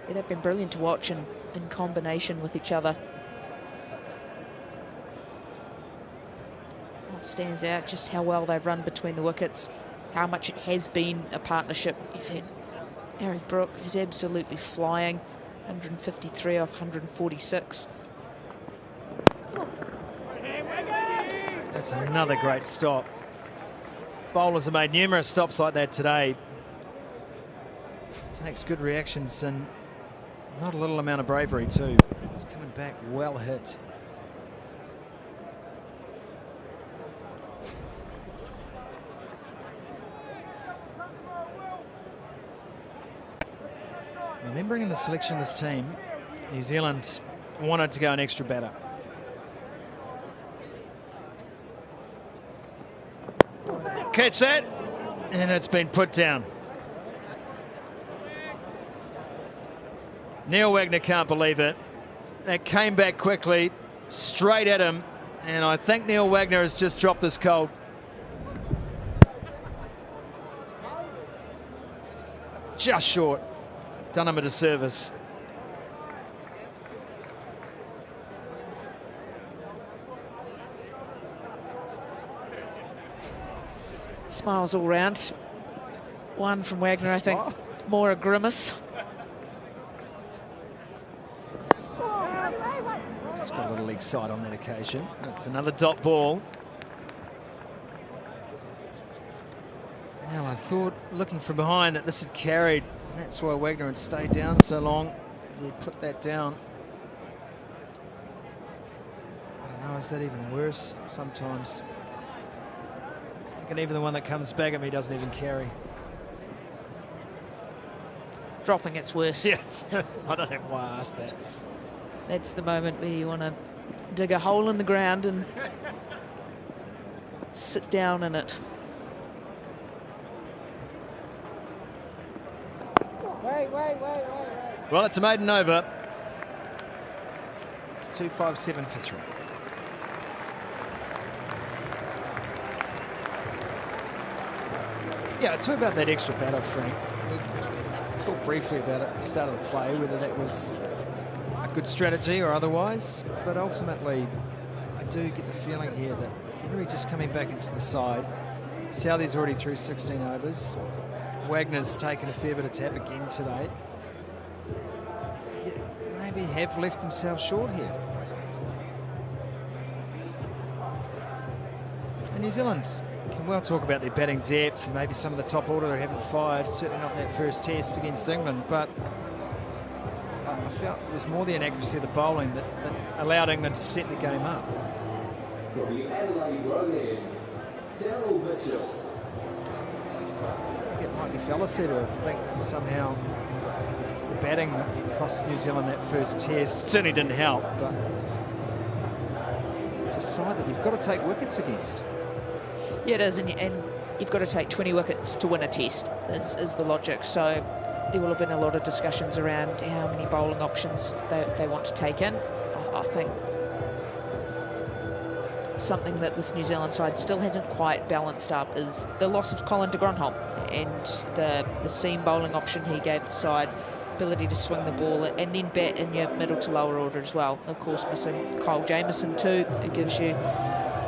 Yeah, they've been brilliant to watch in combination with each other. What stands out, just how well they've run between the wickets, how much it has been a partnership. You've had Harry Brook, who's absolutely flying, 153 off 146. That's another great stop. Bowlers have made numerous stops like that today. Takes good reactions and not a little amount of bravery too. He's coming back well hit. Remembering in the selection of this team, New Zealand wanted to go an extra batter. Catch that, and it's been put down. Neil Wagner can't believe it. That came back quickly, straight at him, and I think Neil Wagner has just dropped this cold. Just short. Done him a disservice. Smiles all round. One from Wagner, I think. More a grimace. Just got a little leg side on that occasion. That's another dot ball. Now I thought, looking from behind, that this had carried. That's why Wagner had stayed down so long. He'd put that down. I don't know, is that even worse? Sometimes. I think even the one that comes back at me doesn't even carry. Dropping it's worse. Yes, I don't know why I asked that. That's the moment where you want to dig a hole in the ground and sit down in it. Wait. Well, it's a maiden over. 257 for 3. Yeah, it's about that extra batter, Frank. We talked briefly about it at the start of the play, whether that was a good strategy or otherwise, but ultimately I do get the feeling here that Henry just coming back into the side. Southey's already through 16 overs. Wagner's taken a fair bit of tap again today. Maybe have left themselves short here. And New Zealand can well talk about their batting depth and maybe some of the top order they haven't fired, certainly not in that first test against England, but I felt it was more the inaccuracy of the bowling that allowed England to set the game up. From the Adelaide Road, Daryl Mitchell. I think it might be fallacy to think that somehow it's the batting that cost New Zealand that first test. Certainly didn't help, but it's a side that you've got to take wickets against. Yeah, it is, and you've got to take 20 wickets to win a test, is the logic. So there will have been a lot of discussions around how many bowling options they want to take in. I think something that this New Zealand side still hasn't quite balanced up is the loss of Colin de Grandhomme and the seam bowling option he gave the side, ability to swing the ball and then bat in your middle to lower order as well. Of course, missing Kyle Jamieson too. It gives you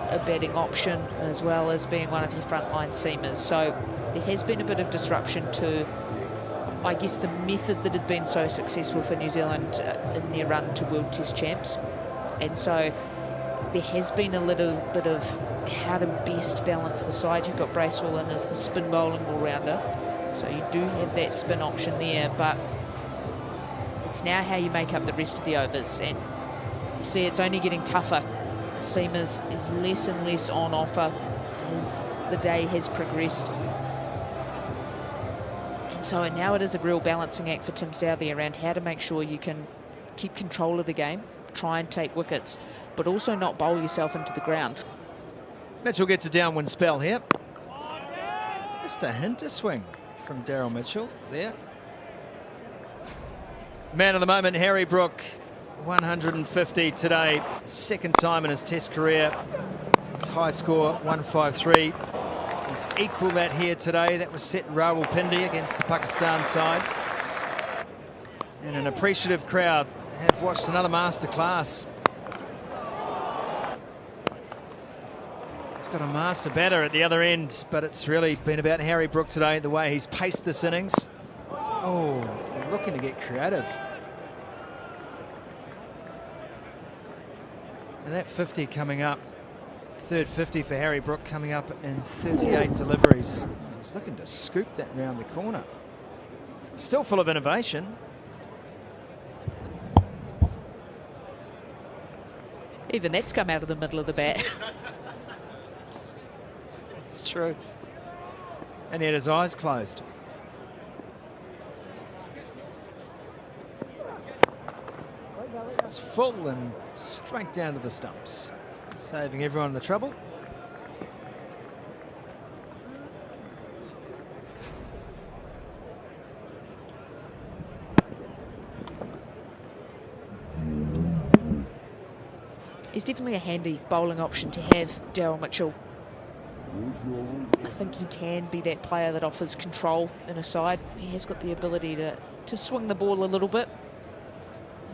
a betting option as well as being one of your frontline seamers. So there has been a bit of disruption to, I guess, the method that had been so successful for New Zealand in their run to World Test Champs. And so there has been a little bit of how to best balance the side. You've got Bracewell in as the spin bowling all-rounder, so you do have that spin option there, but it's now how you make up the rest of the overs. And you see it's only getting tougher. The seamers is less and less on offer as the day has progressed. And so now it is a real balancing act for Tim Southee around how to make sure you can keep control of the game, try and take wickets, but also not bowl yourself into the ground. Mitchell gets a downwind spell here. Just a hint of swing from Daryl Mitchell there. Man of the moment, Harry Brook, 150 today. Second time in his Test career. His high score, 153. He's equalled that here today. That was set Rawalpindi against the Pakistan side. And an appreciative crowd have watched another masterclass. He's got a master batter at the other end, but it's really been about Harry Brook today, the way he's paced this innings. Oh, looking to get creative. And that 50 coming up, third 50 for Harry Brook coming up in 38 deliveries. He's looking to scoop that round the corner. Still full of innovation. Even that's come out of the middle of the bat. It's true. And he had his eyes closed. It's full and straight down to the stumps, saving everyone the trouble. He's definitely a handy bowling option to have, Daryl Mitchell. I think he can be that player that offers control in a side. He has got the ability to swing the ball a little bit.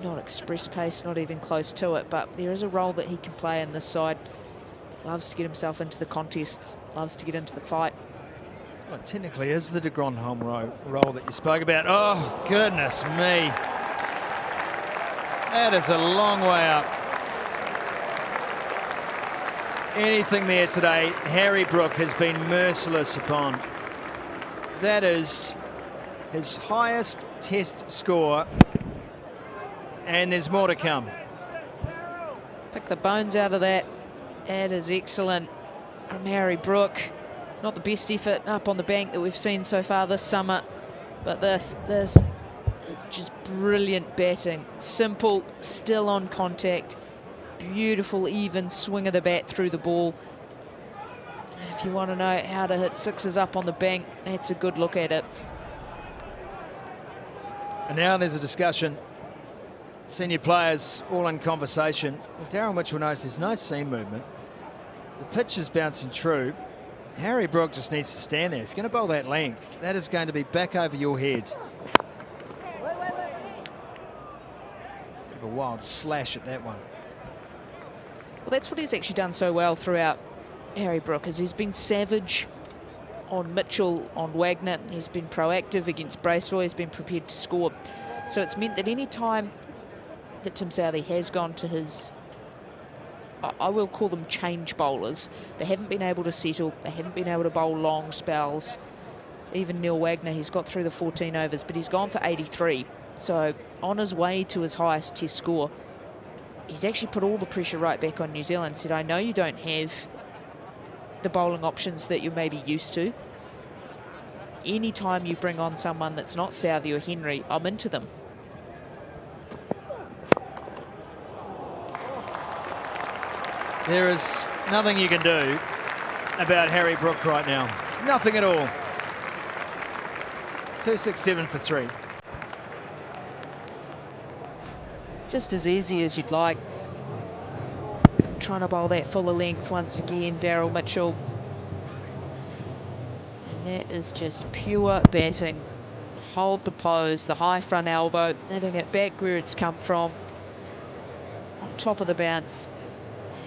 Not express pace, not even close to it, but there is a role that he can play in this side. Loves to get himself into the contest, loves to get into the fight. Well, it technically is the de Grandhomme role that you spoke about. Oh, goodness me. That is a long way up. Anything there today, Harry Brook has been merciless upon. That is his highest Test score, and there's more to come. Pick the bones out of that. That is excellent from Harry Brook. Not the best effort up on the bank that we've seen so far this summer, but this is just brilliant batting. Simple, still on contact. Beautiful, even swing of the bat through the ball. If you want to know how to hit sixes up on the bank, that's a good look at it. And now there's a discussion. Senior players all in conversation. Well, Daryl Mitchell knows there's no seam movement. The pitch is bouncing true. Harry Brook just needs to stand there. If you're going to bowl that length, that is going to be back over your head. A wild slash at that one. Well, that's what he's actually done so well throughout, Harry Brook, is he's been savage on Mitchell, on Wagner. He's been proactive against Bracewell. He's been prepared to score. So it's meant that any time that Tim Southee has gone to his, I will call them change bowlers, they haven't been able to settle. They haven't been able to bowl long spells. Even Neil Wagner, he's got through the 14 overs, but he's gone for 83. So on his way to his highest Test score, he's actually put all the pressure right back on New Zealand, said, I know you don't have the bowling options that you're maybe used to. Anytime you bring on someone that's not Southee or Henry, I'm into them. There is nothing you can do about Harry Brook right now. Nothing at all. 267 for 3. Just as easy as you'd like. Trying to bowl that fuller length once again, Daryl Mitchell. And that is just pure batting. Hold the pose, the high front elbow, letting it back where it's come from. On top of the bounce.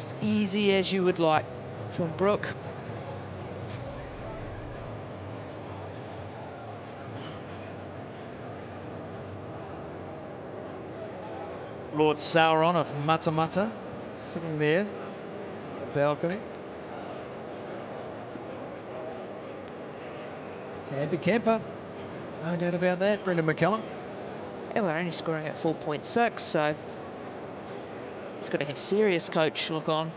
As easy as you would like. from Brooke. Lord Sauron of Matamata sitting there on the balcony. Tabby Kemper, no doubt about that. Brendan McCullum. Yeah, we're only scoring at 4.6, so it's got to have serious coach look on.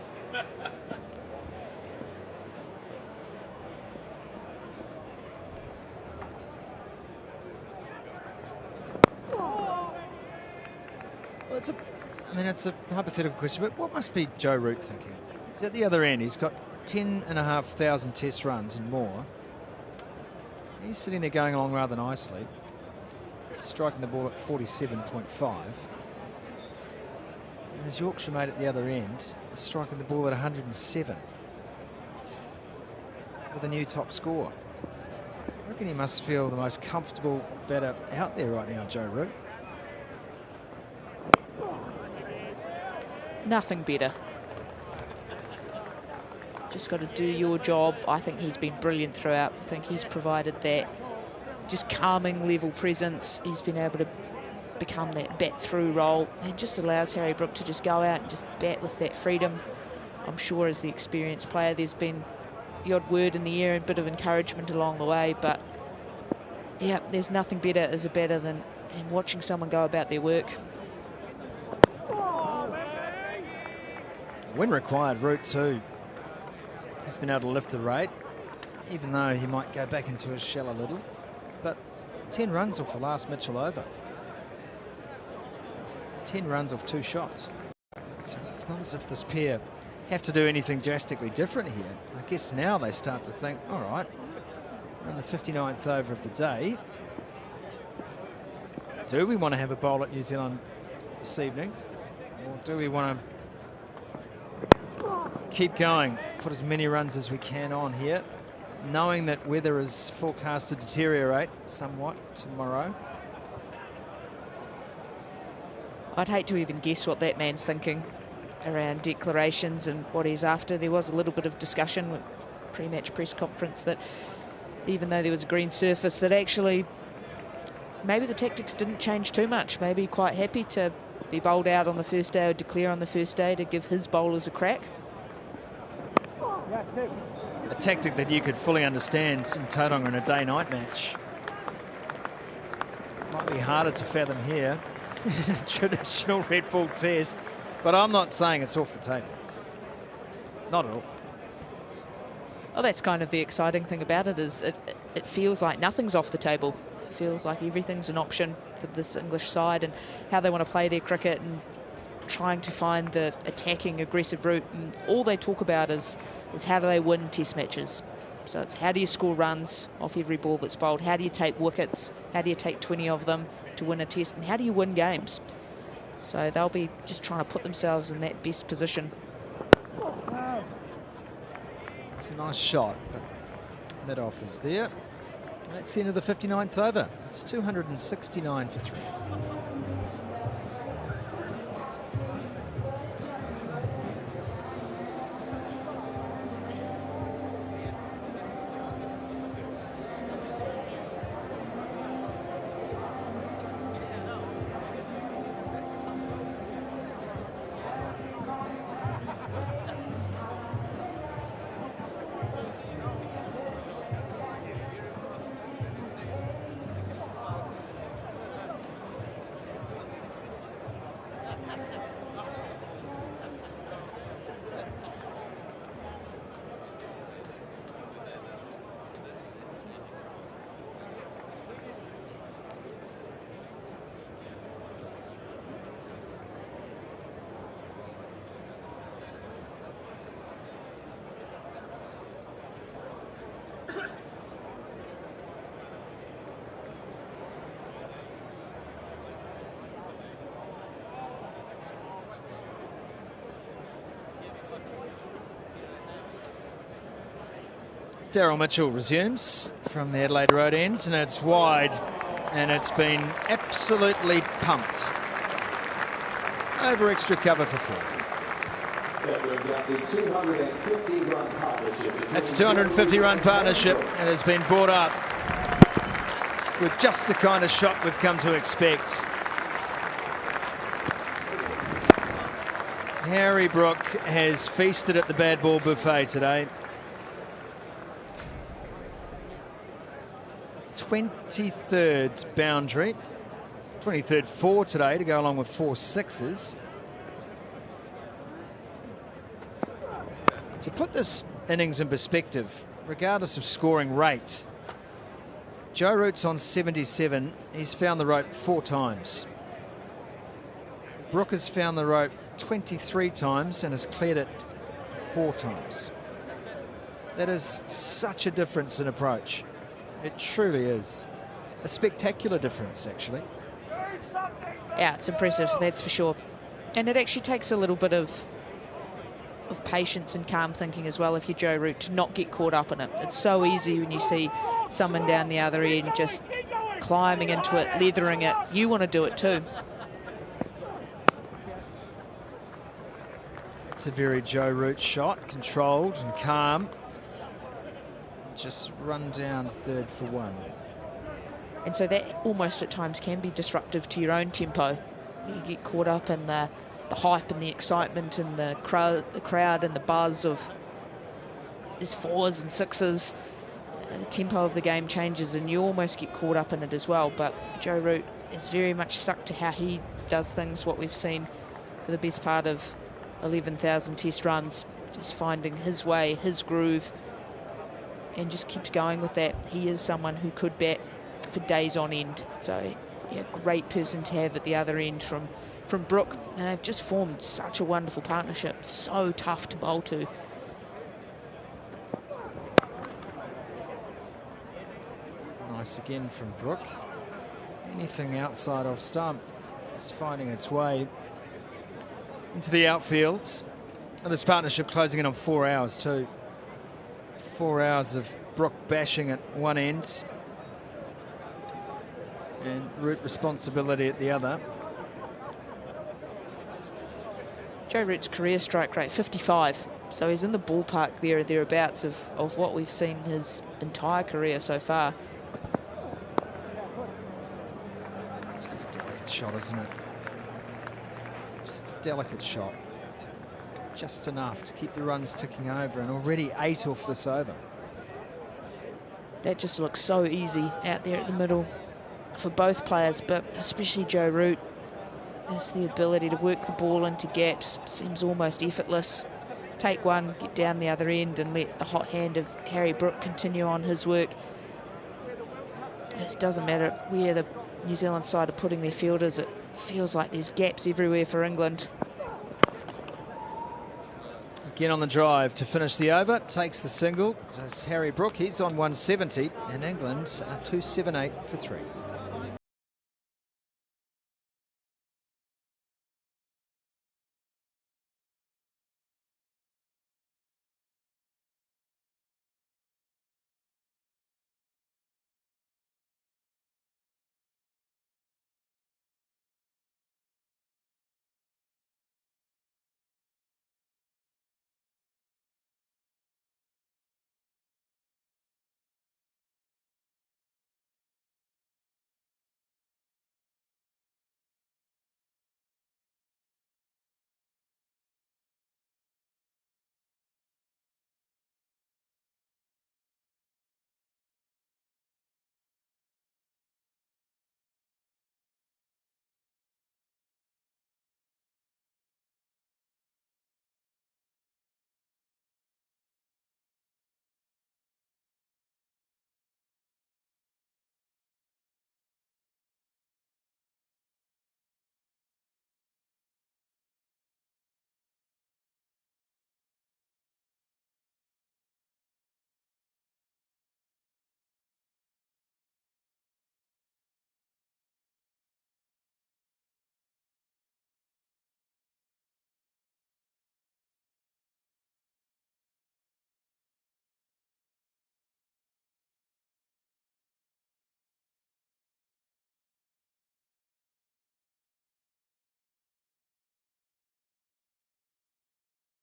Well, it's a hypothetical question, but what must be Joe Root thinking? He's at the other end. He's got 10,500 test runs and more. He's sitting there going along rather nicely, striking the ball at 47.5. And his Yorkshire mate at the other end is striking the ball at 107 with a new top score. I reckon he must feel the most comfortable batter out there right now, Joe Root. Nothing better. Just got to do your job. I think he's been brilliant throughout. I think he's provided that just calming level presence. He's been able to become that bat through role. It just allows Harry Brook to just go out and just bat with that freedom. I'm sure as the experienced player there's been the odd word in the air and a bit of encouragement along the way, but yeah, there's nothing better as a batter than watching someone go about their work. When required, Root too has been able to lift the rate, even though he might go back into his shell a little. But 10 runs off the last Mitchell over. 10 runs off 2 shots. So it's not as if this pair have to do anything drastically different here. I guess now they start to think, all right, we're in the 59th over of the day. Do we want to have a bowl at New Zealand this evening? Or do we want to keep going, put as many runs as we can on here, knowing that weather is forecast to deteriorate somewhat tomorrow? I'd hate to even guess what that man's thinking around declarations and what he's after. There was a little bit of discussion with pre-match press conference that even though there was a green surface, that actually maybe the tactics didn't change too much. Maybe quite happy to be bowled out on the first day or declare on the first day to give his bowlers a crack. A tactic that you could fully understand in Tauranga in a day-night match. Might be harder to fathom here in a traditional Red Bull test, but I'm not saying it's off the table. Not at all. Well, that's kind of the exciting thing about it, is it feels like nothing's off the table. It feels like everything's an option for this English side and how they want to play their cricket and trying to find the attacking, aggressive route. And all they talk about is how do they win test matches. So it's how do you score runs off every ball that's bowled? How do you take wickets? How do you take 20 of them to win a test? And how do you win games? So they'll be just trying to put themselves in that best position. It's a nice shot, but mid-off is there. That's the end of the 59th over. It's 269 for 3. Daryl Mitchell resumes from the Adelaide Road end, and it's wide, and it's been absolutely pumped over extra cover for 4. That brings up the 250-run partnership. That's a 250-run partnership and has been brought up with just the kind of shot we've come to expect. Harry Brook has feasted at the bad ball buffet today. 23rd boundary, 23rd four today to go along with 4 sixes. To put this innings in perspective, regardless of scoring rate, Joe Root's on 77. He's found the rope 4 times. Brook has found the rope 23 times and has cleared it 4 times. That is such a difference in approach. It truly is. A spectacular difference, actually. Yeah, it's impressive, that's for sure. And it actually takes a little bit of patience and calm thinking as well if you're Joe Root to not get caught up in it. It's so easy when you see someone down the other end just climbing into it, leathering it. You want to do it too. It's a very Joe Root shot, controlled and calm. Just run down third for 1. And so that almost at times can be disruptive to your own tempo. You get caught up in the hype and the excitement and the crowd and the buzz of just 4s and 6s. And the tempo of the game changes and you almost get caught up in it as well. But Joe Root is very much stuck to how he does things, what we've seen for the best part of 11,000 test runs, just finding his way, his groove, and just keeps going with that. He is someone who could bat for days on end. So, yeah, great person to have at the other end from Brook. And they've just formed such a wonderful partnership. So tough to bowl to. Nice again from Brook. Anything outside off stump is finding its way into the outfields. And this partnership closing in on 4 hours too. 4 hours of Brook bashing at one end and Root responsibility at the other. Joe Root's career strike rate, 55. So he's in the ballpark there or thereabouts of what we've seen his entire career so far. Just a delicate shot, isn't it? Just a delicate shot. Just enough to keep the runs ticking over, and already 8 off this over. That just looks so easy out there at the middle for both players, but especially Joe Root. There's the ability to work the ball into gaps, seems almost effortless. Take one, get down the other end and let the hot hand of Harry Brook continue on his work. It doesn't matter where the New Zealand side are putting their fielders, it feels like there's gaps everywhere for England. Again on the drive to finish the over, takes the single. As Harry Brook, he's on 170, and England 278 for 3.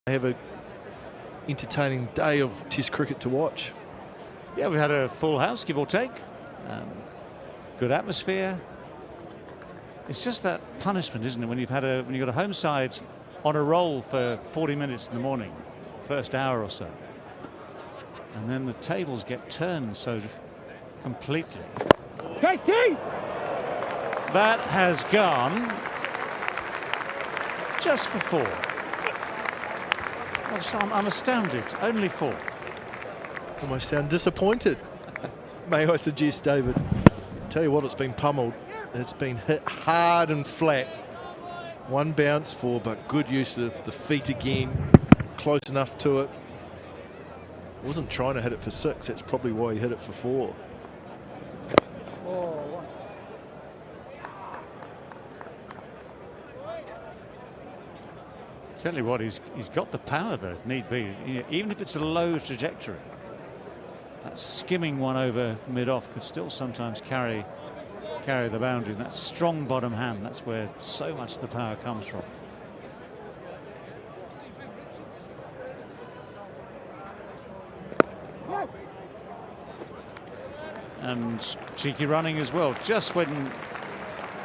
have a entertaining day of Test cricket to watch. Yeah, we had a full house, give or take. Good atmosphere. It's just that punishment, isn't it, when you've got a home side on a roll for 40 minutes in the morning, first hour or so, and then the tables get turned so completely. That has gone just for 4. I'm astounded. Only 4. Almost sound disappointed. May I suggest, David? Tell you what, it's been pummeled. It's been hit hard and flat. 1 bounce for, but good use of the feet again. Close enough to it. Wasn't trying to hit it for 6. That's probably why he hit it for 4. Tell you what, he's got the power though, if need be. Even if it's a low trajectory, that skimming one over mid-off could still sometimes carry the boundary. And that strong bottom hand, that's where so much of the power comes from. And cheeky running as well, just when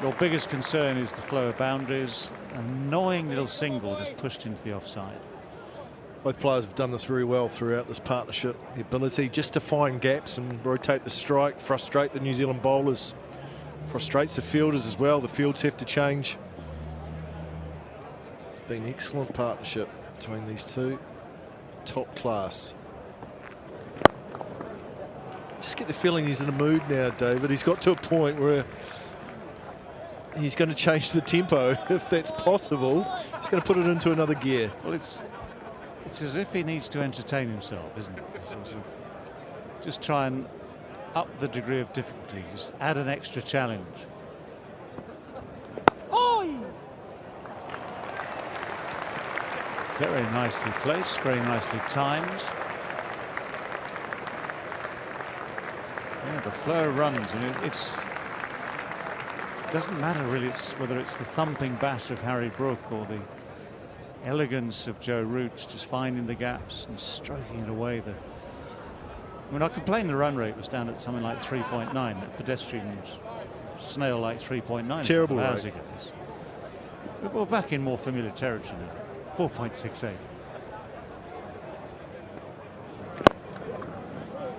your biggest concern is the flow of boundaries. Annoying little single just pushed into the offside. Both players have done this very well throughout this partnership. The ability just to find gaps and rotate the strike, frustrate the New Zealand bowlers, frustrates the fielders as well. The fields have to change. It's been an excellent partnership between these two. Top class. Just get the feeling he's in a mood now, David. He's got to a point where he's going to change the tempo if that's possible. He's going to put it into another gear. Well, it's as if he needs to entertain himself, isn't it? Just try and up the degree of difficulty. Just add an extra challenge. Oi! Very nicely placed, very nicely timed. Yeah, the flow runs, and it doesn't matter really whether it's the thumping bat of Harry Brook or the elegance of Joe Root, just finding the gaps and stroking it away. I mean, I complained the run rate was down at something like 3.9. That pedestrians snail like 3.9. Terrible hours rate. ago. We're back in more familiar territory now. 4.68.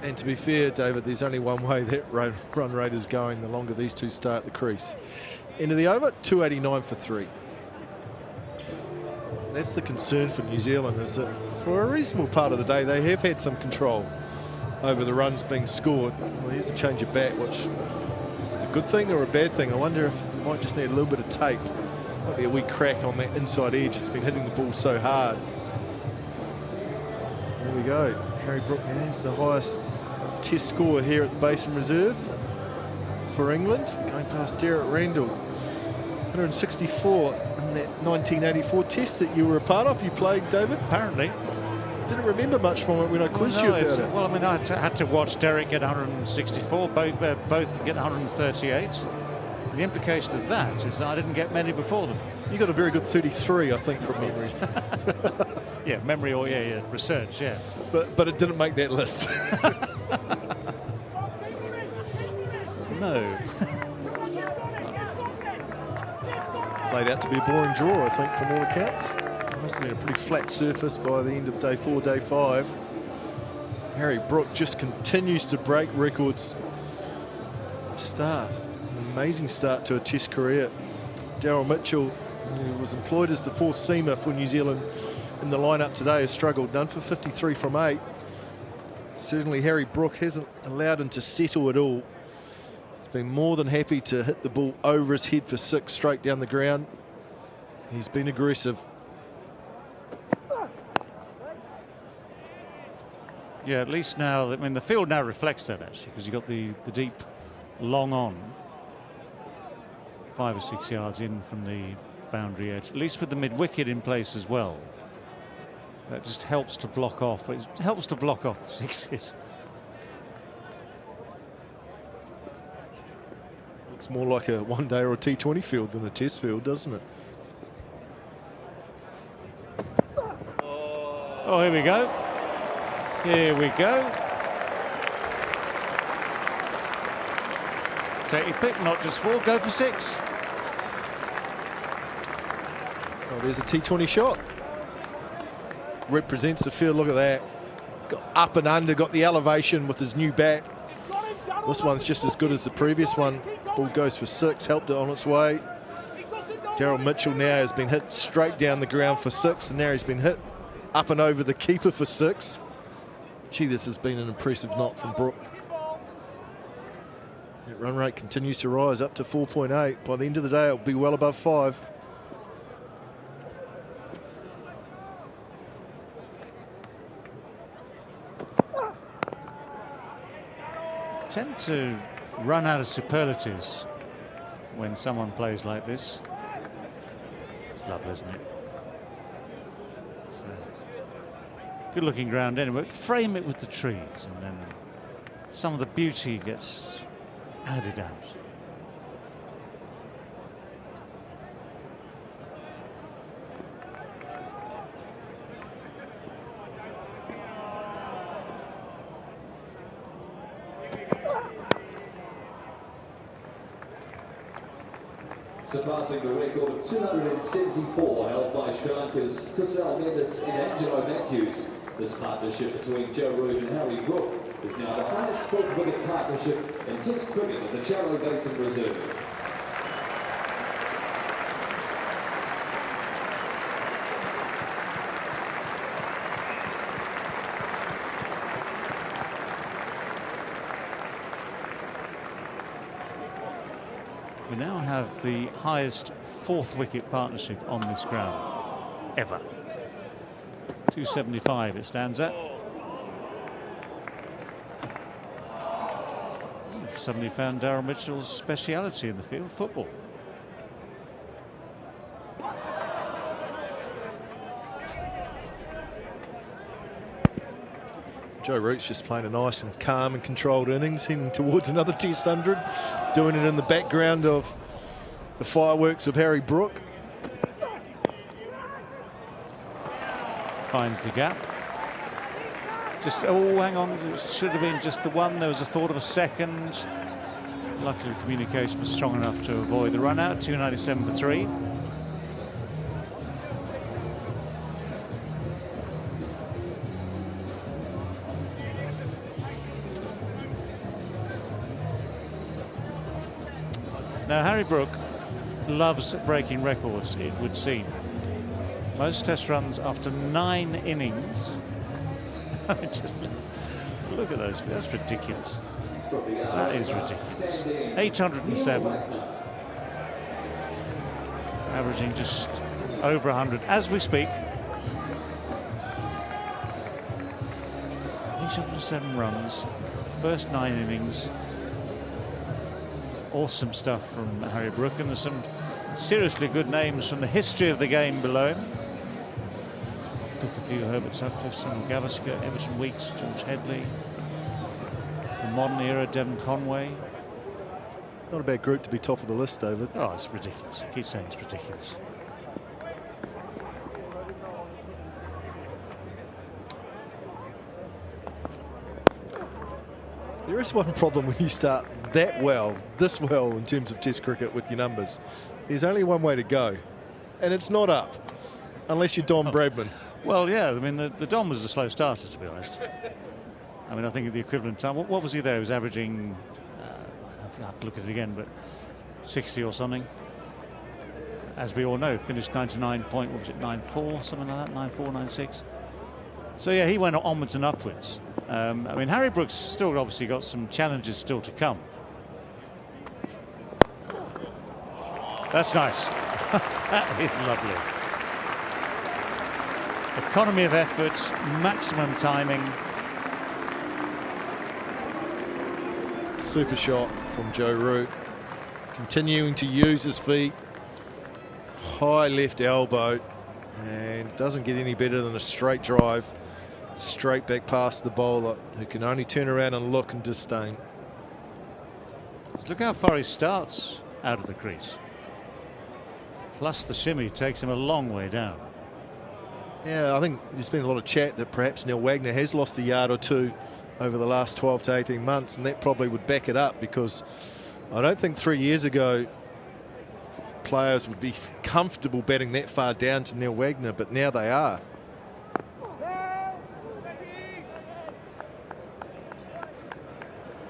And to be fair, David, there's only one way that run rate is going the longer these two stay at the crease. End of the over, 289 for 3. That's the concern for New Zealand, is that for a reasonable part of the day they have had some control over the runs being scored. Well, here's a change of bat, which is a good thing or a bad thing. I wonder if it might just need a little bit of tape. Might be a wee crack on that inside edge. It's been hitting the ball so hard. There we go. Harry Brook has the highest Test score here at the Basin Reserve for England, going past Derek Randall. 164 in that 1984 Test that you were a part of. You played, David? Apparently. Didn't remember much from it when I quizzed you about it. Well, I mean, I had to watch Derek get 164, both get 138. The implication of that is that I didn't get many before them. You got a very good 33, I think, from memory. Yeah, memory or research, yeah. But it didn't make that list. No. Played out to be a boring draw, I think, from all accounts. Must have been a pretty flat surface by the end of day 4, day 5. Harry Brook just continues to break records. Start. An amazing start to a Test career. Daryl Mitchell, who was employed as the 4th seamer for New Zealand in the lineup today, has struggled. None for 53 from 8. Certainly Harry Brook hasn't allowed him to settle at all. He's been more than happy to hit the ball over his head for 6 straight down the ground. He's been aggressive. Yeah, at least now, I mean, the field now reflects that, actually, because you've got the deep long on 5 or 6 yards in from the boundary edge, at least with the mid-wicket in place as well. That just helps to block off. It helps to block off the sixes. Looks more like a one-day or a T20 field than a Test field, doesn't it? Oh, here we go. Here we go. Take your pick, not just 4, go for 6. Oh, there's a T20 shot. Represents the field, look at that. Got up and under, got the elevation with his new bat. This one's just as good as the previous one. Ball goes for 6, helped it on its way. Daryl Mitchell now has been hit straight down the ground for 6, and now he's been hit up and over the keeper for 6. Gee, this has been an impressive knock from Brook. That run rate continues to rise up to 4.8. By the end of the day, it'll be well above 5. Tend to run out of superlatives when someone plays like this. It's lovely, isn't it? Good looking ground anyway. Frame it with the trees and then some of the beauty gets added out. Surpassing the record of 274 held by Sri Lanka's Kusal Mendis and Angelo Matthews. This partnership between Joe Root and Harry Brook is now the highest 12-wicket partnership in Test cricket of the Charro Basin Reserve. We now have the highest 4th wicket partnership on this ground ever. 275 it stands at. We've suddenly found Daryl Mitchell's speciality in the field, football. Joe Root's just playing a nice and calm and controlled innings, heading towards another Test 100, doing it in the background of the fireworks of Harry Brook. Finds the gap. Just, oh, hang on, it should have been just the one. There was a thought of a second. Luckily, the communication was strong enough to avoid the run out. 297 for 3. Now, Harry Brook loves breaking records, it would seem. Most Test runs after 9 innings. I mean, just look at those. That's ridiculous. That is ridiculous. 807. Averaging just over 100 as we speak. 807 runs. First 9 innings. Awesome stuff from Harry Brook, and there's some seriously good names from the history of the game below him. Took a few: Herbert Sutcliffe, Simon Gavaskar, Everton Weekes, George Headley. The modern era, Devon Conway. Not a bad group to be top of the list, David. Oh, it's ridiculous. I keep saying it's ridiculous. There is one problem when you start that well, this well in terms of Test cricket with your numbers. There's only one way to go, and it's not up, unless you're Don Bradman. Well, yeah, I mean, the Don was a slow starter, to be honest. I mean, I think at the equivalent time, what was he there? He was averaging, I have to look at it again, but 60 or something. As we all know, finished 99 point, what was it, 94, something like that, 94, 96. So, yeah, he went onwards and upwards. I mean, Harry Brook's still obviously got some challenges still to come. That's nice. That is lovely. Economy of effort, maximum timing. Super shot from Joe Root. Continuing to use his feet. High left elbow. And doesn't get any better than a straight drive. Straight back past the bowler, who can only turn around and look in disdain. Look how far he starts out of the crease. Plus the shimmy takes him a long way down. Yeah, I think there's been a lot of chat that perhaps Neil Wagner has lost a yard or two over the last 12 to 18 months, and that probably would back it up, because I don't think 3 years ago players would be comfortable batting that far down to Neil Wagner, but now they are.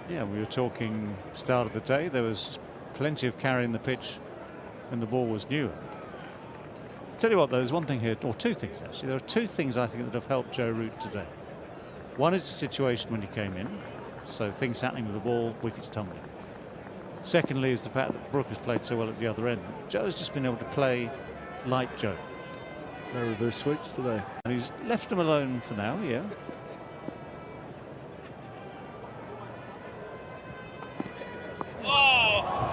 Yeah, we were talking start of the day, there was plenty of carrying the pitch when the ball was new. Tell you what, though, there's one thing here, or two things actually. There are two things I think that have helped Joe Root today. One is the situation when he came in, so things happening with the ball, wickets tumbling. Secondly is the fact that Brooke has played so well at the other end. Joe's just been able to play like Joe. No reverse sweeps today. And he's left him alone for now, yeah.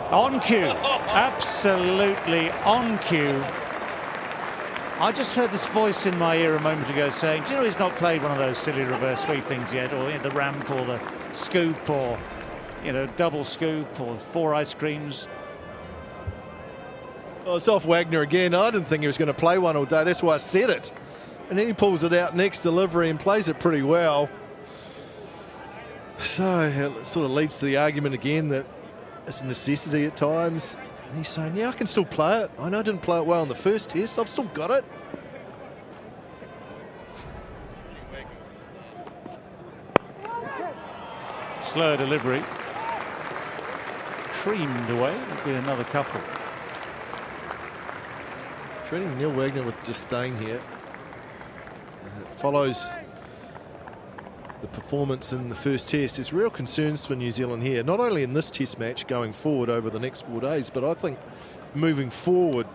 On cue, absolutely on cue. I just heard this voice in my ear a moment ago saying, do you know he's not played one of those silly reverse sweep things yet, or the ramp or the scoop, or double scoop or 4 ice creams. Oh, it's off Wagner again. I didn't think he was going to play one all day. That's why I said it. And then he pulls it out next delivery and plays it pretty well. So it sort of leads to the argument again that it's a necessity at times. And he's saying, yeah, I can still play it. I know I didn't play it well in the first test. I've still got it. Slow delivery. Creamed away. There'll be another couple. Treating Neil Wagner with disdain here. And it follows the performance in the first test. There's real concerns for New Zealand here, not only in this test match going forward over the next 4 days, but I think moving forward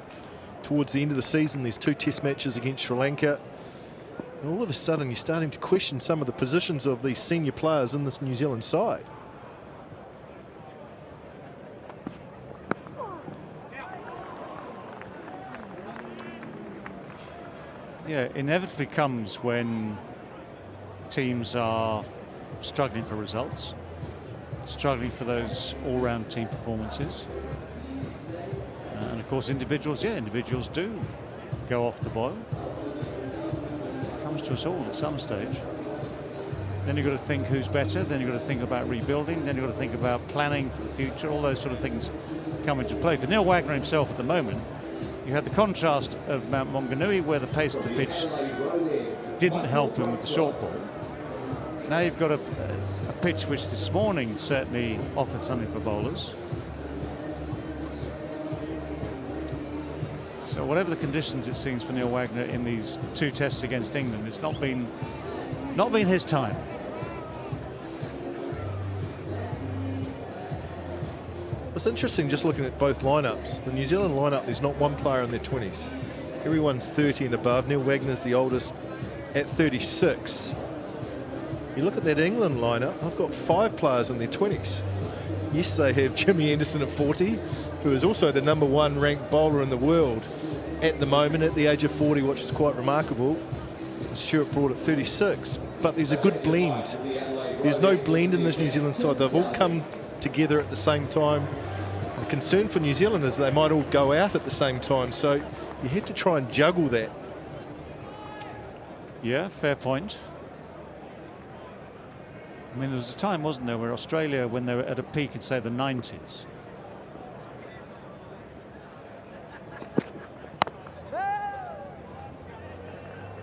towards the end of the season. There's 2 test matches against Sri Lanka. And all of a sudden you're starting to question some of the positions of these senior players in this New Zealand side. Yeah, inevitably comes when teams are struggling for results, struggling for those all-round team performances. And of course individuals do go off the boil. It comes to us all at some stage. Then you've got to think who's better, then you've got to think about rebuilding, then you've got to think about planning for the future. All those sort of things come into play. For Neil Wagner himself at the moment, you had the contrast of Mount Maunganui, where the pace of the pitch didn't help him with the short ball. Now you've got a pitch which this morning certainly offered something for bowlers. So whatever the conditions, it seems, for Neil Wagner in these 2 tests against England, it's not been his time. It's interesting just looking at both lineups. The New Zealand lineup, there's not one player in their 20s. Everyone's 30 and above. Neil Wagner's the oldest at 36. You look at that England lineup, I've got 5 players in their 20s. Yes, they have Jimmy Anderson at 40, who is also the #1 ranked bowler in the world at the moment at the age of 40, which is quite remarkable. Stuart Broad at 36. But there's a good blend. There's no blend in this New Zealand side. They've all come together at the same time. The concern for New Zealand is they might all go out at the same time, so you have to try and juggle that. Yeah, fair point. I mean, there was a time, wasn't there, where Australia, when they were at a peak in, say, the 90s,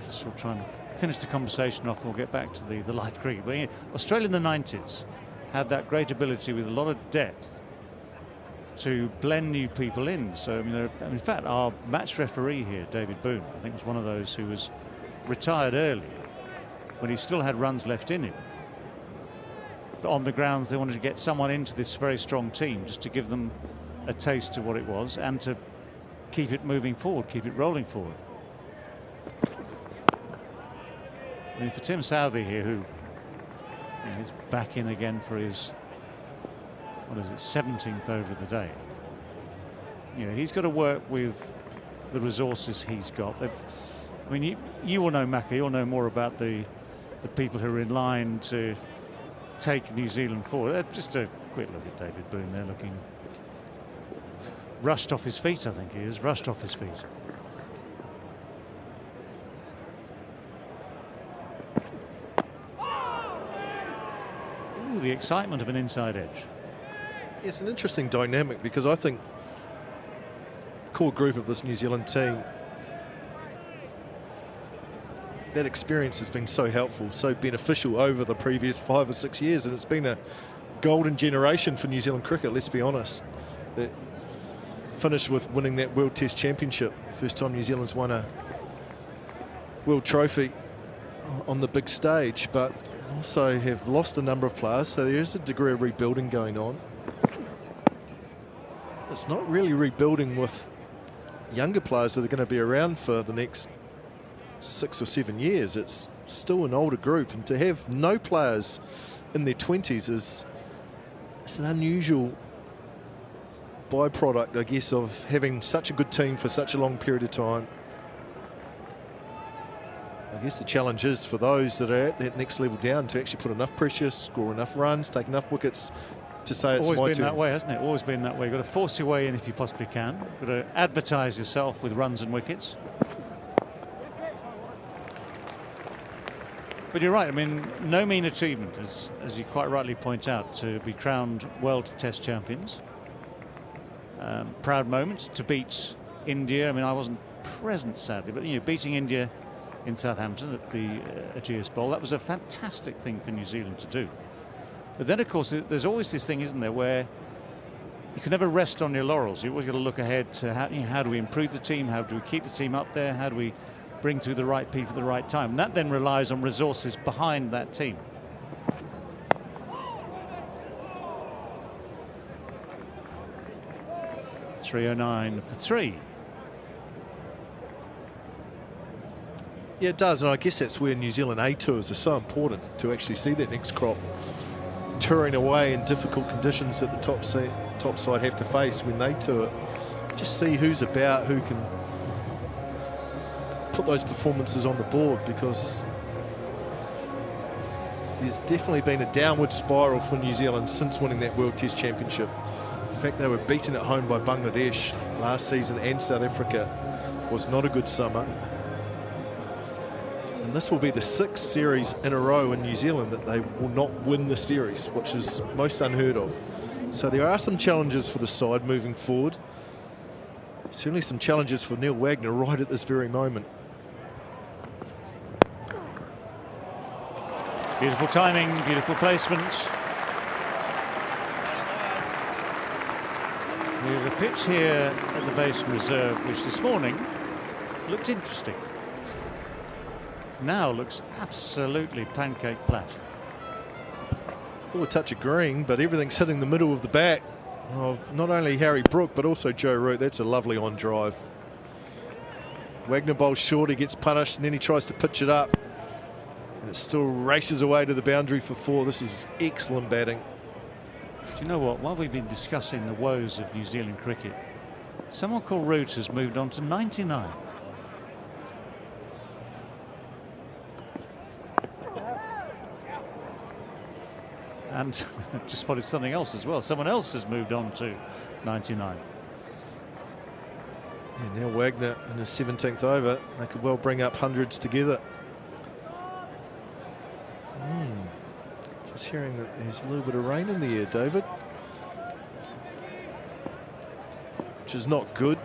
just we'll try and finish the conversation off and we'll get back to the live cricket. But Australia in the 90s had that great ability with a lot of depth to blend new people in. So, I mean, in fact, our match referee here, David Boone, I think was one of those who was retired early when he still had runs left in him. But on the grounds, they wanted to get someone into this very strong team just to give them a taste of what it was and to keep it moving forward, keep it rolling forward. I mean, for Tim Southee here, who is back in again for his, 17th over the day. He's got to work with the resources he's got. I mean, you will know, Macca, you'll know more about the people who are in line to take New Zealand forward. Just a quick look at David Boone there, looking rushed off his feet. I think he is rushed off his feet. the excitement of an inside edge. It's an interesting dynamic because I think core group of this New Zealand team, that experience has been so helpful, so beneficial over the previous 5 or 6 years, and it's been a golden generation for New Zealand cricket, let's be honest. That finished with winning that World Test Championship, first time New Zealand's won a World Trophy on the big stage, but also have lost a number of players, so there is a degree of rebuilding going on. It's not really rebuilding with younger players that are going to be around for the next 6 or 7 years. It's still an older group, and to have no players in their 20s it's an unusual byproduct, I guess, of having such a good team for such a long period of time. I guess the challenge is for those that are at that next level down to actually put enough pressure, score enough runs, take enough wickets to say it's my turn. It's always been that way, hasn't it? Always been that way. You've got to force your way in if you possibly can. You've got to advertise yourself with runs and wickets. But you're right, I mean, no mean achievement, as you quite rightly point out, to be crowned World Test Champions. Proud moment to beat India. I mean, I wasn't present, sadly, but, you know, beating India in Southampton at the Ageas Bowl, that was a fantastic thing for New Zealand to do. But then, of course, there's always this thing, isn't there, where you can never rest on your laurels. You've always got to look ahead to how do we improve the team, how do we keep the team up there, how do we bring through the right people at the right time. And that then relies on resources behind that team. .309 for 3. Yeah, it does, and I guess that's where New Zealand A tours are so important, to actually see that next crop touring away in difficult conditions that the top side have to face when they tour. Just see who's about, who can put those performances on the board, because there's definitely been a downward spiral for New Zealand since winning that World Test Championship. In fact, they were beaten at home by Bangladesh last season, and South Africa was not a good summer. And this will be the 6th series in a row in New Zealand that they will not win the series, which is most unheard of. So there are some challenges for the side moving forward. Certainly some challenges for Neil Wagner right at this very moment. Beautiful timing, beautiful placement. We have a pitch here at the Basin Reserve, which this morning looked interesting. Now looks absolutely pancake flat. Still a touch of green, but everything's hitting the middle of the bat of not only Harry Brook, but also Joe Root. That's a lovely on drive. Wagner bowls short, he gets punished, and then he tries to pitch it up. And it still races away to the boundary for 4. This is excellent batting. Do you know what? While we've been discussing the woes of New Zealand cricket, someone called Root has moved on to 99. And just spotted something else as well. Someone else has moved on to 99. And now Wagner in his 17th over. They could well bring up hundreds together. Just hearing that there's a little bit of rain in the air, David, which is not good.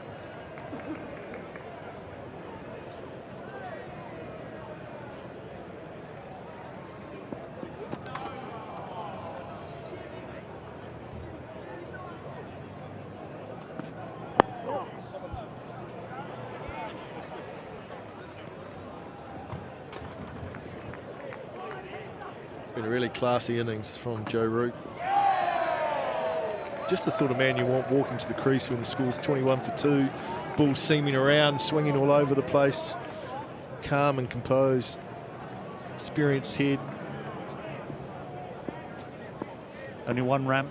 Been a really classy innings from Joe Root. Just the sort of man you want walking to the crease when the score's 21 for 2. Ball seaming around, swinging all over the place. Calm and composed. Experienced head. Only one ramp.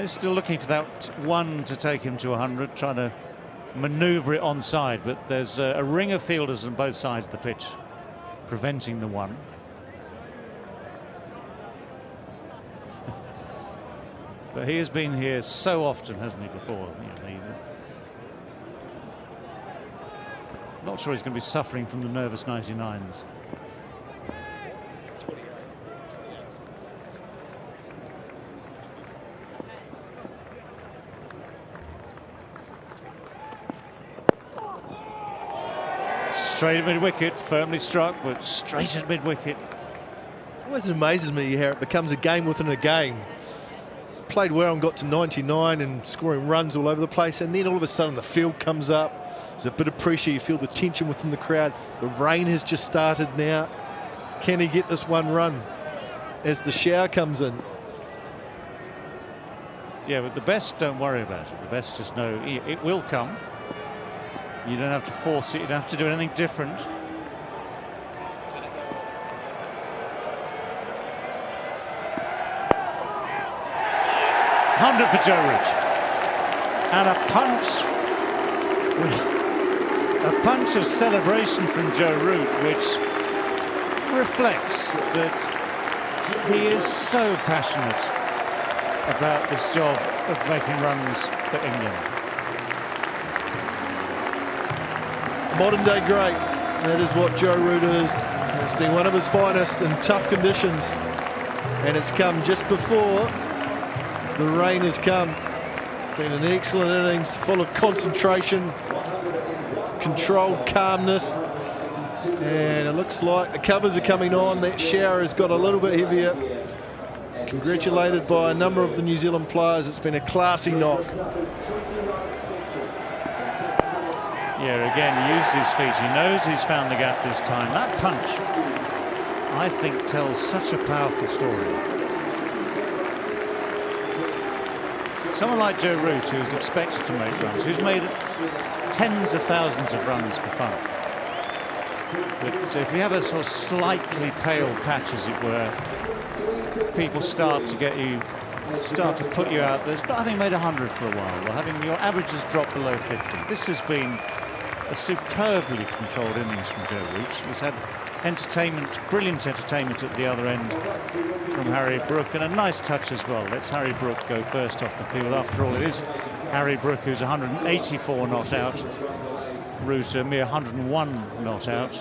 He's still looking for that one to take him to 100, trying to manoeuvre it onside, but there's a ring of fielders on both sides of the pitch preventing the one. But he has been here so often, hasn't he, before? Not sure he's going to be suffering from the nervous 99s. Straight at mid-wicket, firmly struck, but straight at mid-wicket. Always amazes me how it becomes a game within a game. Played well and got to 99 and scoring runs all over the place, and then all of a sudden the field comes up. There's a bit of pressure, you feel the tension within the crowd. The rain has just started now. Can he get this one run as the shower comes in? Yeah, but the best don't worry about it. The best just know it will come. You don't have to force it, you don't have to do anything different. Hundred for Joe Root. And a punch of celebration from Joe Root, which reflects that he is so passionate about this job of making runs for England. Modern day great. That is what Joe Root is. It's been one of his finest in tough conditions, and it's come just before the rain has come. It's been an excellent innings, full of concentration, controlled calmness, and it looks like the covers are coming on. That shower has got a little bit heavier. Congratulated by a number of the New Zealand players. It's been a classy knock. Yeah, again, he used his feet. He knows he's found the gap this time. That punch, I think, tells such a powerful story. Someone like Joe Root, who's expected to make runs, who's made tens of thousands of runs for fun. But if we have a sort of slightly pale patch, as it were, people start to put you out there. But having made 100 for a while, or having your averages drop below 50, this has been a superbly controlled innings from Joe Root. He's had entertainment, brilliant entertainment at the other end from Harry Brook, and a nice touch as well. Let's Harry Brook go first off the field. After all, it is Harry Brook who's 184 not out. Root a mere 101 not out.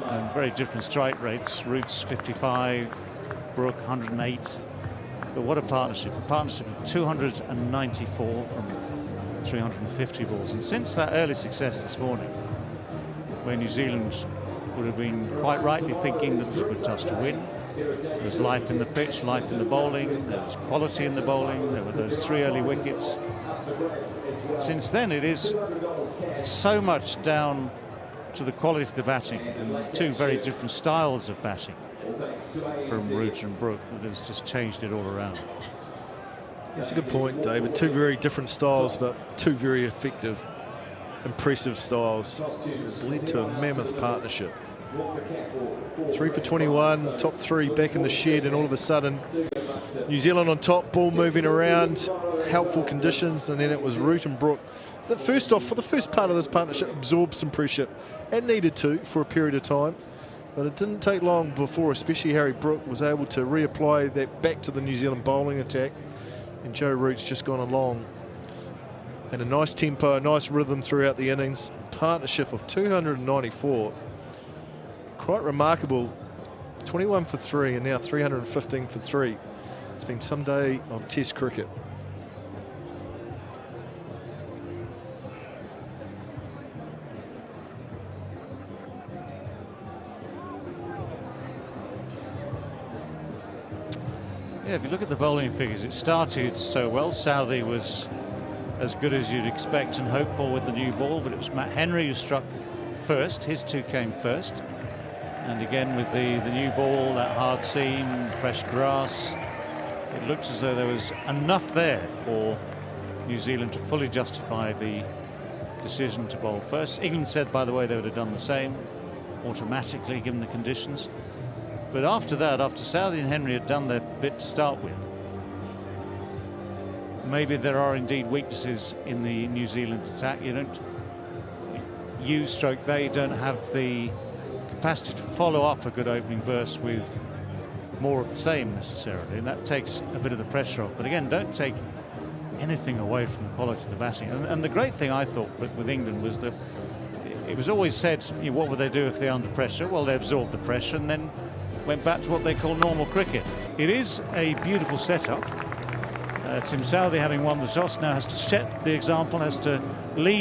And very different strike rates. Root's 55, Brook 108. But what a partnership of 294 from 350 balls. And since that early success this morning, where New Zealand would have been quite rightly thinking that it was a good toss to win, there was life in the pitch, life in the bowling, there was quality in the bowling, there were those 3 early wickets. Since then, it is so much down to the quality of the batting, and 2 very different styles of batting from Root and Brook that has just changed it all around. That's a good point, David. 2 very different styles, but 2 very effective, impressive styles. It's led to a mammoth partnership. 3 for 21, top 3 back in the shed, and all of a sudden New Zealand on top, ball moving around, helpful conditions, and then it was Root and Brook that first off, for the first part of this partnership, absorbed some pressure and needed to for a period of time. But it didn't take long before, especially Harry Brook, was able to reapply that back to the New Zealand bowling attack. And Joe Root's just gone along. And a nice tempo, a nice rhythm throughout the innings. Partnership of 294. Quite remarkable. 21 for 3 and now 315 for 3. It's been some day of Test cricket. Yeah, if you look at the bowling figures, it started so well. Southey was as good as you'd expect and hope for with the new ball, but it was Matt Henry who struck first. His 2 came first. And again with the new ball, that hard seam, fresh grass, it looked as though there was enough there for New Zealand to fully justify the decision to bowl first. England said, by the way, they would have done the same automatically given the conditions. But after that, after Southey and Henry had done their bit to start with, maybe there are indeed weaknesses in the New Zealand attack. They don't have the capacity to follow up a good opening burst with more of the same necessarily, and that takes a bit of the pressure off. But again, don't take anything away from the quality of the batting. And the great thing I thought with England was that it was always said, you know, what would they do if they're under pressure? Well, they absorbed the pressure and then went back to what they call normal cricket. It is a beautiful setup. Tim Southee, having won the toss, now has to set the example, has to lead